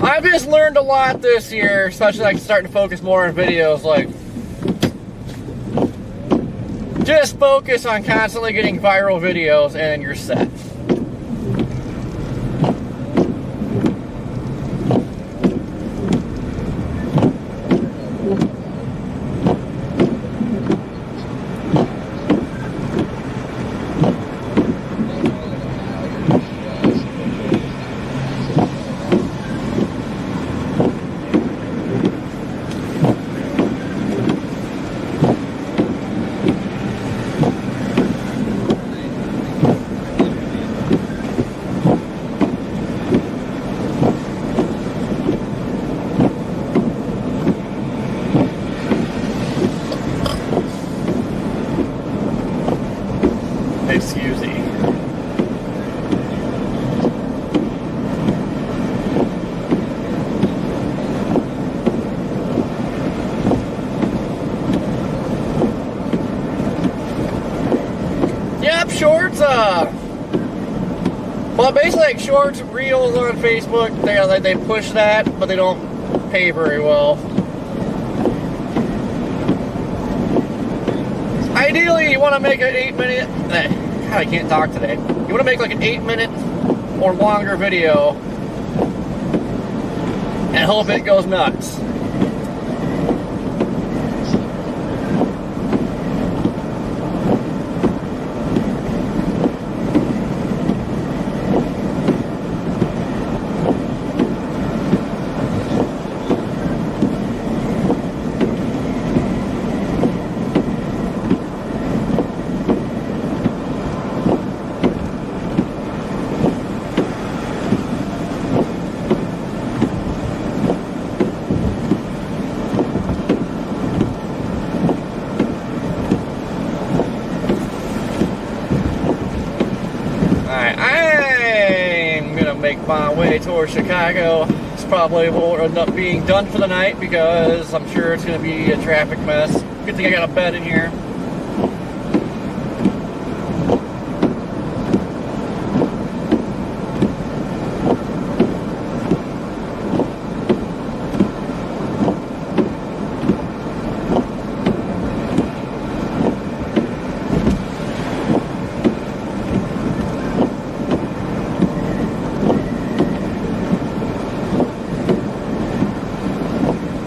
I've just learned a lot this year, especially like starting to focus more on videos. Like, just focus on constantly getting viral videos and you're set. Excuse me. Yep, shorts, well, basically like shorts, reels on Facebook, they push that, but they don't pay very well. Ideally, you want to make an 8-minute, God, I can't talk today. You want to make like an 8-minute or longer video and hope it goes nuts. Make my way towards Chicago. This probably will end up being done for the night because I'm sure it's going to be a traffic mess. Good thing I got a bed in here.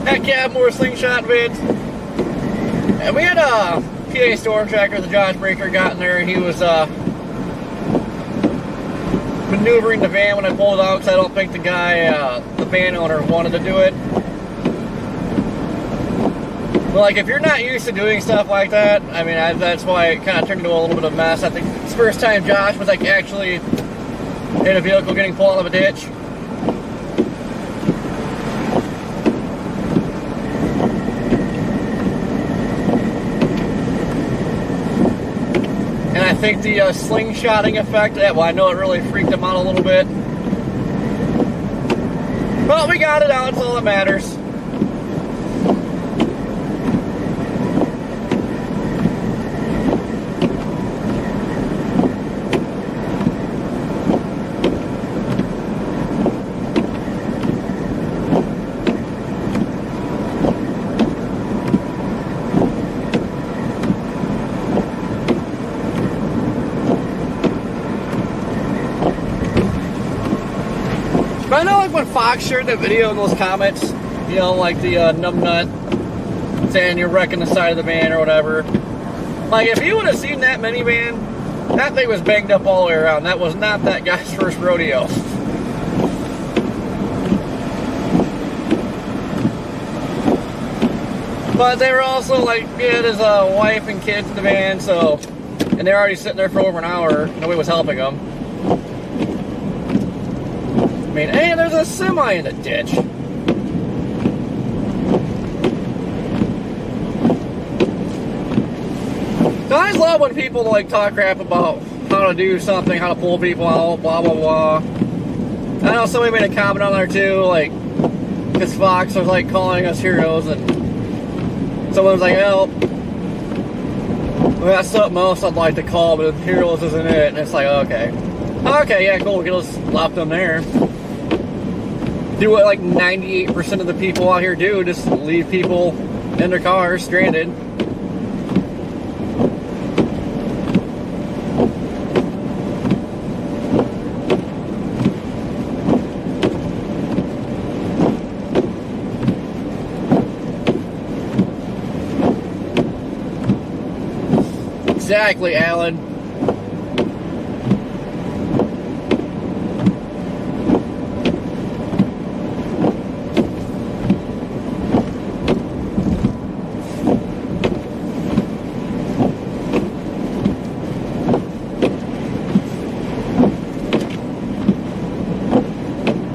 Heck yeah, more slingshot vids. And we had PA storm tracker, the Josh Breaker, got in there, and he was maneuvering the van when I pulled it out, because I don't think the guy, the van owner, wanted to do it. But like, if you're not used to doing stuff like that, I mean, that's why it kind of turned into a little bit of a mess. I think it's the first time Josh was like actually in a vehicle getting pulled out of a ditch. And I think the slingshotting effect, well, I know it really freaked him out a little bit. But we got it out, it's all that matters. But I know, like, when Fox shared that video in those comments, you know, like the numbnut saying you're wrecking the side of the van or whatever. Like, if you would have seen that minivan, that thing was banged up all the way around. That was not that guy's first rodeo. But they were also, like, he had his wife and kids in the van, so, and they're already sitting there for over an hour. Nobody was helping them. I mean, hey, there's a semi in the ditch. So I just love when people like talk crap about how to do something, how to pull people out, blah blah blah. I know somebody made a comment on there too, like, because Fox was like calling us heroes, and someone was like, "Oh, well, that's something else I'd like to call, but heroes isn't it?" And it's like, okay, yeah, cool. We can just left them there. Do what like 98% of the people out here do, just leave people in their cars stranded. Exactly, Alan.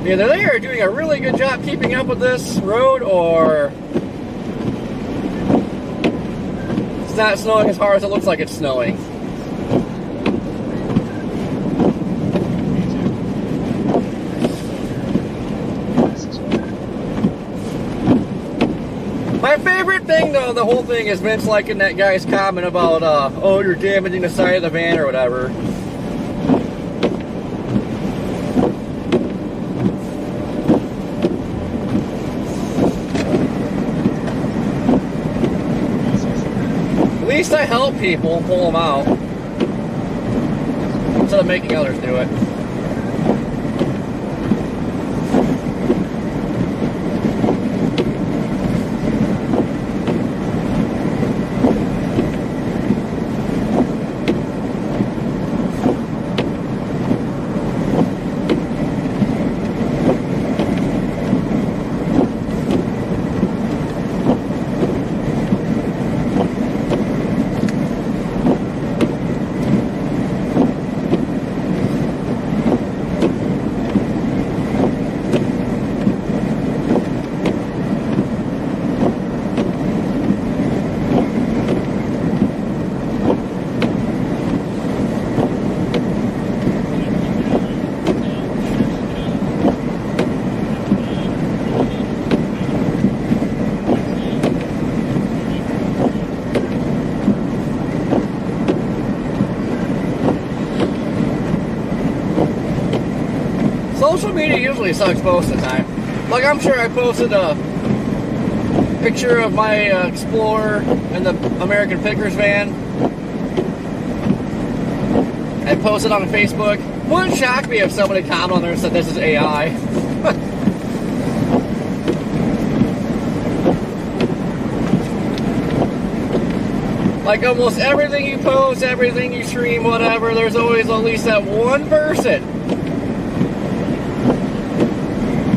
Either they are doing a really good job keeping up with this road, or it's not snowing as hard as it looks like it's snowing. My favorite thing, though, the whole thing is Vince liking that guy's comment about, oh, you're damaging the side of the van or whatever. At least I help people pull them out instead of making others do it. Social media usually sucks most of the time. Like, I'm sure I posted a picture of my Explorer and the American Pickers van. I posted on Facebook. Wouldn't shock me if somebody commented on there and said this is AI. Like almost everything you post, everything you stream, whatever, there's always at least that one person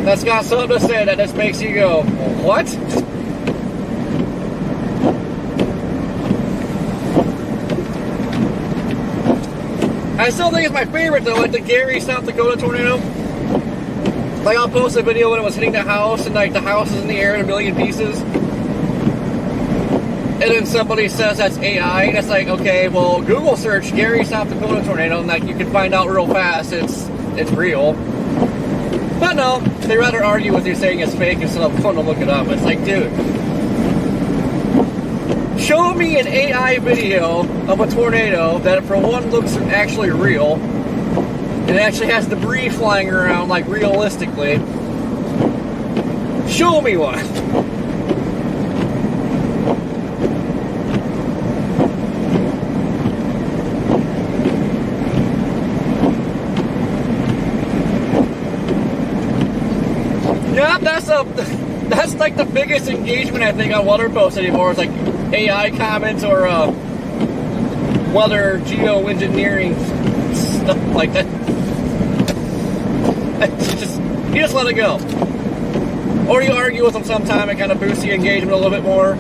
that's got something to say that just makes you go, what? I still think it's my favorite though, like the Gary, South Dakota tornado. Like I'll post a video when it was hitting the house and like the house is in the air in a million pieces. And then somebody says that's AI, and it's like, okay, well, Google search Gary, South Dakota tornado, and like you can find out real fast it's real. But no, they rather argue with you saying it's fake instead of going to look it up. It's like, dude, show me an AI video of a tornado that for one looks actually real, and it actually has debris flying around like realistically. Show me one. Yeah, that's like the biggest engagement I think on weather posts anymore. It's like AI comments or weather geoengineering stuff like that. You just let it go, or you argue with them sometime and kind of boost the engagement a little bit more.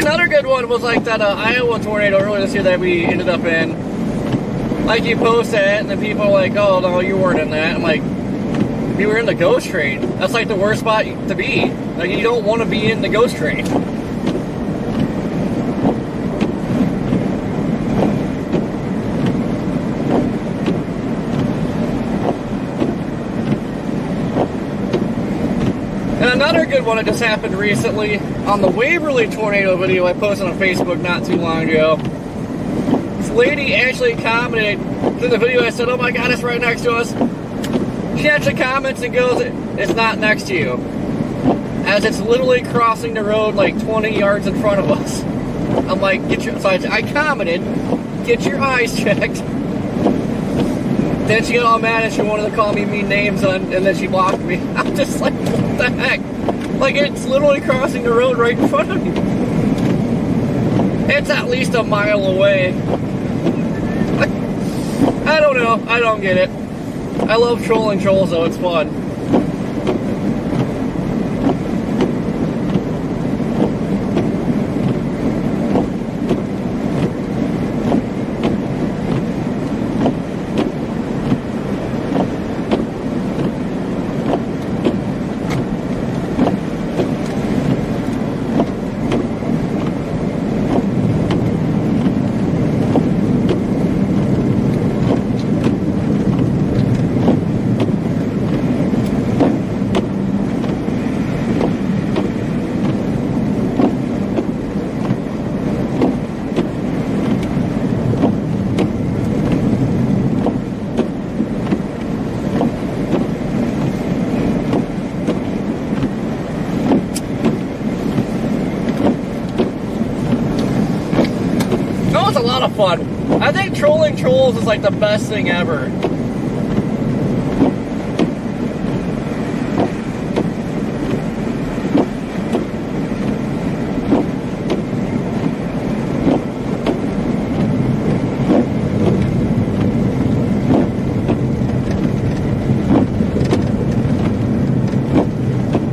Another good one was like that Iowa tornado earlier this year that we ended up in. Like you post that and then people are like, oh no, you weren't in that. I'm like, we were in the ghost train. That's like the worst spot to be. Like you don't want to be in the ghost train. And another good one that just happened recently on the Waverly tornado video I posted on Facebook not too long ago. This lady actually commented in the video. I said, oh my god, it's right next to us. She actually comments and goes, it's not next to you, as it's literally crossing the road like 20 yards in front of us. I'm like, so I commented, get your eyes checked. Then she got all mad and she wanted to call me mean names and then she blocked me. I'm just like, what the heck? Like, it's literally crossing the road right in front of you. It's at least a mile away. I don't know. I don't get it. I love trolling trolls though. It's fun. A lot of fun. I think trolling trolls is like the best thing ever.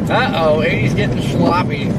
Uh-oh, 80's getting sloppy.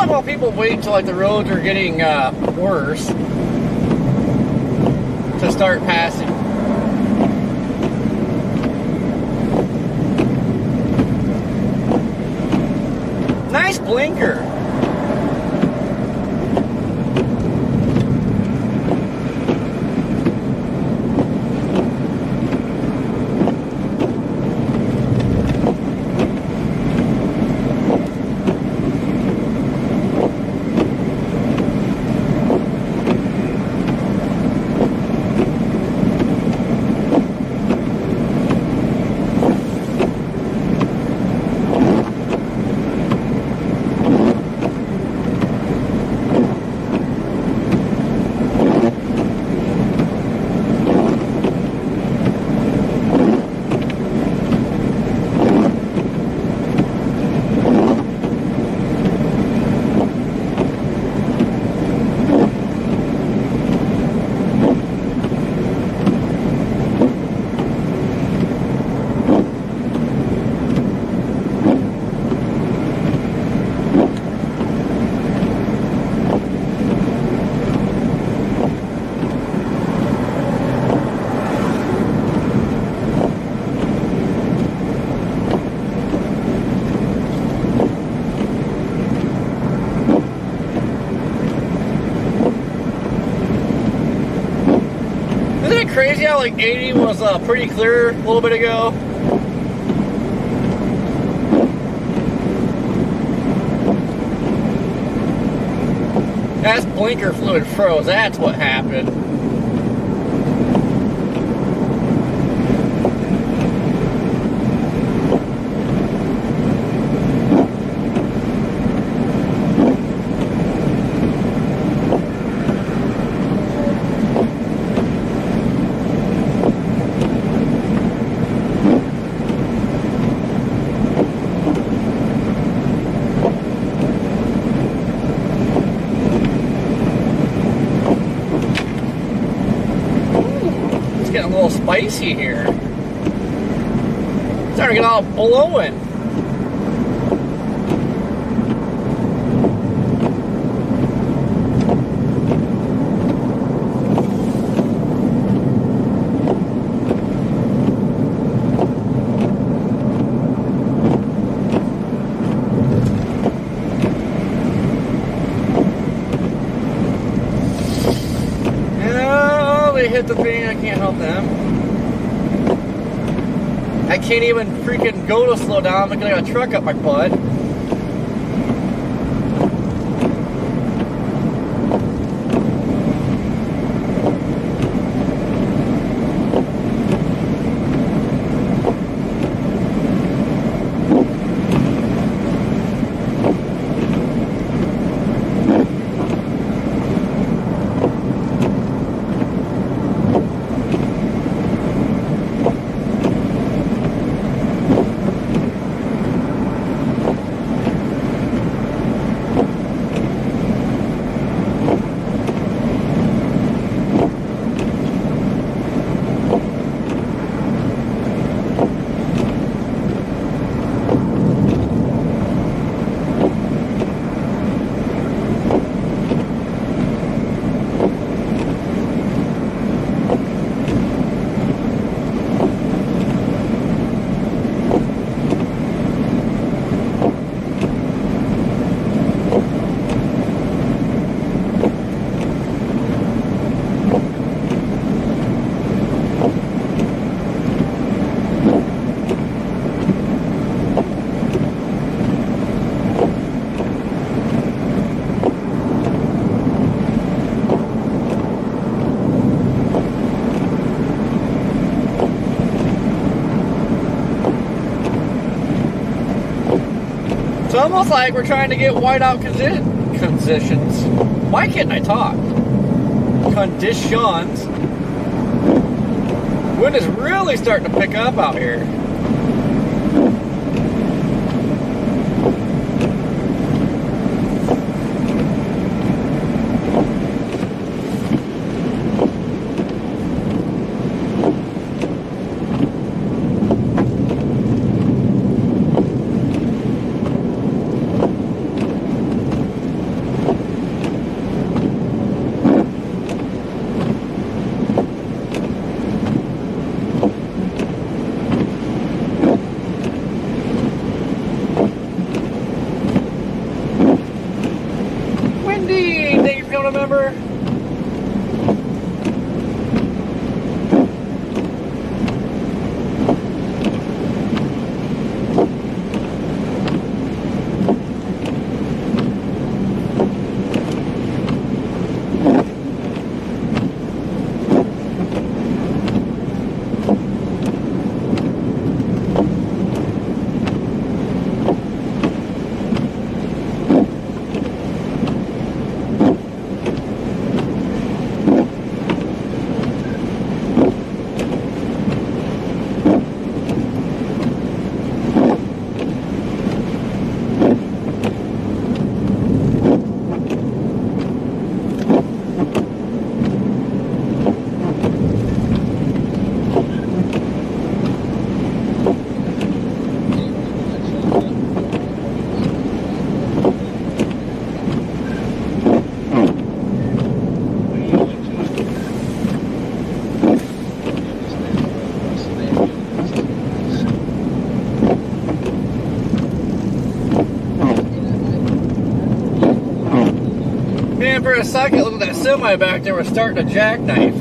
while people wait until like the roads are getting worse to start passing. Nice blinker. Crazy how like 80 was pretty clear a little bit ago. That's blinker fluid froze. That's what happened. Getting a little spicy here. Starting to get all blowing. Hit the thing, I can't help them. I can't even freaking go to slow down because I got a truck up my butt. It's almost like we're trying to get whiteout conditions. Why can't I talk? Conditions. Wind is really starting to pick up out here. a second, look at that semi back there was starting to jackknife.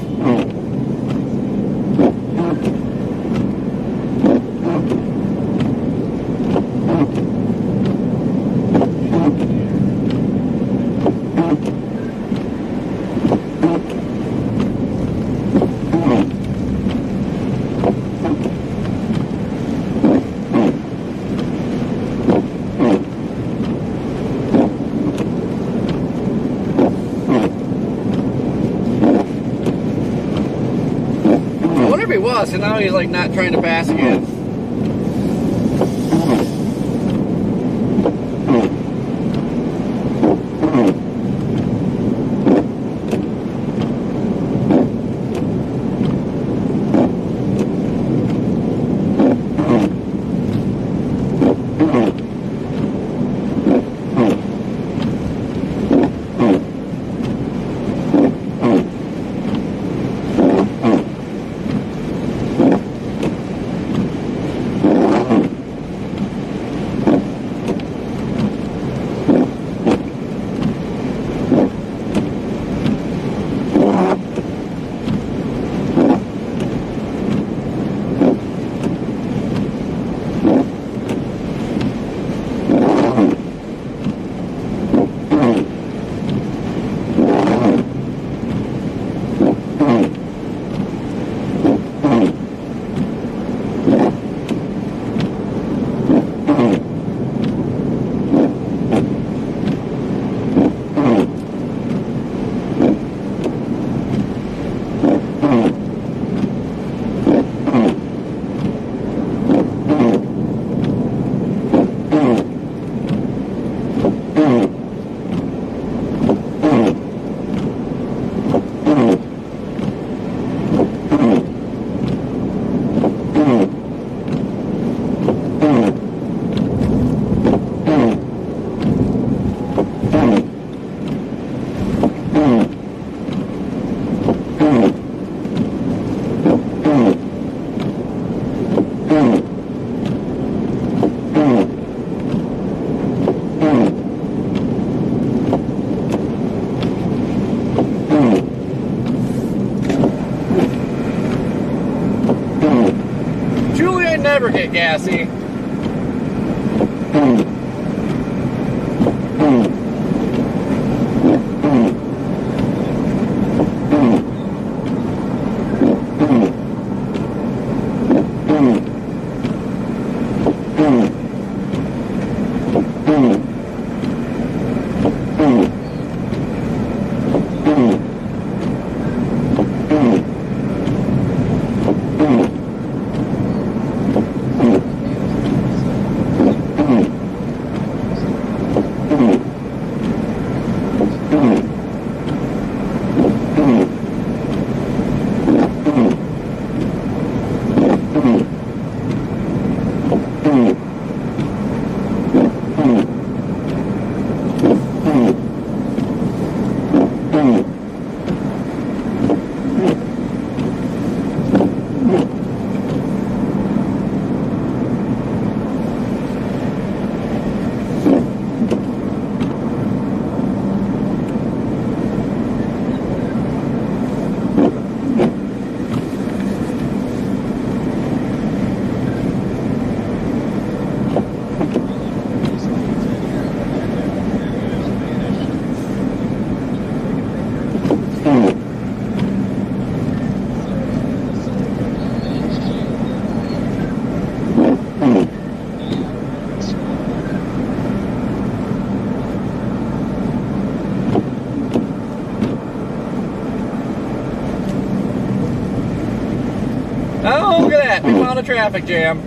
He was, and now he's like not trying to pass again. Julian never get gassy. Oh, look at that. We found a traffic jam.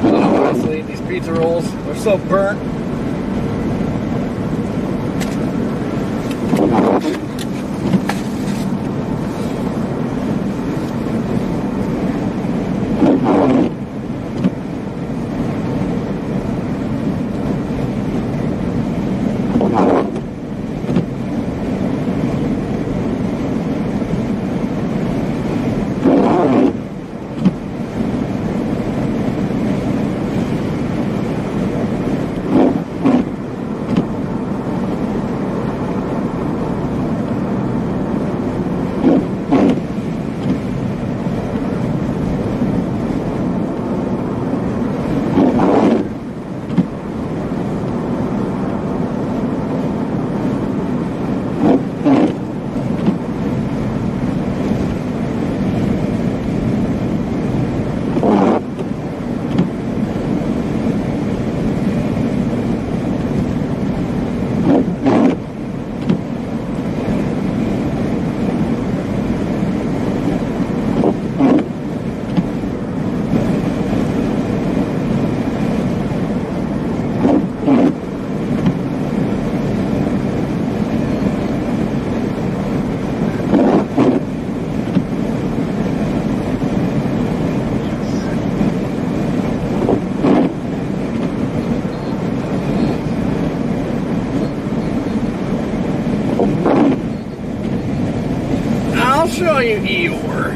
Honestly, these pizza rolls are so burnt. I'll show you Eeyore.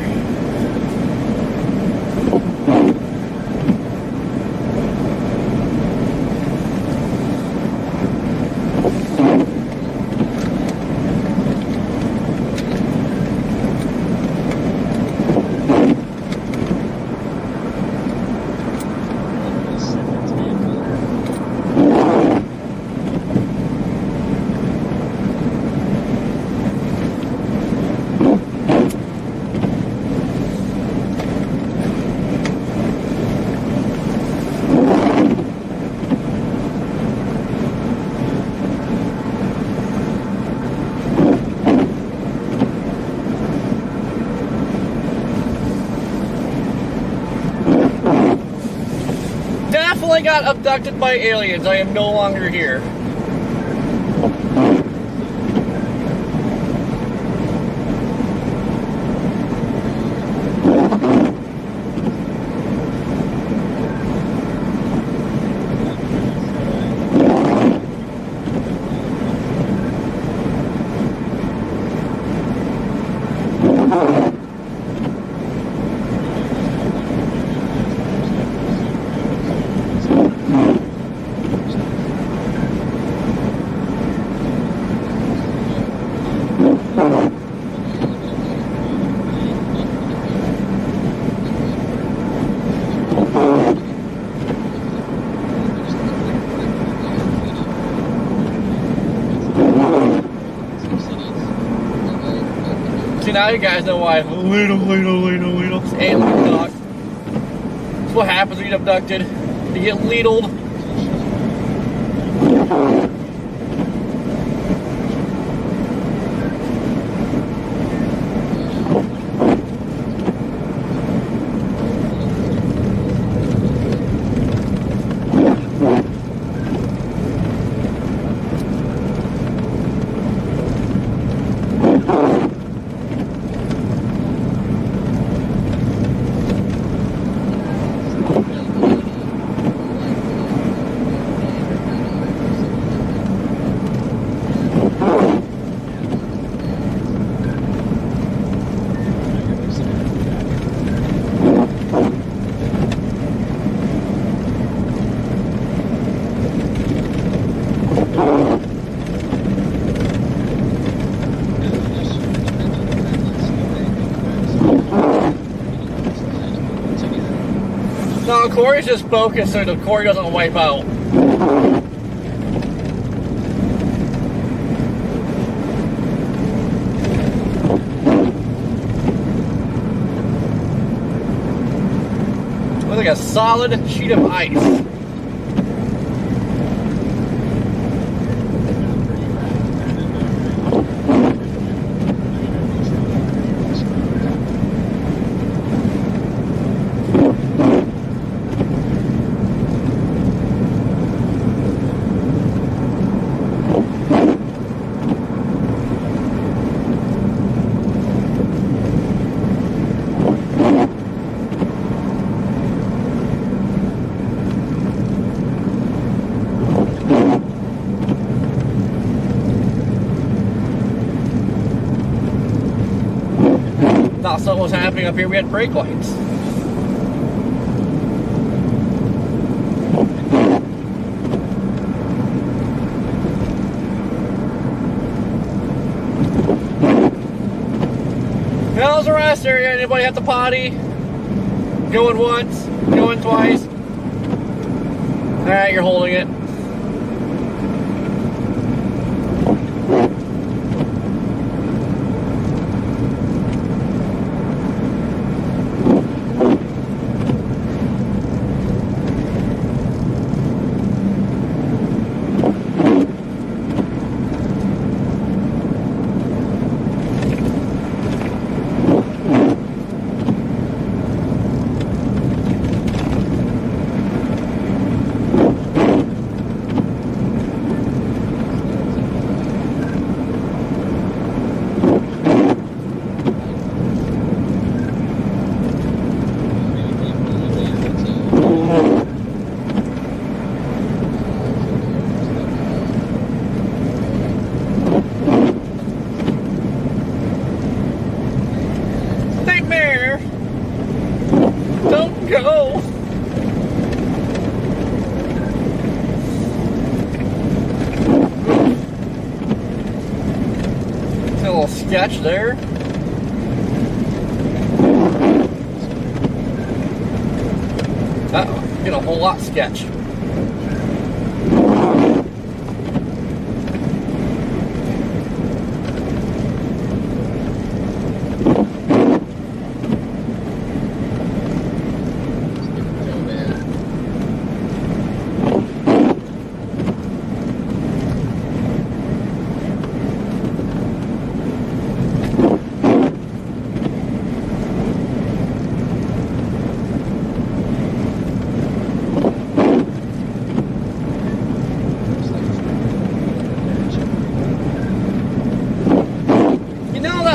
Definitely got abducted by aliens. I am no longer here. See, now you guys know why little alien dog. That's what happens when you get abducted. You get ladled. No, Corey's just focused so the Corey doesn't wipe out. like a solid sheet of ice. Thought something was happening up here. We had brake lights. How's the rest area? Anybody at the potty? Going once? Going twice? Alright, you're holding it. Nightmare! Don't go! A little sketch there. Uh-oh, get a whole lot sketch.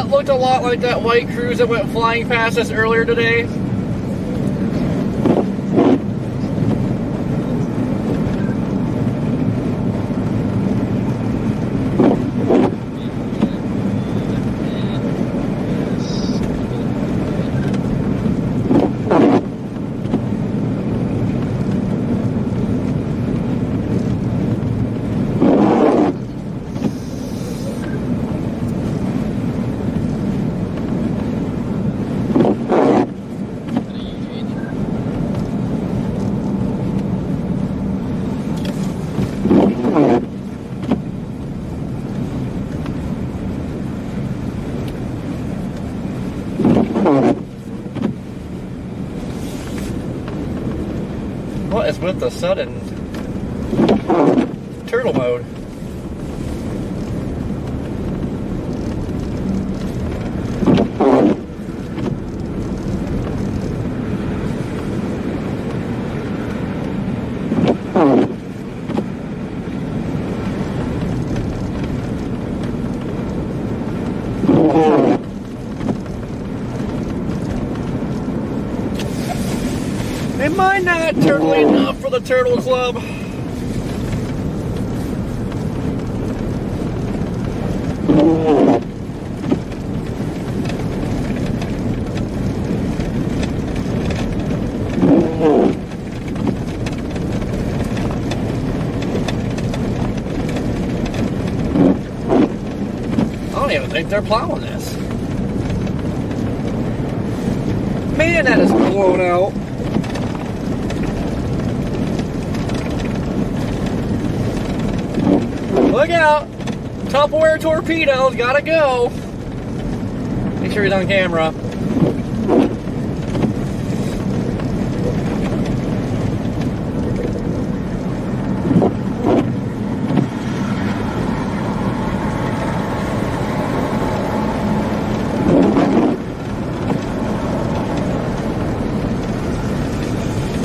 Looked a lot like that white cruise that went flying past us earlier today. What is with the sudden turtle mode? Am I not turtly enough for the Turtle Club? I don't even think they're plowing this. Man, that is blown out. Look out! Tupperware torpedoes, gotta go! Make sure he's on camera.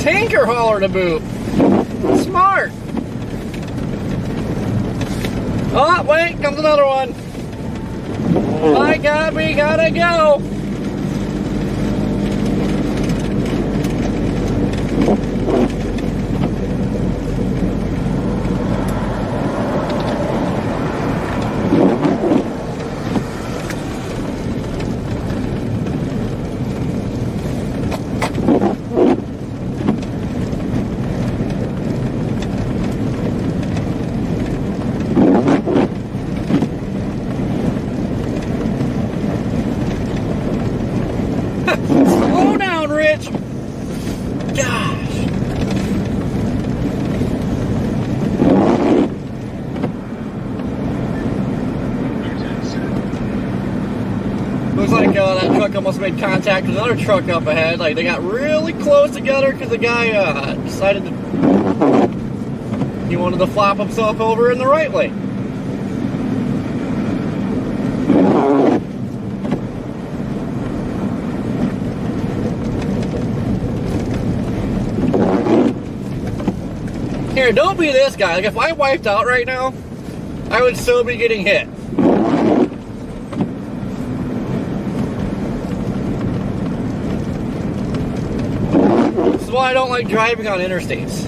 Tanker hauler to boot. Smart. Oh, wait, comes another one. My God, we gotta go. Slow down, Rich. Gosh. Looks like that truck almost made contact with another truck up ahead. Like they got really close together because the guy decided to. He wanted to flop himself over in the right lane. Here, don't be this guy. Like, if I wiped out right now, I would still be getting hit. This is why I don't like driving on interstates.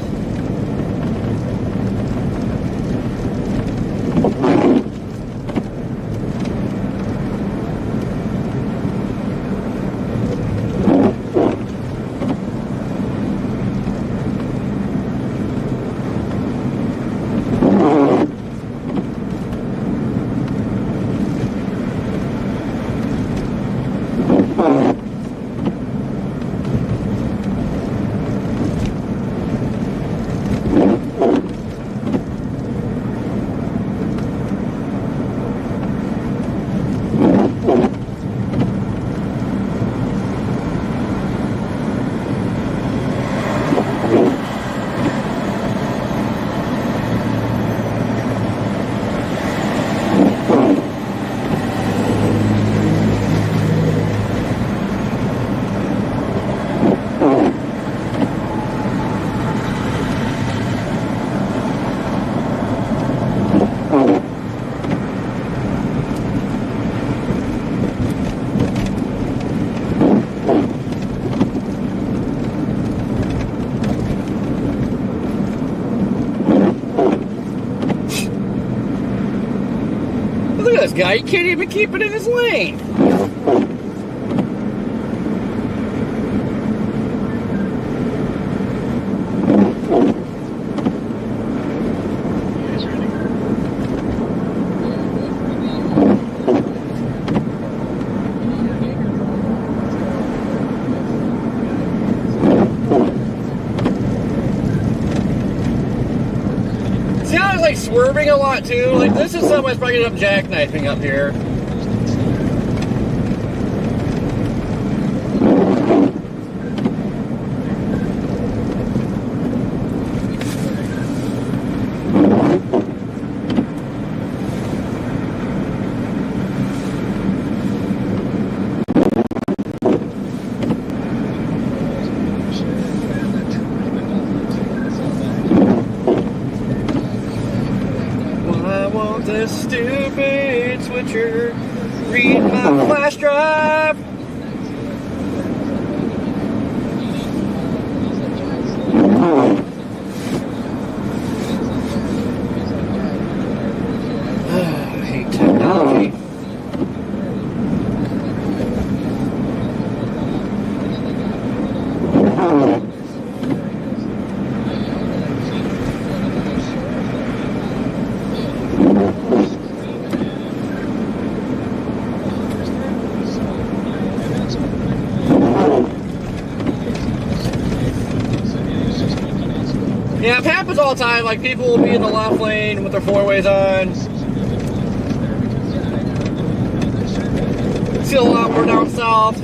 Look at this guy, he can't even keep it in his lane. See how I was like swerving a lot too? Like this is something I probably end up jackknifing up here. This stupid switcher read my flash drive. I hate technology. Yeah, it happens all the time. Like people will be in the left lane with their four-ways on. See a lot more down south.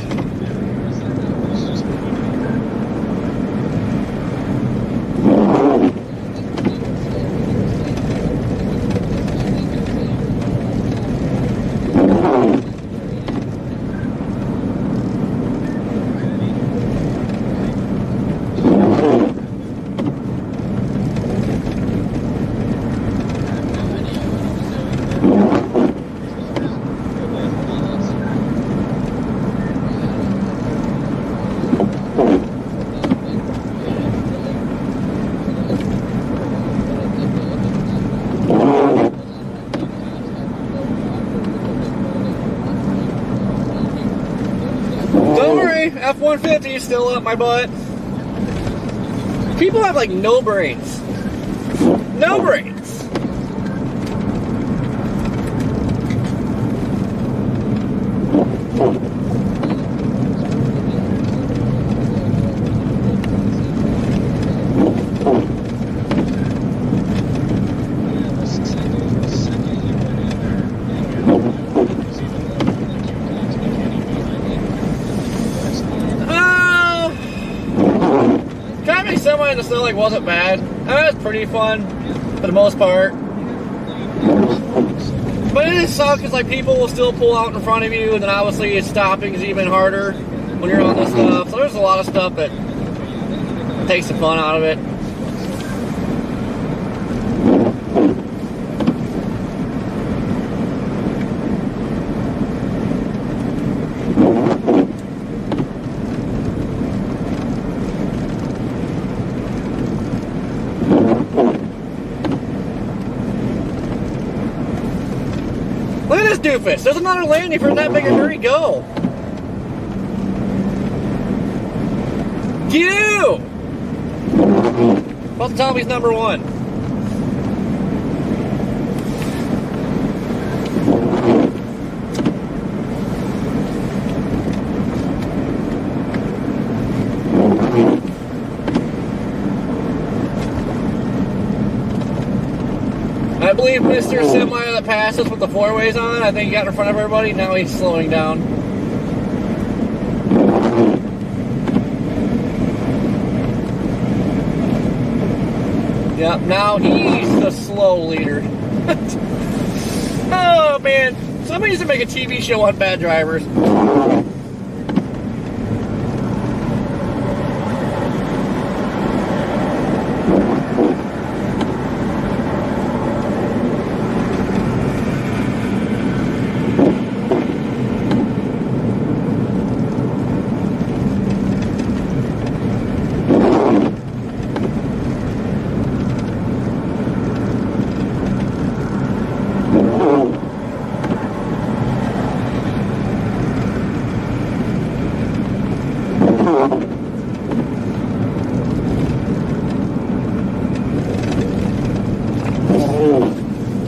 Don't worry, F-150 is still up my butt. People have like no brains. No brains. Driving semi in the snow like wasn't bad. It was pretty fun for the most part. But it just sucks because like people will still pull out in front of you, and then obviously stopping is even harder when you're on this stuff. So there's a lot of stuff that takes the fun out of it. Look at this doofus. There's another landing for that big a hurry go. You! Well, tell me he's number one. I believe Mr. Semi that passes with the four ways on, I think he got in front of everybody, now he's slowing down. Yep, now he's the slow leader. Oh man, somebody needs to make a TV show on bad drivers.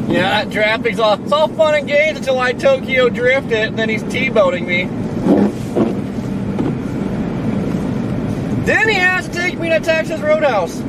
Yeah, that trapping's all, it's all fun and games until I Tokyo drift it, and then he's T-boating me. Then he has to take me to Texas Roadhouse.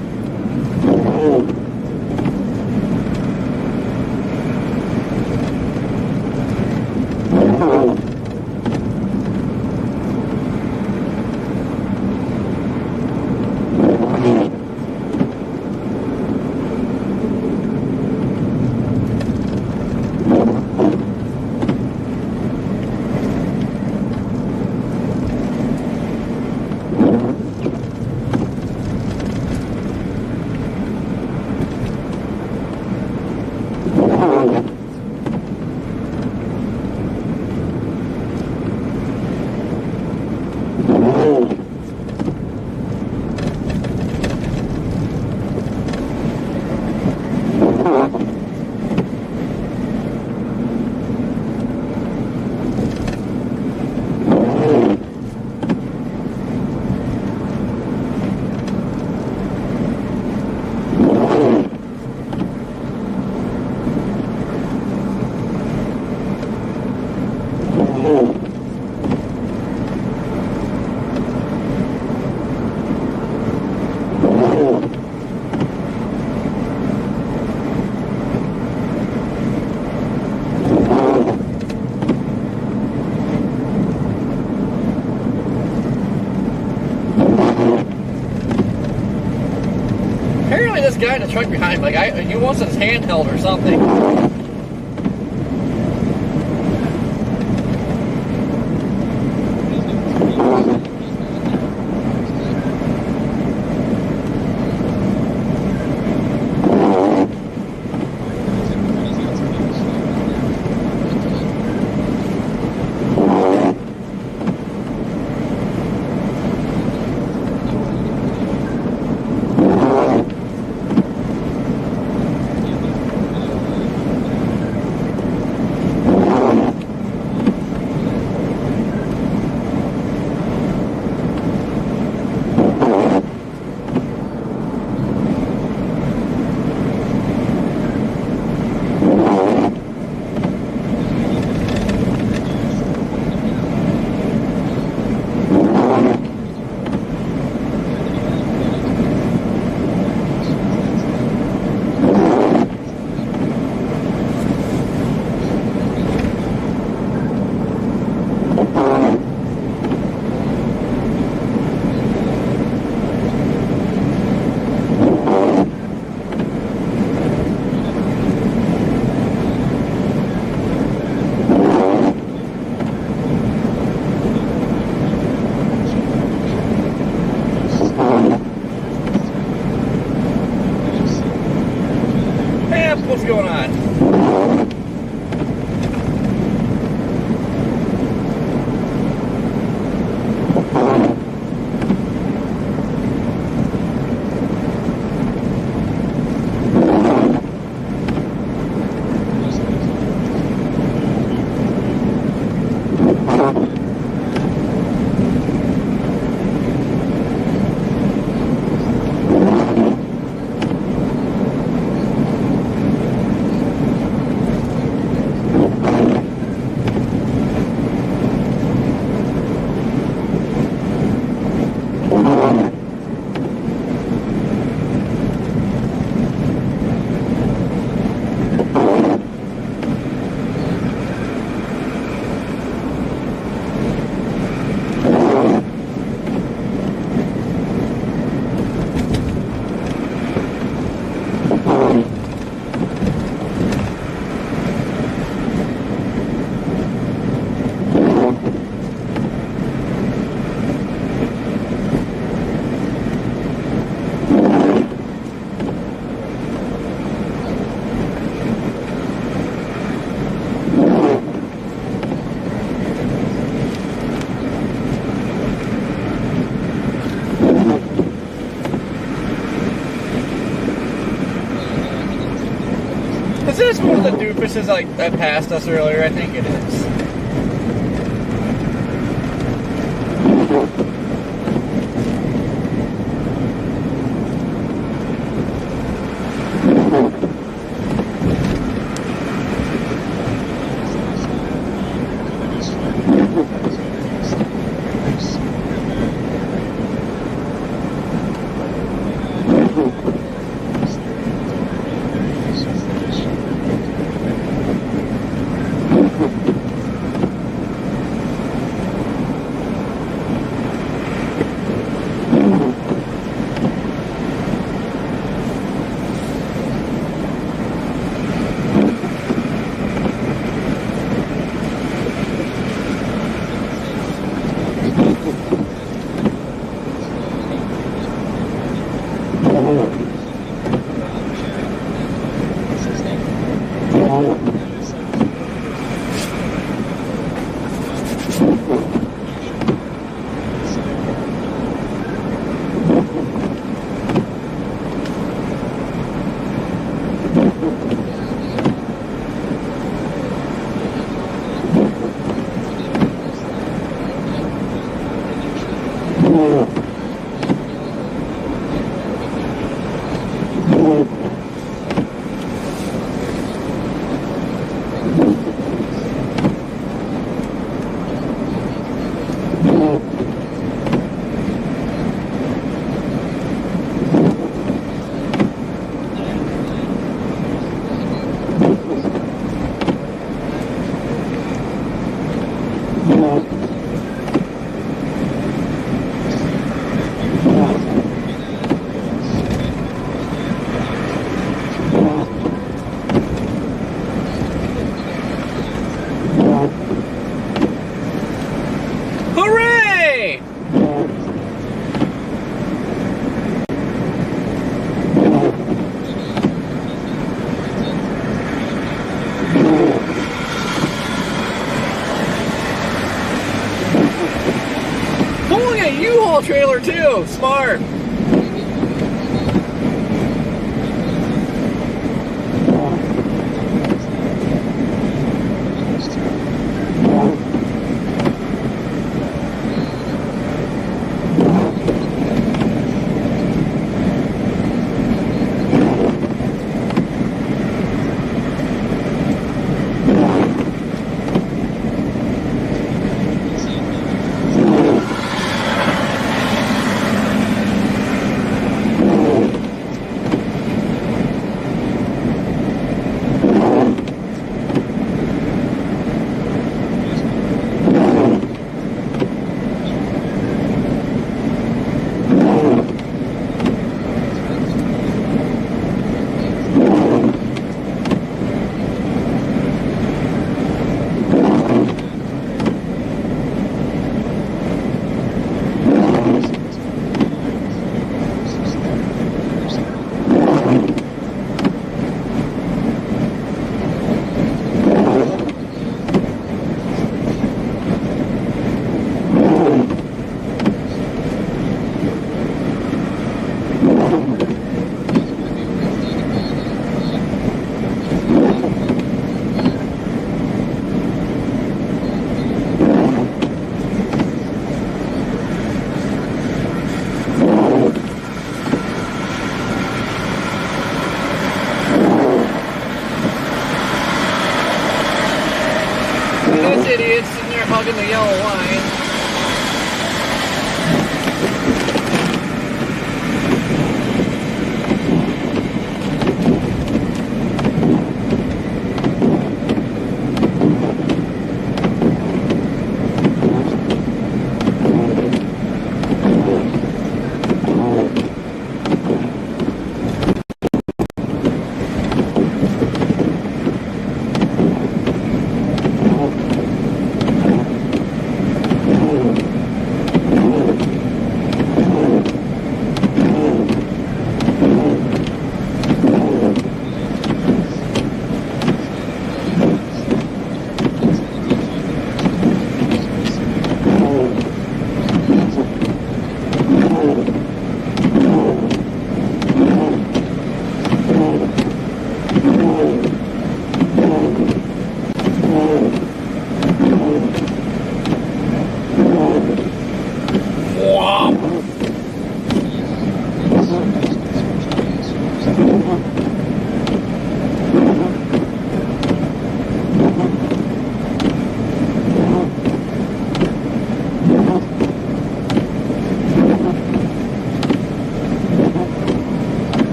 Apparently this guy in the truck behind me, like he wants his handheld or something. Is this one of the doofuses like that passed us earlier? I think it is. Hooray! Pulling a U-Haul trailer too. Smart.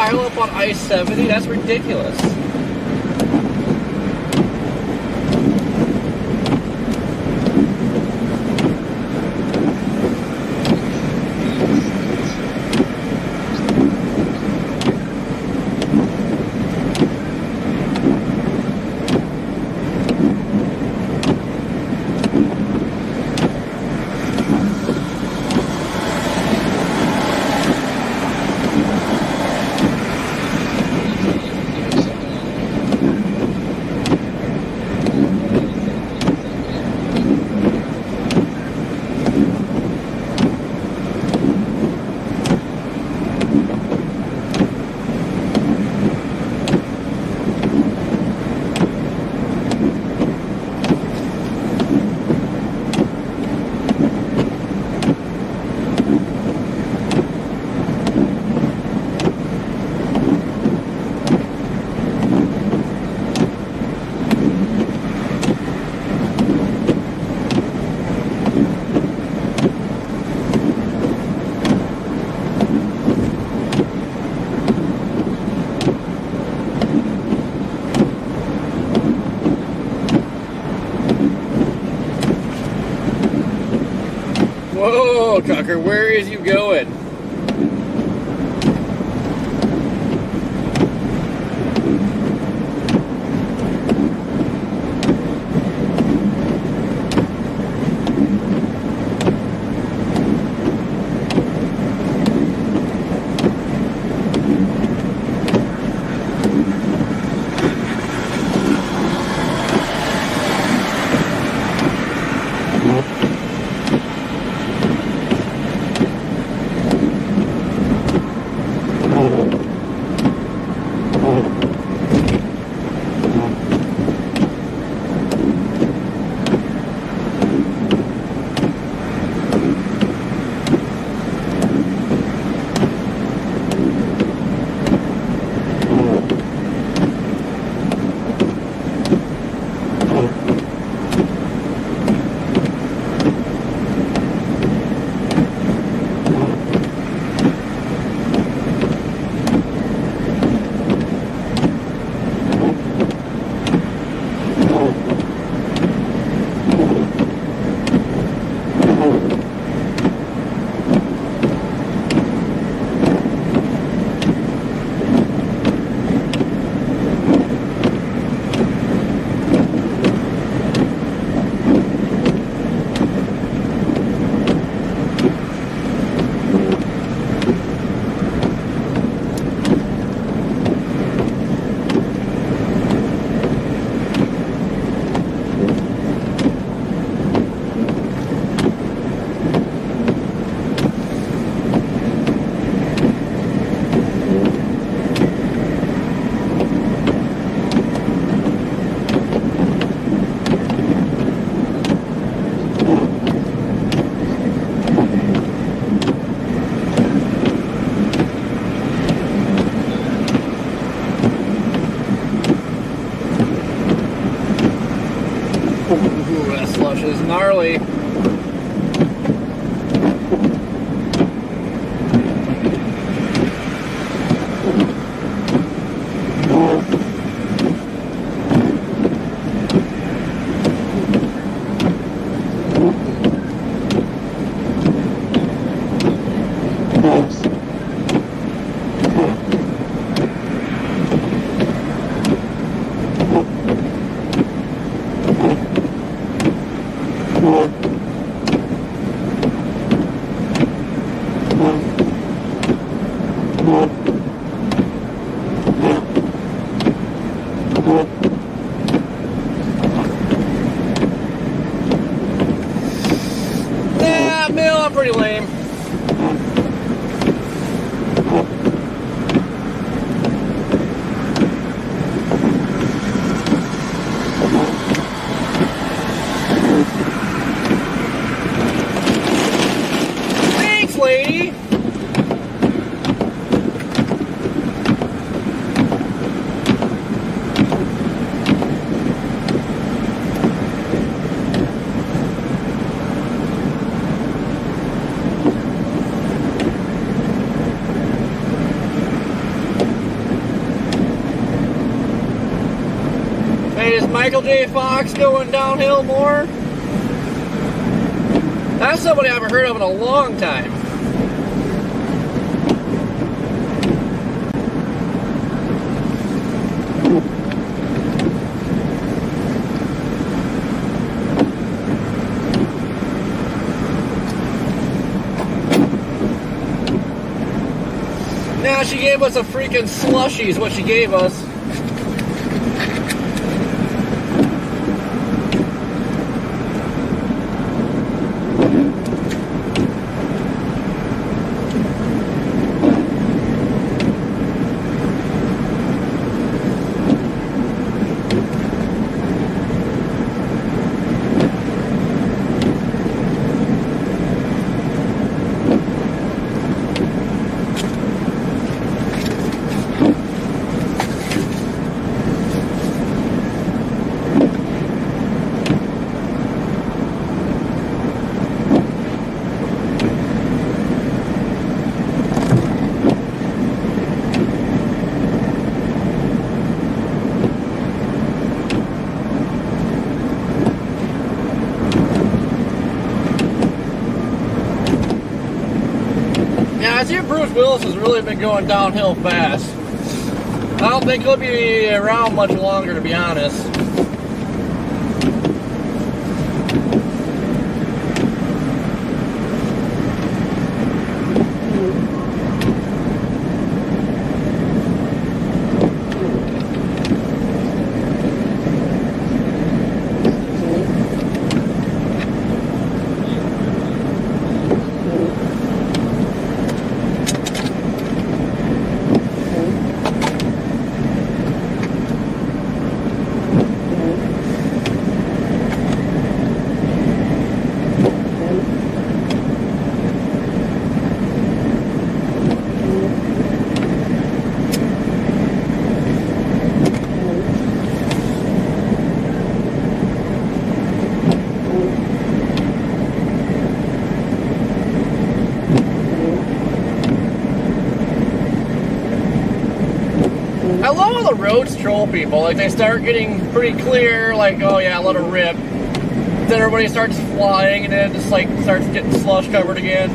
pile up on I-70? That's ridiculous. Whoa, Tucker, where is you going? Ooh, that slush is gnarly. Nah, Mill, I'm pretty lame. Thanks, lady. Michael J. Fox going downhill more? That's somebody I haven't heard of in a long time. Now she gave us a freaking slushie is what she gave us. I see Bruce Willis has really been going downhill fast. I don't think he'll be around much longer, to be honest. I love how the roads troll people. Like, they start getting pretty clear, like, oh yeah, let her rip. Then everybody starts flying, and then it just, like, starts getting slush covered again.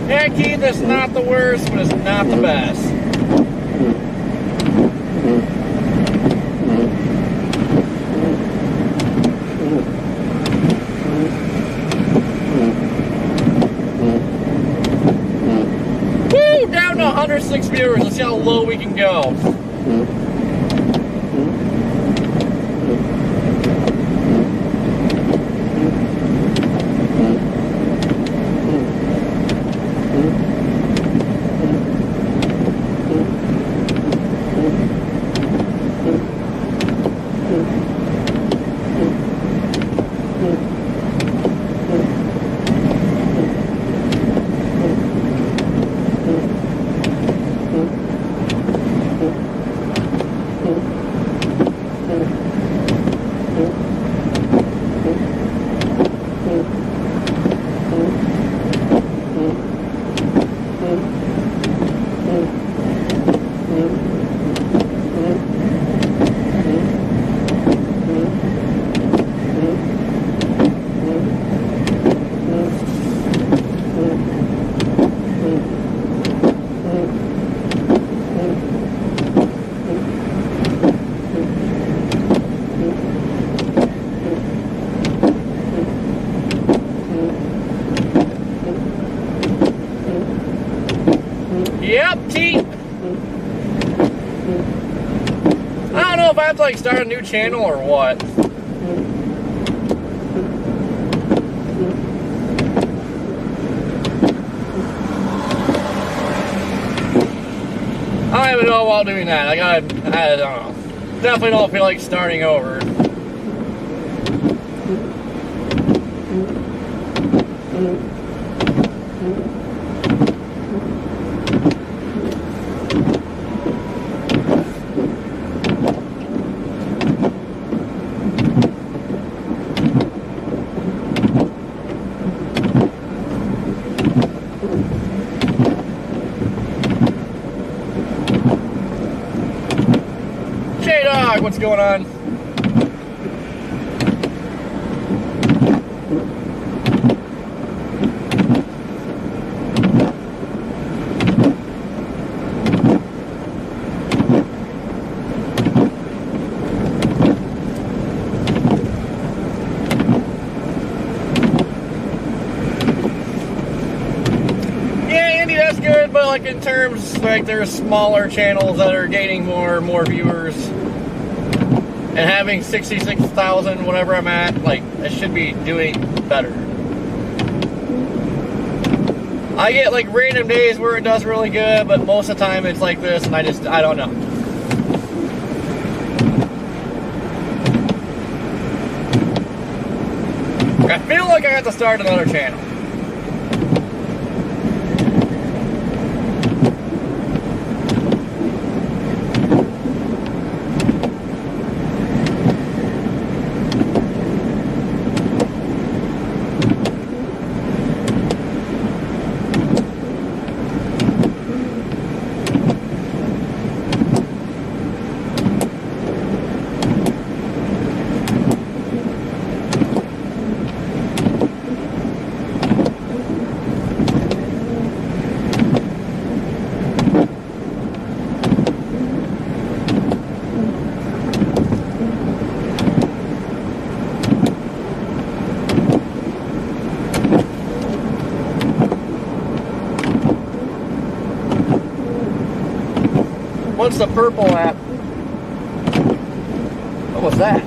Yeah, Keith, it's not the worst, but it's not the best. Woo! Down to 106 viewers. Let's see how low we can go. Yep, T. I don't know if I have to like start a new channel or what. I don't even know while doing that. I don't know. Definitely don't feel like starting over. J-Dog, what's going on? Like in terms, like there's smaller channels that are gaining more viewers and having 66,000 whatever I'm at, like I should be doing better. I get like random days where it does really good, but most of the time it's like this and I don't know. I feel like I have to start another channel. What's the purple app? What was that?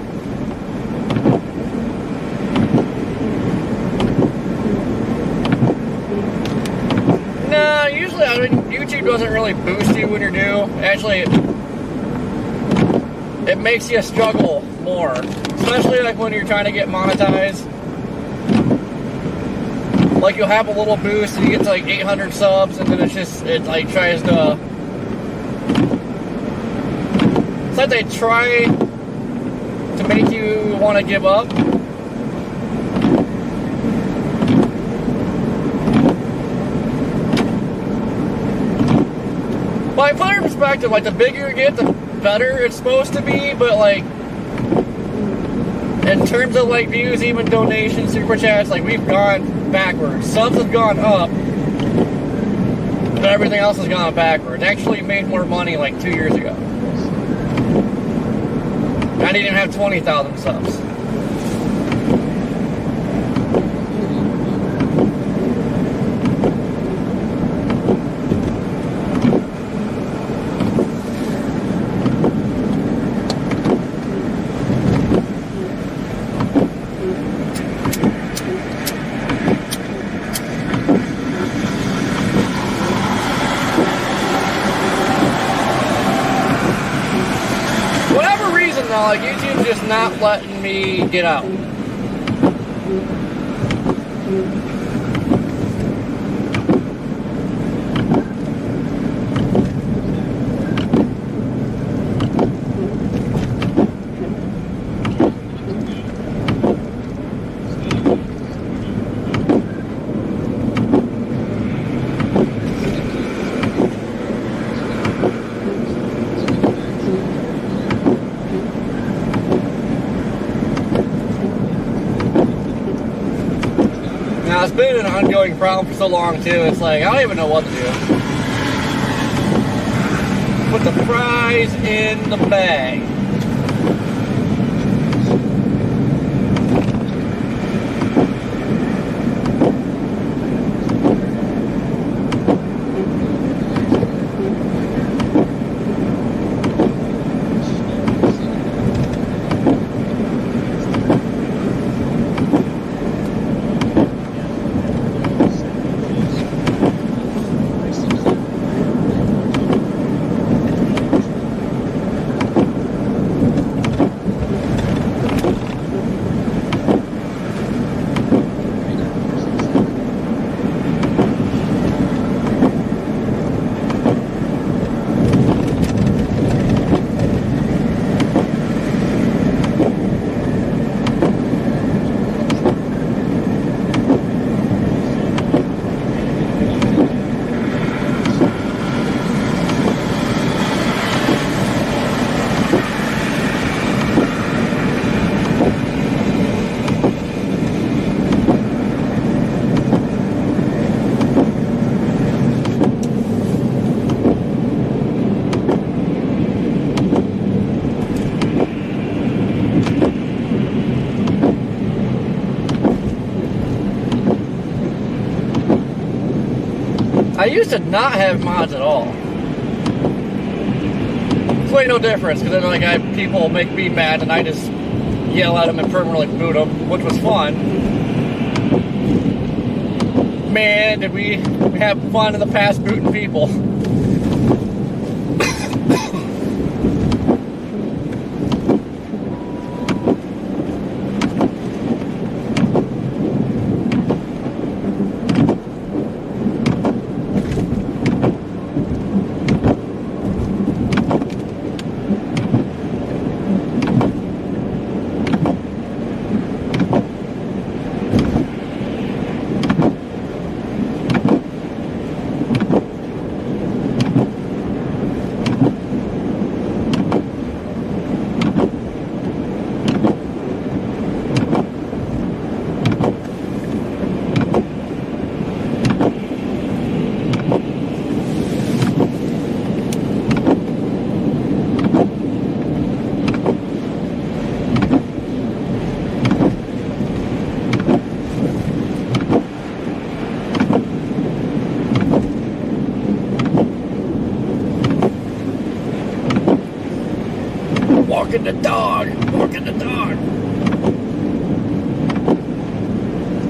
No, usually YouTube doesn't really boost you when you're new. Actually, it makes you struggle more, especially like when you're trying to get monetized. Like you'll have a little boost and you get to like 800 subs, and then it like tries to. It's like they try to make you want to give up. Well, I put it in perspective, like the bigger you get, the better it's supposed to be, but like, in terms of like views, even donations, super chats, like we've gone backwards. Subs have gone up, but everything else has gone backwards. Actually made more money like 2 years ago. I didn't even have 20,000 subs. Like YouTube's just not letting me get out. Now, it's been an ongoing problem for so long, too. It's like, I don't even know what to do. Put the fries in the bag. used to not have mods at all. It's really no difference, because then like people make me mad and I just yell at them and permanently boot them, which was fun. Man, did we have fun in the past booting people. Walking the dog, walking the dog.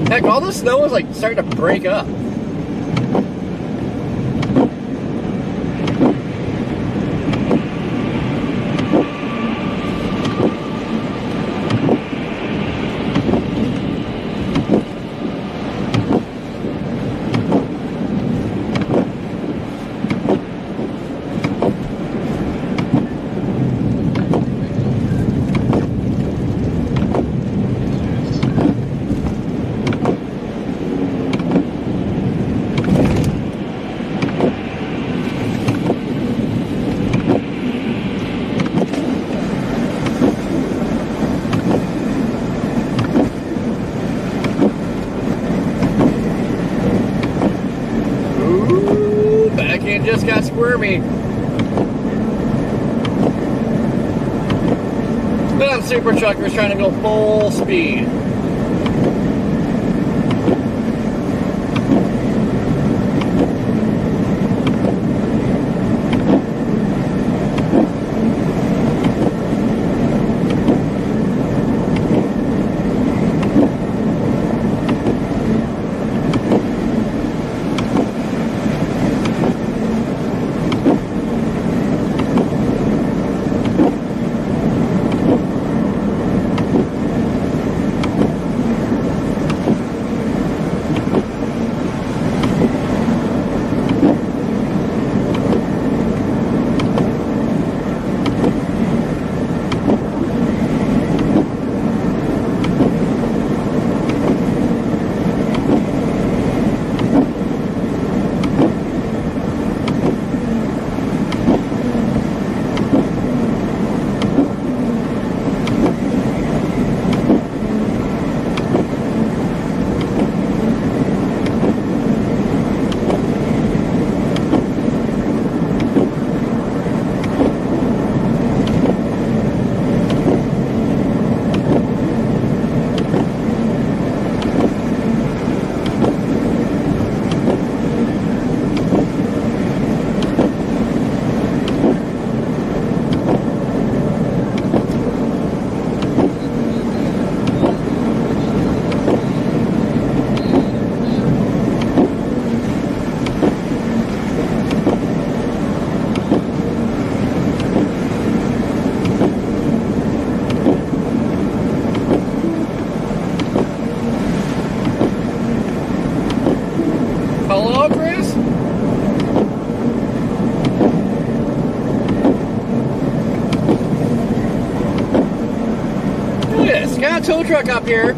Heck, all the snow is like starting to break up. Just got squirmy. But I'm Super Truckers trying to go full speed. Tow truck up here,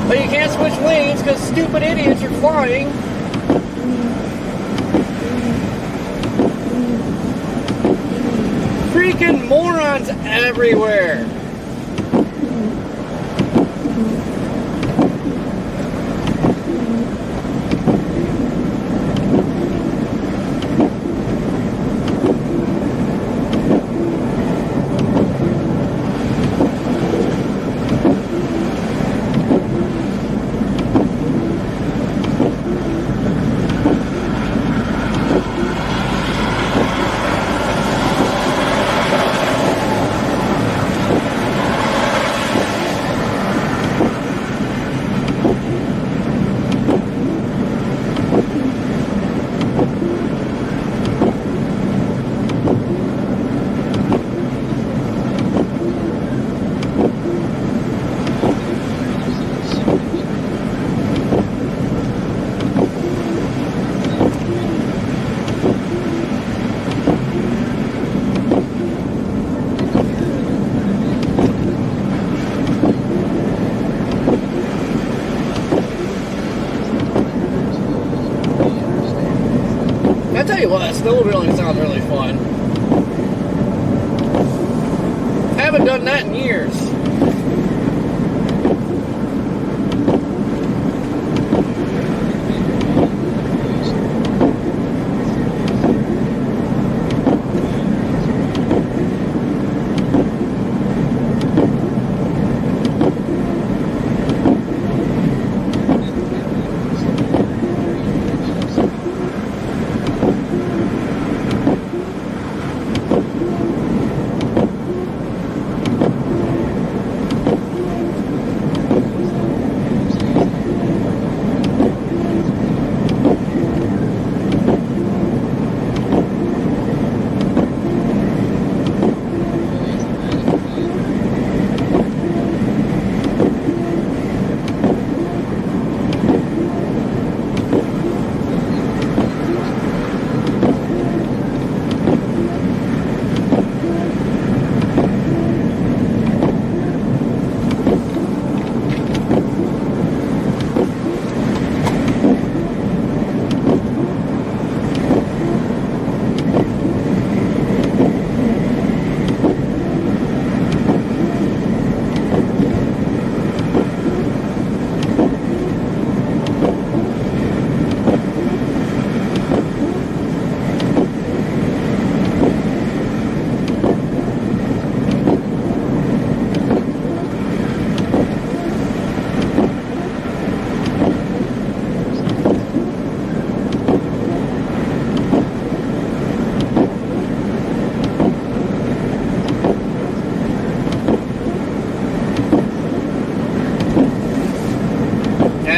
but you can't switch lanes because stupid idiots are flying. Freaking morons everywhere. tell you what, snowmobiling sounds really fun. Haven't done that in years.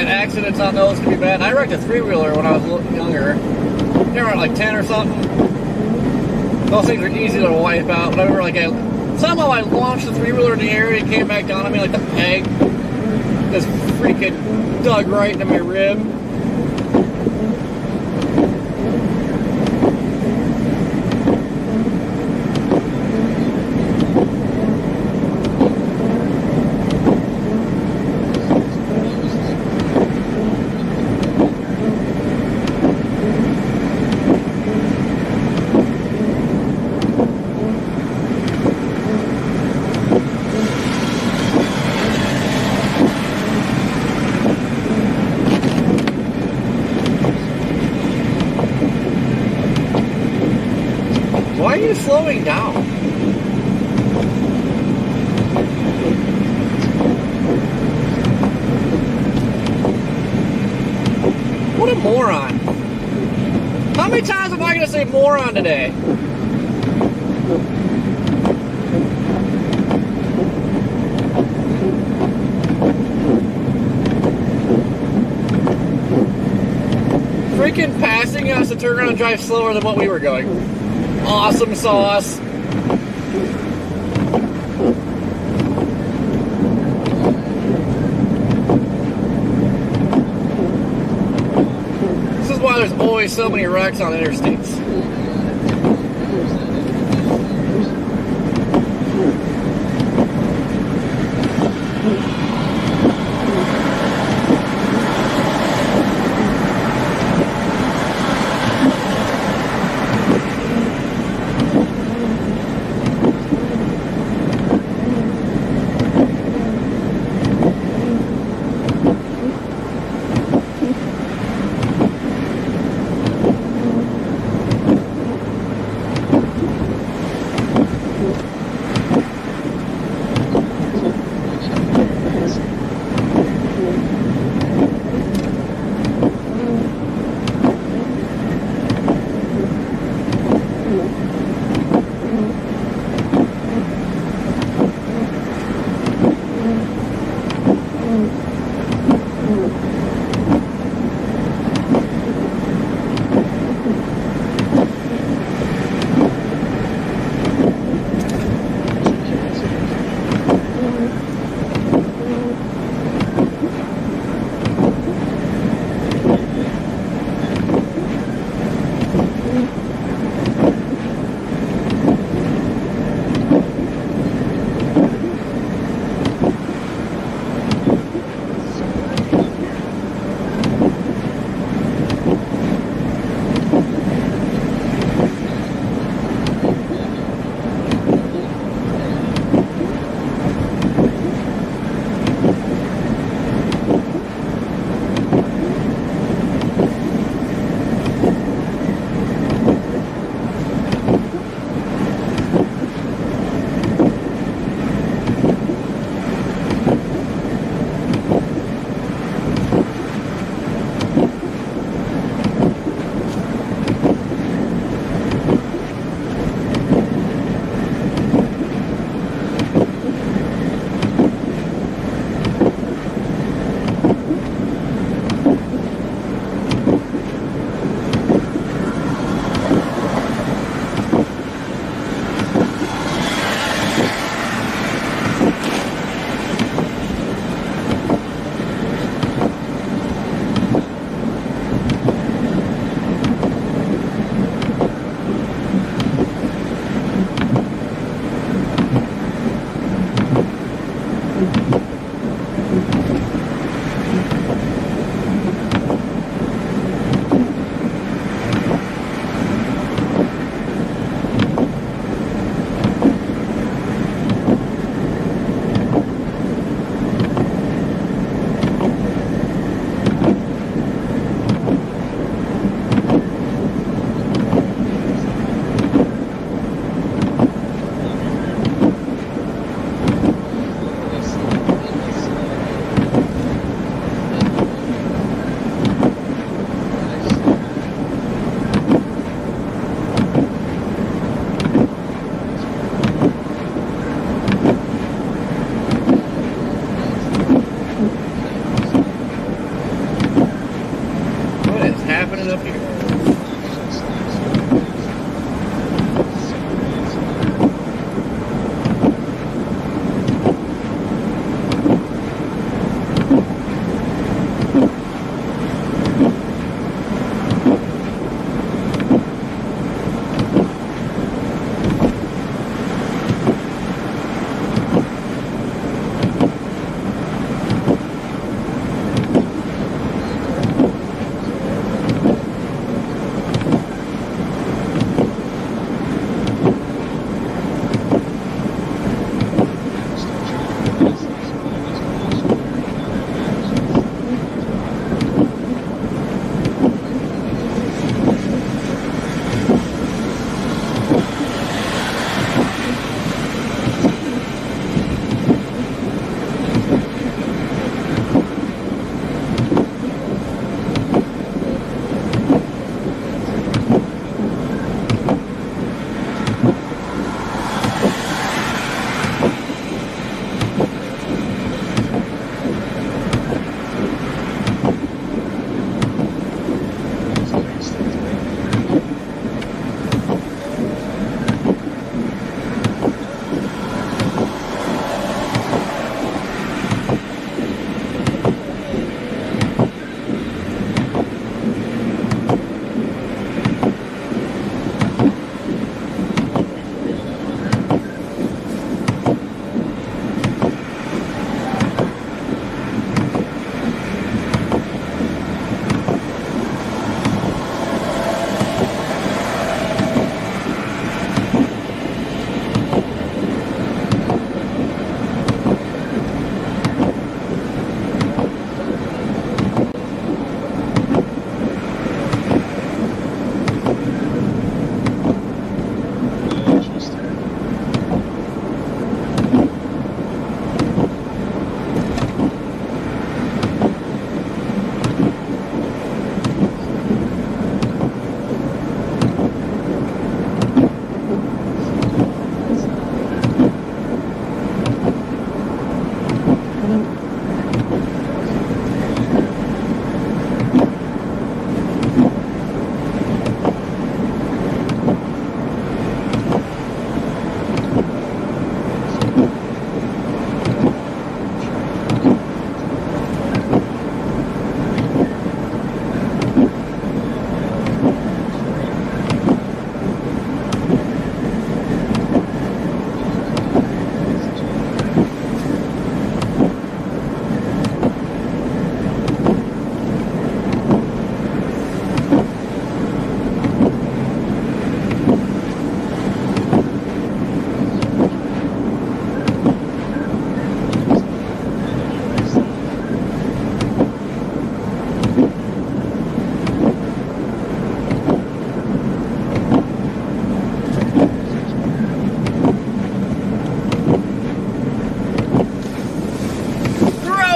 Accidents on those can be bad. I wrecked a three-wheeler when I was a little younger. They were like 10 or something. Those things are easy to wipe out. Whatever, like somehow I launched the three-wheeler in the air and it came back down on me like the peg. Just freaking dug right into my rib. Why are you slowing down? What a moron. How many times am I going to say moron today? Freaking passing us to turn around and drive slower than what we were going. Awesome sauce. This is why there's always so many wrecks on interstates.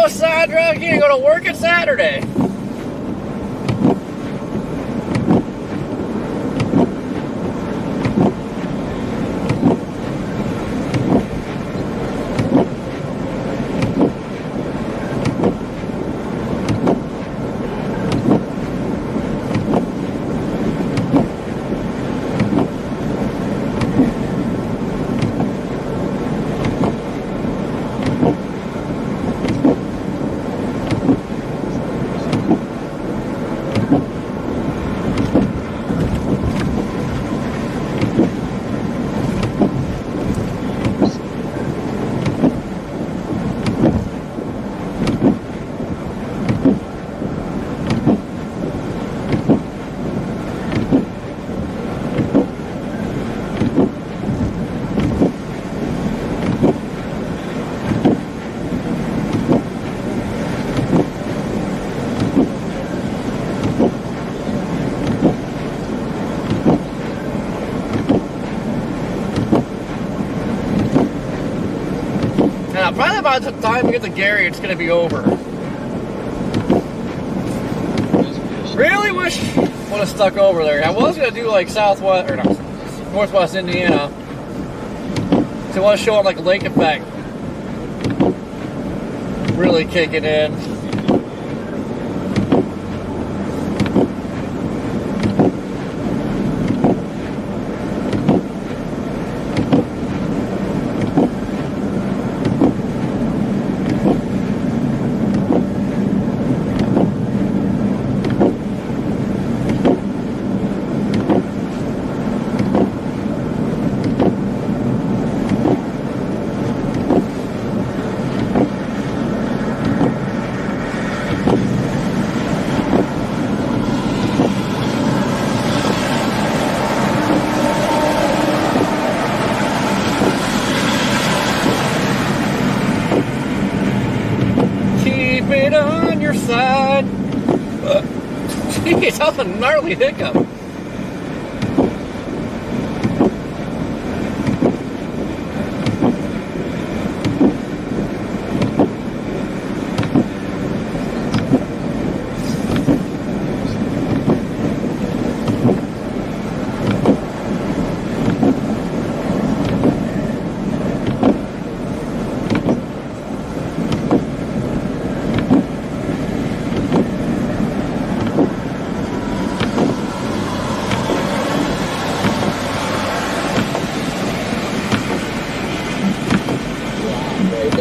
Sandra, you go to work on Saturday. Now, probably by the time we get to Gary, it's going to be over. Really wish I would have stuck over there. I was going to do like Southwest, or no, Northwest Indiana. So I want to show it like lake effect. Really kicking in. On your side. Jeez, that was a gnarly hiccup.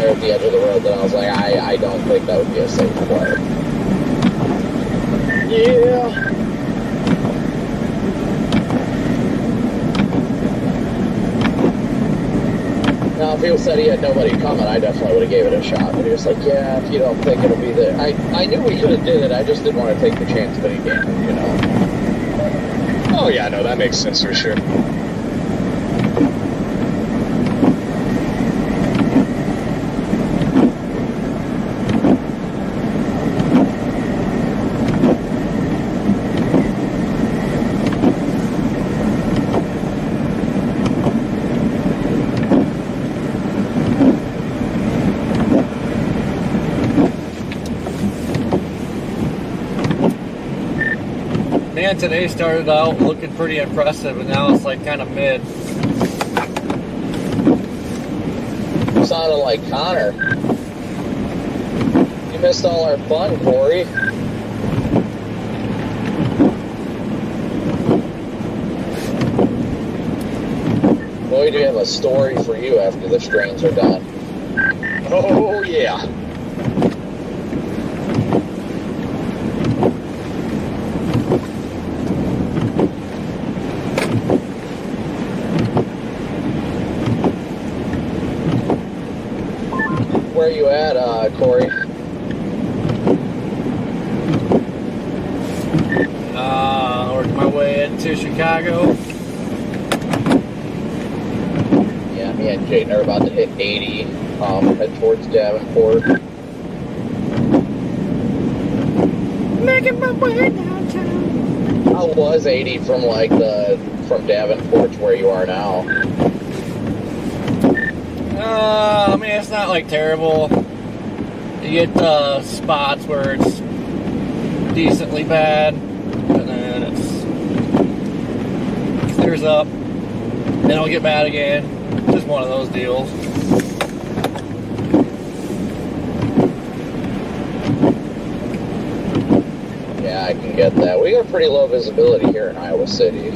At the edge of the road, that I was like, I don't think that would be a safe play. Yeah. Now, if he said he had nobody coming, I definitely would have gave it a shot. But he was like, yeah, if you don't think it'll be there. I knew we could have did it, I just didn't want to take the chance of any damage, you know? Oh yeah, no, that makes sense for sure. Man, today started out looking pretty impressive, and now it's like kind of mid. Sounded like Connor. missed all our fun, Corey. Boy, do we have a story for you after the strains are done. Oh, yeah. Where are you at, Corey? Working my way into Chicago. Yeah, me and Jayden are about to hit 80, head towards Davenport. Making my way downtown. How was 80 from from Davenport to where you are now? I mean, it's not like terrible. You get spots where it's decently bad, and then it clears up, then it'll get bad again. Just one of those deals. Yeah, I can get that. We got pretty low visibility here in Iowa City.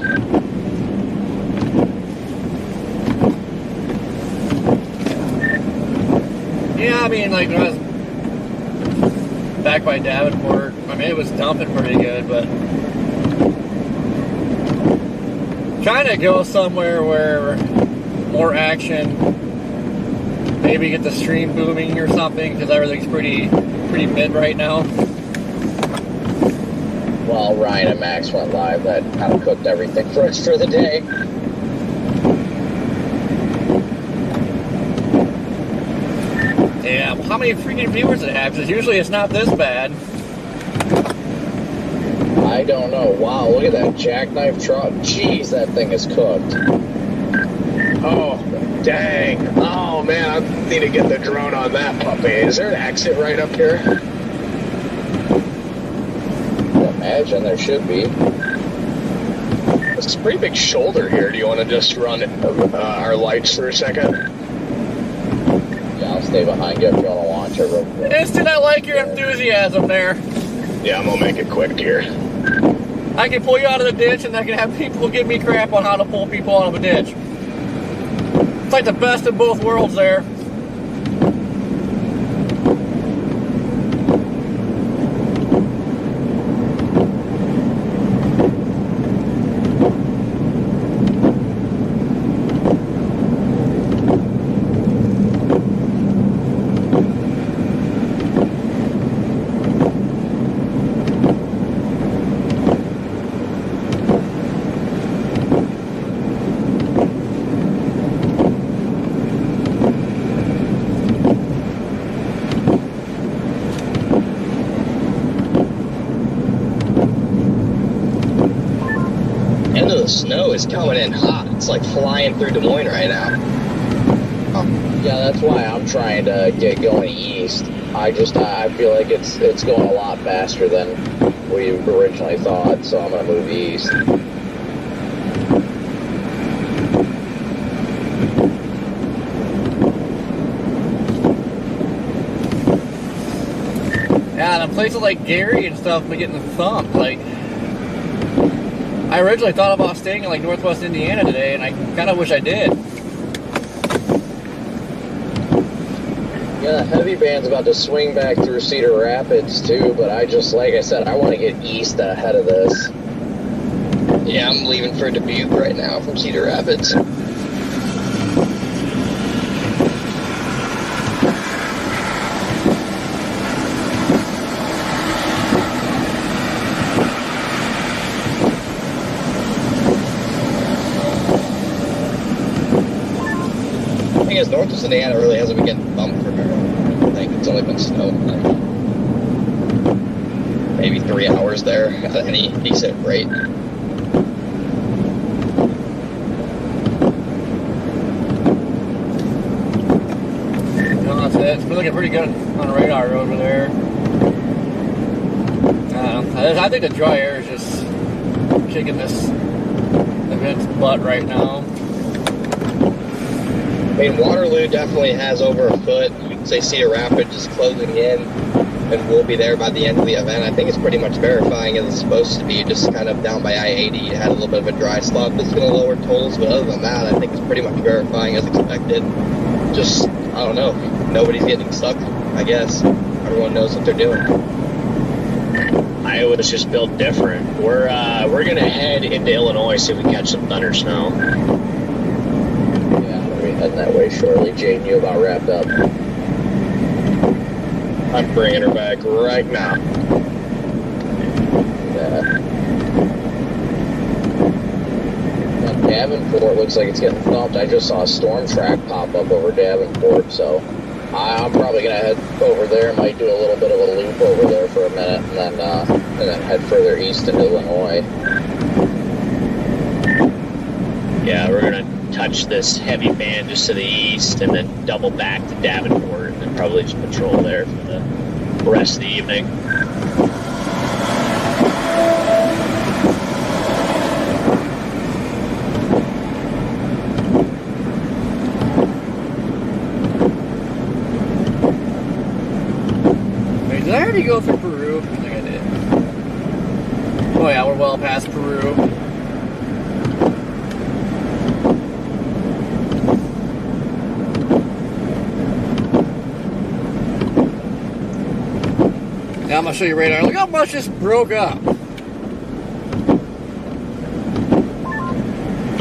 Yeah, I mean, like when I was back by Davenport, I mean, it was dumping pretty good, but trying to go somewhere where more action, maybe get the stream booming or something, because everything's pretty mid right now. While Ryan and Max went live, that kind of cooked everything for us for the day. Yeah, how many freaking viewers it have? Because usually it's not this bad. I don't know. Wow, look at that jackknife truck. Jeez, that thing is cooked. Oh, dang. Oh, man, I need to get the drone on that puppy. Is there an exit right up here? I imagine there should be. It's a pretty big shoulder here. Do you want to just run our lights for a second? Yeah, I'll stay behind you if you want to launch it real quick. Instant, I like your enthusiasm there. Yeah, I'm going to make it quick here. I can pull you out of the ditch, and I can have people give me crap on how to pull people out of a ditch. It's like the best of both worlds there. The snow is coming in hot. It's like flying through Des Moines right now. Yeah, that's why I'm trying to get going east. I feel like it's going a lot faster than we originally thought, so I'm gonna move east. Yeah, and in places like Gary and stuff, we're getting thumped. Like, I originally thought about staying in like Northwest Indiana today, and I kind of wish I did. Yeah, the heavy band's about to swing back through Cedar Rapids too, but like I said, I want to get east ahead of this. Yeah, I'm leaving for Dubuque right now from Cedar Rapids. Northwest Indiana really hasn't been getting bumped for very long. I think it's only been snow like maybe 3 hours there at any decent rate. No, that's it. It's been looking pretty good on the radar over there. I think the dry air is just kicking this event's butt right now. I mean, Waterloo definitely has over a foot. You can say Cedar Rapids is closing in. and we'll be there by the end of the event. I think it's pretty much verifying as it's supposed to be, just kind of down by I-80. You had a little bit of a dry slump that's going to lower tolls, but other than that, I think it's pretty much verifying as expected. Just, I don't know, nobody's getting stuck, I guess. Everyone knows what they're doing. Iowa's just built different. We're gonna head into Illinois, see if we can catch some thunder snow. Yeah, I'm going to be heading that way shortly. Jaden, you about wrapped up? I'm bringing her back right now. Yeah. And Davenport looks like it's getting thumped. I just saw a storm track pop up over Davenport, so I'm probably going to head over there. Might do a little bit of a loop over there for a minute, and then head further east into Illinois. Yeah, we're gonna touch this heavy band just to the east, and then double back to Davenport, and then probably just patrol there for the rest of the evening. Wait, did I already go through Peru? I think I did. Oh yeah, we're well past Peru. Now I'm gonna show you radar. Look how much this broke up.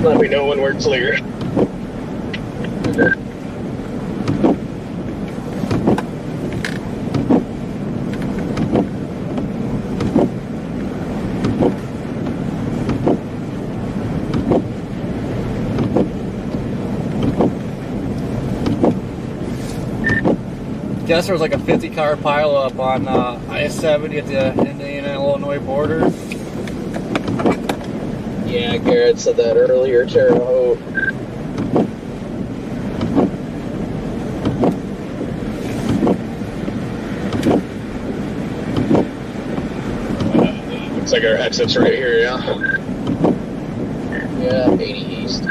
Let me know when we're clear. Guess there was like a 50 car pileup on I-70 at the Indiana-Illinois border. Yeah, Garrett said that earlier, Terre Haute. Looks like our exit's right here, yeah? Yeah, 80 east.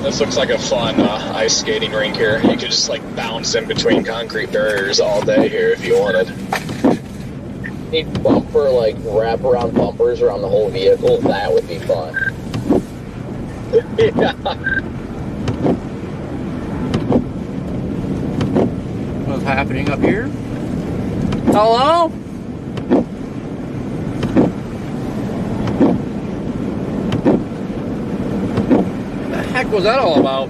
This looks like a fun ice skating rink here. You could just like bounce in between concrete barriers all day here if you wanted. Need bumper, like wrap around bumpers around the whole vehicle. That would be fun. Yeah. What's happening up here? Hello? What the heck was that all about?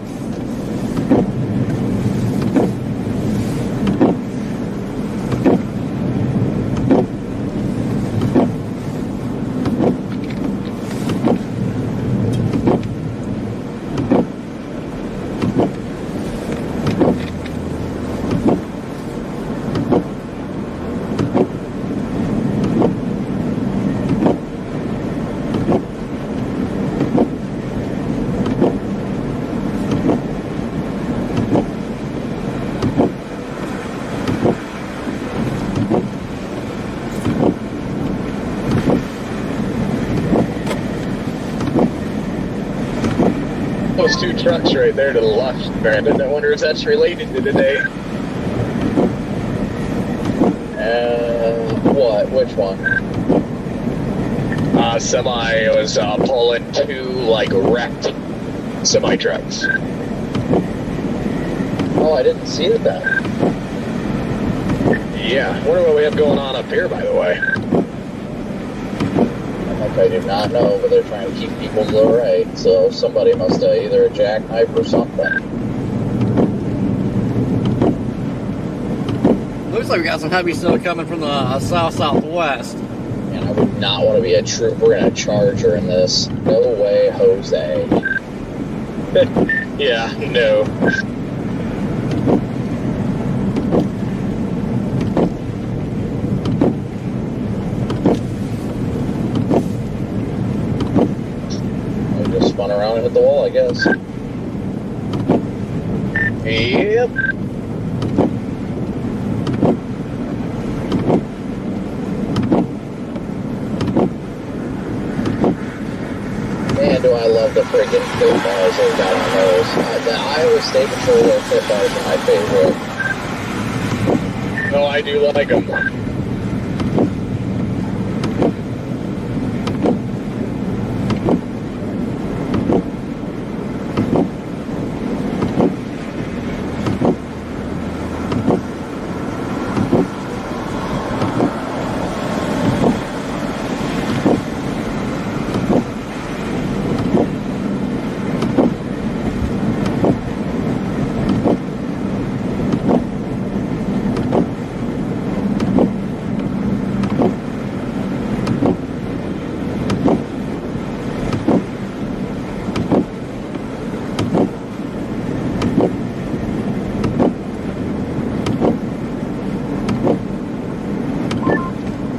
Those two trucks right there to the left, Brandon. I wonder if that's related to today. What? Which one? Semi was pulling two like wrecked semi trucks. Oh, I didn't see that. Yeah, wonder what we have going on up here, by the way. That might I do not know, but they're trying to keep people to the right. So somebody must have either a jackknife or something. Looks like we got some heavy snow coming from the south-southwest. And I would not want to be a trooper in a Charger in this. No way, Jose. Yeah, no. I just spun around and hit the wall, I guess. Yep. Man, do I love the freaking pit bars they got on those. The Iowa State Patrol pit bars are my favorite. No, I do like them.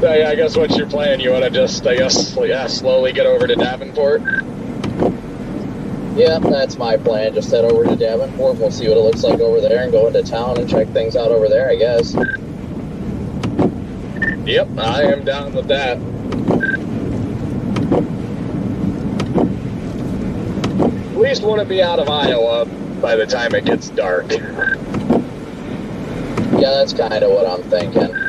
Yeah, I guess what's your plan? You want to just, slowly get over to Davenport? Yeah, that's my plan. Just head over to Davenport. We'll see what it looks like over there and go into town and check things out over there, I guess. Yep, I am down with that. At least want to be out of Iowa by the time it gets dark. Yeah, that's kind of what I'm thinking.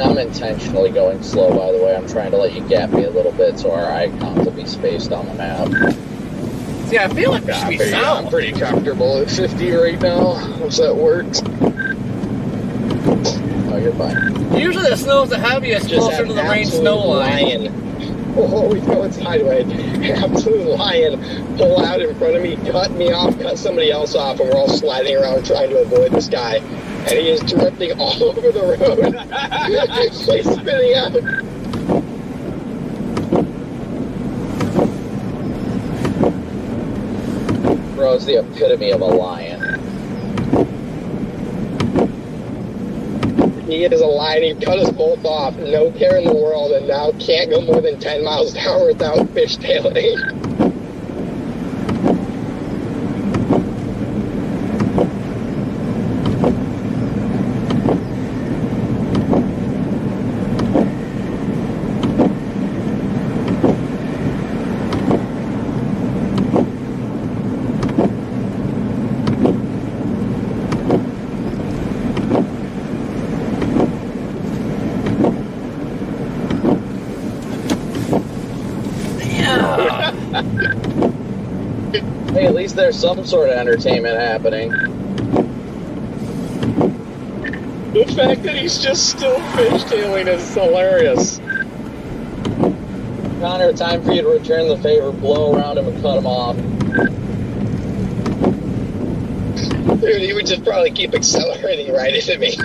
I'm intentionally going slow, by the way. I'm trying to let you gap me a little bit so our icons will be spaced on the map. See, I feel like we should be south. I'm pretty comfortable at 50 right now, if that works. Oh, you're fine. Usually the snow's the heaviest closer to the rain snow line. Oh, we go sideways. Absolute lion pull out in front of me, cut me off, cut somebody else off, and we're all sliding around trying to avoid this guy. And he is drifting all over the road. He's spinning out. Bro's the epitome of a lion. He is a lion. He cut us both off. No care in the world, and now can't go more than 10 miles an hour without fishtailing. Hey, at least there's some sort of entertainment happening. The fact that he's just still fishtailing is hilarious. Connor, time for you to return the favor, blow around him and cut him off. Dude, he would just probably keep accelerating right into me.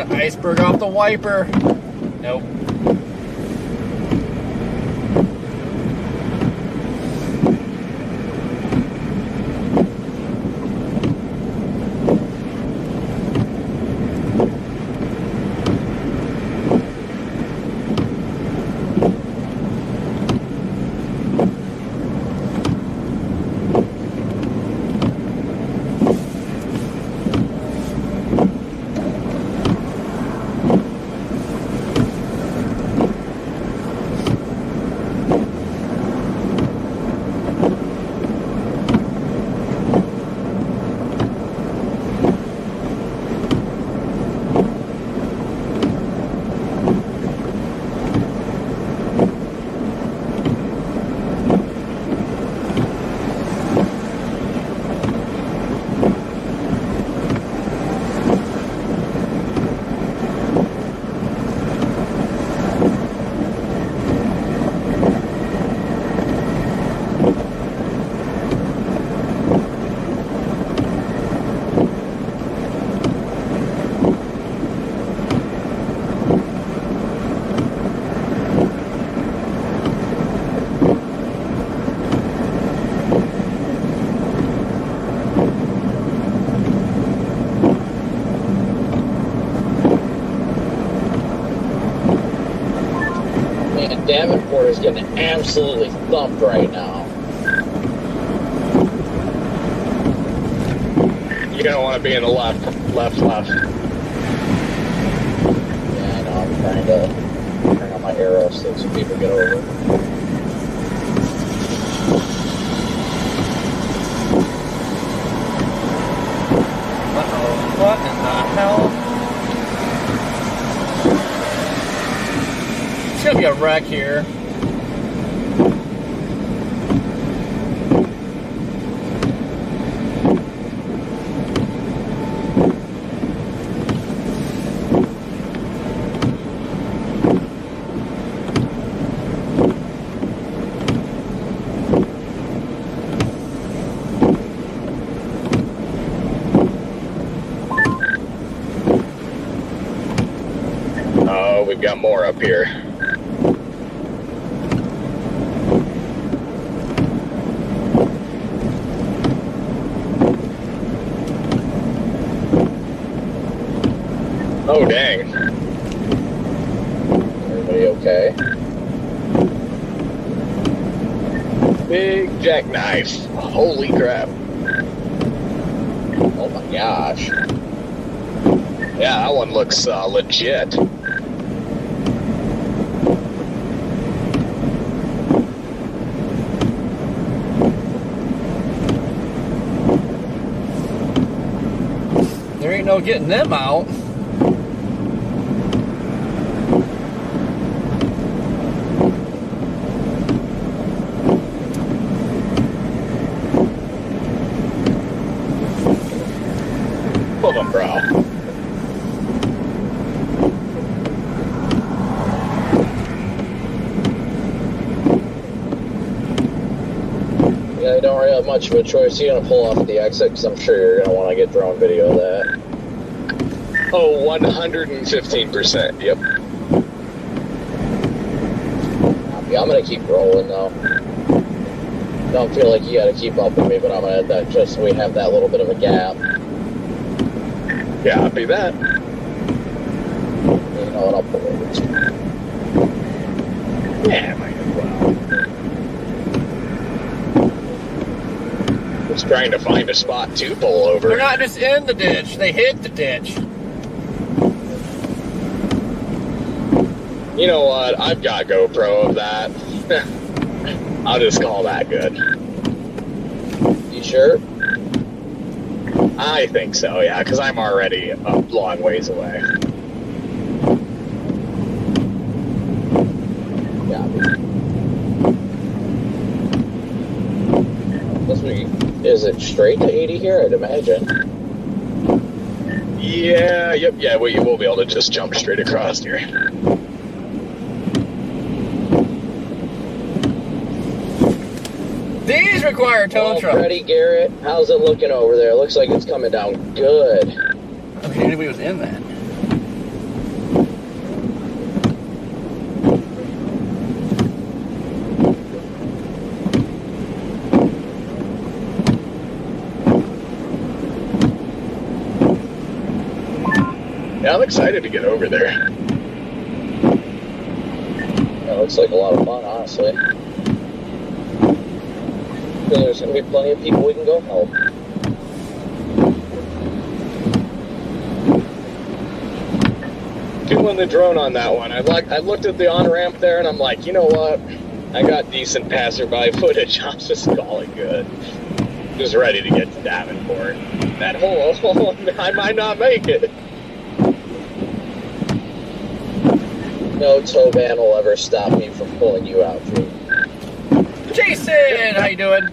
the iceberg off the wiper. Nope. Davenport is getting absolutely thumped right now. You're gonna want to be in the left. Yeah, I know. I'm trying to turn on my arrow so some people get over. Uh-oh. What in the hell? It's gonna be a wreck here. Oh, we've got more up here. Oh, dang. Everybody okay? Big jackknife. Holy crap. Oh my gosh. Yeah, that one looks legit. There ain't no getting them out. Pull them, bro. Yeah, you don't really have much of a choice. You're gonna pull off at the exit because I'm sure you're gonna want to get drone video of that. Oh, 115%. Yep. Yeah, I'm gonna keep rolling though. Don't feel like you gotta keep up with me, but I'm gonna add that just so we have that little bit of a gap. Yeah, I'll be that. You know what? I'll pull over too. Yeah, might as well. Just trying to find a spot to pull over. They're not just in the ditch, they hit the ditch. You know what? I've got GoPro of that. I'll just call that good. You sure? I think so, yeah, because I'm already a long ways away. Yeah. Is it straight to 80 here? I'd imagine. Yeah, yep, yeah, we'll be able to just jump straight across here. These require tow Well, trucks. Freddie Garrett, how's it looking over there? Looks like it's coming down good. I mean, anybody was in that. Yeah, I'm excited to get over there. That looks like a lot of fun, honestly. There's going to be plenty of people we can go help. Doing the drone on that one. I looked at the on-ramp there, and I'm like, you know what? I got decent passerby footage. I'm just calling good. Just ready to get to Davenport. That hole, I might not make it. No tow van will ever stop me from pulling you out, Drew. Jason, how you doing?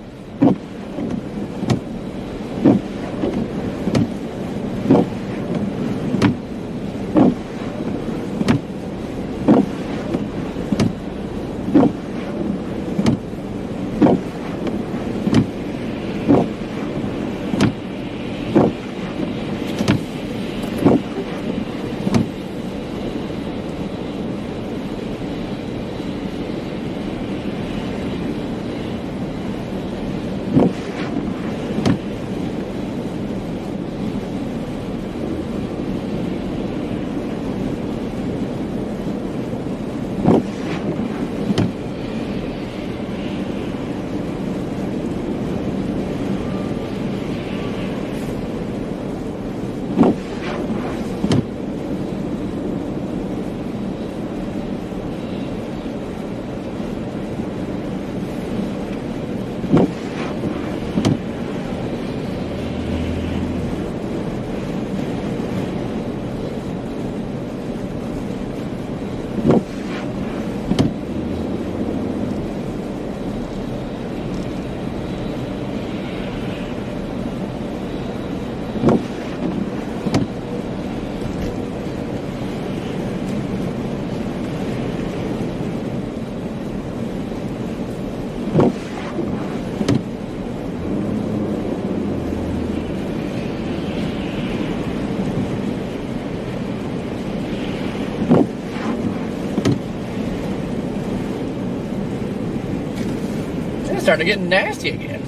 It's starting to get nasty again.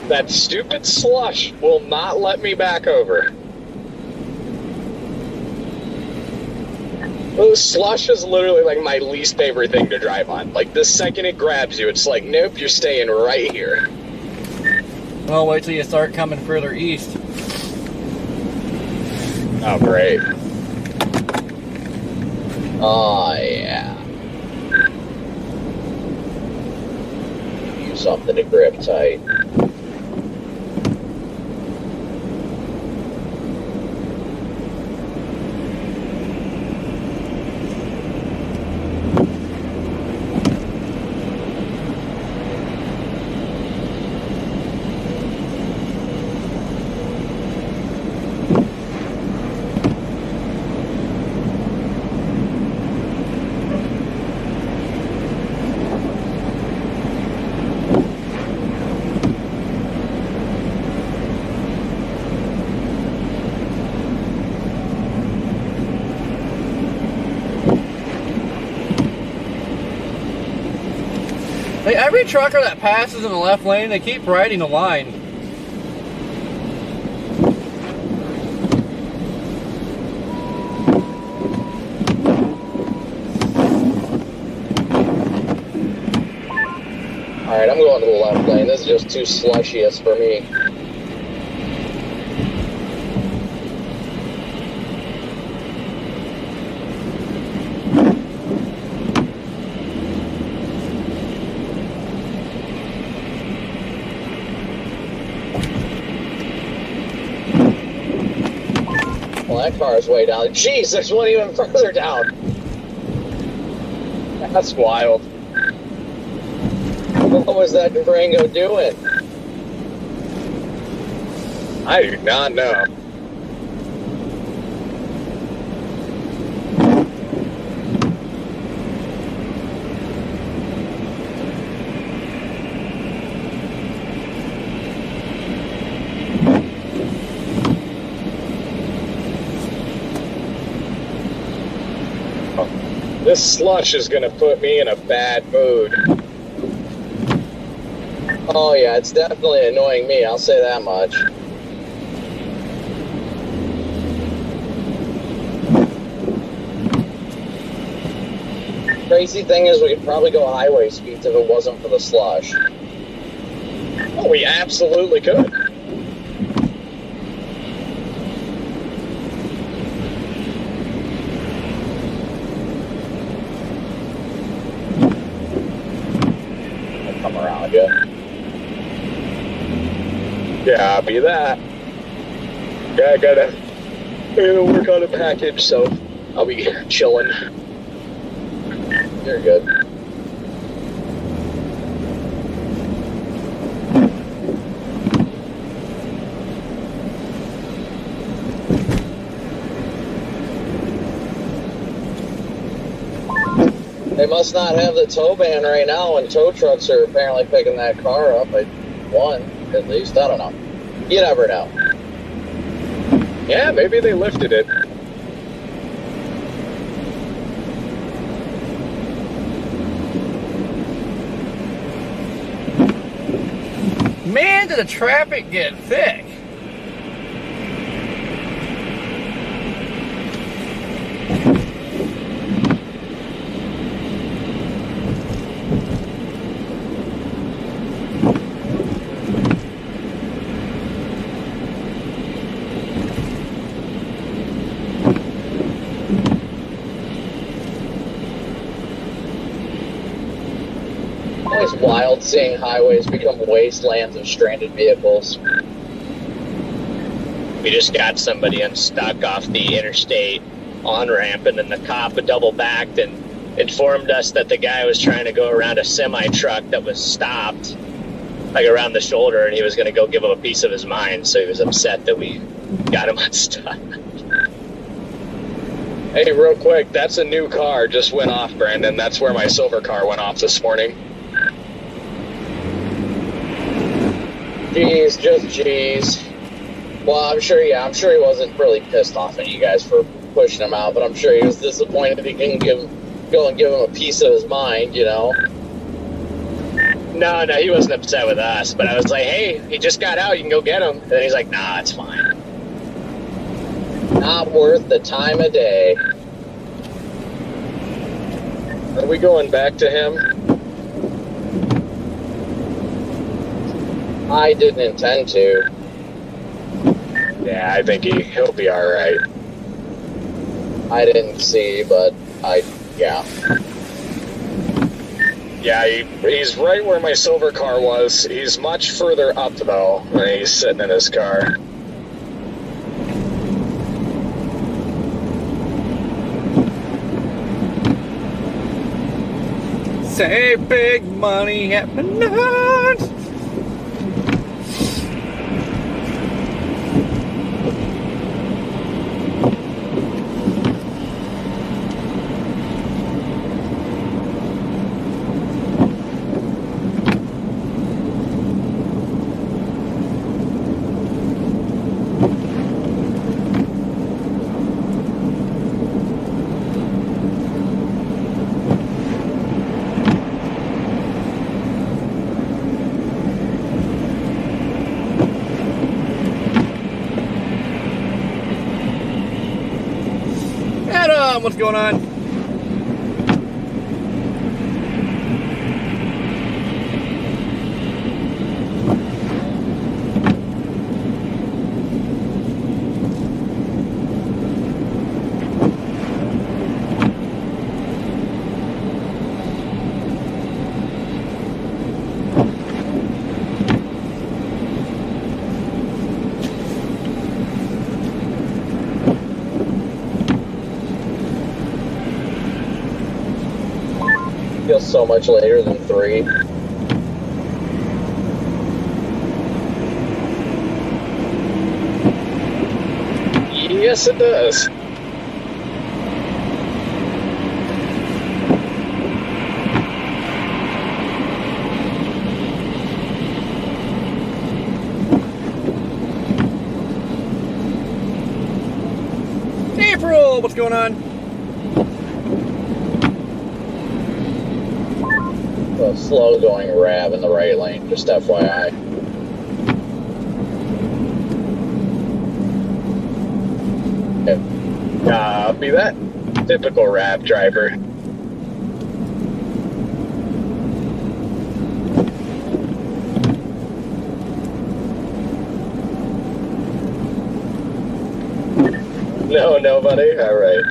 That stupid slush will not let me back over. Well, slush is literally like my least favorite thing to drive on. Like, the second it grabs you, it's like, nope, you're staying right here. Well, wait till you start coming further east. Oh, great. Oh, yeah. Use something to grip tight. Hey, every trucker that passes in the left lane, they keep riding the line. Alright, I'm going to the left lane. This is just too slushiest for me. Well, that car is way down. Jeez, there's one even further down. That's wild. What was that Durango doing? I do not know. This slush is going to put me in a bad mood. Oh yeah, it's definitely annoying me, I'll say that much. Crazy thing is we could probably go highway speeds if it wasn't for the slush. Oh, we absolutely could. I'll come around you. Yeah, be that. Yeah, I gotta work on a package, so I'll be chilling. You're good. They must not have the tow ban right now, and tow trucks are apparently picking that car up at one, at least. I don't know. You never know. Yeah, maybe they lifted it. Man, did the traffic get thick. It's wild seeing highways become wastelands of stranded vehicles. We just got somebody unstuck off the interstate on-ramp, and then the cop double backed and informed us that the guy was trying to go around a semi-truck that was stopped, like around the shoulder, and he was going to go give him a piece of his mind, so he was upset that we got him unstuck. Hey, real quick, that's a new car just went off, Brandon. That's where my silver car went off this morning. Jeez, just jeez. Well, I'm sure he wasn't really pissed off at you guys for pushing him out, but I'm sure he was disappointed he couldn't go and give him a piece of his mind, you know? No, he wasn't upset with us, but I was like, hey, he just got out, you can go get him. And then he's like, nah, it's fine. Not worth the time of day. Are we going back to him? I didn't intend to. Yeah, I think he'll be alright. I didn't see, but yeah. Yeah, he's right where my silver car was. He's much further up, though, when he's sitting in his car. Save big money at Menards. Adam, what's going on? Feels so much later than 3. Yes, it does. April, what's going on? A slow going Rav in the right lane, just FYI. Be that typical rap driver. No, nobody? All right.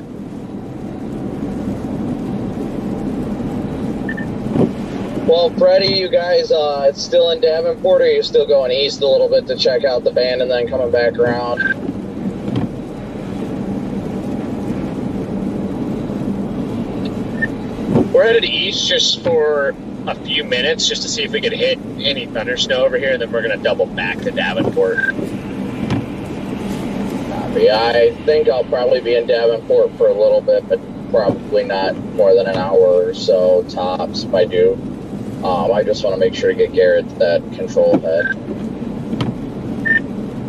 Well, Freddie, you guys still in Davenport, or are you still going east a little bit to check out the band and then coming back around? We're headed east just for a few minutes just to see if we could hit any thunder snow over here, and then we're going to double back to Davenport. I think I'll probably be in Davenport for a little bit, but probably not more than an hour or so tops if I do. I just want to make sure to get Garrett that control head.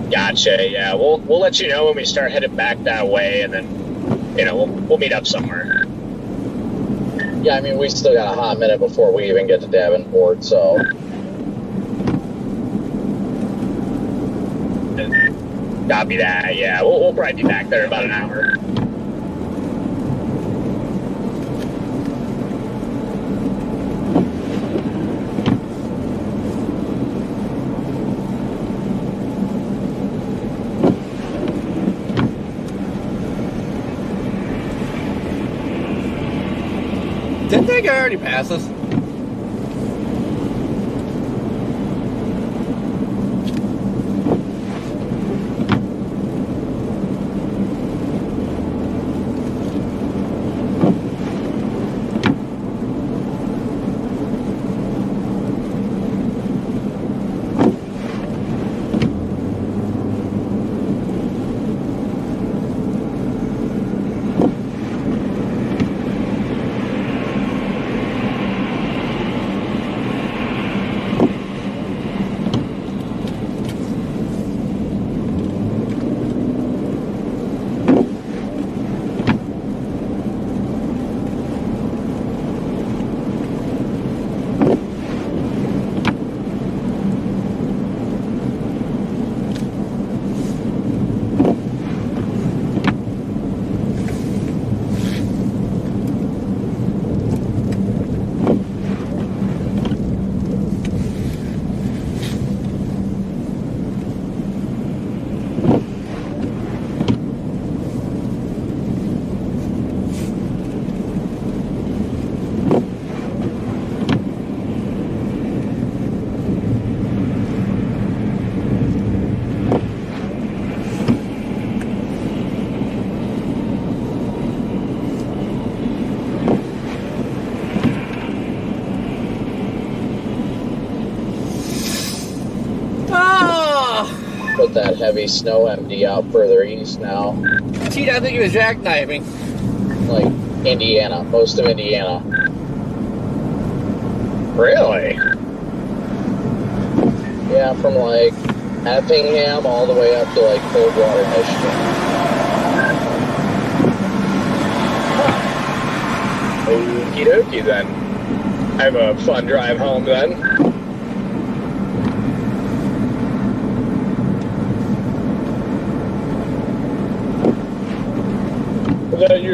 Gotcha, yeah. We'll let you know when we start headed back that way, and then, we'll meet up somewhere. Yeah, I mean, we still got a hot minute before we even get to Davenport, so... Copy that, yeah. We'll probably be back there in about an hour. Didn't that guy already pass us? Put that heavy snow MD out further east now. T, I think he was jackknifing. Like Indiana, most of Indiana. Really? Yeah, from like Effingham all the way up to like Coldwater, Michigan. Okie dokie then. Have a fun drive home then.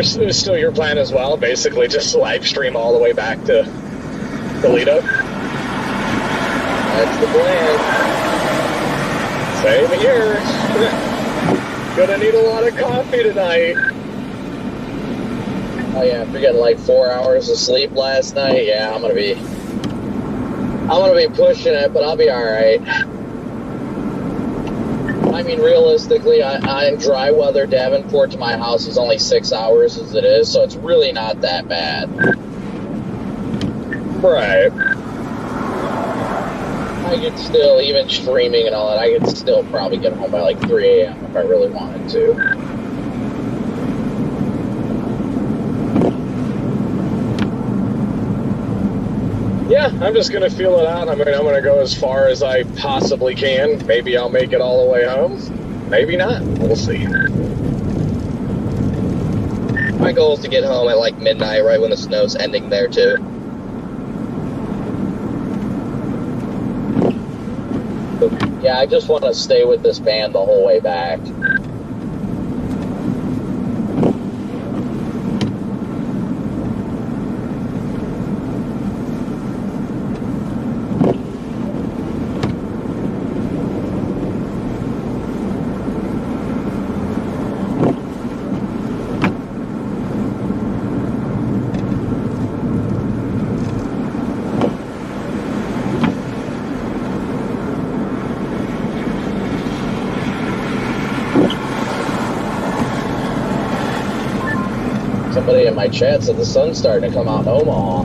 It's still your plan as well, basically just live stream all the way back to Toledo? That's the plan. Same here. Gonna need a lot of coffee tonight. Oh yeah, after getting like 4 hours of sleep last night, yeah, I'm gonna be pushing it, but I'll be alright. I mean, realistically, I in dry weather, Davenport to my house is only 6 hours as it is, so it's really not that bad. Right. I could still, even streaming and all that, I could still probably get home by like 3 a.m. if I really wanted to. Yeah, I'm just gonna feel it out. I mean, I'm gonna go as far as I possibly can. Maybe I'll make it all the way home. Maybe not. We'll see. My goal is to get home at like midnight, right when the snow's ending there too. Yeah, I just want to stay with this band the whole way back. Somebody in my chat said the sun's starting to come out in Omaha.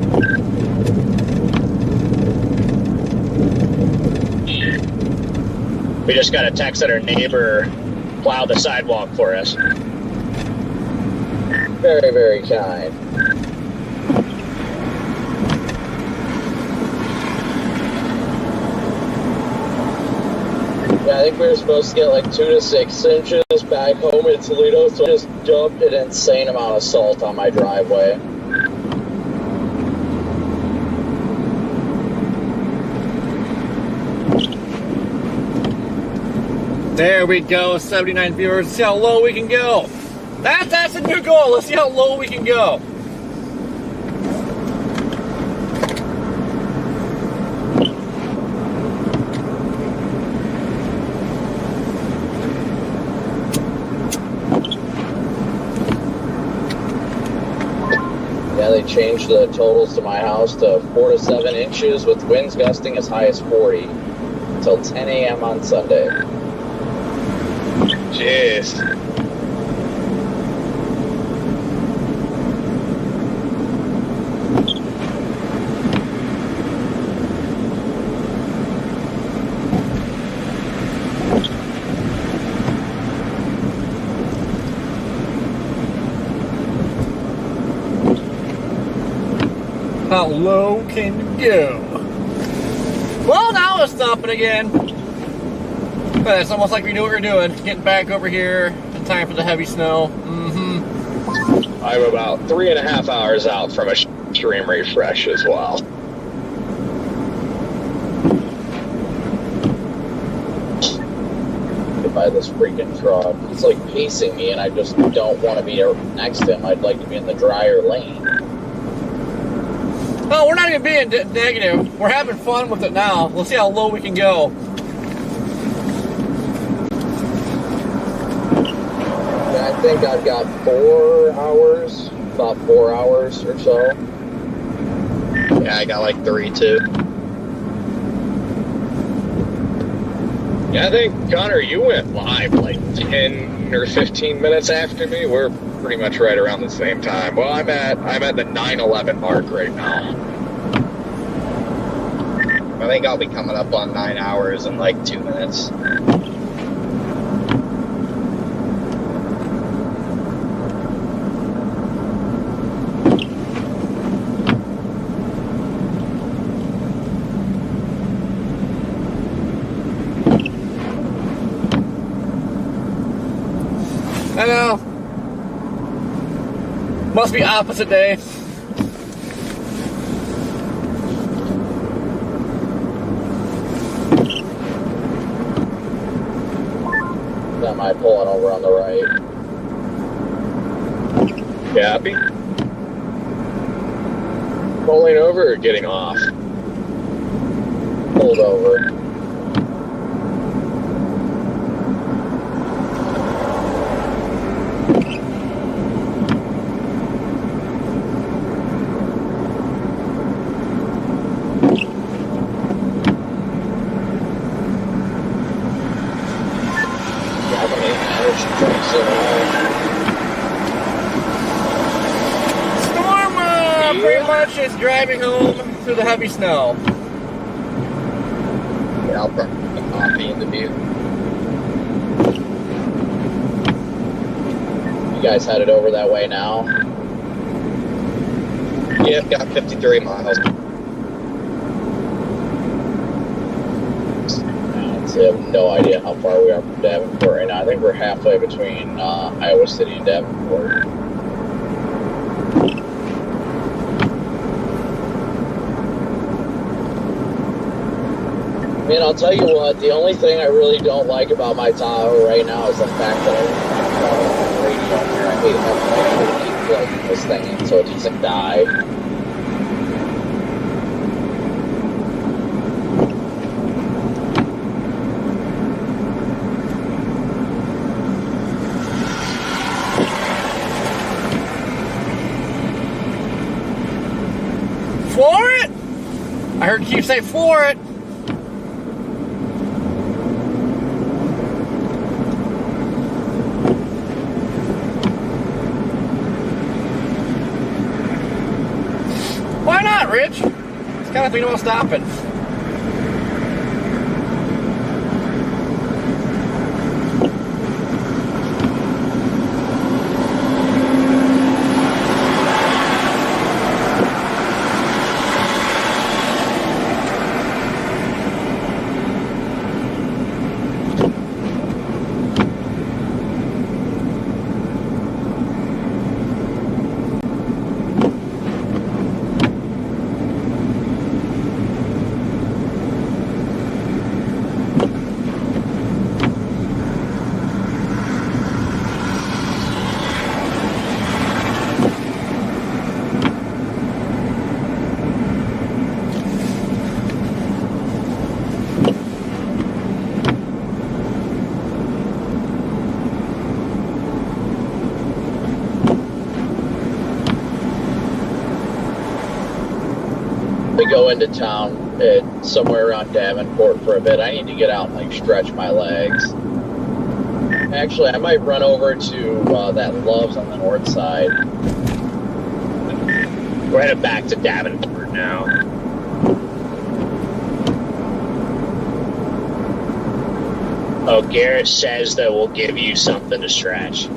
We just got a text that our neighbor plowed the sidewalk for us. Very, very kind. Yeah, I think we were supposed to get like 2 to 6 inches back home in Toledo, so I just dumped an insane amount of salt on my driveway. There we go, 79 viewers. Let's see how low we can go. That's a new goal. Let's see how low we can go. Yeah, they changed the totals to my house to 4 to 7 inches with winds gusting as high as 40 until 10 a.m. on Sunday. Jeez. How low can you go? Well, now it's stopping again. But it's almost like we knew what we were doing. Getting back over here in time for the heavy snow. Mm-hmm. I'm about 3.5 hours out from a stream refresh as well. Get by this freaking truck. He's like pacing me, and I just don't want to be next to him. I'd like to be in the drier lane. Oh, we're not even being negative. We're having fun with it now. Let's see how low we can go. I think I've got 4 hours, about 4 hours or so. Yeah, I got like 3 too. Yeah, I think, Connor, you went live like 10 or 15 minutes after me. We're pretty much right around the same time. Well, I'm at the 9:11 mark right now. I think I'll be coming up on 9 hours in like 2 minutes. I know. Must be opposite day. Am I pulling over on the right? Yeah, happy? Pulling over or getting off? Pulled over. pretty much just driving home through the heavy snow. Yeah, I'll probably put coffee in the view. You guys headed over that way now? Yeah, got 53 miles. I have no idea how far we are from Davenport right now. I think we're halfway between Iowa City and Davenport. Man, I'll tell you what, the only thing I really don't like about my Tahoe right now is the fact that I don't have the radio here. I hate having to keep plugging this thing in so it doesn't die. Floor it! I heard Keith say floor it. Why not, Rich? It's kind of thinking about stopping. Go into town somewhere around Davenport for a bit. I need to get out and like stretch my legs. Actually, I might run over to that Love's on the north side. We're headed back to Davenport now. Oh, Garrett says that we'll give you something to stretch.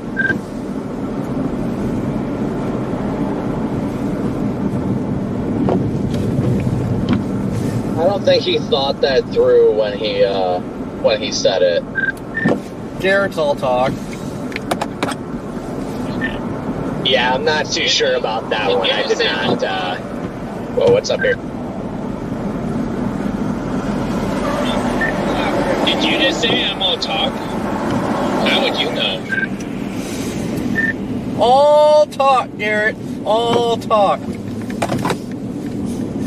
I don't think he thought that through when he said it. Garrett's all talk. Yeah, I'm not too sure about that one. I did not. Well, what's up here? Did you just say I'm all talk? How would you know? All talk, Garrett. All talk.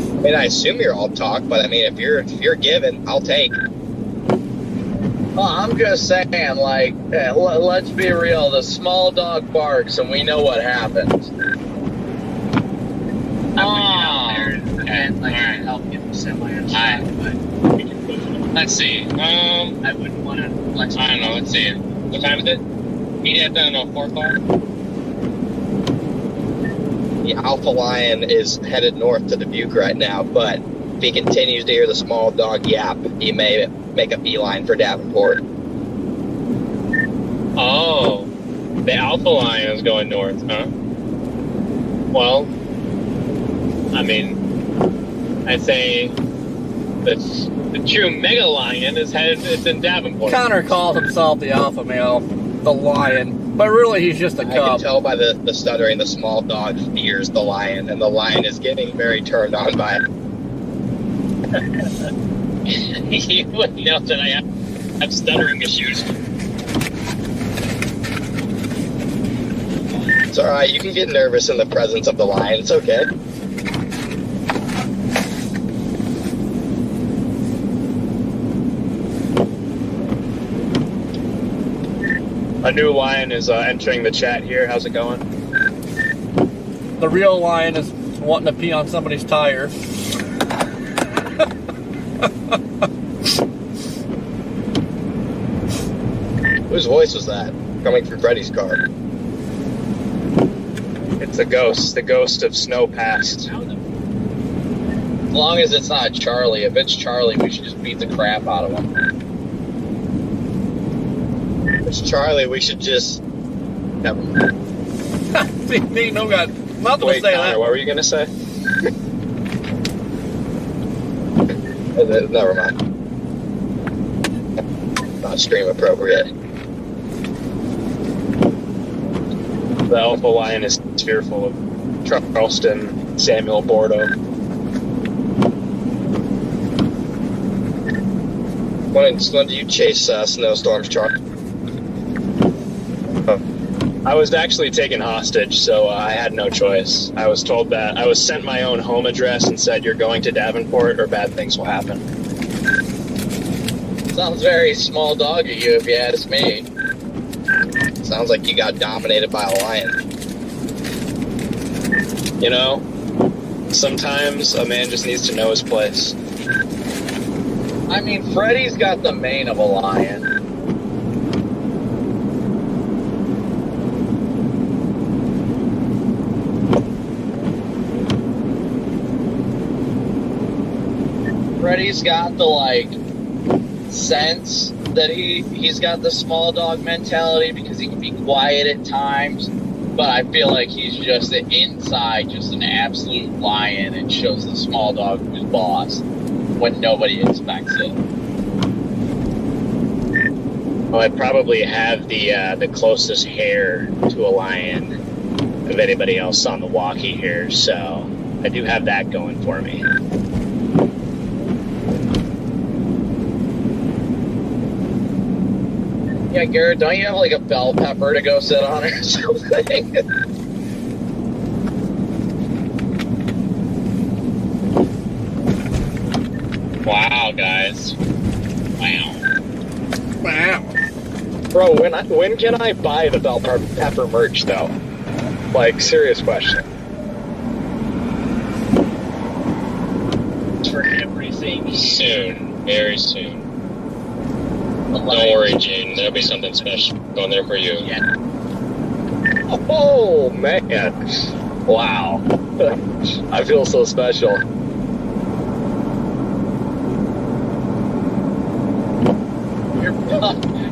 I mean, I assume you're all talk, but I mean, if you're given, I'll take. Well, I'm just saying, like, let's be real. The small dog barks, and we know what happens. And like help get the semi but we can push it. Let's see. I wouldn't want to. I don't know. Let's see. What time is it? Meet at 4 o'clock. The Alpha Lion is headed north to Dubuque right now, but if he continues to hear the small dog yap, he may make a beeline for Davenport. Oh, the Alpha Lion is going north, huh? Well, I mean, I'd say the true Mega Lion is headed. It's in Davenport. Connor calls himself the alpha male, the lion, but really he's just a I can cub. tell by the stuttering, the small dog fears the lion, and the lion is getting very turned on by it. You wouldn't know that I have stuttering issues. It's alright, you can get nervous in the presence of the lion, it's okay. A new lion is entering the chat here. How's it going? The real lion is wanting to pee on somebody's tire. Whose voice was that? Coming from Freddy's car. It's the ghost of snow past. As long as it's not Charlie. If it's Charlie, we should just beat the crap out of him. If it's Charlie, we should just... Never mind. Me, no God. Nothing Wait, to say Connor, that. what were you gonna say? Never mind. Not stream appropriate. The Alpha Lion is fearful of Charleston Samuel Bordeaux. When do you chase snowstorms, Charlie? I was actually taken hostage, so I had no choice. I was told that I was sent my own home address and said, "You're going to Davenport or bad things will happen." Sounds very small dog of you, if you ask me. Sounds like you got dominated by a lion. You know, sometimes a man just needs to know his place. I mean, Freddy's got the mane of a lion. Freddy's got the, like, sense that he's got the small dog mentality because he can be quiet at times, but I feel like he's just inside just an absolute lion and shows the small dog who's boss when nobody expects it. Well, I probably have the closest hair to a lion of anybody else on the walkie here, so I do have that going for me. Yeah, Garrett, don't you have like a bell pepper to go sit on or something? Wow, guys. Wow. Bro, when can I buy the bell pepper merch, though? Like, serious question. For everything soon. Very soon. Don't worry, Gene. There'll be something special on there for you. Yeah. Oh, man. Wow. I feel so special.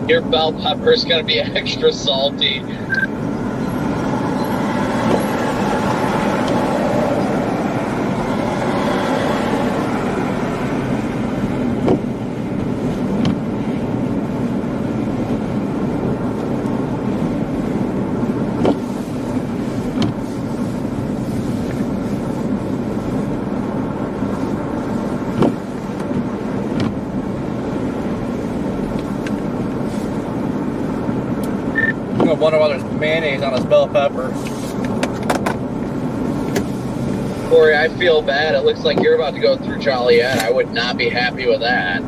Your bell pepper's gonna be extra salty. I wonder why there's mayonnaise on his bell pepper. Corey, I feel bad. It looks like you're about to go through Joliet. I would not be happy with that.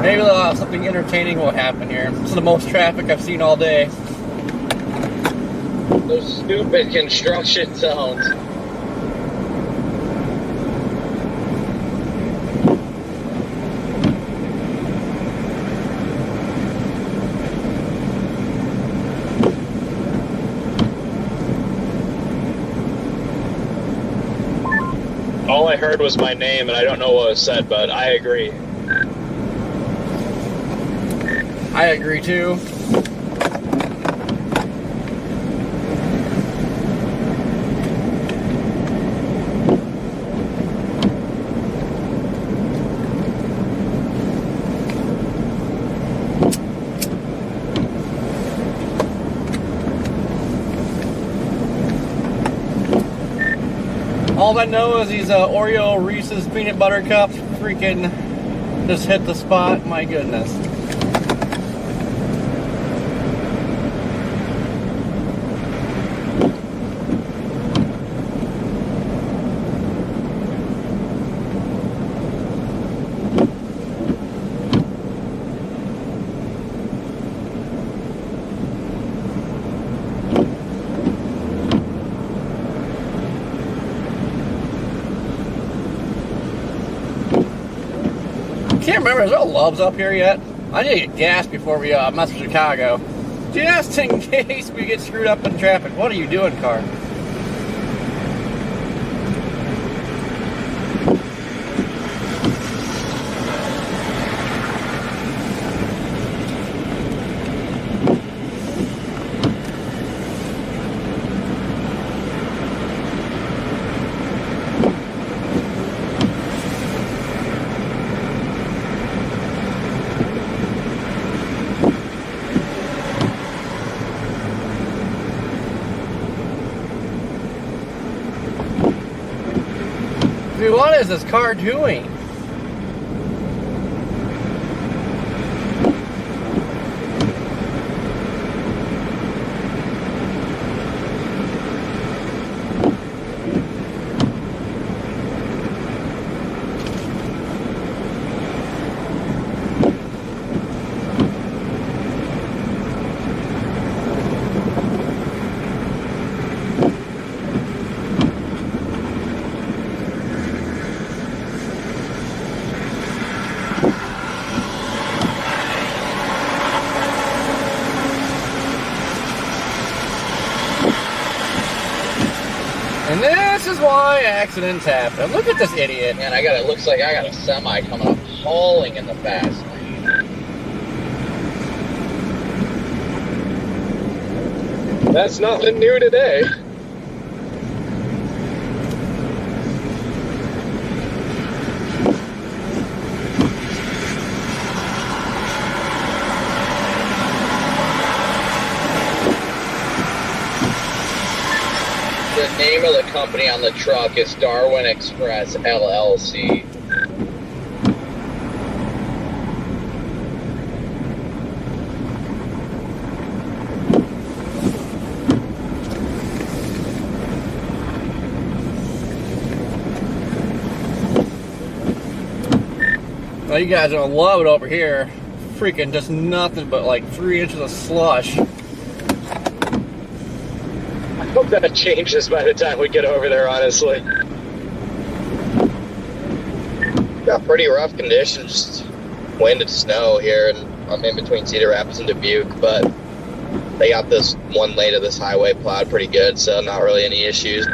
Maybe something entertaining will happen here. This is the most traffic I've seen all day. Those stupid construction zones. All I heard was my name, and I don't know what was said, but I agree. I agree too. All I know is these Oreo Reese's peanut butter cups freaking just hit the spot. My goodness. Can't remember, is there Love's up here yet? I need to get gas before we mess with Chicago. Just in case we get screwed up in traffic. What are you doing, car? Dude, what is this car doing? And this is why accidents happen. Look at this idiot. Man, it looks like I got a semi coming up hauling in the fast lane. That's nothing new today. The name of the company on the truck is Darwin Express LLC. Well, you guys are gonna love it over here. Freaking just nothing but like 3 inches of slush. I hope that changes by the time we get over there, honestly. Got pretty rough conditions, wind and snow here, and I'm in between Cedar Rapids and Dubuque, but they got this one lane of this highway plowed pretty good, so not really any issues.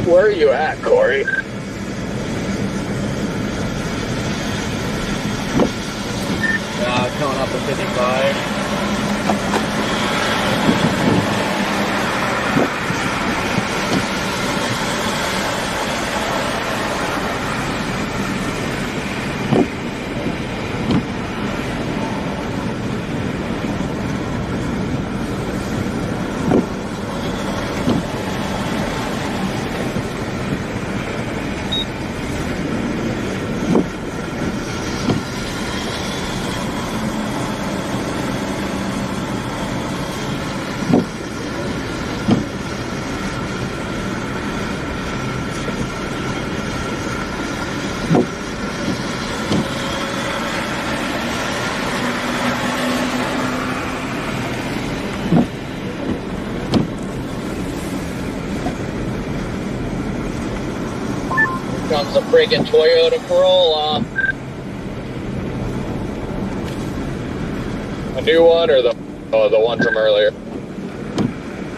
Where are you at, Corey? Coming up to 55. Comes a freaking Toyota Corolla. A new one or the one from earlier?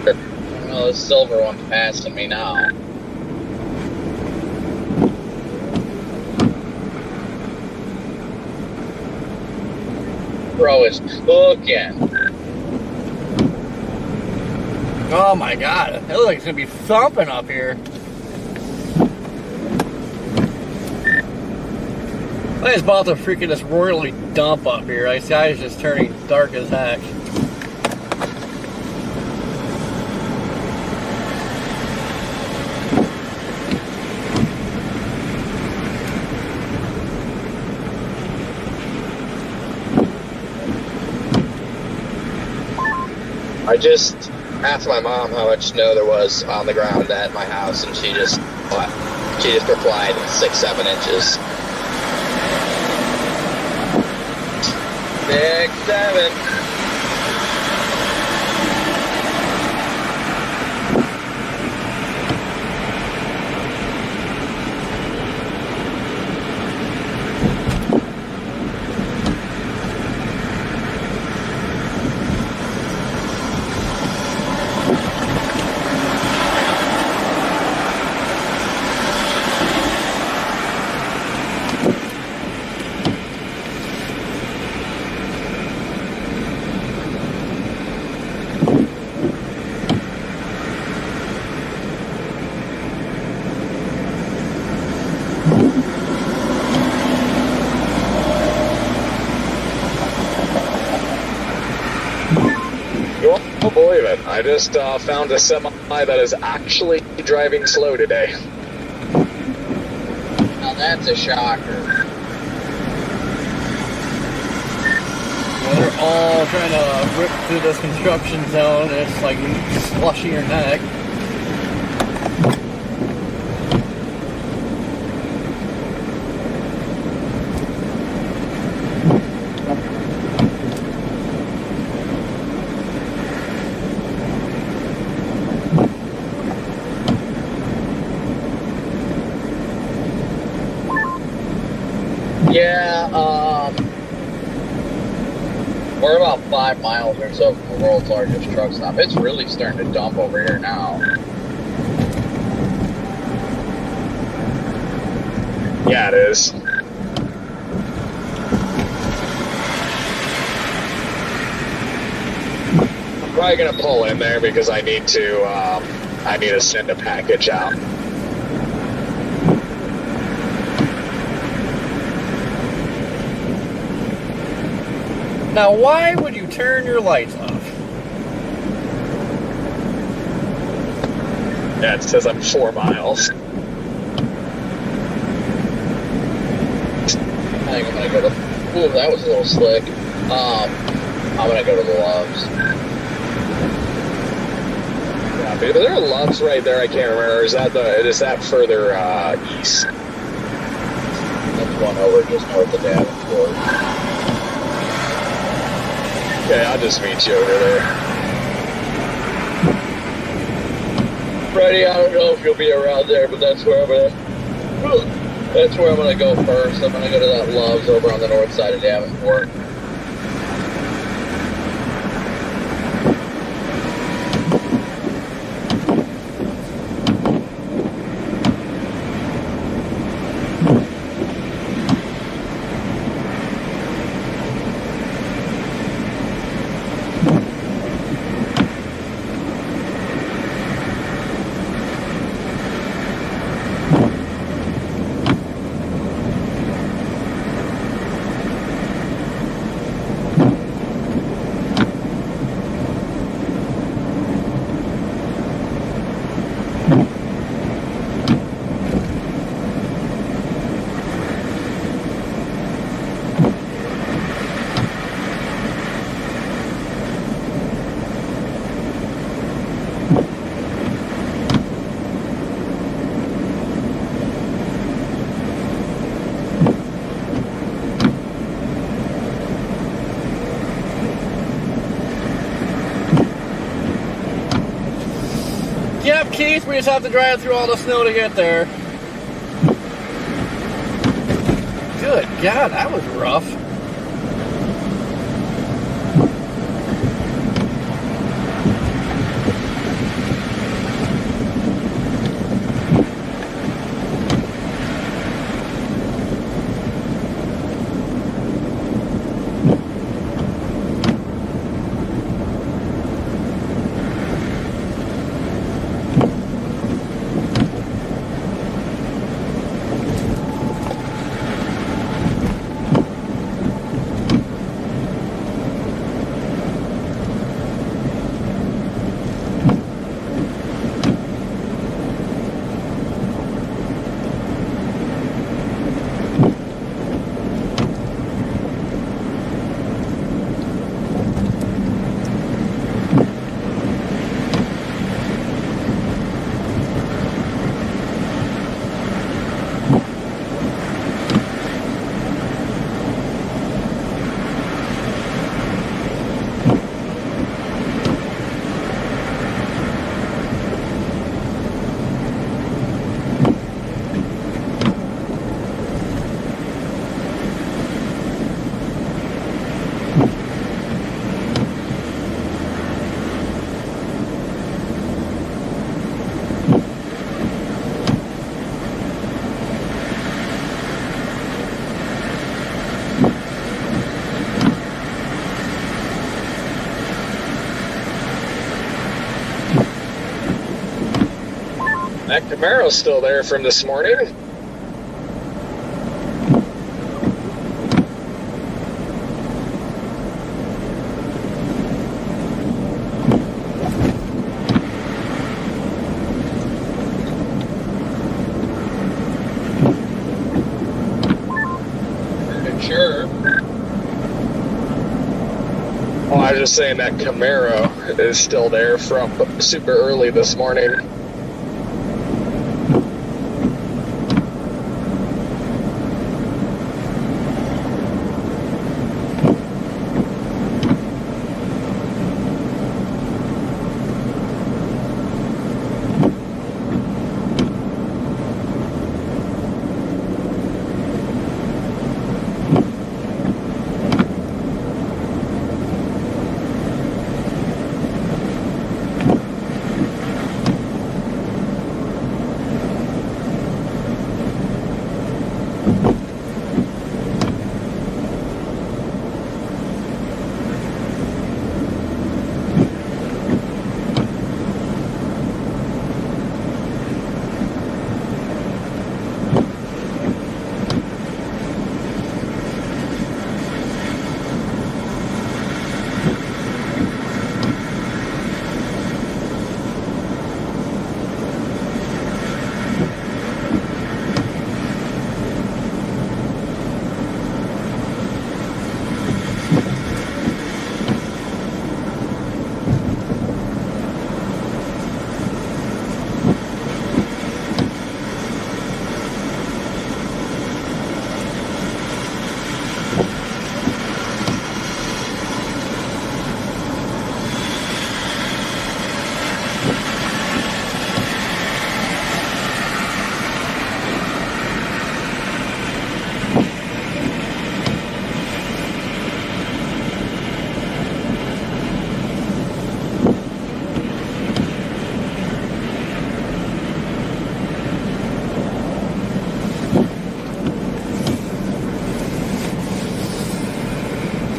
I don't know, the silver one's passing me now. Bro is cooking. Oh my god, it looks like it's gonna be thumping up here. I just about to freaking just royally dump up here. The sky is just turning dark as heck. I just asked my mom how much snow there was on the ground at my house, and she just replied 6-7 inches. 6, 7. believe it. I just found a semi that is actually driving slow today. Now that's a shocker. Well, they're all trying to rip through this construction zone. It's like slushing your neck. Yeah, we're about 5 miles or so from the world's largest truck stop. It's really starting to dump over here now. Yeah, it is. I'm probably gonna pull in there because I need to send a package out. Now, why would you turn your lights off? Yeah, it says I'm 4 miles. I think I'm gonna go to. Ooh, that was a little slick. I'm gonna go to the Loves. Yeah, but there are Loves right there. I can't remember. Is that further east? That's one over just north of Davenport. Okay, I'll just meet you over there. Freddie, I don't know if you'll be around there, but that's where I'm gonna go first. I'm gonna go to that Loves over on the north side of Davenport. Yep, Keith, we just have to drive through all the snow to get there. Good God, that was rough. That Camaro's still there from this morning. I was just saying that Camaro is still there from super early this morning.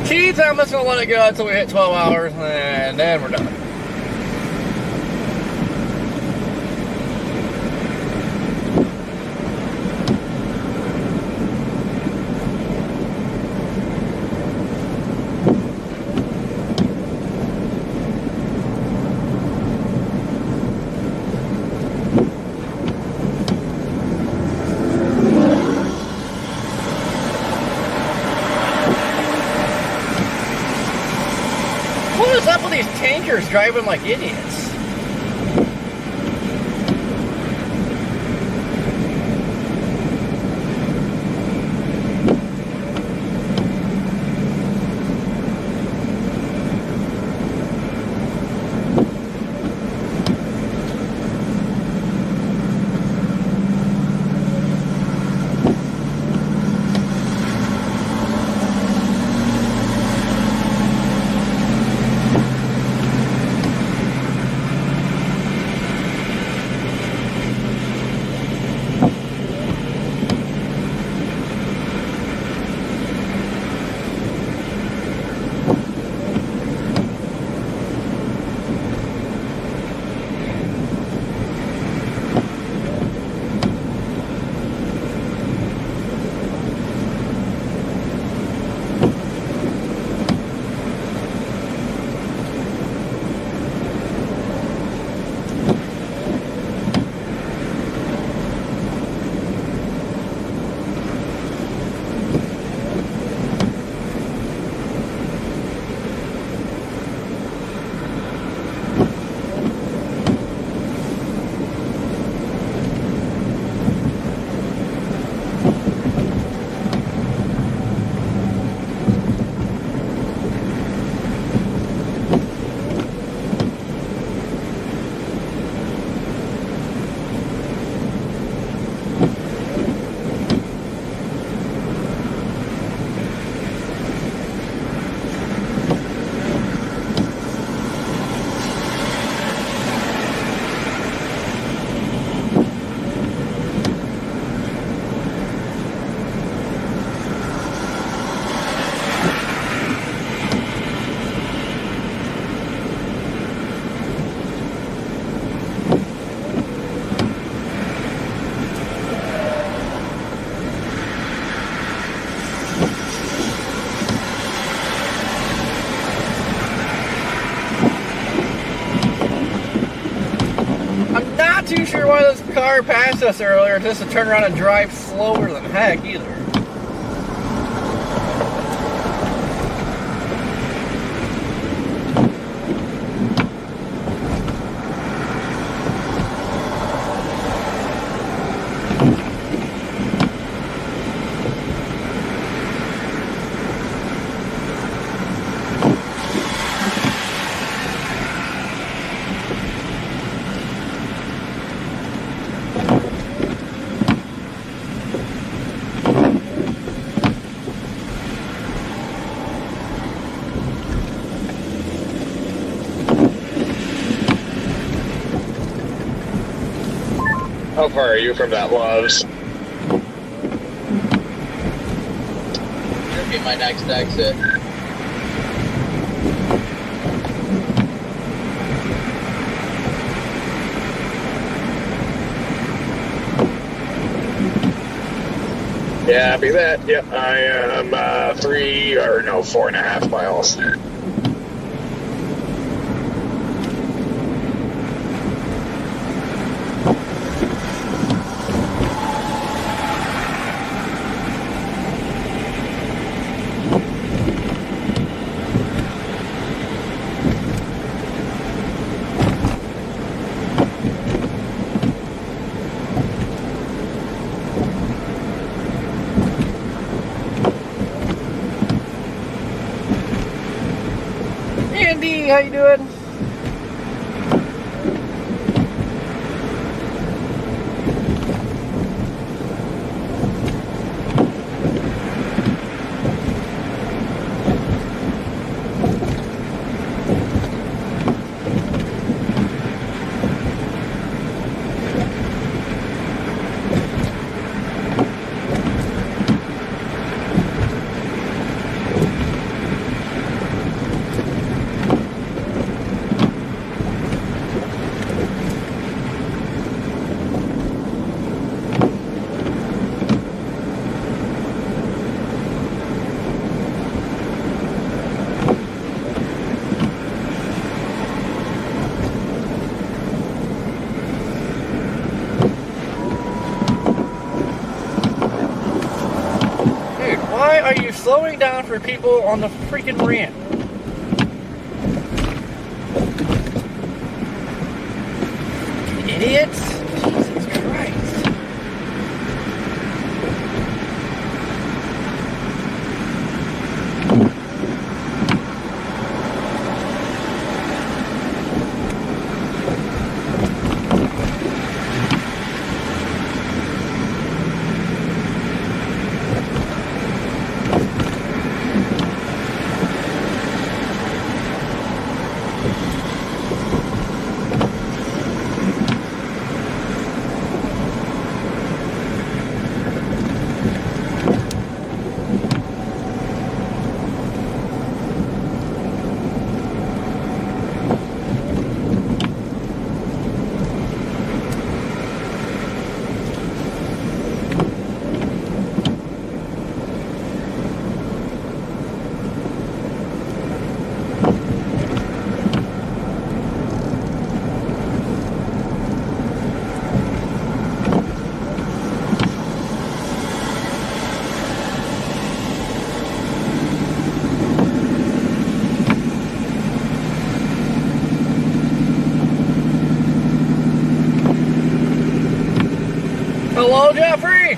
Keith, I'm just gonna let it go until we hit 12 hours, and then we're done. What is up with these tankers driving like idiots? Too sure why this car passed us earlier, just to turn around and drive slower than heck either. How far are you from that Love's? Should be my next exit. Yeah, be that. Yep, I am 4.5 miles. Andy, how you doing? Why are you slowing down for people on the freaking ramp? Idiots! Jesus Christ. Hello, Jeffrey!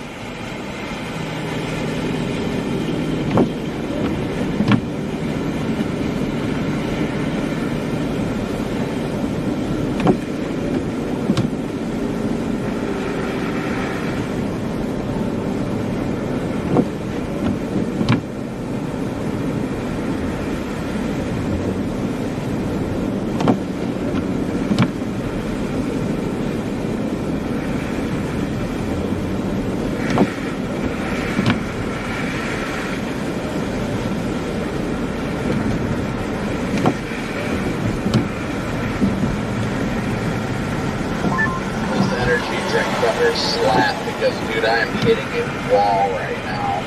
Slap because, dude, I am hitting a wall right now.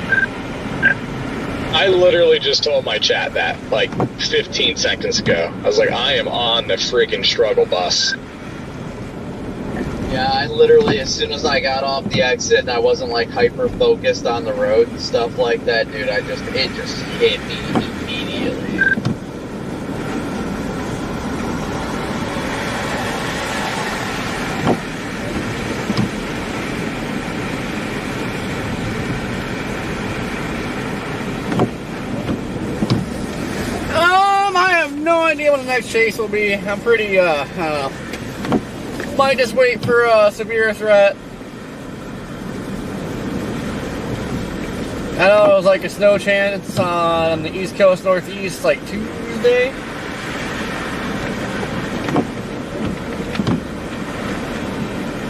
I literally just told my chat that like 15 seconds ago. I was like, I am on the freaking struggle bus. Yeah, I literally, as soon as I got off the exit and I wasn't like hyper focused on the road and stuff like that, dude, it just hit me immediately. No idea what the next chase will be. I'm pretty, I don't know. Might just wait for a severe threat. I know it was like a snow chance on the East Coast, Northeast, like Tuesday.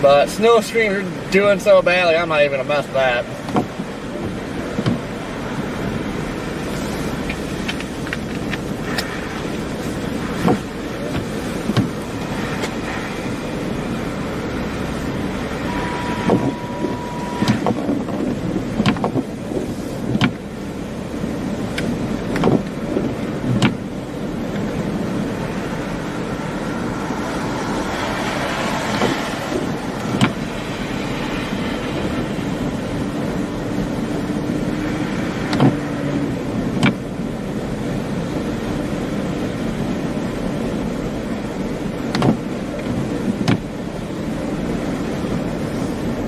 But snow streams are doing so badly, I'm not even gonna mess with that.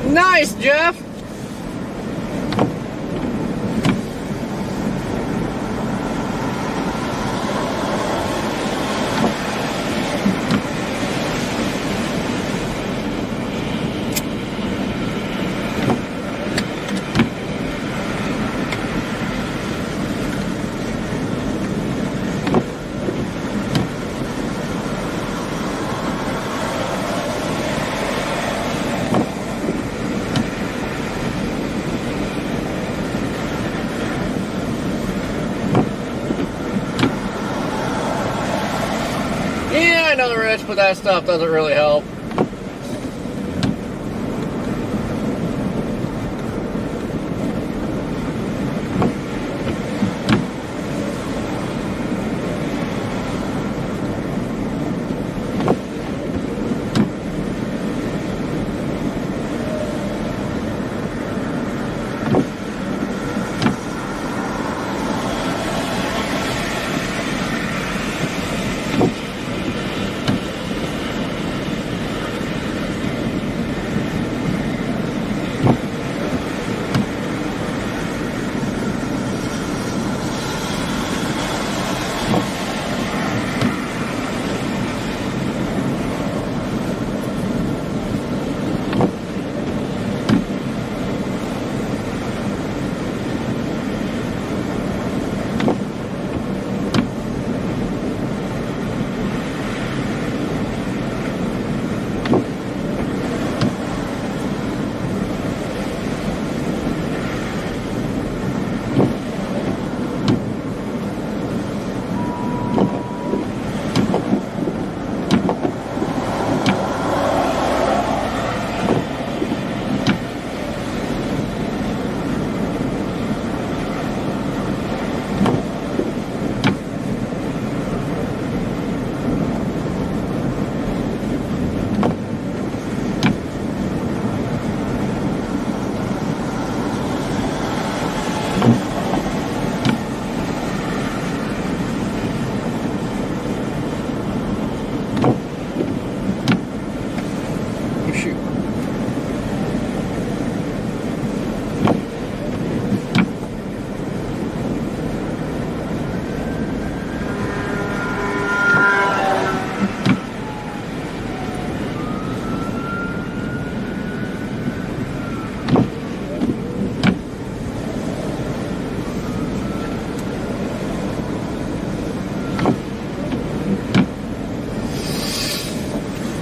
Nice, Jeff! Yeah, I know the Rich, but that stuff doesn't really help.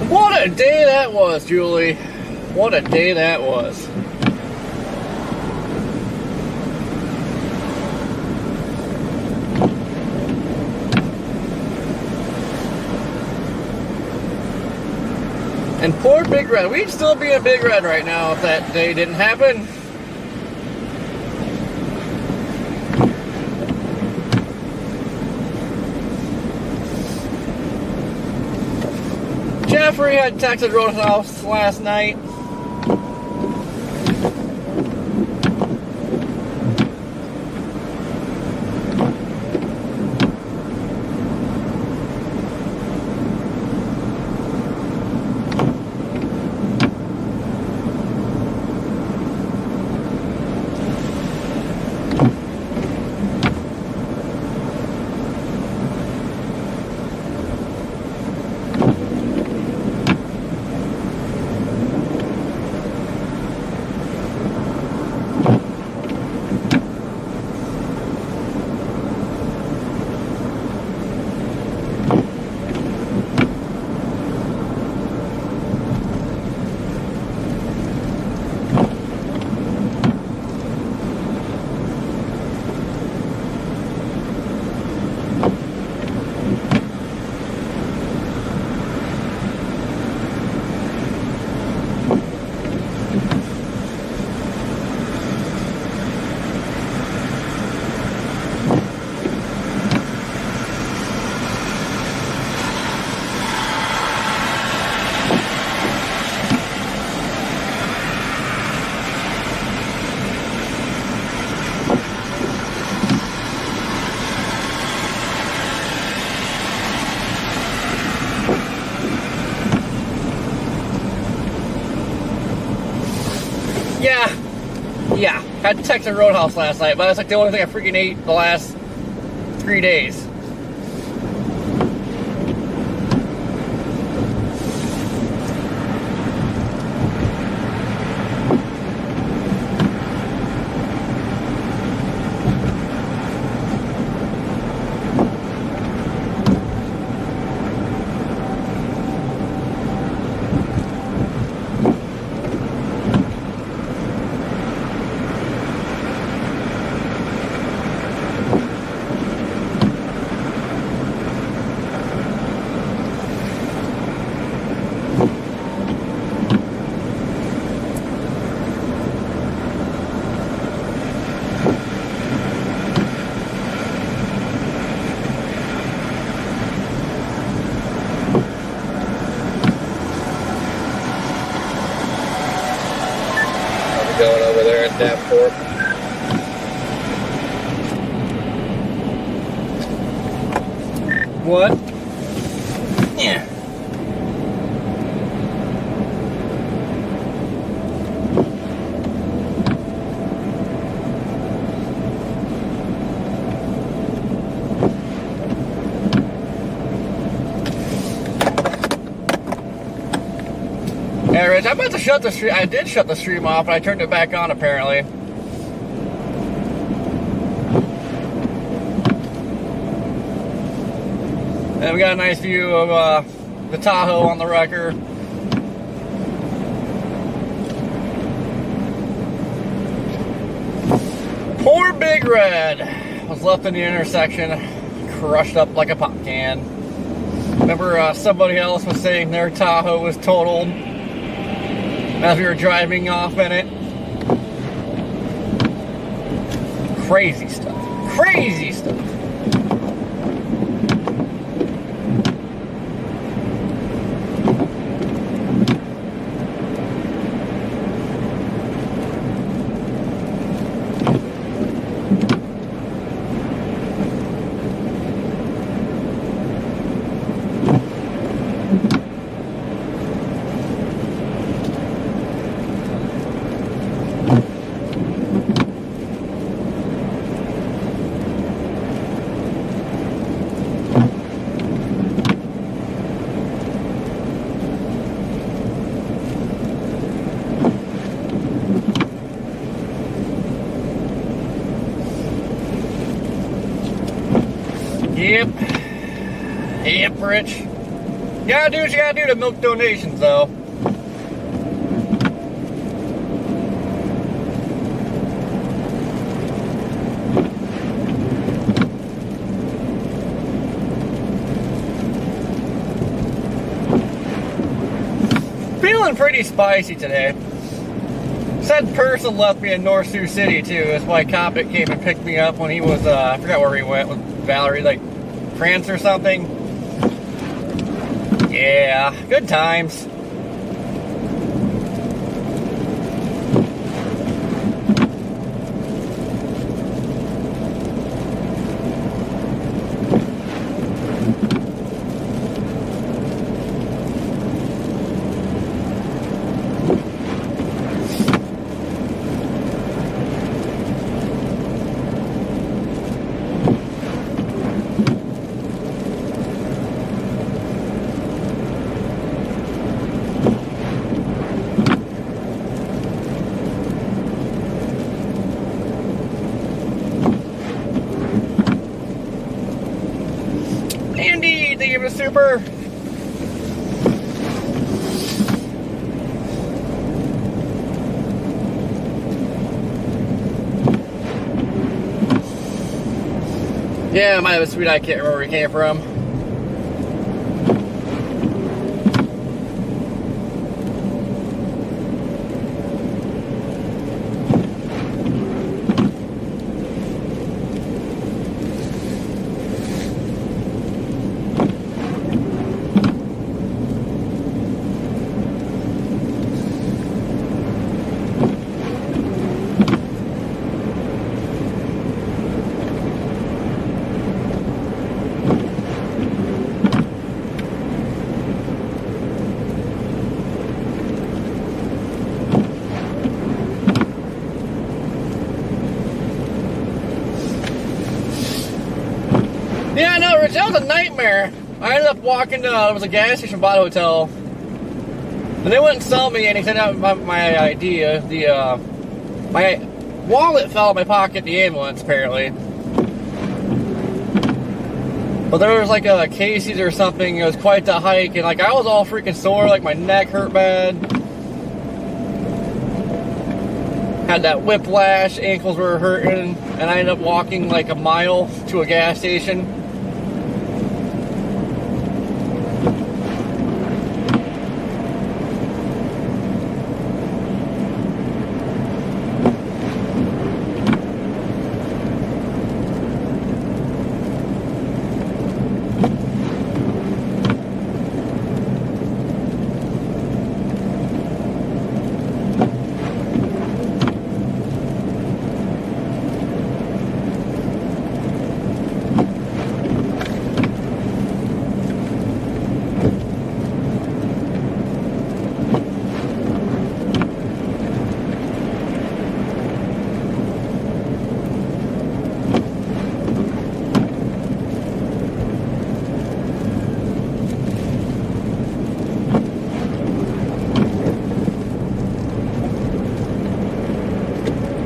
What a day that was, Julie. What a day that was. And poor Big Red. We'd still be in Big Red right now if that day didn't happen. Jeffrey had texted Roadhouse last night. Yeah. Yeah. Had Texas Roadhouse last night, but that's like the only thing I freaking ate the last 3 days. Going over there at Davenport. What? Yeah. Hey, Rich, I'm about to shut the stream. I did shut the stream off, but I turned it back on apparently. And we got a nice view of the Tahoe on the wrecker. Poor Big Red was left in the intersection, crushed up like a pop can. Remember somebody else was saying their Tahoe was totaled as we were driving off in it. Crazy stuff. Crazy stuff. Yep. Yep, Rich. You gotta do what you gotta do to milk donations, though. Feeling pretty spicy today. Said person left me in North Sioux City, too. That's why Coppett came and picked me up when he was, I forgot where he went with Valerie, like France or something. Yeah, good times. Indeed, they give it a super. Yeah, it might have been sweet. I can't remember where he came from. that was a nightmare. I ended up walking to, it was a gas station by the hotel. And they wouldn't sell me anything. That was my idea. My wallet fell out of my pocket in the ambulance, apparently. But there was like a Casey's or something. It was quite the hike. And like I was all freaking sore. Like my neck hurt bad. Had that whiplash. Ankles were hurting. And I ended up walking like a mile to a gas station.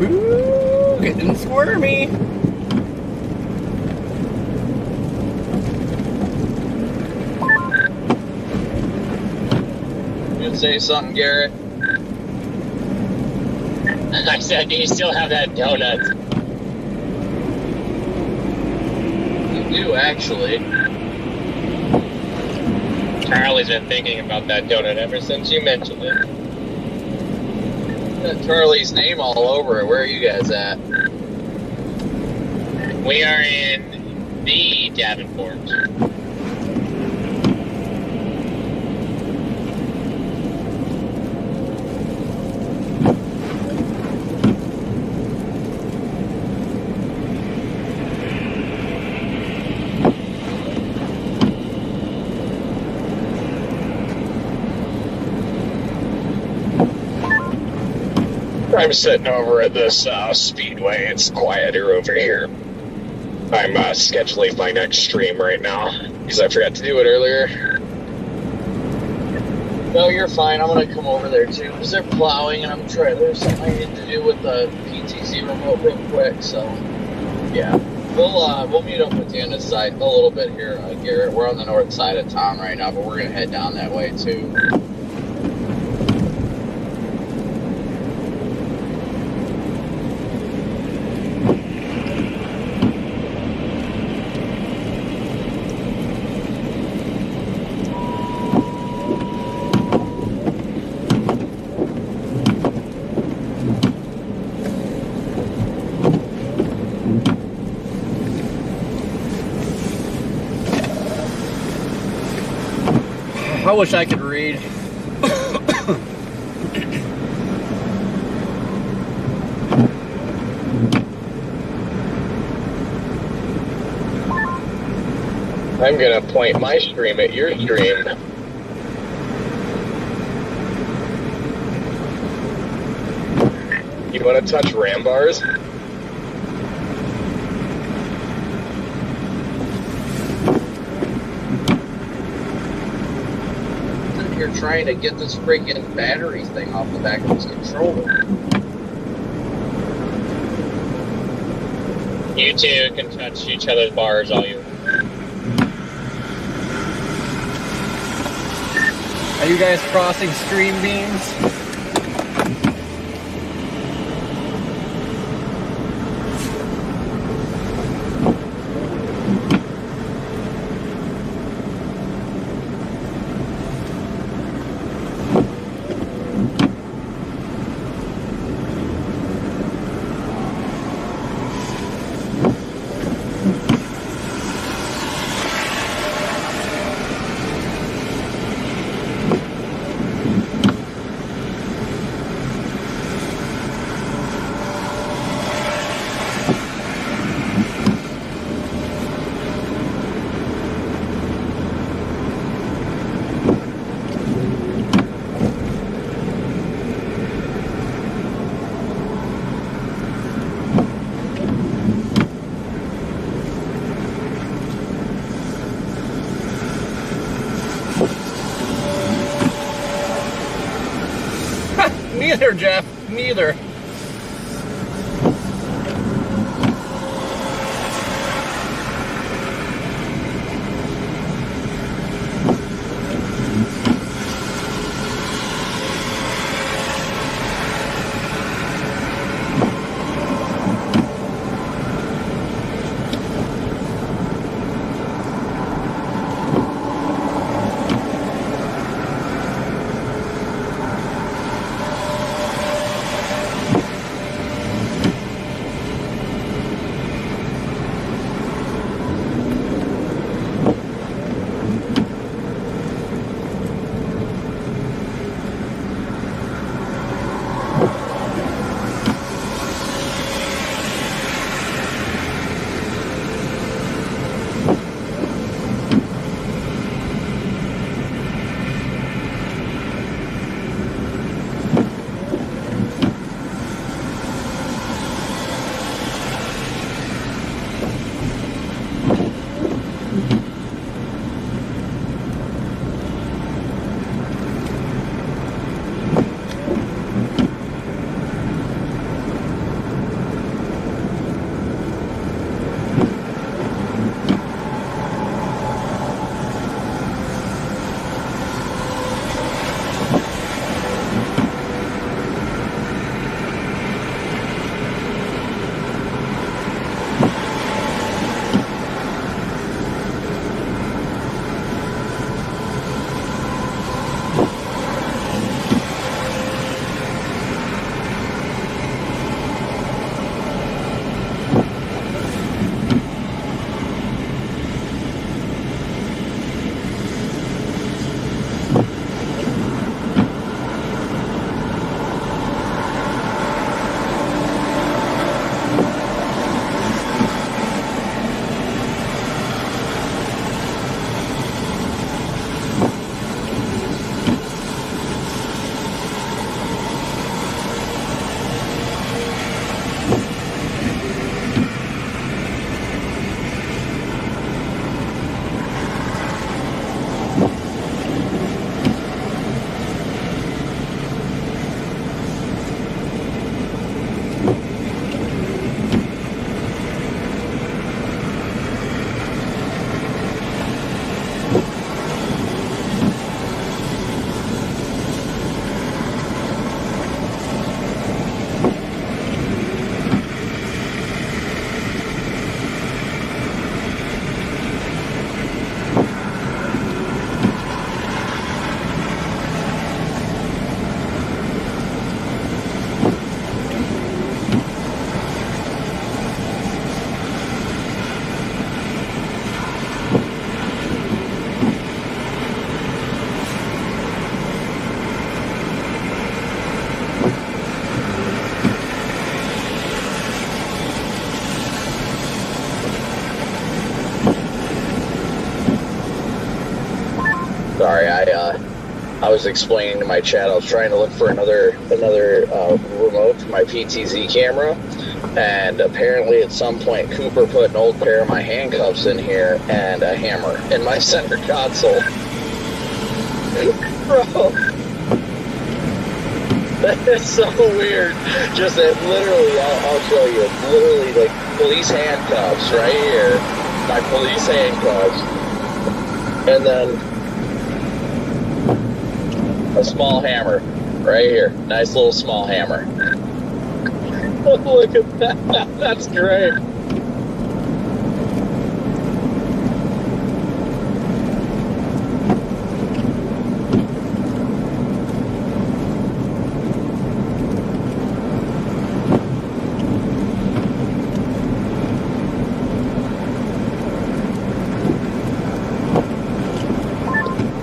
Ooh, getting squirmy. You gonna say something, Garrett? I said, do you still have that donut? You do, actually. Charlie's been thinking about that donut ever since you mentioned it. Got Charlie's name all over it. Where are you guys at? We are in the Davenport. I'm sitting over at this speedway. It's quieter over here. I'm scheduling my next stream right now because I forgot to do it earlier. No, you're fine. I'm gonna come over there too because they're plowing and I'm trying. There's something I need to do with the PTZ remote real quick. So, yeah, we'll meet up with you on the side a little bit here, Garrett. We're on the north side of town right now, but we're gonna head down that way too. I wish I could read. I'm gonna point my stream at your stream. You wanna touch ram bars? You're trying to get this freaking battery thing off the back of this controller. You two can touch each other's bars all you want. Are you guys crossing stream beams? Neither, Jeff. Neither. Sorry, I was explaining to my chat. I was trying to look for another remote for my PTZ camera, and apparently at some point Cooper put an old pair of my handcuffs in here and a hammer in my center console. Bro, that is so weird. Just that literally, I'll show you. Literally, like police handcuffs right here, my police handcuffs, and then a small hammer right here. Nice little small hammer. Oh, look at that. That's great.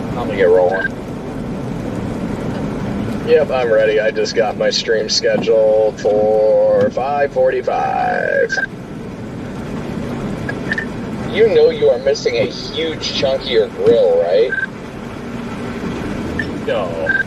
I'm gonna get rolling. Yep, I'm ready. I just got my stream scheduled for 5:45. You know you are missing a huge chunk of your grill, right? No.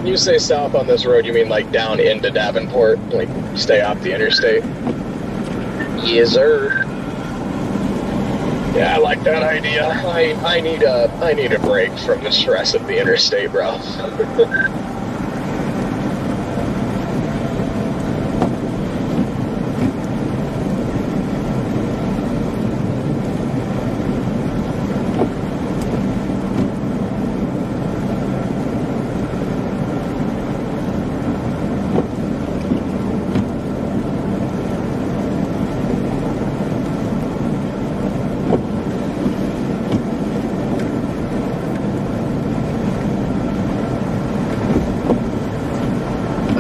when you say south on this road, you mean like down into Davenport, like stay off the interstate? Yes, sir. Yeah, I like that idea. I need a break from the stress of the interstate, bro.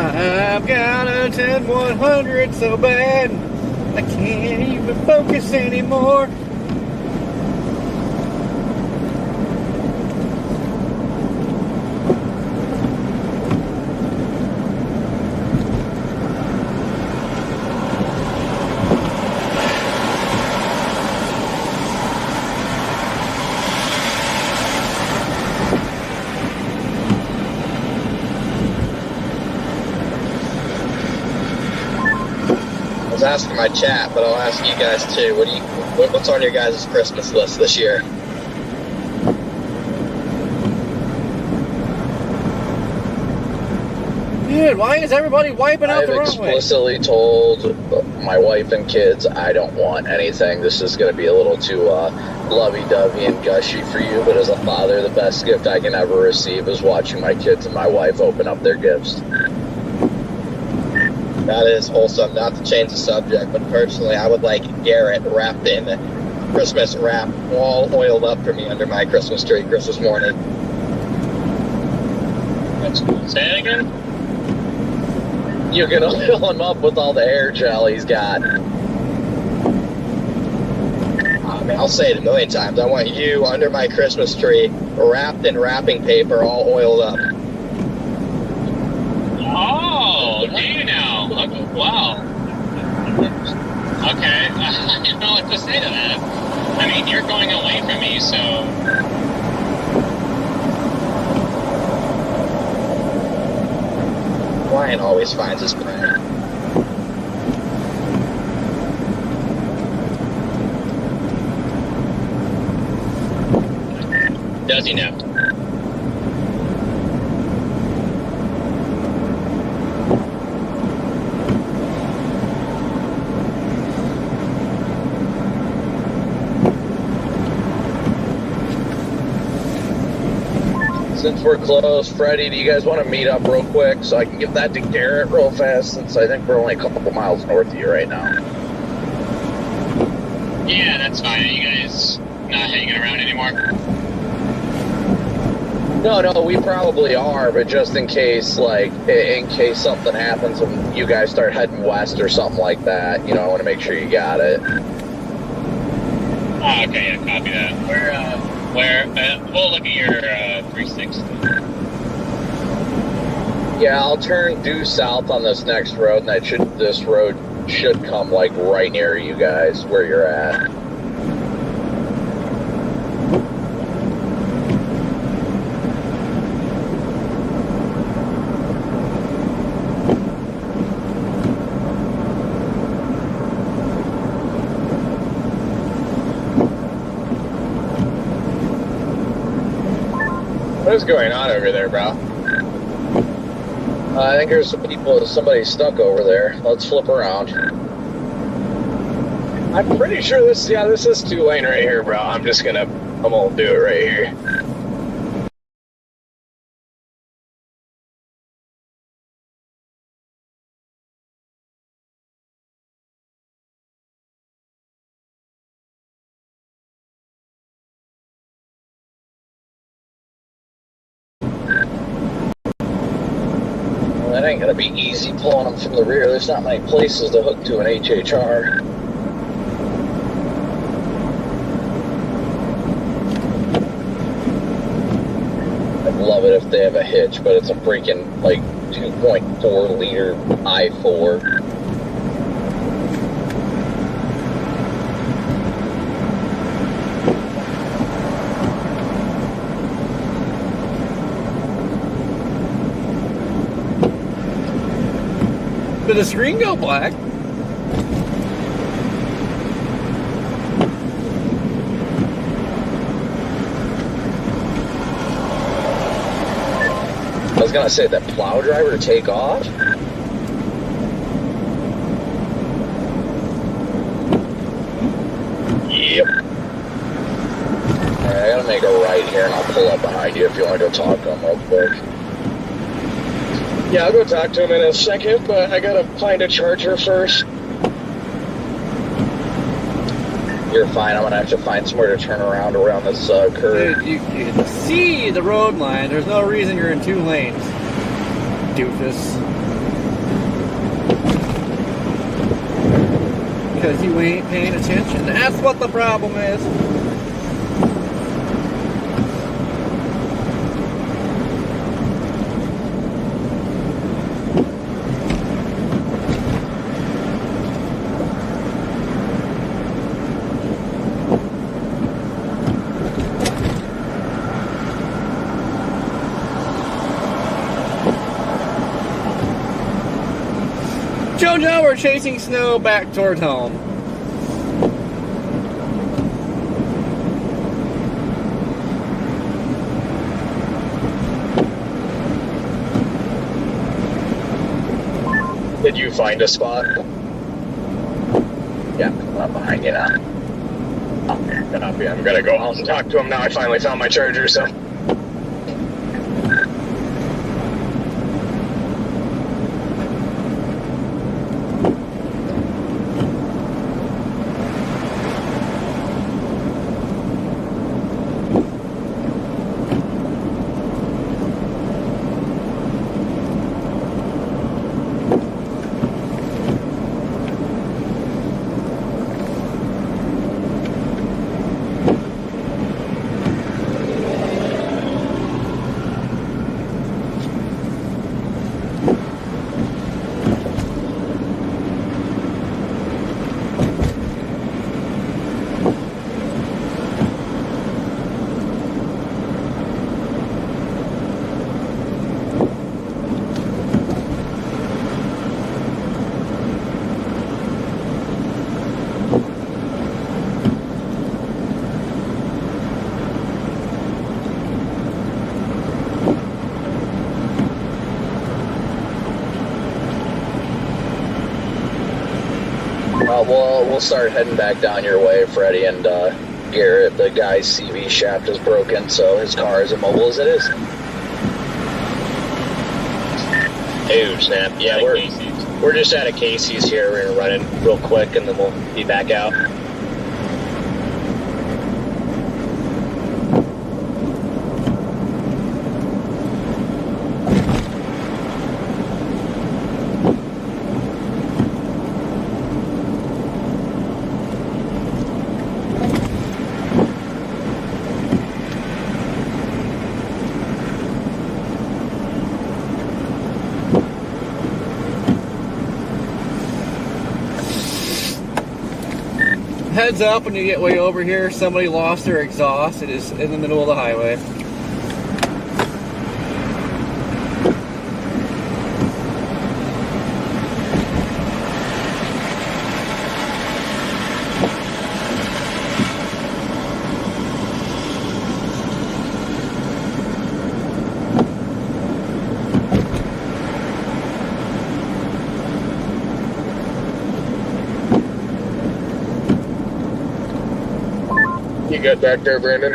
I've got a 10-100 so bad I can't even focus anymore. I was asking my chat, but I'll ask you guys too. What's on your guys' Christmas list this year? Dude, why is everybody wiping out I've the wrong way? explicitly told my wife and kids I don't want anything. This is going to be a little too lovey-dovey and gushy for you, but as a father, the best gift I can ever receive is watching my kids and my wife open up their gifts. That is wholesome. Not to change the subject, but personally, I would like Garrett wrapped in Christmas wrap, all oiled up for me under my Christmas tree Christmas morning. That's cool. Say it again? You can oil him up with all the hair gel he's got. Oh, man, I'll say it a million times. I want you under my Christmas tree, wrapped in wrapping paper, all oiled up. Oh, do you now? Okay, wow. Okay, I don't know what to say to that. I mean, you're going away from me, so... Ryan always finds his friend. Does he now? Since we're close, Freddie, do you guys want to meet up real quick so I can give that to Garrett real fast, since I think we're only a couple miles north of you right now? Yeah, that's fine. Are you guys not hanging around anymore? No, we probably are, but just in case, in case something happens and you guys start heading west or something like that, I want to make sure you got it. Oh, okay, yeah, copy that. We'll look at your 360. Yeah, I'll turn due south on this next road, and this road should come right near you guys where you're at. What is going on over there, bro? I think there's somebody stuck over there. Let's flip around. I'm pretty sure this is 2-lane right here, bro. I'm gonna do it right here. That ain't gonna be easy pulling them from the rear. There's not many places to hook to an HHR. I'd love it if they have a hitch, but it's a freaking 2.4 liter i4. Did the screen go black? I was gonna say that plow driver take off. Yep. Alright, I gotta make a right here and I'll pull up behind you if you want to go talk to him real quick. Yeah, I'll go talk to him in a second, but I gotta find a charger first. You're fine. I'm gonna have to find somewhere to turn around this curve. Dude, you can see the road line. There's no reason you're in 2 lanes. Doofus. Because you ain't paying attention. That's what the problem is. Jojo, we're chasing snow back toward home. Did you find a spot? Yeah, I'm behind you now. Okay, I'm gonna go out and talk to him now. I finally found my charger, so. We'll start heading back down your way, Freddie, and Garrett. The guy's CV shaft is broken, so his car is immobile as it is. Oh, snap. Yeah, we're just out of Casey's here. We're gonna run it real quick, and then we'll be back out. Heads up when you get way over here, somebody lost their exhaust. It is in the middle of the highway. You good back there, Brandon?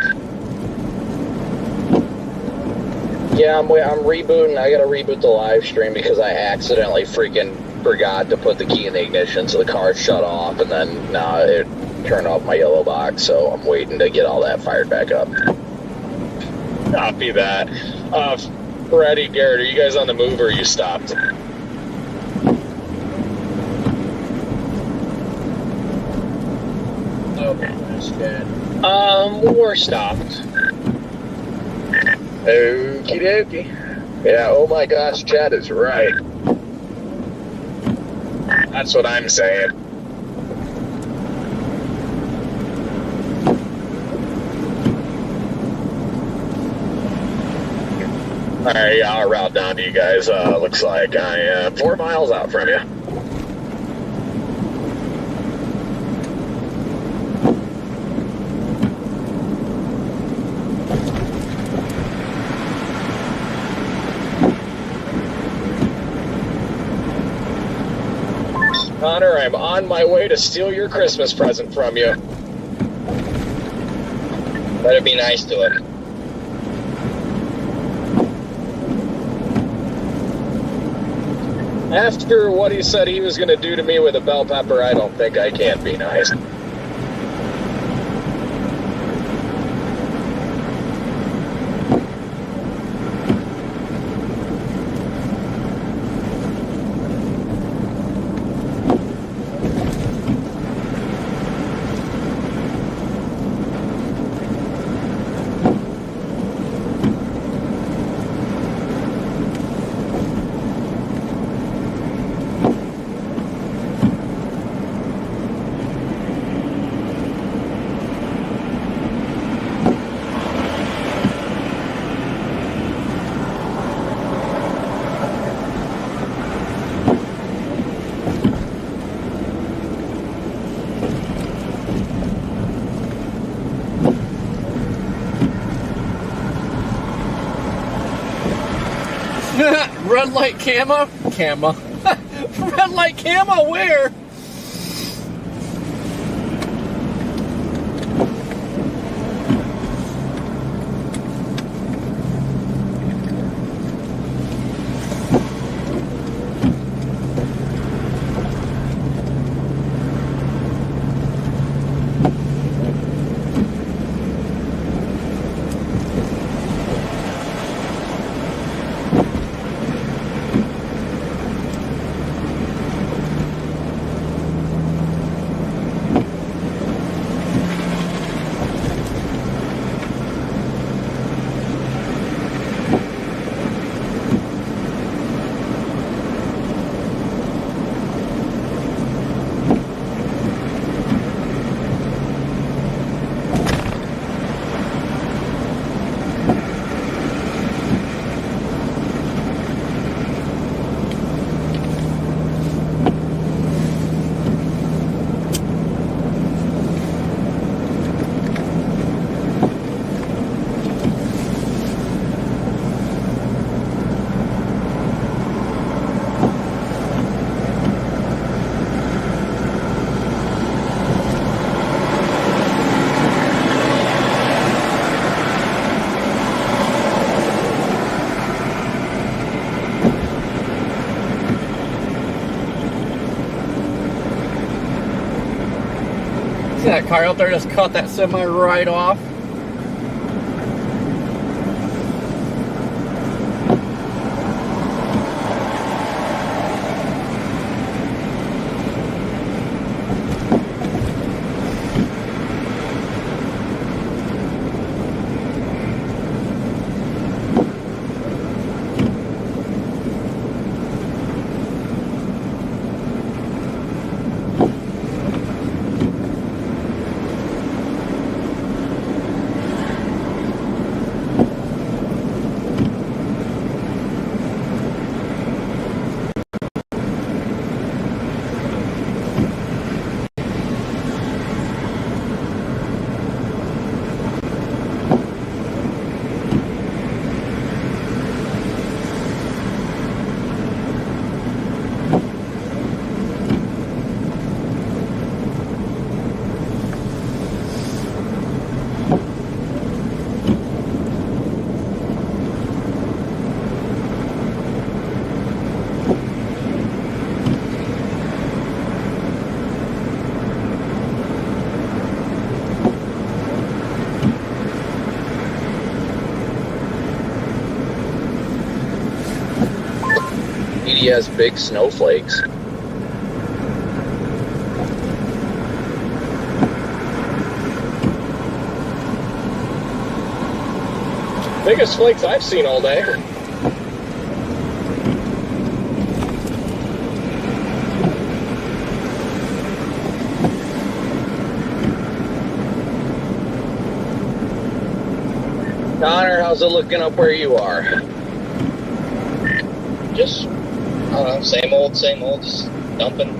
Yeah, I'm rebooting. I gotta reboot the live stream because I accidentally freaking forgot to put the key in the ignition, so the car shut off, and then it turned off my yellow box, so I'm waiting to get all that fired back up. Copy that. Freddie, Garrett, are you guys on the move or are you stopped? Okay, that's good. We're stopped. Okie dokie. Yeah, oh my gosh, Chad is right. That's what I'm saying. Alright, I'll route down to you guys. Looks like I am 4 miles out from you. Connor, I'm on my way to steal your Christmas present from you. Better be nice to him. After what he said he was going to do to me with a bell pepper, I don't think I can be nice. Red light camo? Red light camo where? See that car out there just cut that semi right off? He has big snowflakes. Biggest flakes I've seen all day. Connor, how's it looking up where you are? Just, I don't know, same old, just dumping.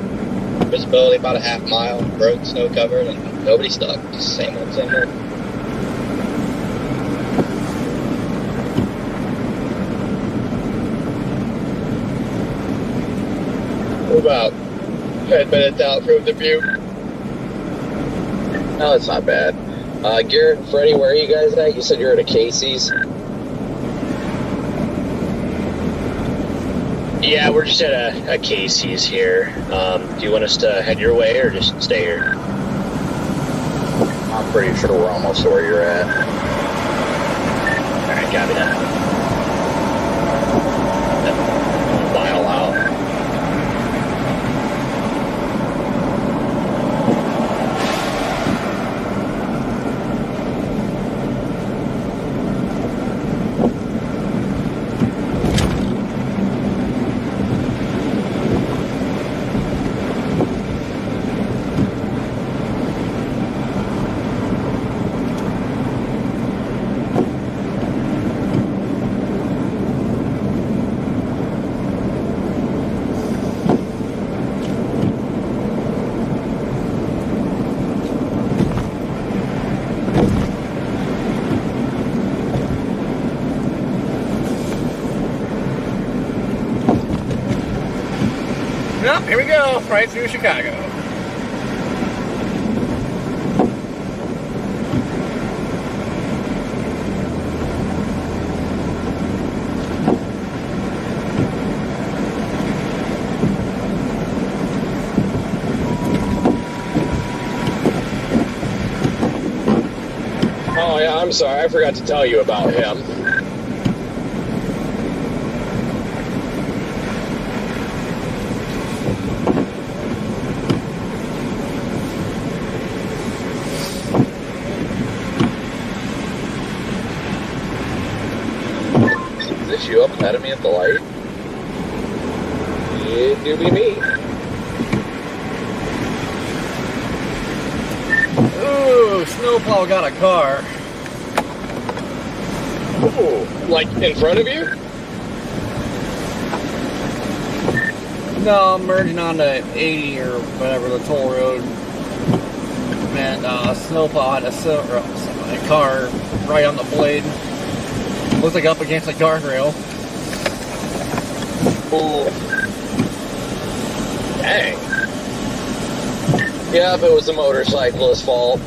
Visibility about a half mile, road snow covered, and nobody stuck. Just same old, same old. We're about 10 minutes out from the Butte. No, it's not bad. Garrett and Freddie, where are you guys at? You said you're at a Casey's. Yeah, we're just at a Casey's here. Do you want us to head your way or just stay here? I'm pretty sure we're almost where you're at. All right, copy that. Mile out. Yep, here we go, right through Chicago. Oh, yeah, I'm sorry. I forgot to tell you about him. Is this you up ahead of me at the light? It do be me. Ooh, snowplow got a car. Ooh, like in front of you? No, I'm merging onto 80 or whatever, the toll road. And snowplow had a car right on the blade. Looks like up against the guardrail. Ooh. Dang. Yeah, if it was the motorcyclist's fault.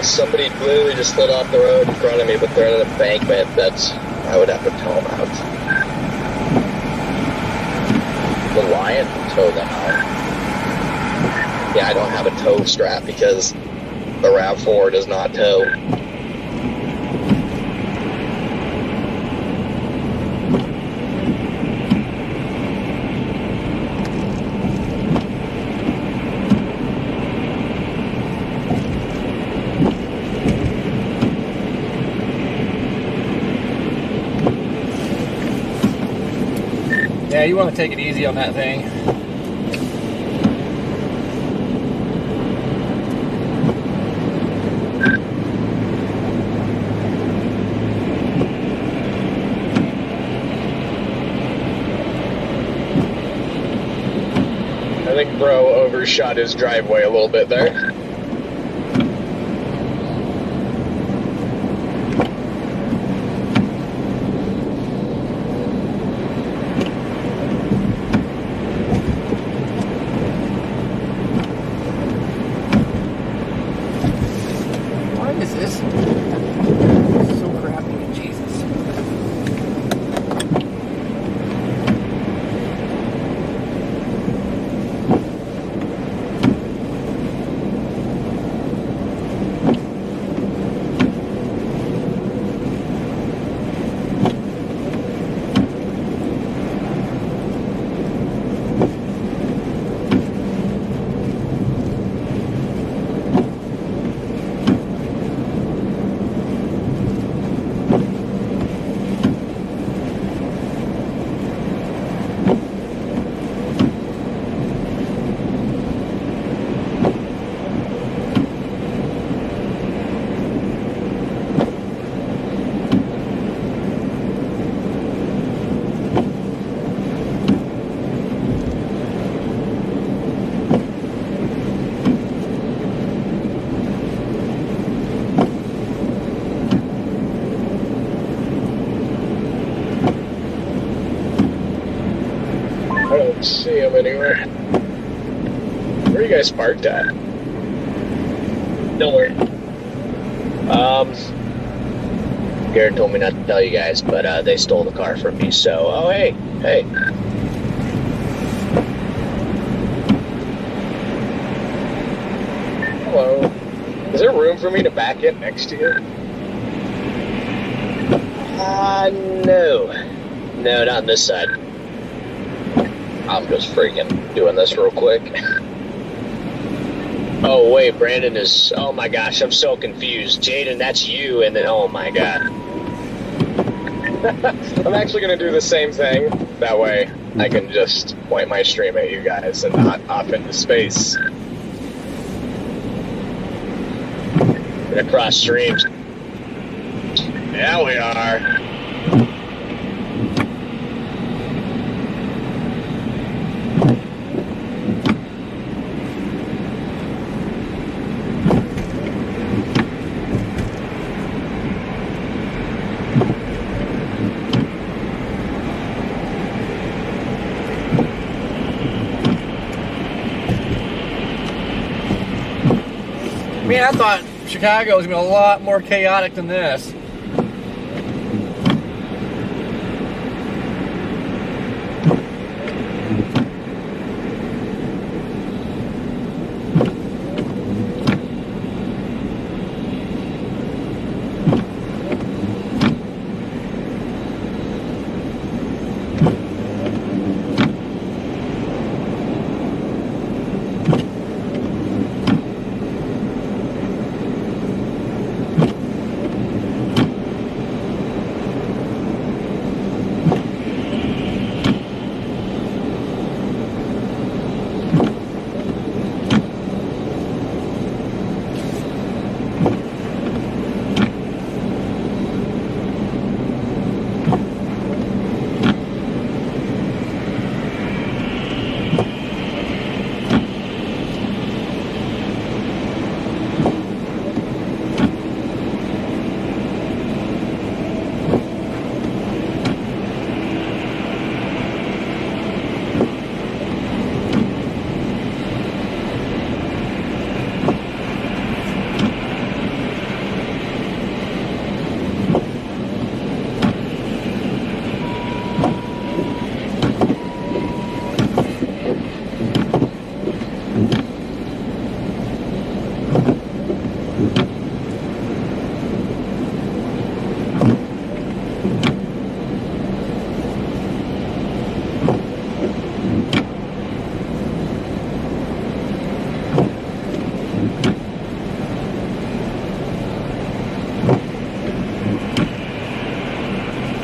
Somebody literally just slid off the road in front of me, but they're in an embankment. I would have to tow them out. The Lion tow them out. Yeah, I don't have a tow strap because the RAV4 does not tow. Yeah, you want to take it easy on that thing. I think Bro overshot his driveway a little bit there. Why is this so crappy? Jesus. him anywhere. Where are you guys parked at? Nowhere. Garrett told me not to tell you guys, but they stole the car from me, so... Oh, hey. Hello. Is there room for me to back in next to you? No. No, not on this side. I'm just freaking doing this real quick. Oh, wait, Brandon is... Oh, my gosh, I'm so confused. Jaden, that's you, and then... Oh, my God. I'm actually going to do the same thing. That way I can just point my stream at you guys and not off into space. Gonna cross streams. Yeah, we are. Man, I thought Chicago was going to be a lot more chaotic than this.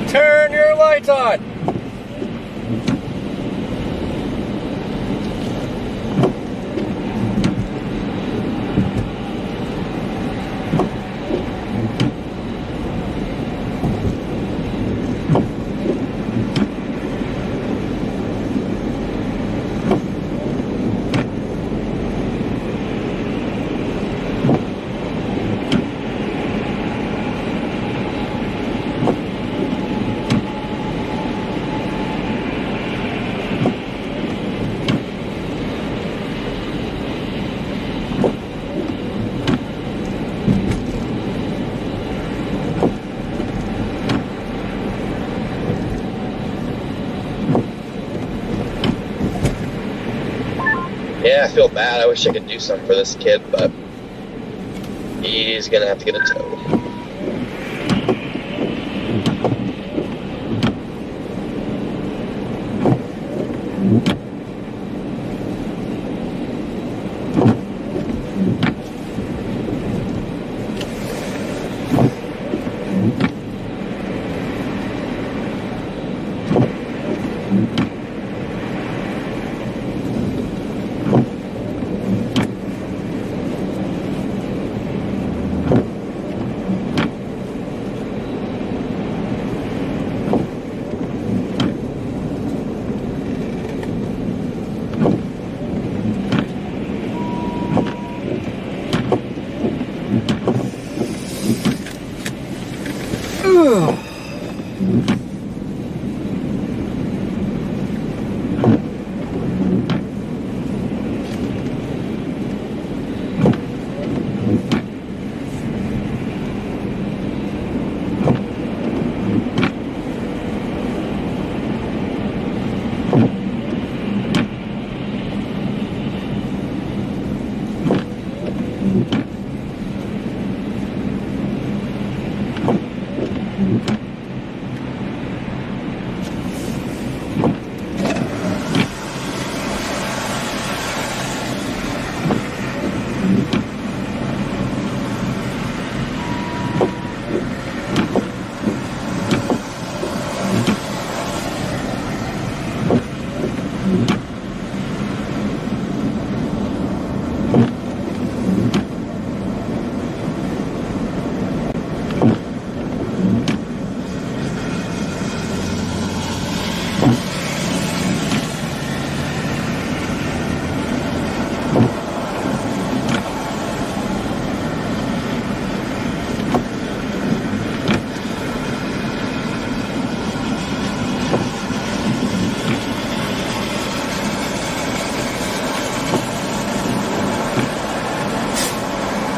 Turn your lights on! Yeah, I feel bad. I wish I could do something for this kid, but he's gonna have to get a tow.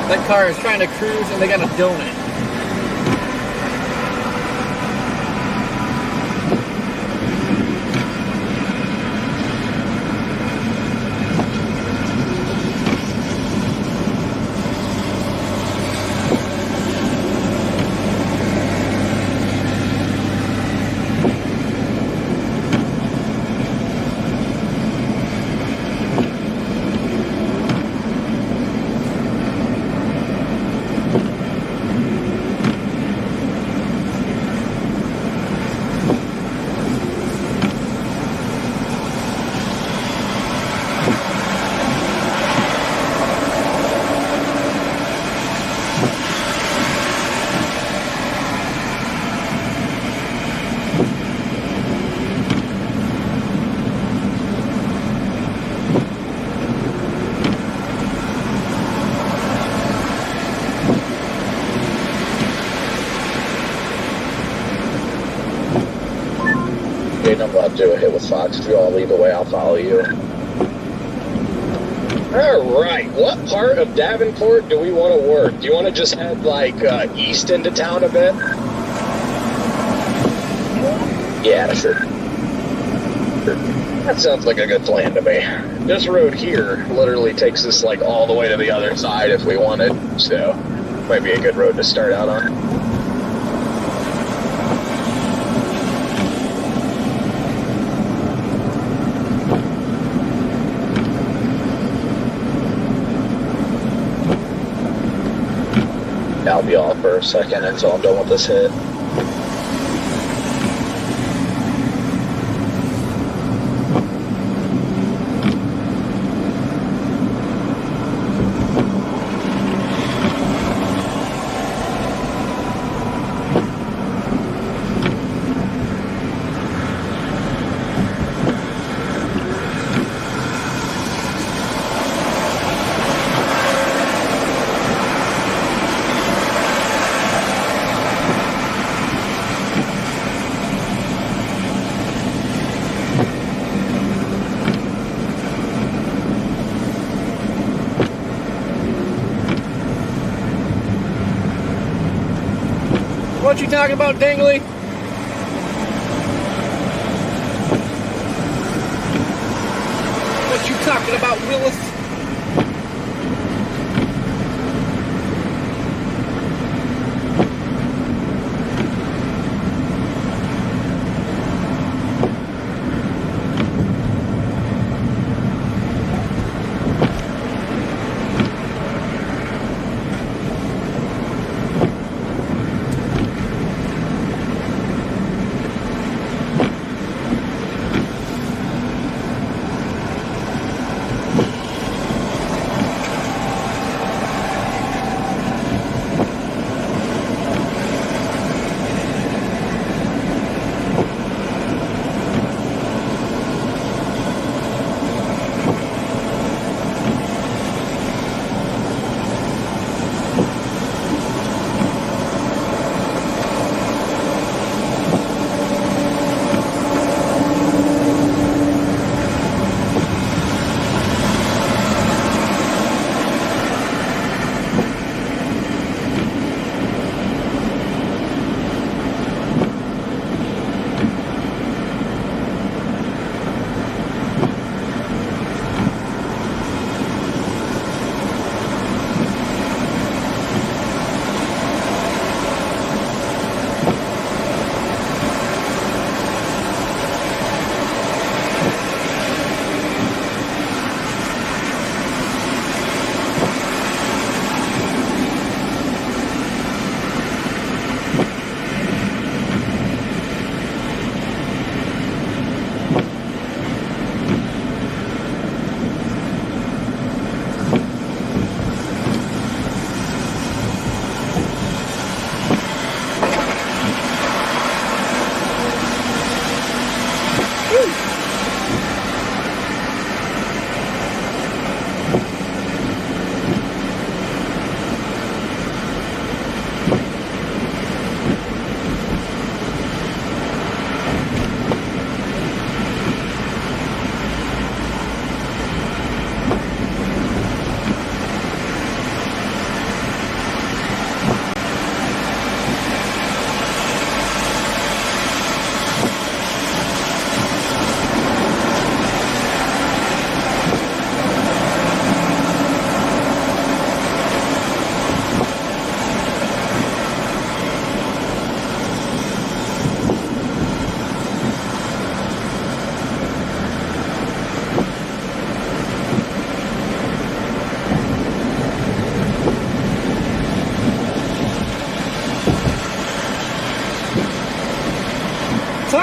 That car is trying to cruise and they got a donut. I'm about to do a hit with Fox. If you all lead the way, I'll follow you. All right, what part of Davenport do we want to work? Do you want to just head like east into town a bit? Yeah, sure. That sounds like a good plan to me. This road here literally takes us like all the way to the other side if we wanted, so might be a good road to start out on. I'll be off for a second until I'm done with this hit. What you talking about, Dingley? What you talking about, Willis?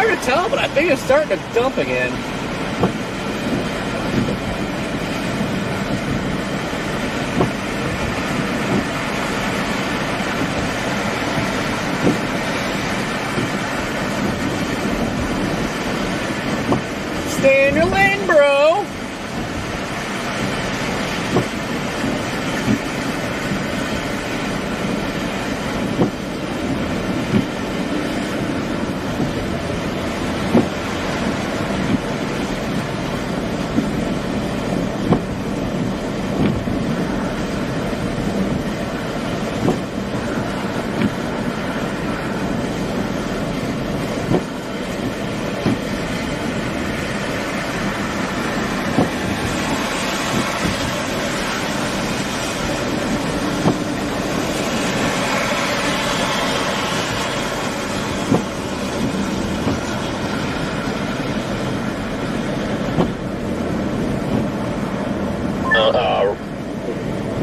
hard to tell, but I think it's starting to dump again. Stay in your lane, bro.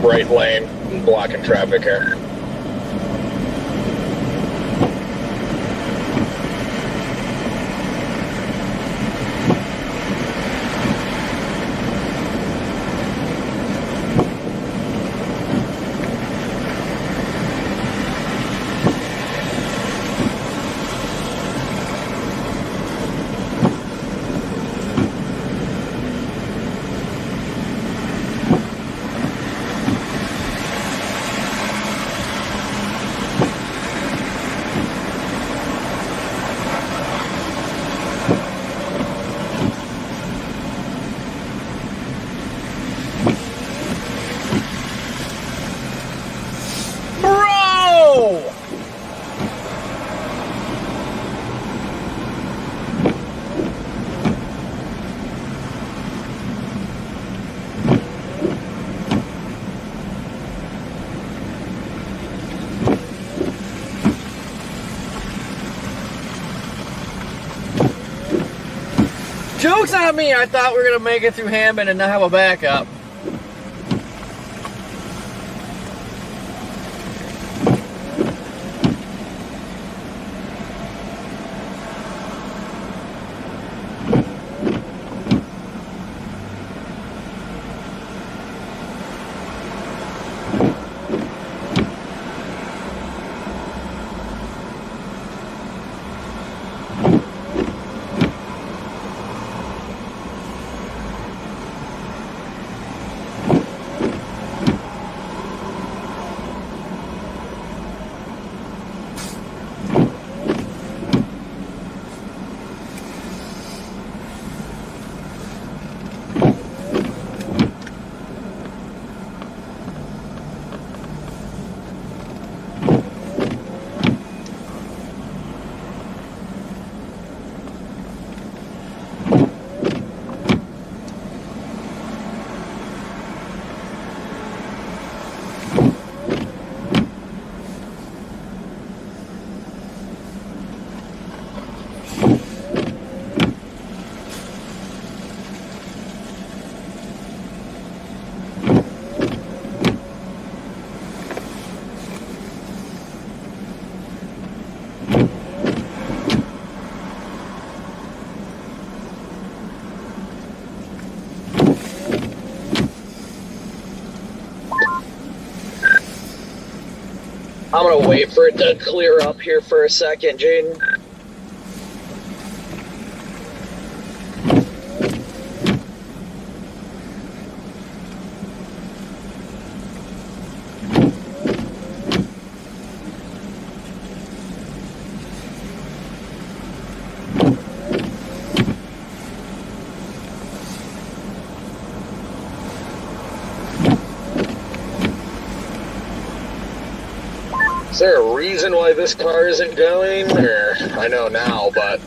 Right lane, blocking traffic here. Joke's on me, I thought we were going to make it through Hammond and not have a backup. I'm gonna wait for it to clear up here for a second, Jaden. Is there a reason why this car isn't going? Or I know now, but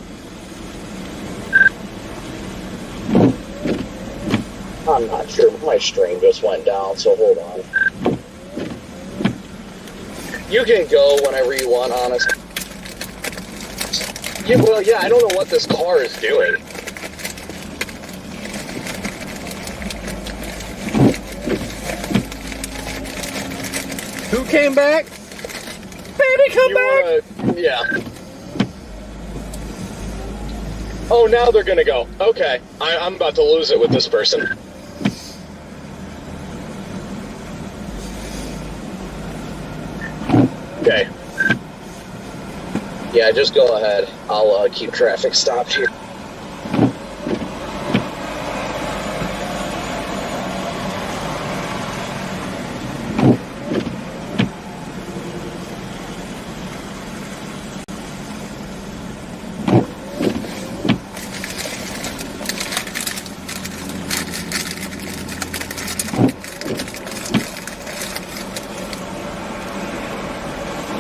I'm not sure. My string just went down, so hold on. You can go whenever you want, honestly. yeah, well, yeah, I don't know what this car is doing. Who came back? Baby, come back! Yeah. Oh, now they're gonna go. Okay, I'm about to lose it with this person. Okay. Yeah, just go ahead. I'll keep traffic stopped here.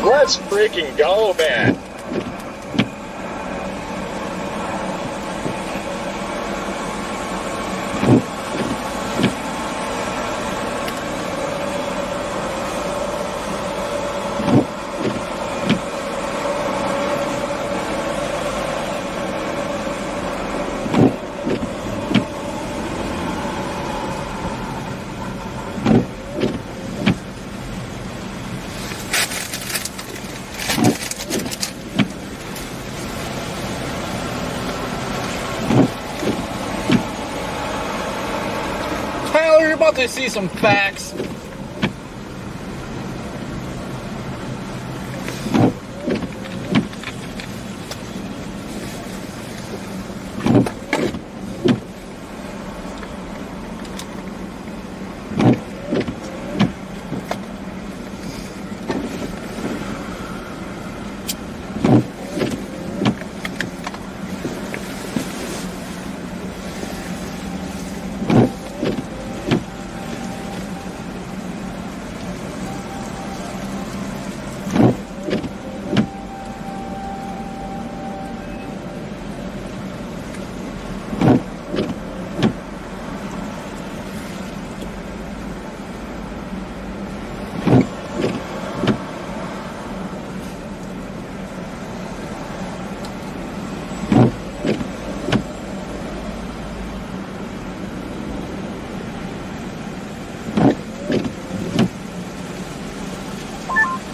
Let's freaking go, man. Tyler, you're about to see some facts.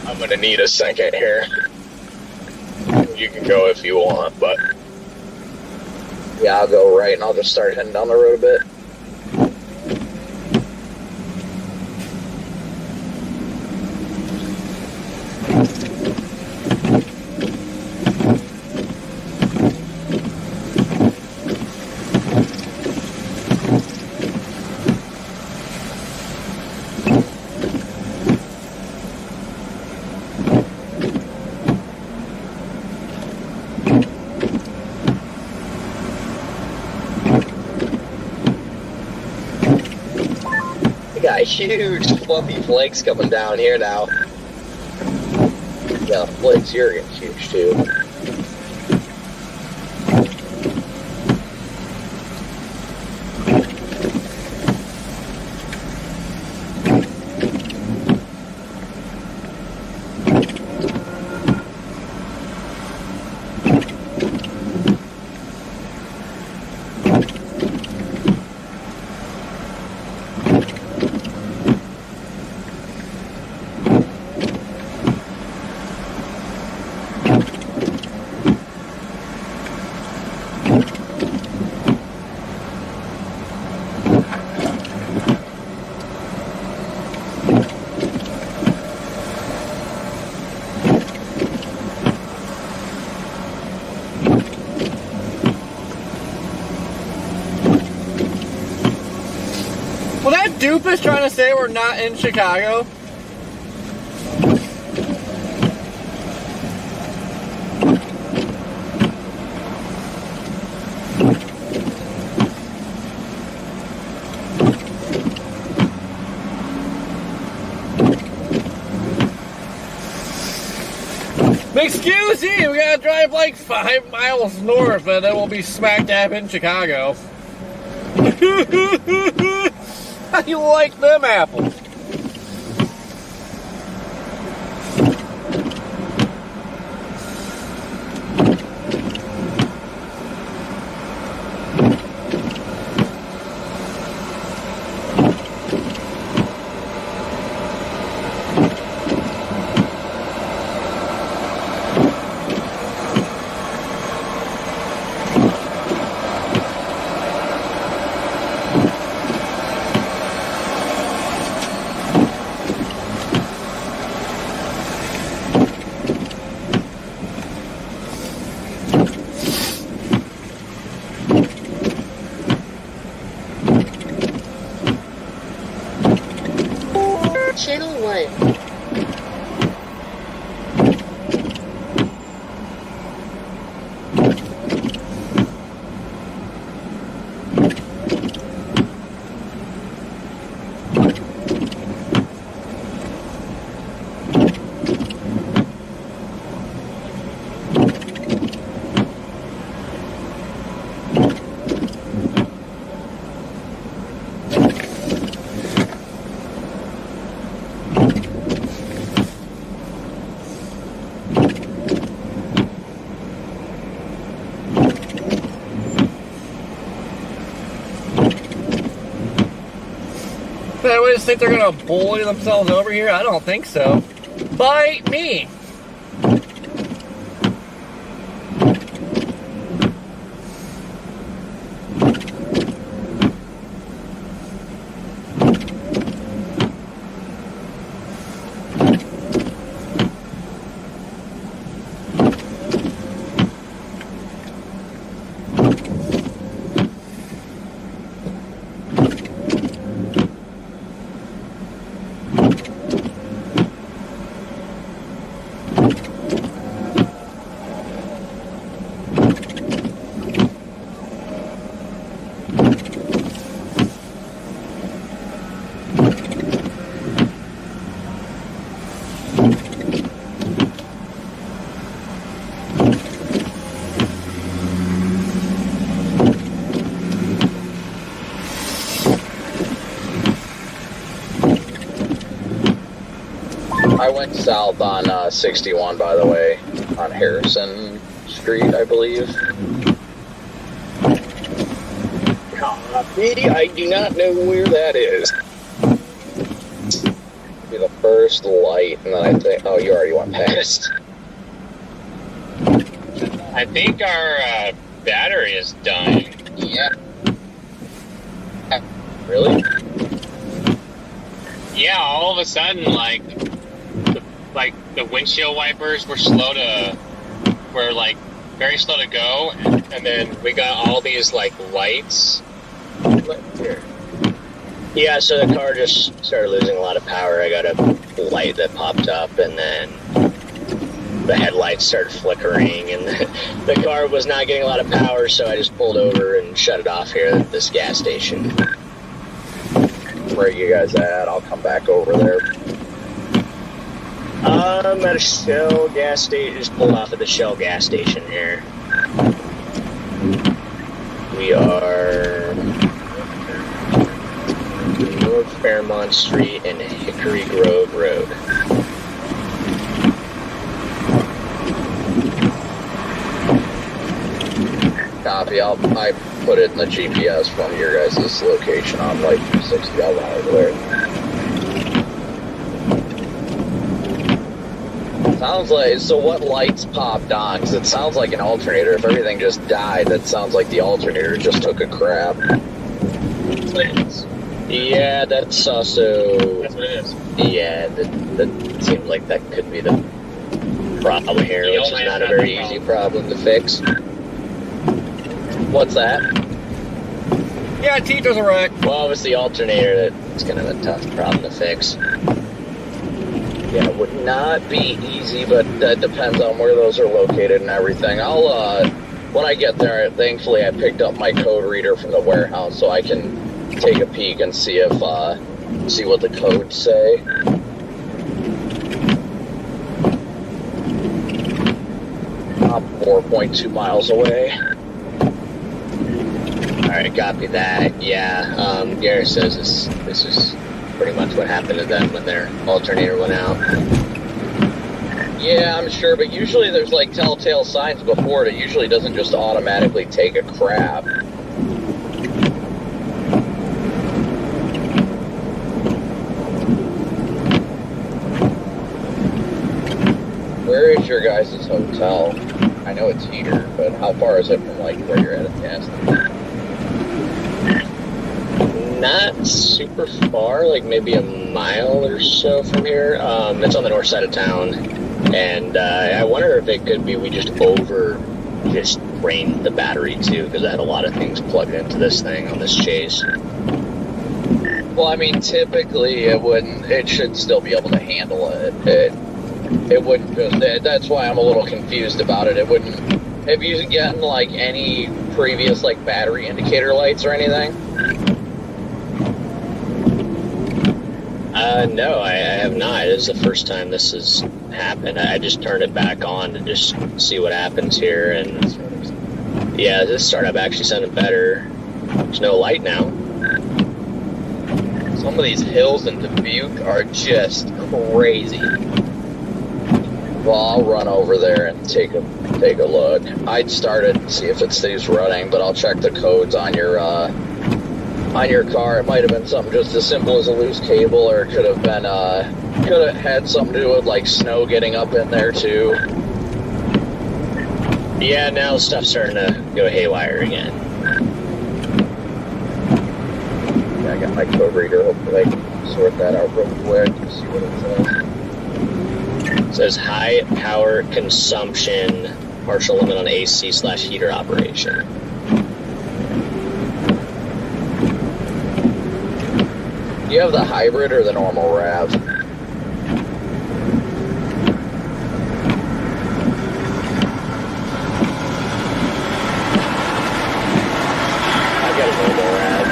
I'm gonna need a second here. You can go if you want, but Yeah, I'll go right and I'll just start heading down the road a bit. We got huge fluffy flakes coming down here now. Yeah, flakes, you're getting huge too. Well, that dupe is trying to say we're not in Chicago. Excuse you, we gotta drive like 5 miles north and then we'll be smack dab in Chicago. How do you like them apples? I just think they're gonna bully themselves over here? I don't think so. Bite me! I went south on 61, by the way, on Harrison Street, I believe. Copy. I do not know where that is. Be the first light, and then I think, oh, you already went past. I think our battery is dying. Yeah. Really? Yeah, all of a sudden, like the windshield wipers were very slow to go, and then we got all these like lights. Yeah, so the car just started losing a lot of power. I got a light that popped up, and then the headlights started flickering, and the car was not getting a lot of power, so I just pulled over and shut it off here at this gas station. Where are you guys at? I'll come back over there. I'm at a Shell gas station. Just pulled off at the Shell gas station here. We are North Fairmont Street and Hickory Grove Road. Copy. I put it in the GPS from your guys' location on like 60 over there. Sounds like, so what lights popped on? Because it sounds like an alternator. If everything just died, that sounds like the alternator just took a crap. Yeah, that's also... That's what it is. Yeah, that seems like that could be the problem here, which is not a very easy problem to fix. What's that? Yeah, Teeth was a wreck. Well, it's the alternator that's kind of a tough problem to fix. Yeah, it would not be easy, but that depends on where those are located and everything. I'll, when I get there, thankfully I picked up my code reader from the warehouse, so I can take a peek and see if, see what the codes say. I'm 4.2 miles away. Alright, copy that. Yeah, Garrett says this is pretty much what happened to them when their alternator went out. Yeah, I'm sure, but usually there's like telltale signs before it. It usually doesn't just automatically take a crap. Where is your guys' hotel? I know it's here, but how far is it from like where you're at gas station? Not super far, like maybe a mile or so from here. It's on the north side of town, and I wonder if it could be we just drained the battery too, because I had a lot of things plugged into this thing on this chase. Well, I mean, typically it wouldn't. It should still be able to handle it. It wouldn't. That's why I'm a little confused about it. It wouldn't. Have you gotten like any previous like battery indicator lights or anything? No, I have not. It is the first time this has happened. I just turned it back on to just see what happens here, and yeah, this startup actually sounded better. There's no light now. Some of these hills in Dubuque are just crazy. Well, I'll run over there and take a look. I'd start it and see if it stays running, but I'll check the codes on your car. It might have been something just as simple as a loose cable, or it could have been could have had something to do with like snow getting up in there too. Yeah, now stuff's starting to go haywire again. Yeah, I got my code reader. Hopefully I can sort that out real quick. See what it says. It says high power consumption, partial limit on AC/heater operation. Do you have the hybrid or the normal RAV? I've got a normal RAV.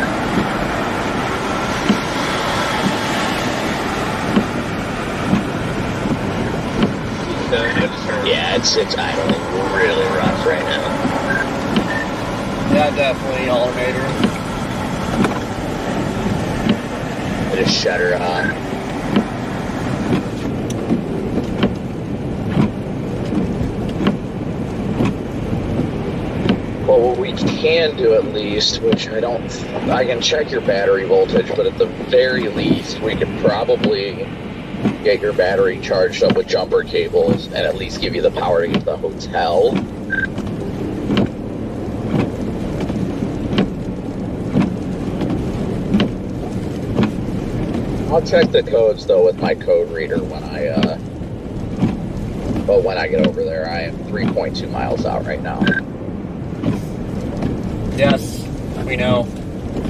Yeah, it's idling really rough right now. Yeah, definitely alternator. I just shut her on. Well, what we can do at least, which I can check your battery voltage, but at the very least, we could probably get your battery charged up with jumper cables and at least give you the power to get to the hotel. I'll check the codes though with my code reader when I get over there. I am 3.2 miles out right now. Yes, we know.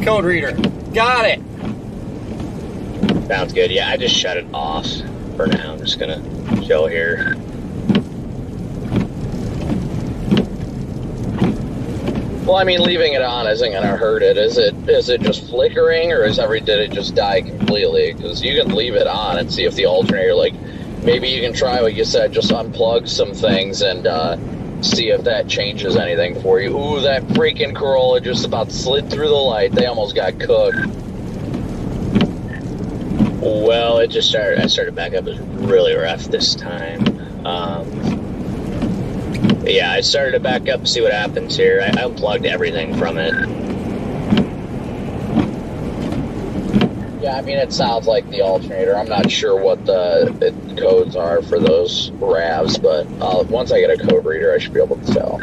Code reader. Got it. Sounds good. Yeah, I just shut it off for now. I'm just gonna chill here. Well, I mean, leaving it on isn't gonna hurt it. Is it just flickering, or did it just die completely? Because you can leave it on and see if the alternator, like, maybe you can try what you said, just unplug some things and see if that changes anything for you. Ooh, that freaking Corolla just about slid through the light. They almost got cooked. Well, I started back up. It was really rough this time. Yeah, I started to back up, see what happens here. I unplugged everything from it. Yeah, I mean, it sounds like the alternator. I'm not sure what the codes are for those RAVs, but once I get a code reader, I should be able to tell.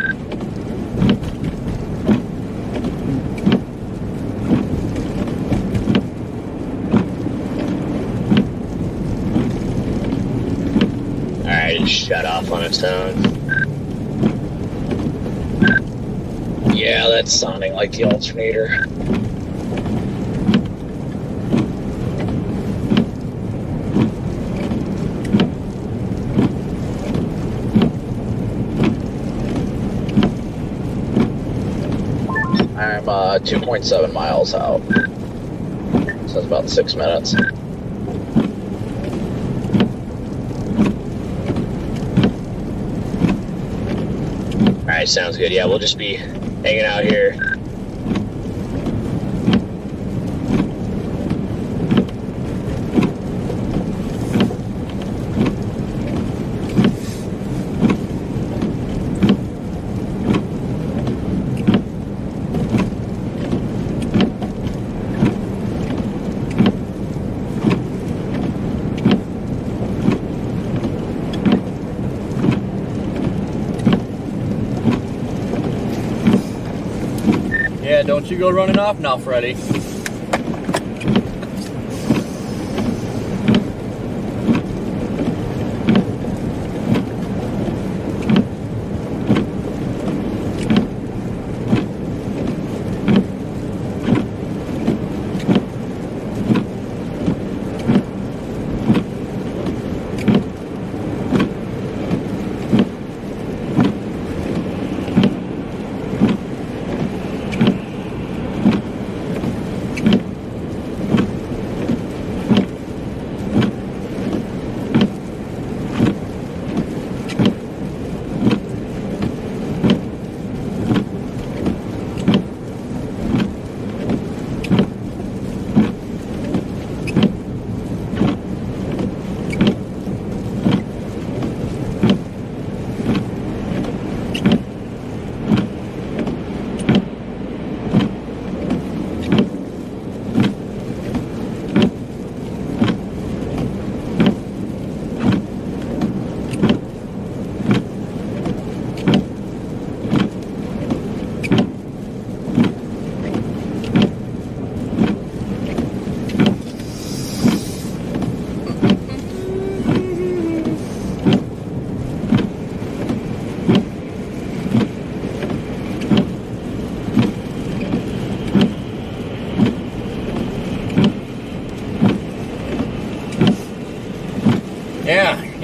Alright, it shut off on its own. Yeah, that's sounding like the alternator. I'm 2.7 miles out. So it's about 6 minutes. Alright, sounds good. Yeah, we'll just be hanging out here. Yeah, don't you go running off now, Freddy.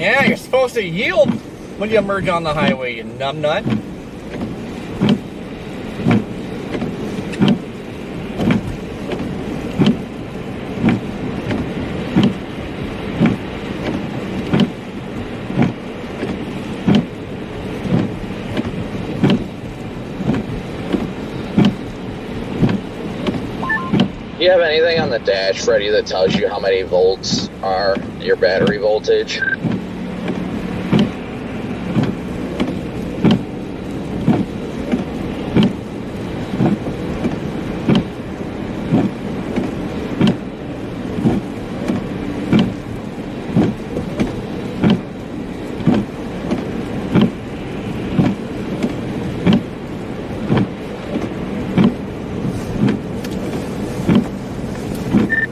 Yeah, you're supposed to yield when you emerge on the highway, you numbnut. Do you have anything on the dash, Freddie, that tells you how many volts are your battery voltage?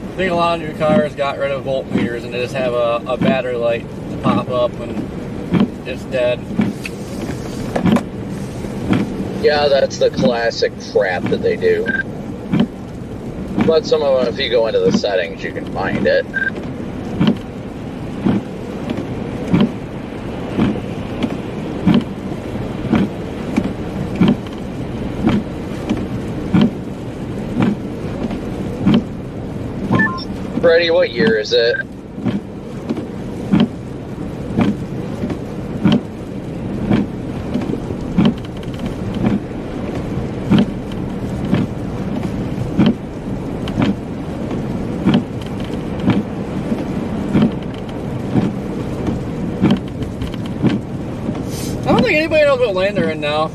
I think a lot of new cars got rid of voltmeters and they just have a battery light pop up when it's dead. Yeah, that's the classic crap that they do. But some of them, if you go into the settings, you can find it. Freddie, what year is it? I don't think anybody knows what lane they're in now.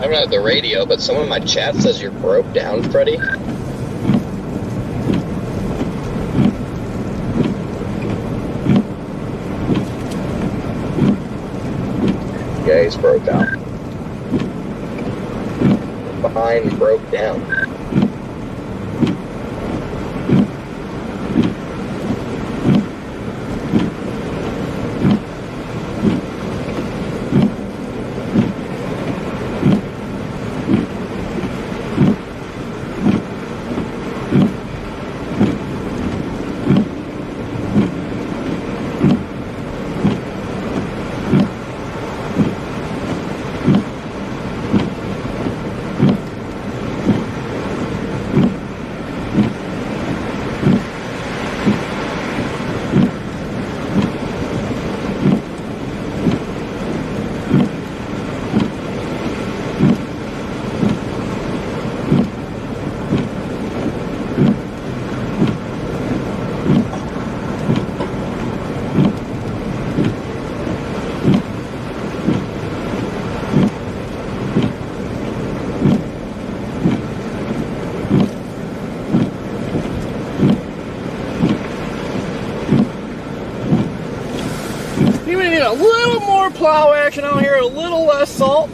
I don't have the radio, but someone in my chat says you're broke down, Freddie. Yeah, he's broke down. Behind broke down. Got a little more plow action out here, a little less salt.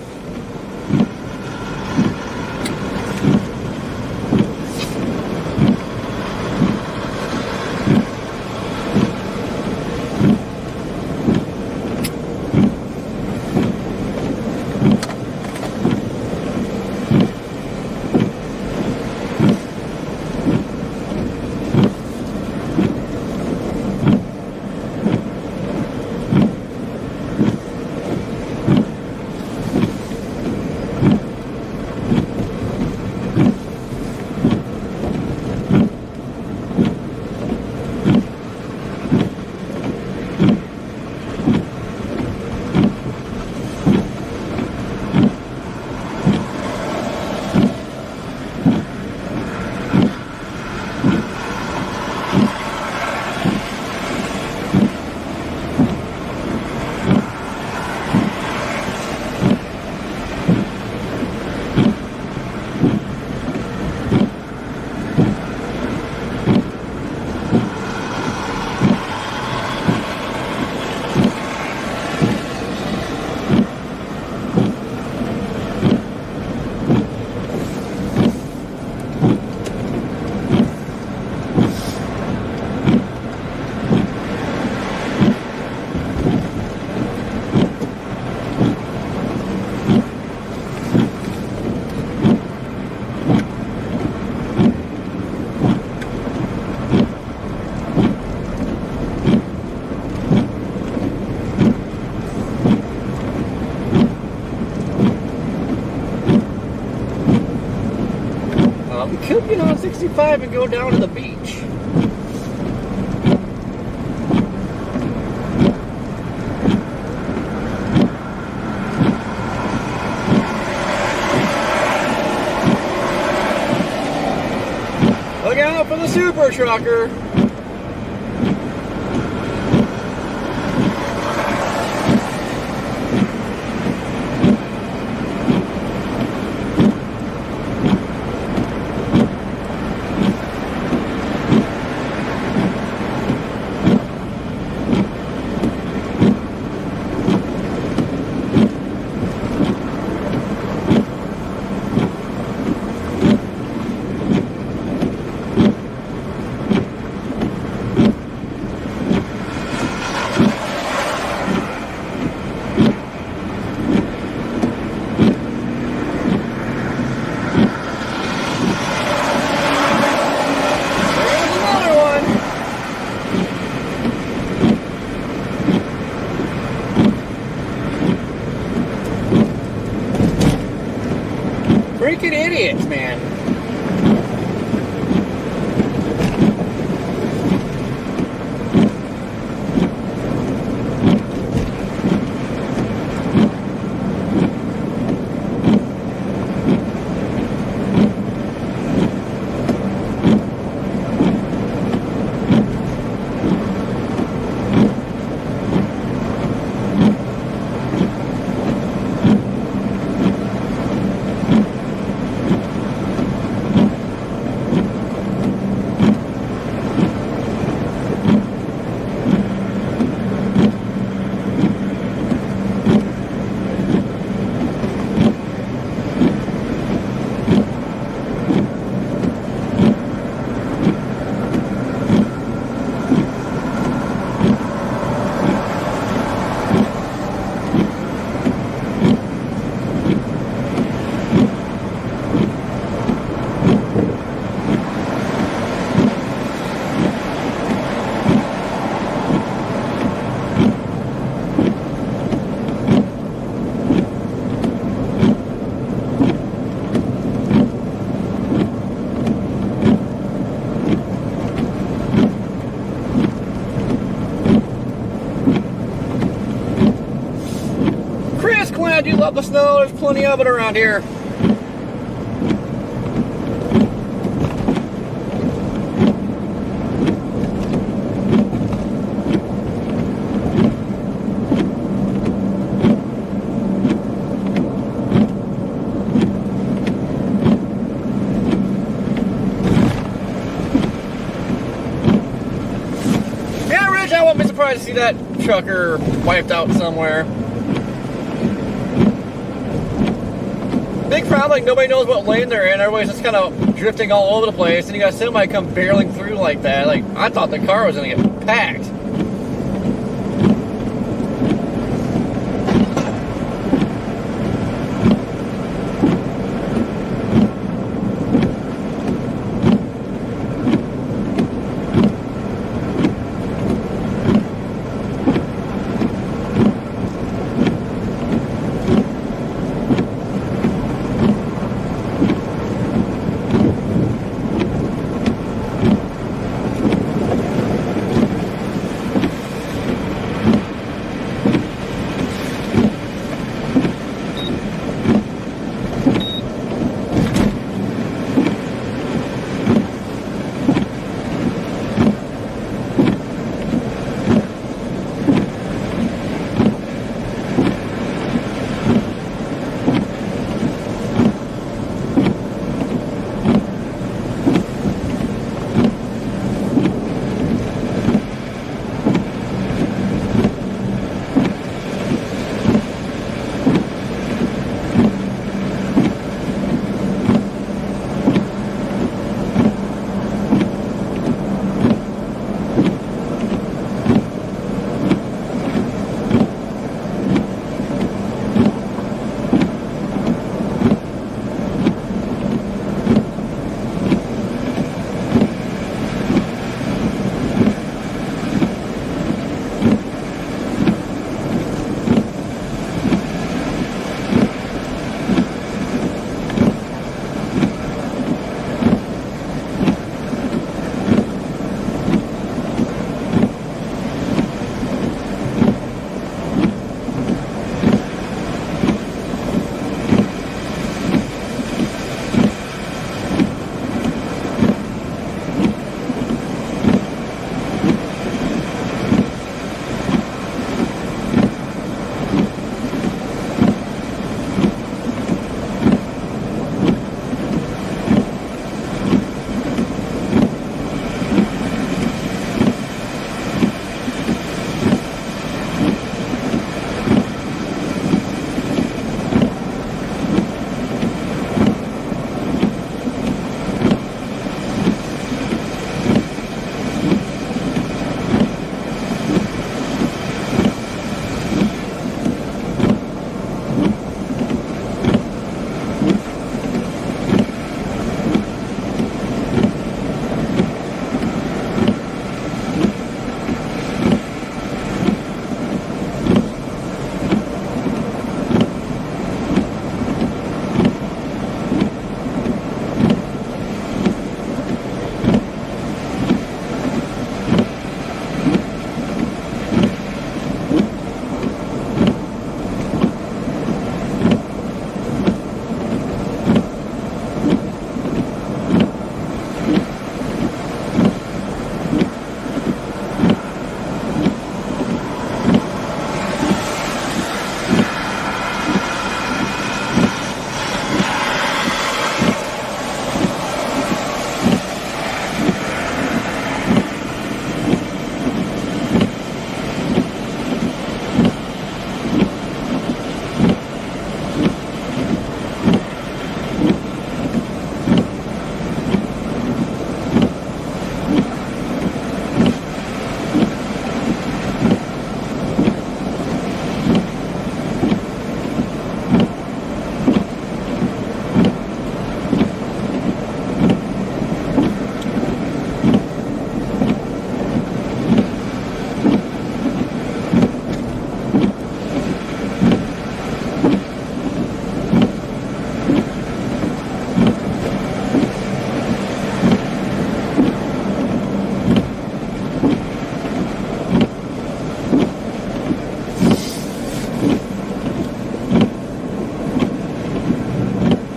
We could get on 65 and go down to the beach. Look out for the super trucker. Freaking idiots, man. I do love the snow. There's plenty of it around here. Yeah, Rich, I won't be surprised surprised to see that trucker wiped out somewhere. Big problem, like nobody knows what lane they're in. Everybody's just kind of drifting all over the place, and you got somebody come barreling through like that. Like, I thought the car was gonna get packed.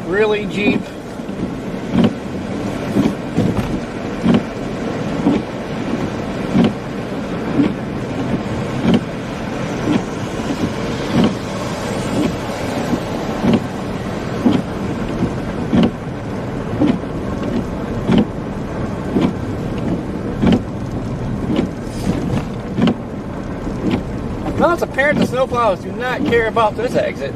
Really, Jeep? it's apparent the snowplows do not care about this exit.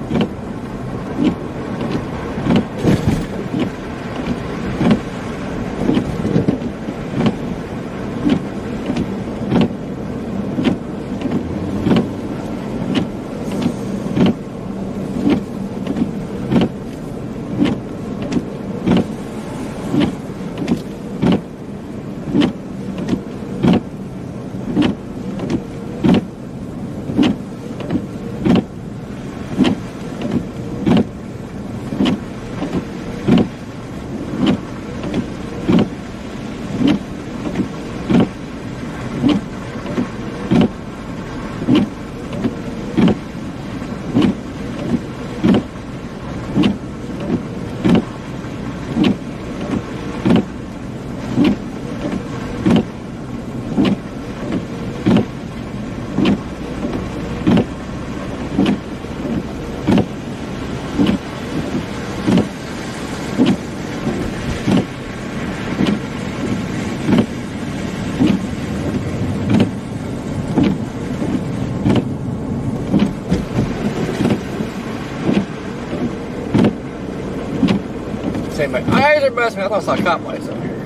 My eyes are messing. I thought I saw cop lights up here.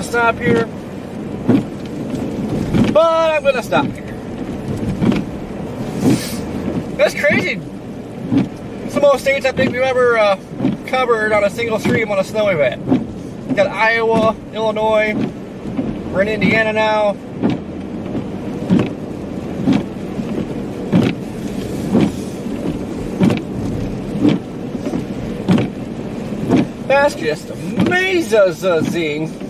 Stop here, but I'm gonna stop here. That's crazy. It's the most states I think we've ever covered on a single stream on a snow event. We've got Iowa, Illinois, we're in Indiana now. That's just amazing.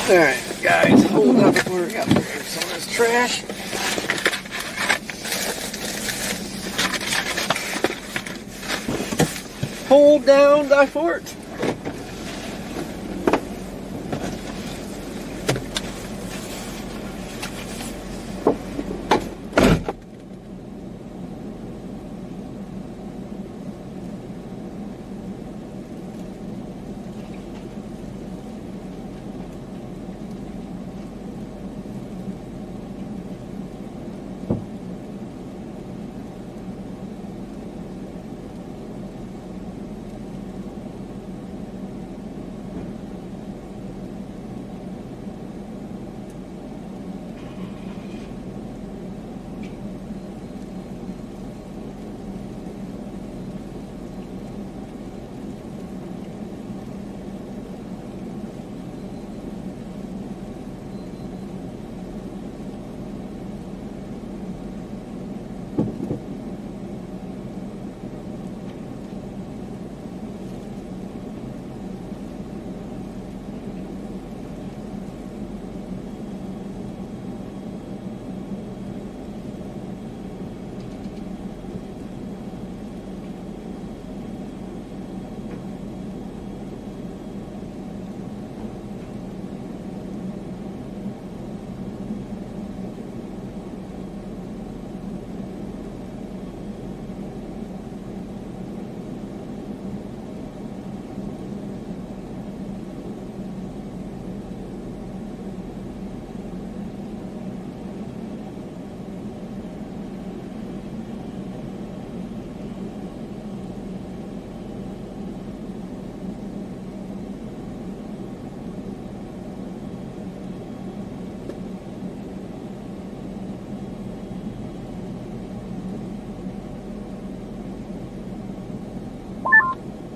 Alright, guys, hold up before we got some of this trash. Hold down thy fort.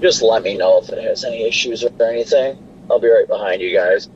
Just let me know if it has any issues or anything. I'll be right behind you guys.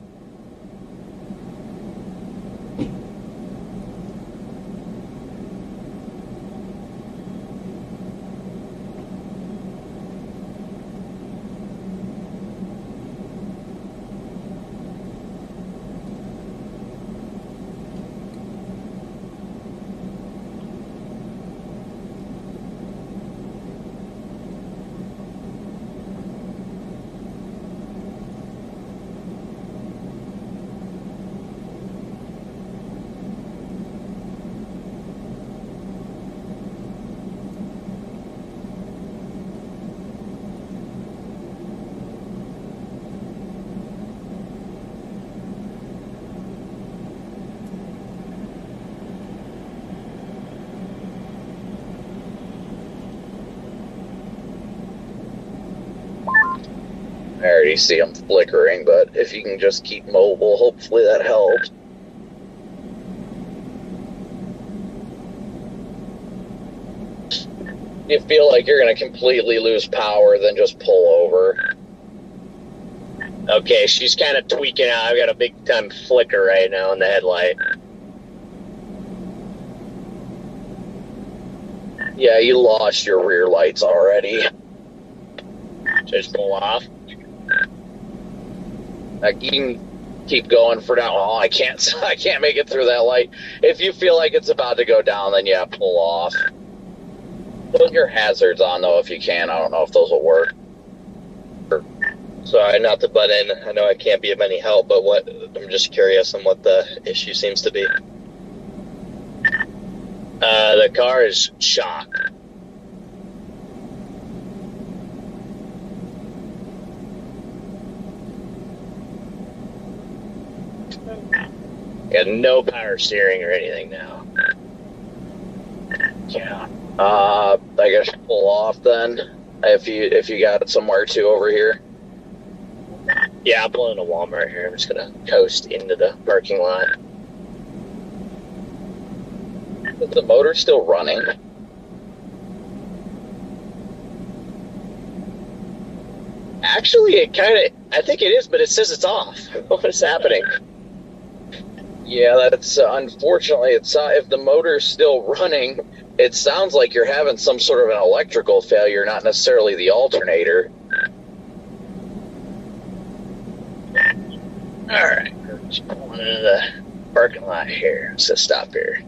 I already see them flickering, but if you can just keep mobile, hopefully that helps. You feel like you're going to completely lose power, then just pull over. Okay, she's kind of tweaking out. I've got a big time flicker right now in the headlight. Yeah, you lost your rear lights already. Just pull off. Like, you can keep going for now. Oh, I can't make it through that light. If you feel like it's about to go down, then yeah, pull off. Put your hazards on though if you can. I don't know if those will work. Sorry, not to butt in. I know I can't be of any help, but I'm just curious on what the issue seems to be. The car is shot. Got no power steering or anything now. Yeah. I guess pull off then. If you got it somewhere too over here. Yeah, I'm pulling a Walmart here. I'm just gonna coast into the parking lot. Is the motor still running? Actually, I think it is, but it says it's off. What is happening? Yeah, that's unfortunately, it's if the motor's still running, it sounds like you're having some sort of an electrical failure, not necessarily the alternator. All right, we're just pulling into the parking lot here. So stop here.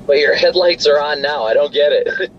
But your headlights are on now. I don't get it.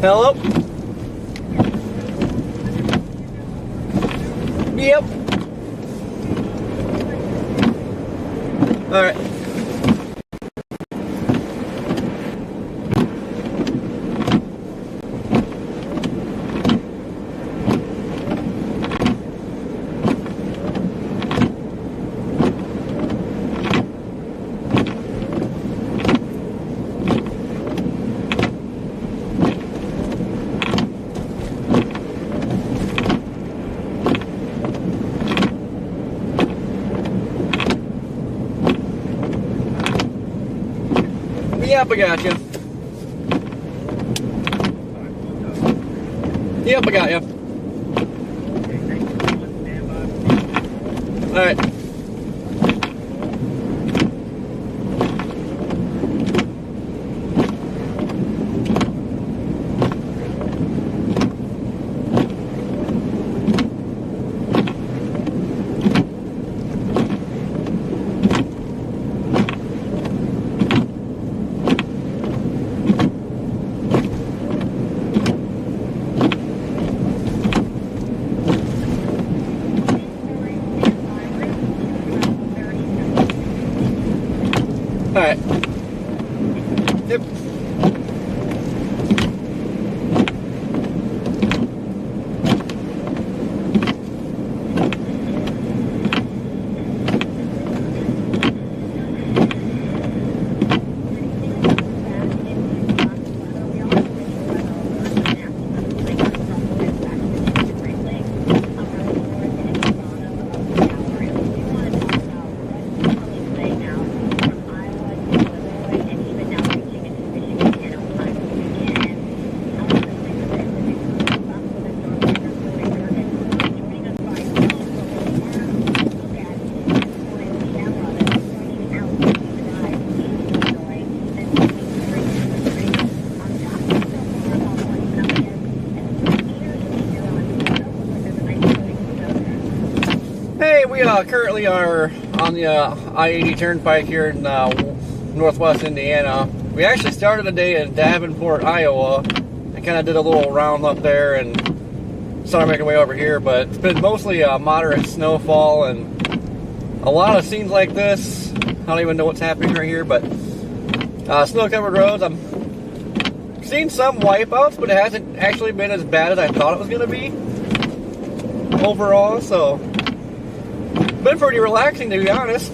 Hello? Yep. All right. Yep, I got you. Yep, I got you. All right. All right. Yep. Hey, we currently are on the I-80 Turnpike here in northwest Indiana. We actually started a day in Davenport, Iowa. I kind of did a little round up there and started making my way over here, but it's been mostly moderate snowfall and a lot of scenes like this. I don't even know what's happening right here, but snow-covered roads. I'm seeing some wipeouts, but it hasn't actually been as bad as I thought it was going to be overall, so been pretty relaxing, to be honest.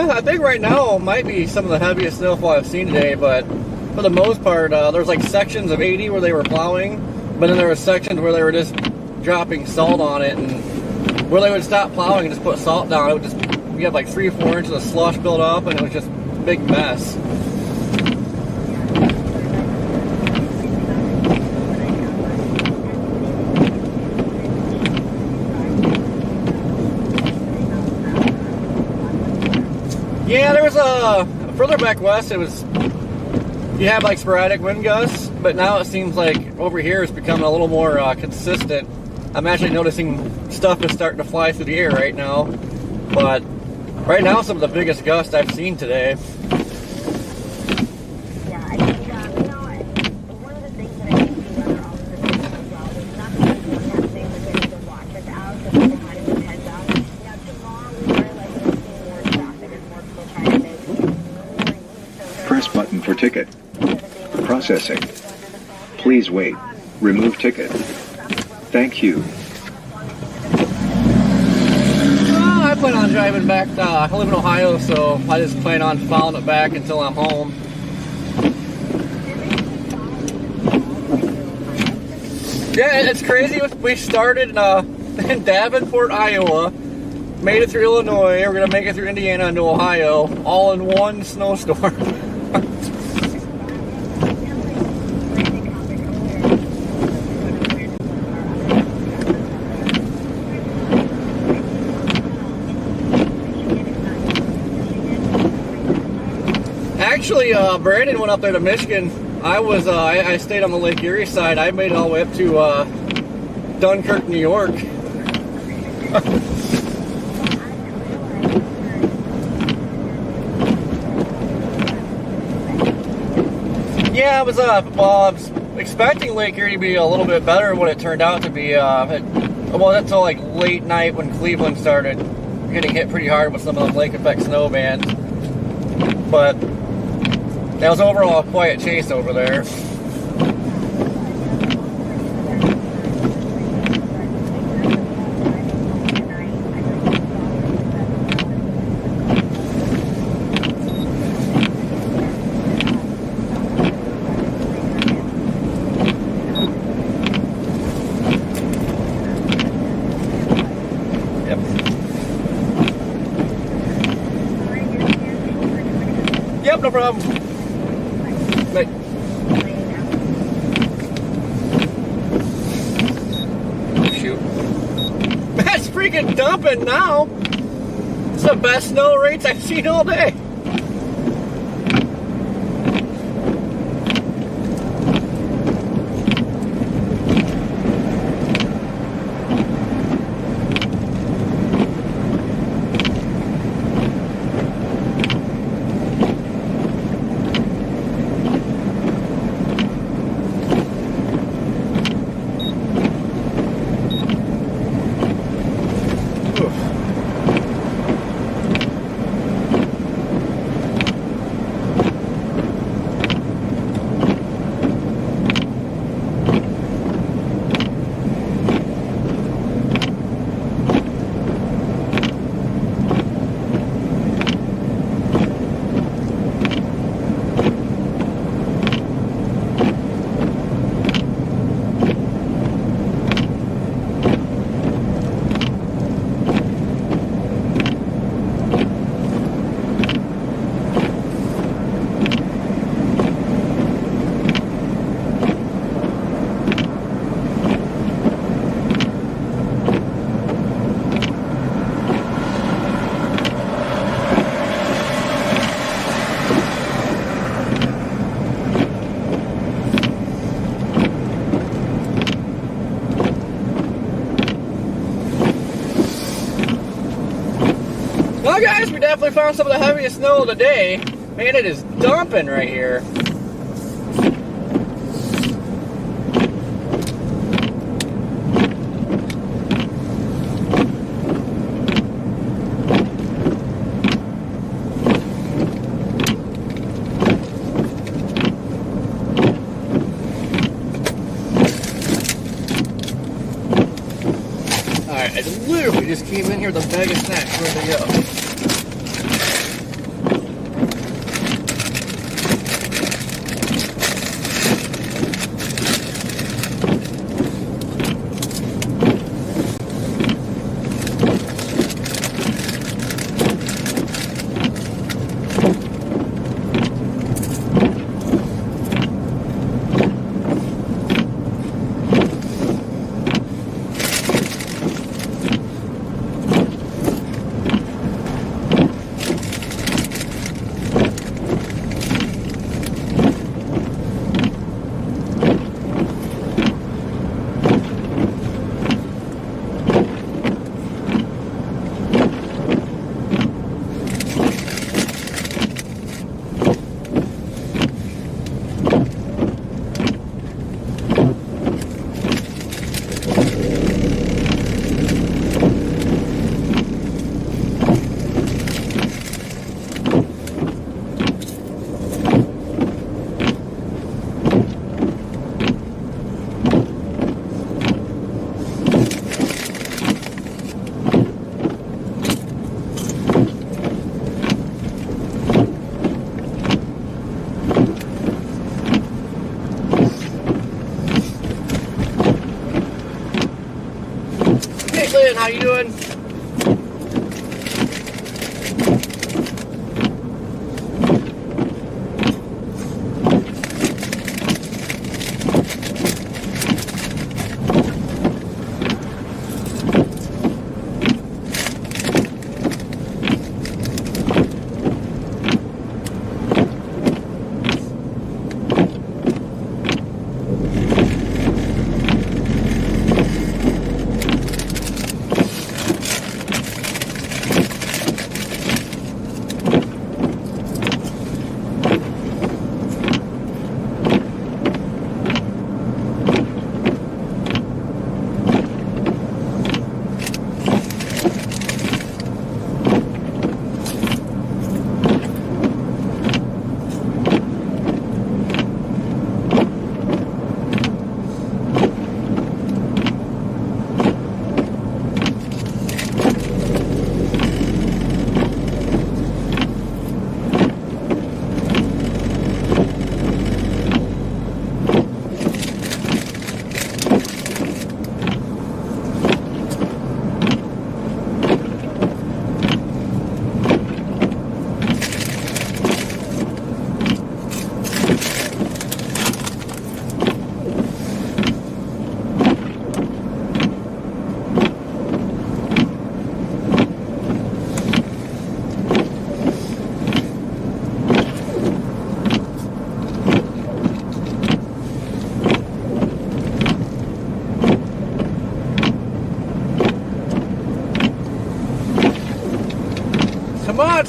I think right now might be some of the heaviest snowfall I've seen today, but for the most part, there's like sections of 80 where they were plowing, but then there were sections where they were just dropping salt on it, and where they would stop plowing and just put salt down, it would just, you have like 3 or 4 inches of slush build up, and it was just a big mess. Yeah, there was further back west, it was, you have like sporadic wind gusts, but now it seems like over here it's becoming a little more consistent. I'm actually noticing stuff is starting to fly through the air right now, but right now some of the biggest gusts I've seen today. Press button for ticket. Processing. Please wait. Remove ticket. Thank you. I plan on driving back. I live in Ohio, so I just plan on following it back until I'm home. Yeah, it's crazy. We started in Davenport, Iowa, made it through Illinois, we're going to make it through Indiana into Ohio, all in one snowstorm. Actually, Brandon went up there to Michigan. I stayed on the Lake Erie side. I made it all the way up to Dunkirk, New York. Yeah, I was expecting Lake Erie to be a little bit better than what it turned out to be. It wasn't until like late night when Cleveland started getting hit pretty hard with some of the lake effect snow bands. But that was overall a quiet chase over there. Yep, no problem. Right. Shoot. That's freaking dumping now. It's the best snow rates I've seen all day. Well, guys, we definitely found some of the heaviest snow of the day. Man, it is dumping right here. Alright, I literally just came in here with a bag of snacks. Where'd they go? Hey, Lynn, how you doing?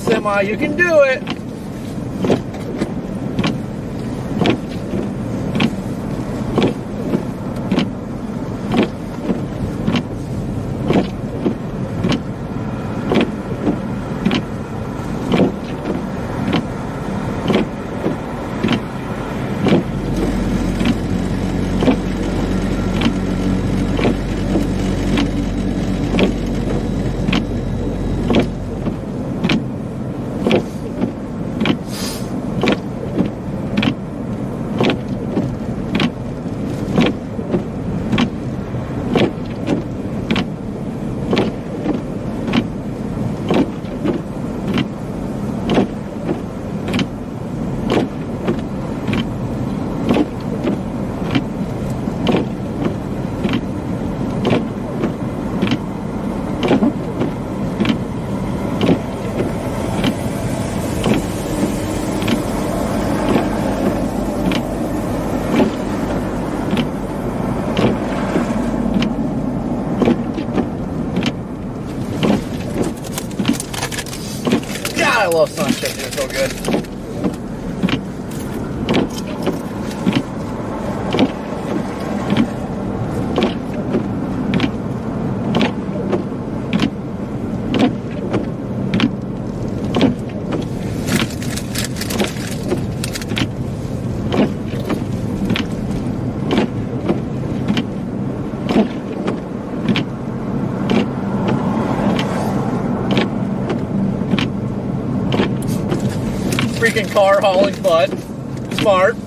semi, you can do it. God, I love sunshine. It's so good. Freaking car hauling butt. Smart.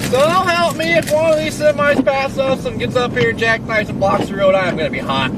So help me, if one of these semis passes us and gets up here, jackknifes and blocks the road, I am going to be hot.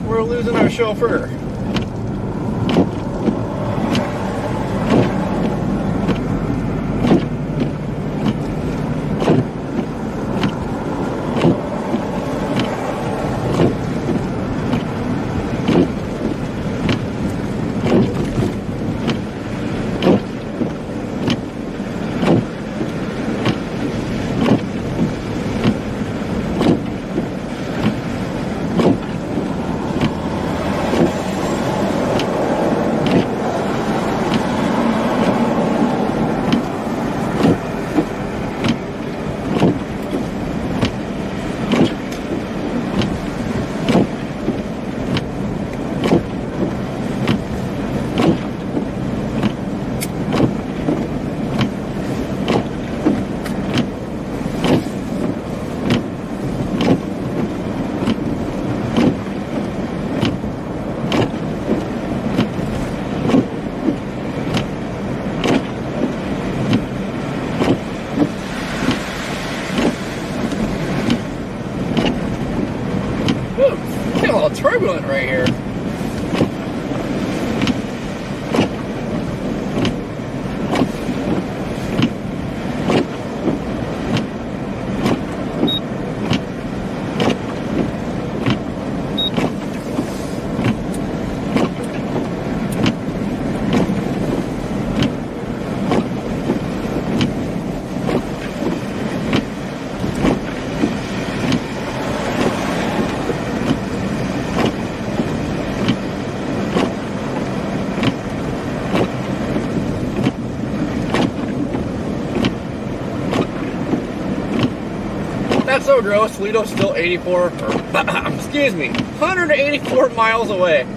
We're losing our chauffeur. turbulent right here. That's so gross. Toledo's still 84, excuse me, 184 miles away.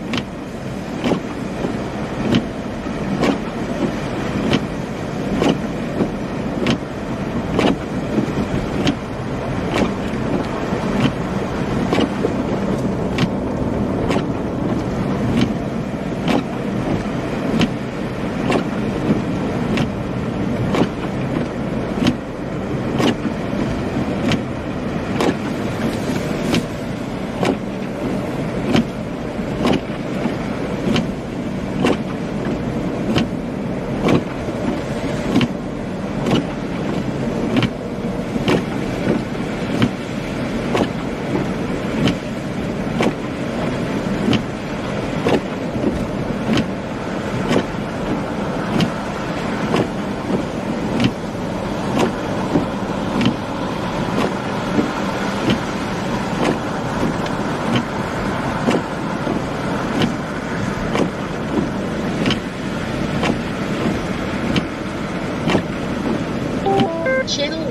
Channel 1.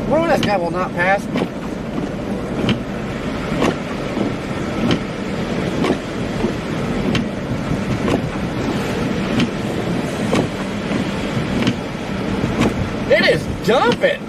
Well, this guy will not pass me. It is dumping.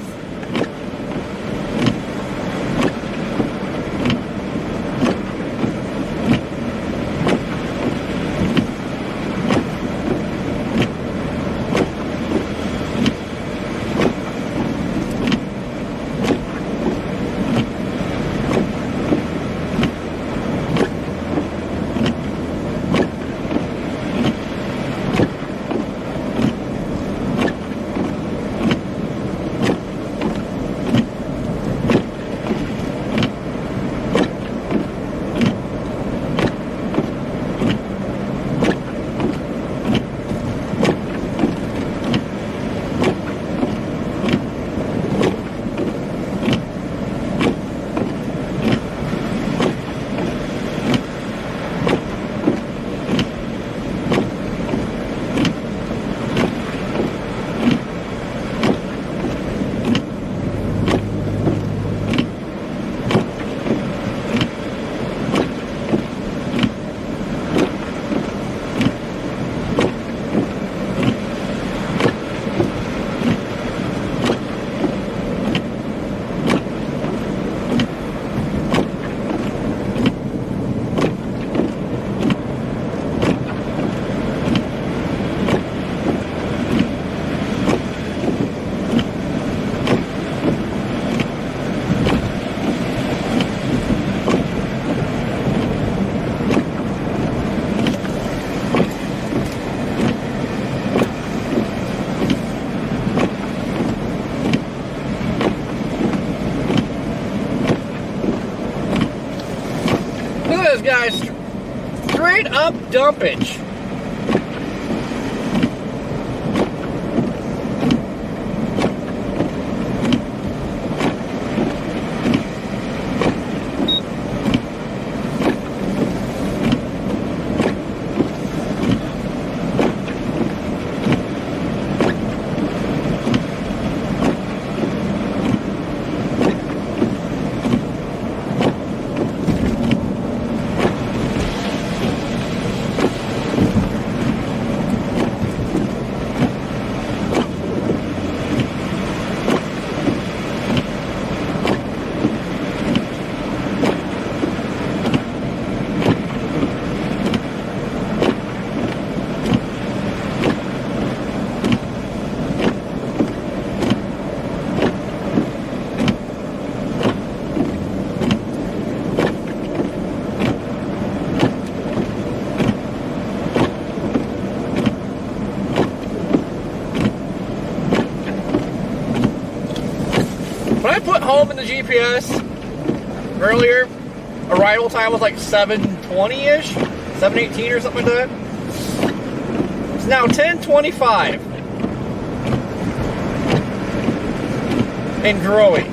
Look at this guy, straight up dumpage. in the GPS earlier, arrival time was like 7:20-ish, 7:18 or something like that. It's now 10:25 and growing.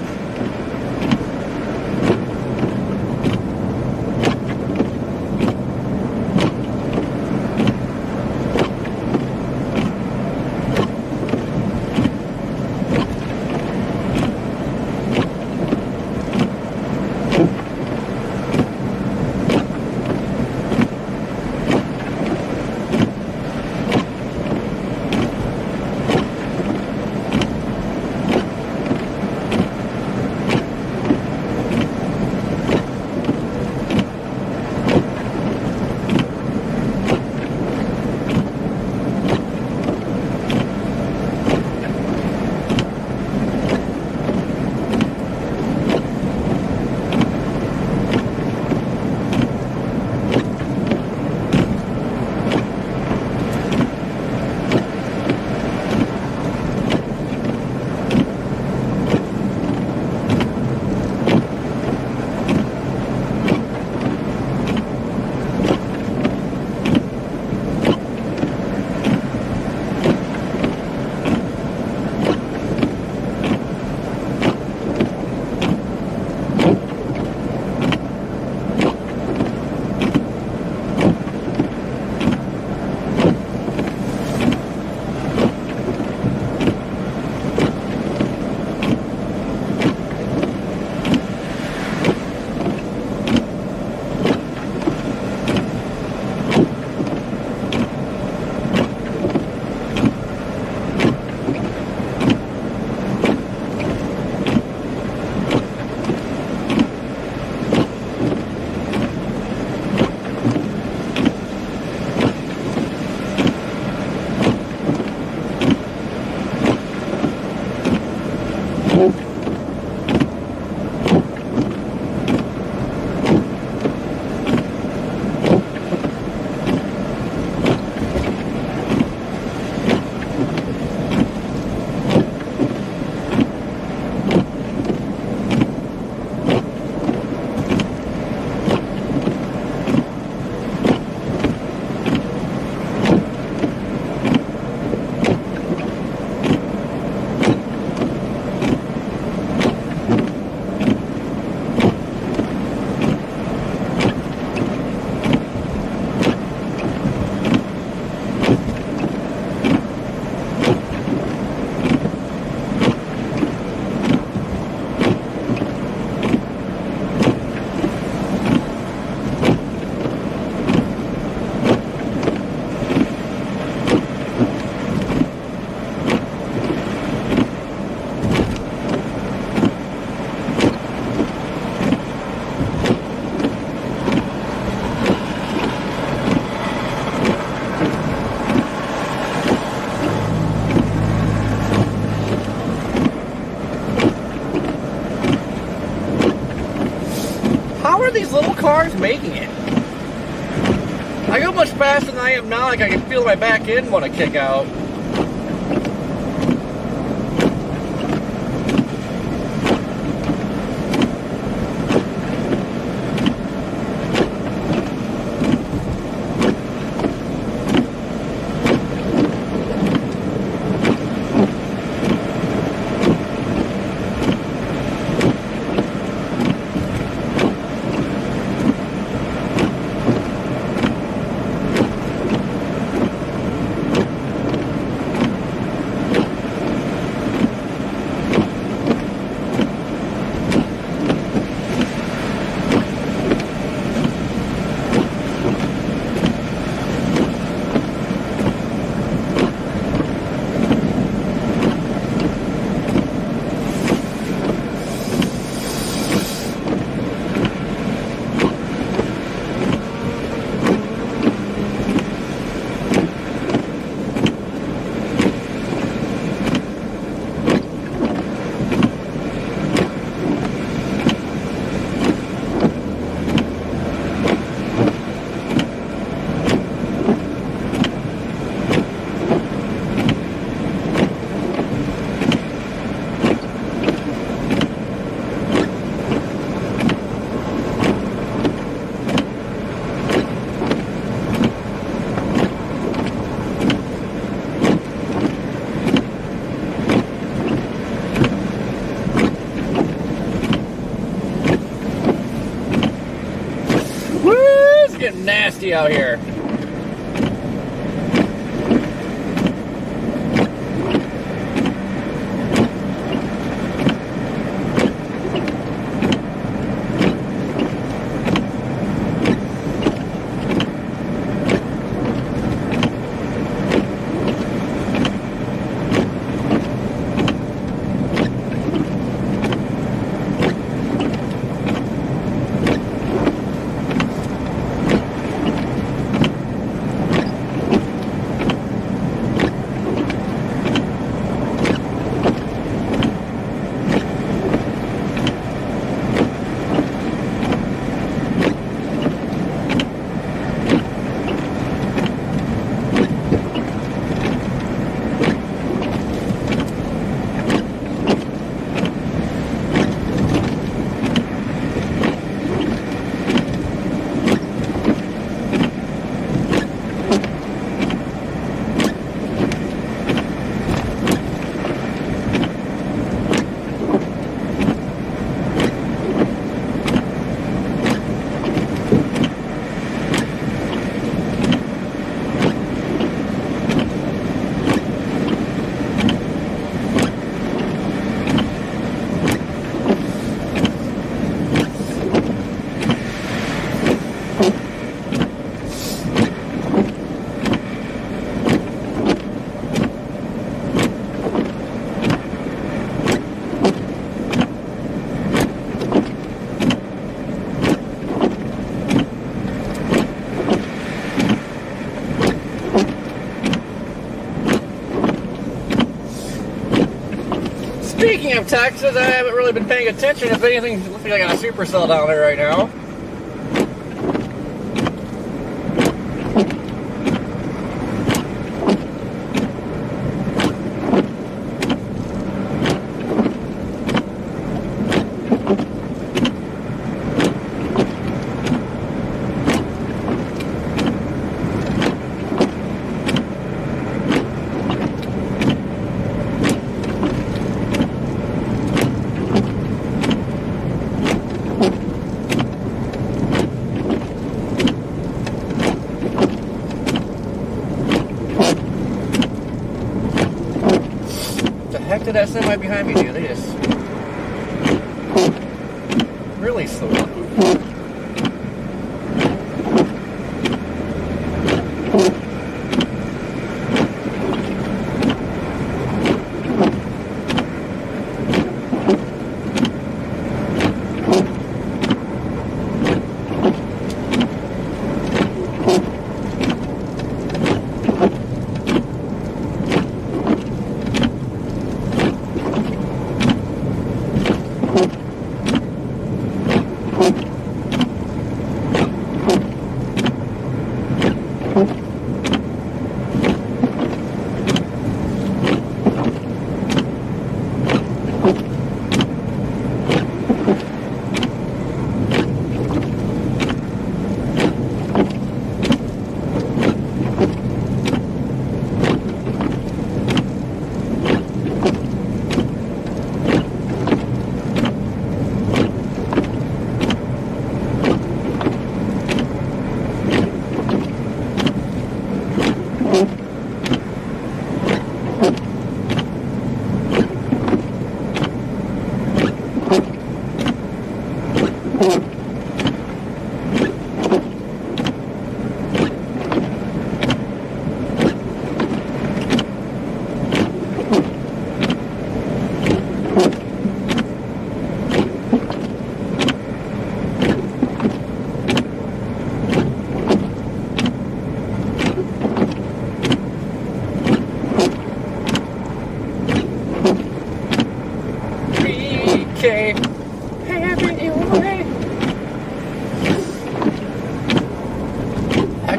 How are these little cars making it? I go much faster than I am now, like I can feel my back end want to kick out. dusty out here. Speaking of Texas, I haven't really been paying attention. If anything, it looks like I got a supercell down there right now. Heck did that semi behind me do? They just really slow down.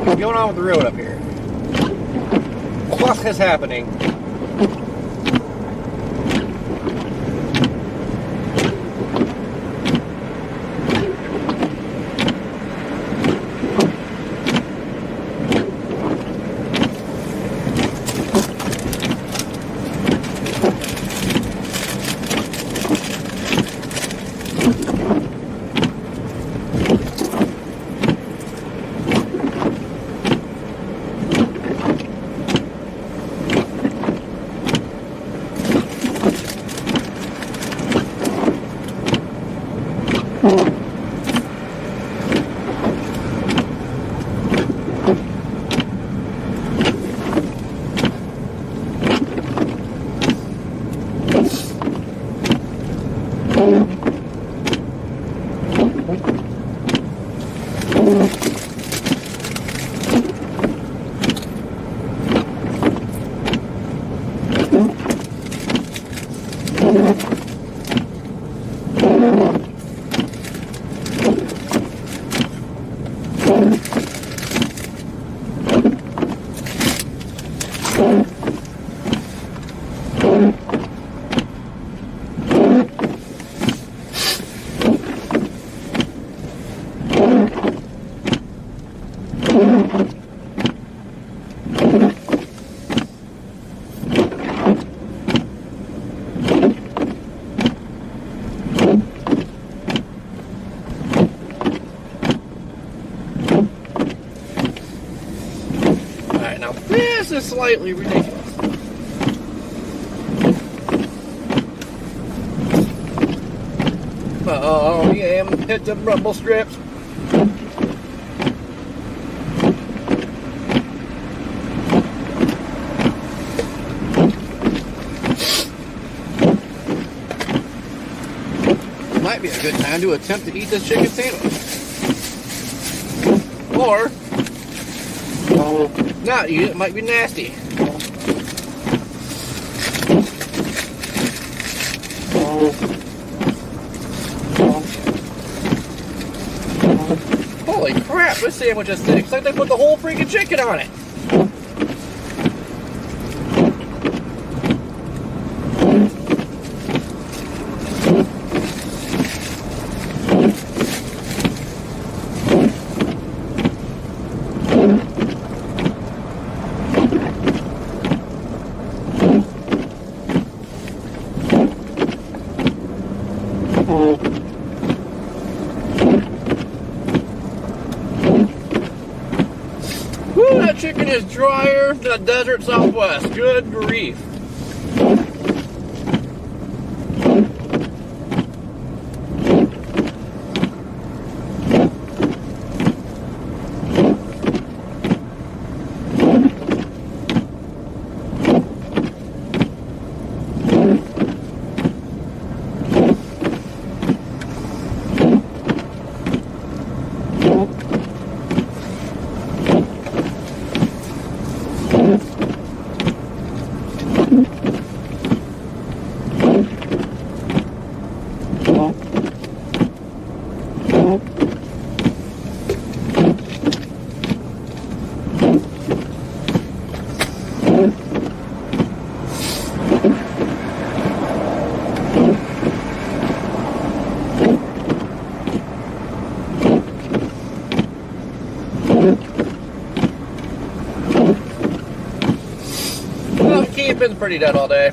What's going on with the road up here? What is happening? Alright, now this is slightly ridiculous. Oh yeah, hit the rumble strips. Might be a good time to attempt to eat this chicken sandwich. Or not eat it, might be nasty. Holy crap, this sandwich is thick. It's like they put the whole freaking chicken on it. Woo, that chicken is drier than a desert Southwest. Good grief. Well, camping's pretty dead all day.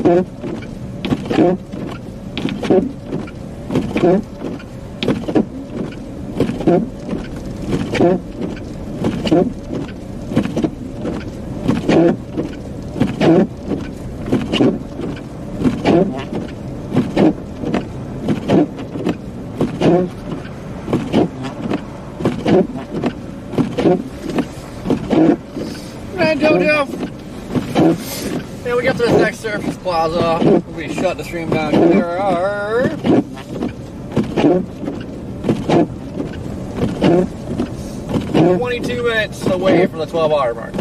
Man, Jojo. Yeah, we get to this next Surface Plaza. We'll be shutting the stream down. There are 22 minutes away from the 12-hour mark.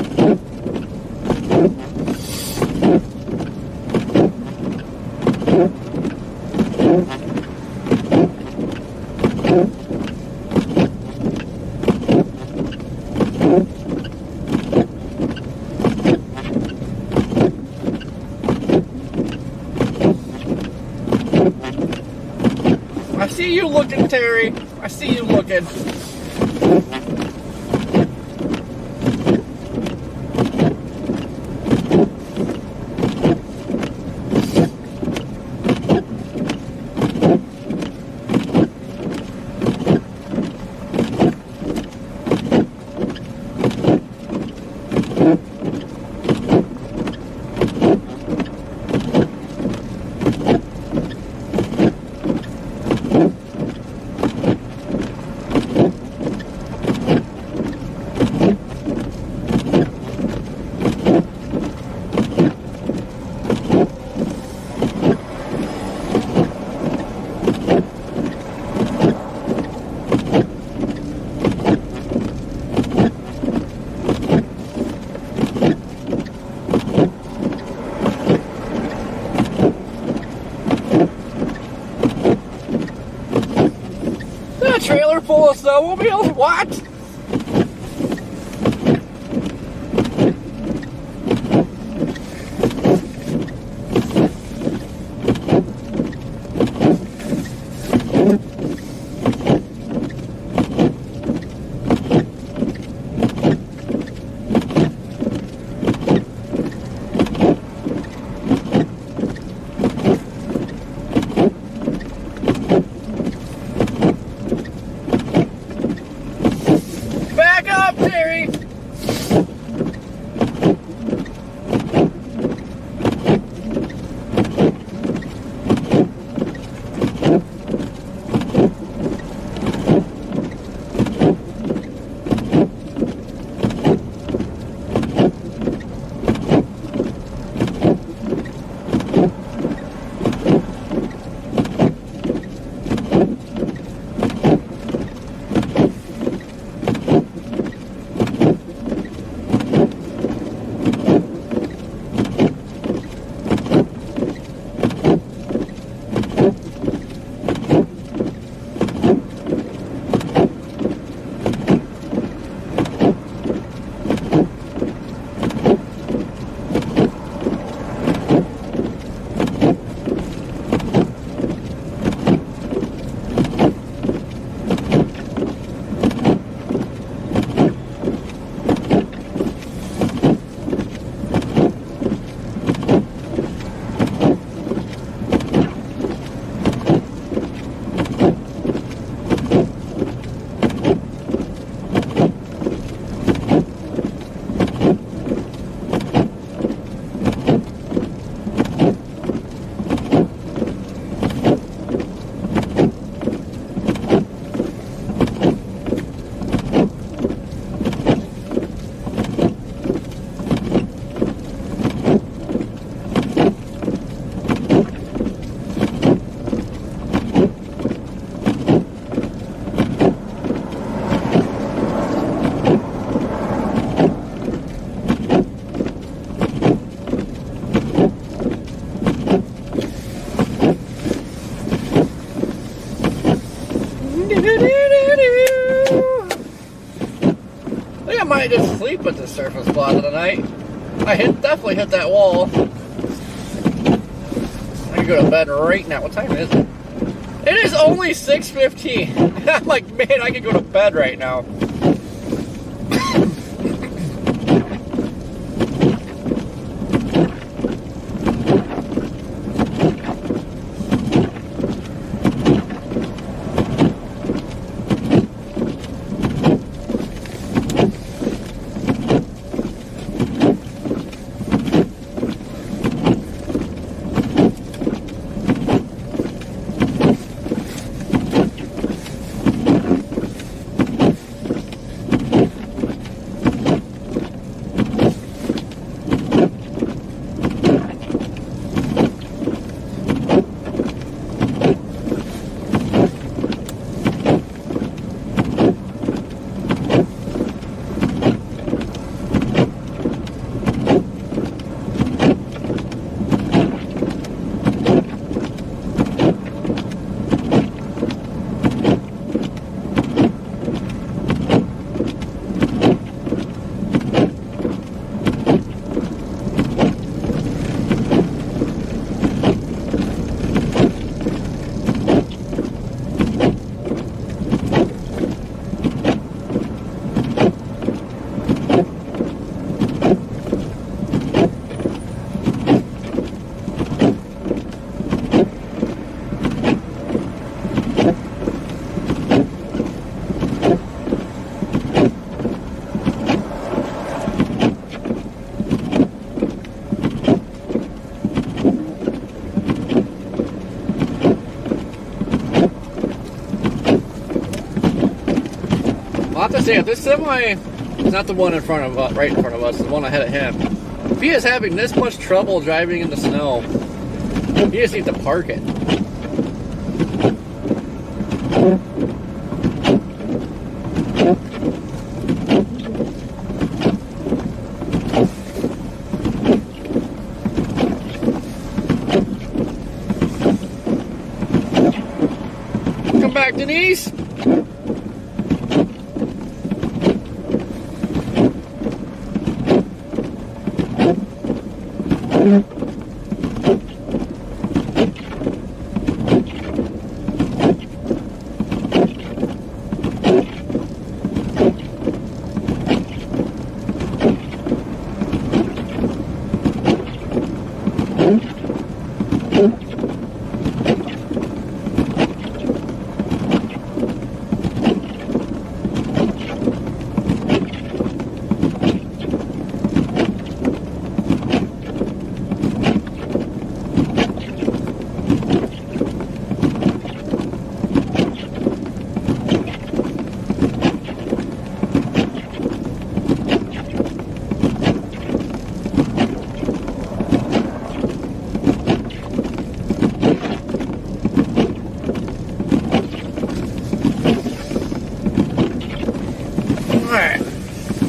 I see you looking, Terry. I see you looking. Trailer full of snowmobiles? What? Back up, Terry! I think I might just sleep at the Surface Plaza tonight. I definitely hit that wall. I can go to bed right now. What time is it? It is only 6:15. I'm like, man, I could go to bed right now. say, if this semi is not the one in front of us, right in front of us, the one ahead of him, if he is having this much trouble driving in the snow, he just needs to park it. Come back, Denise.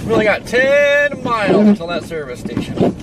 We only got 10 miles until that service station.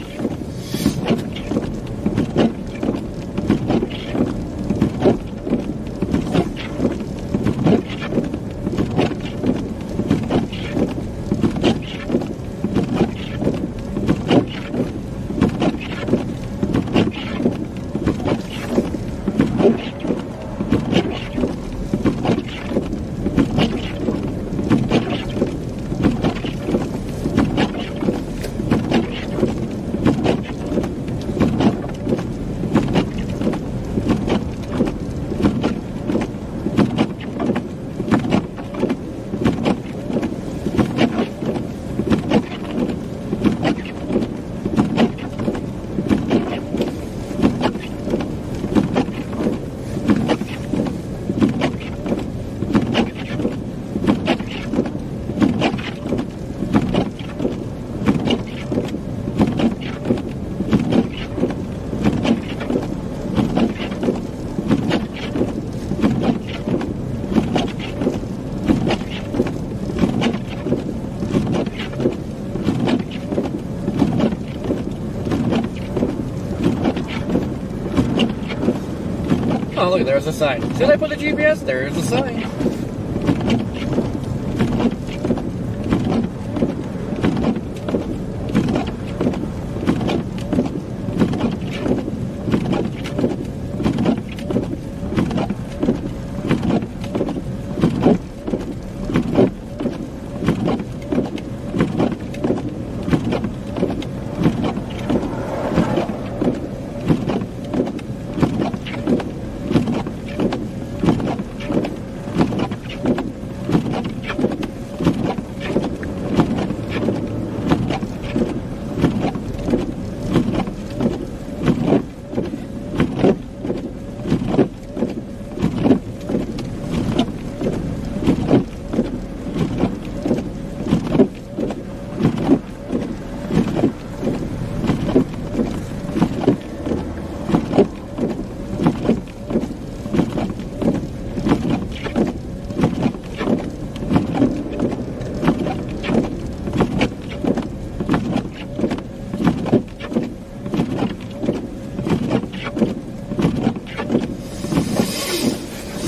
Oh, look, there's a sign. As soon as I put the GPS, there's a sign.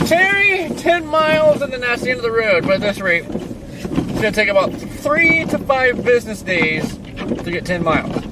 Terry, 10 miles and then that's the end of the road. But at this rate, it's going to take about 3 to 5 business days to get 10 miles.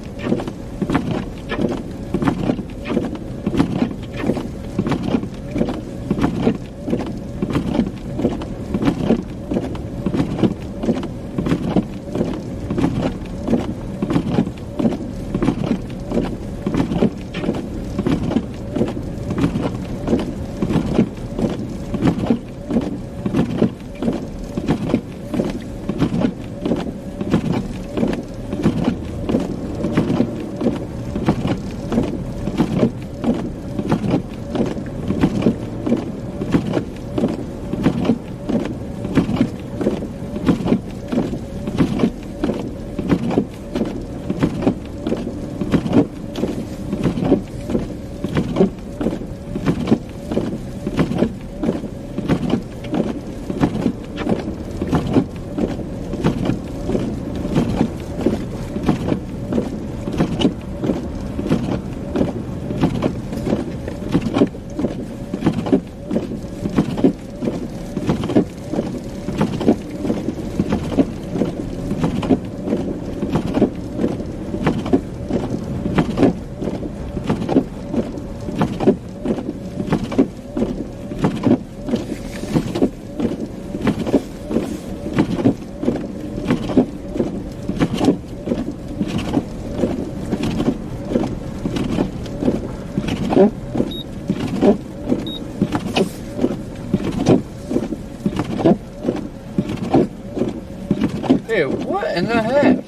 Dude, what in the heck?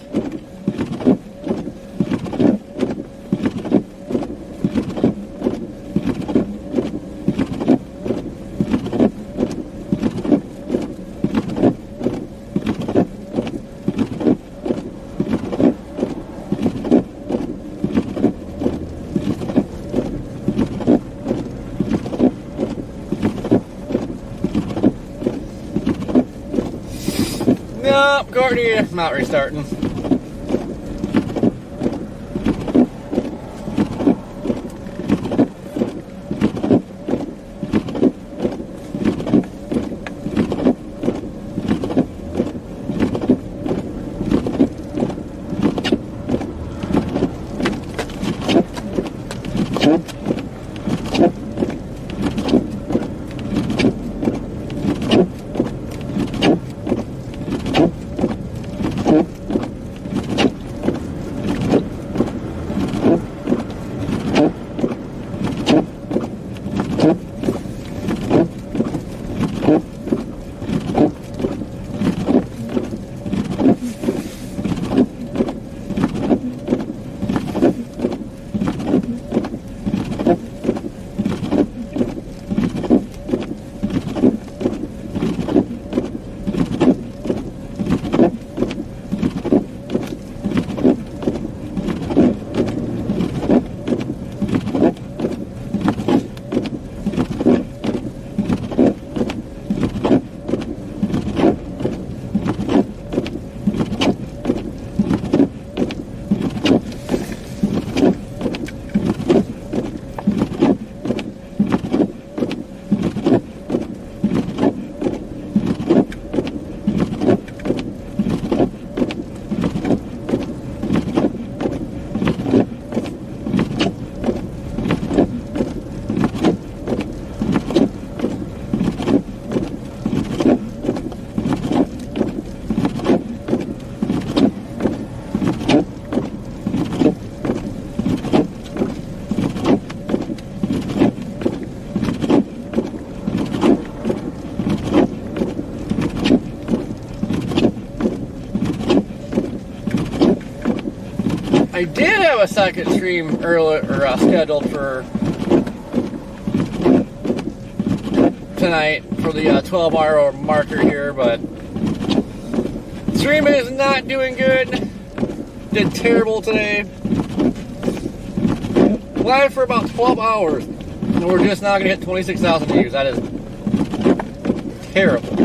Nope, Courtney, not restarting. I did have a second stream earlier, or scheduled for tonight for the 12-hour marker here, but stream is not doing good. Did terrible today. Live for about 12 hours, and we're just not going to hit 26,000 views. That is terrible.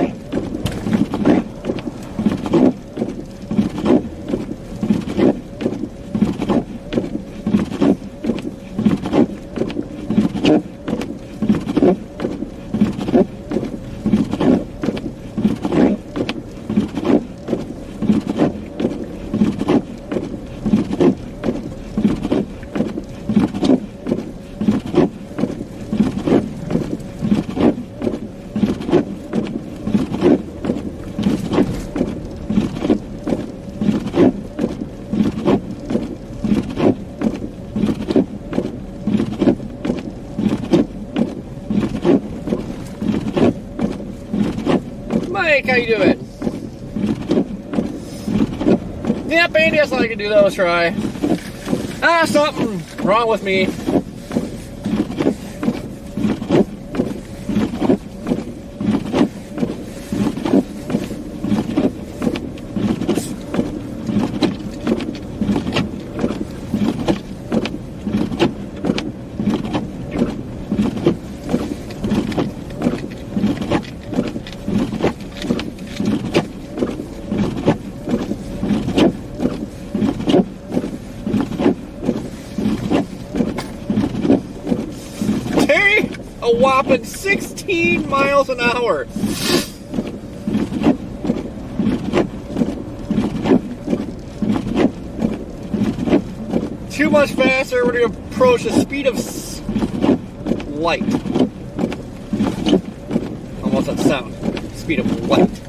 Mike, how you doing? Yep, Andy, that's all I can do though, is try. Something wrong with me. A whopping 16 miles an hour. Too much faster. We're going to approach the speed of light. Almost that sound. Speed of light.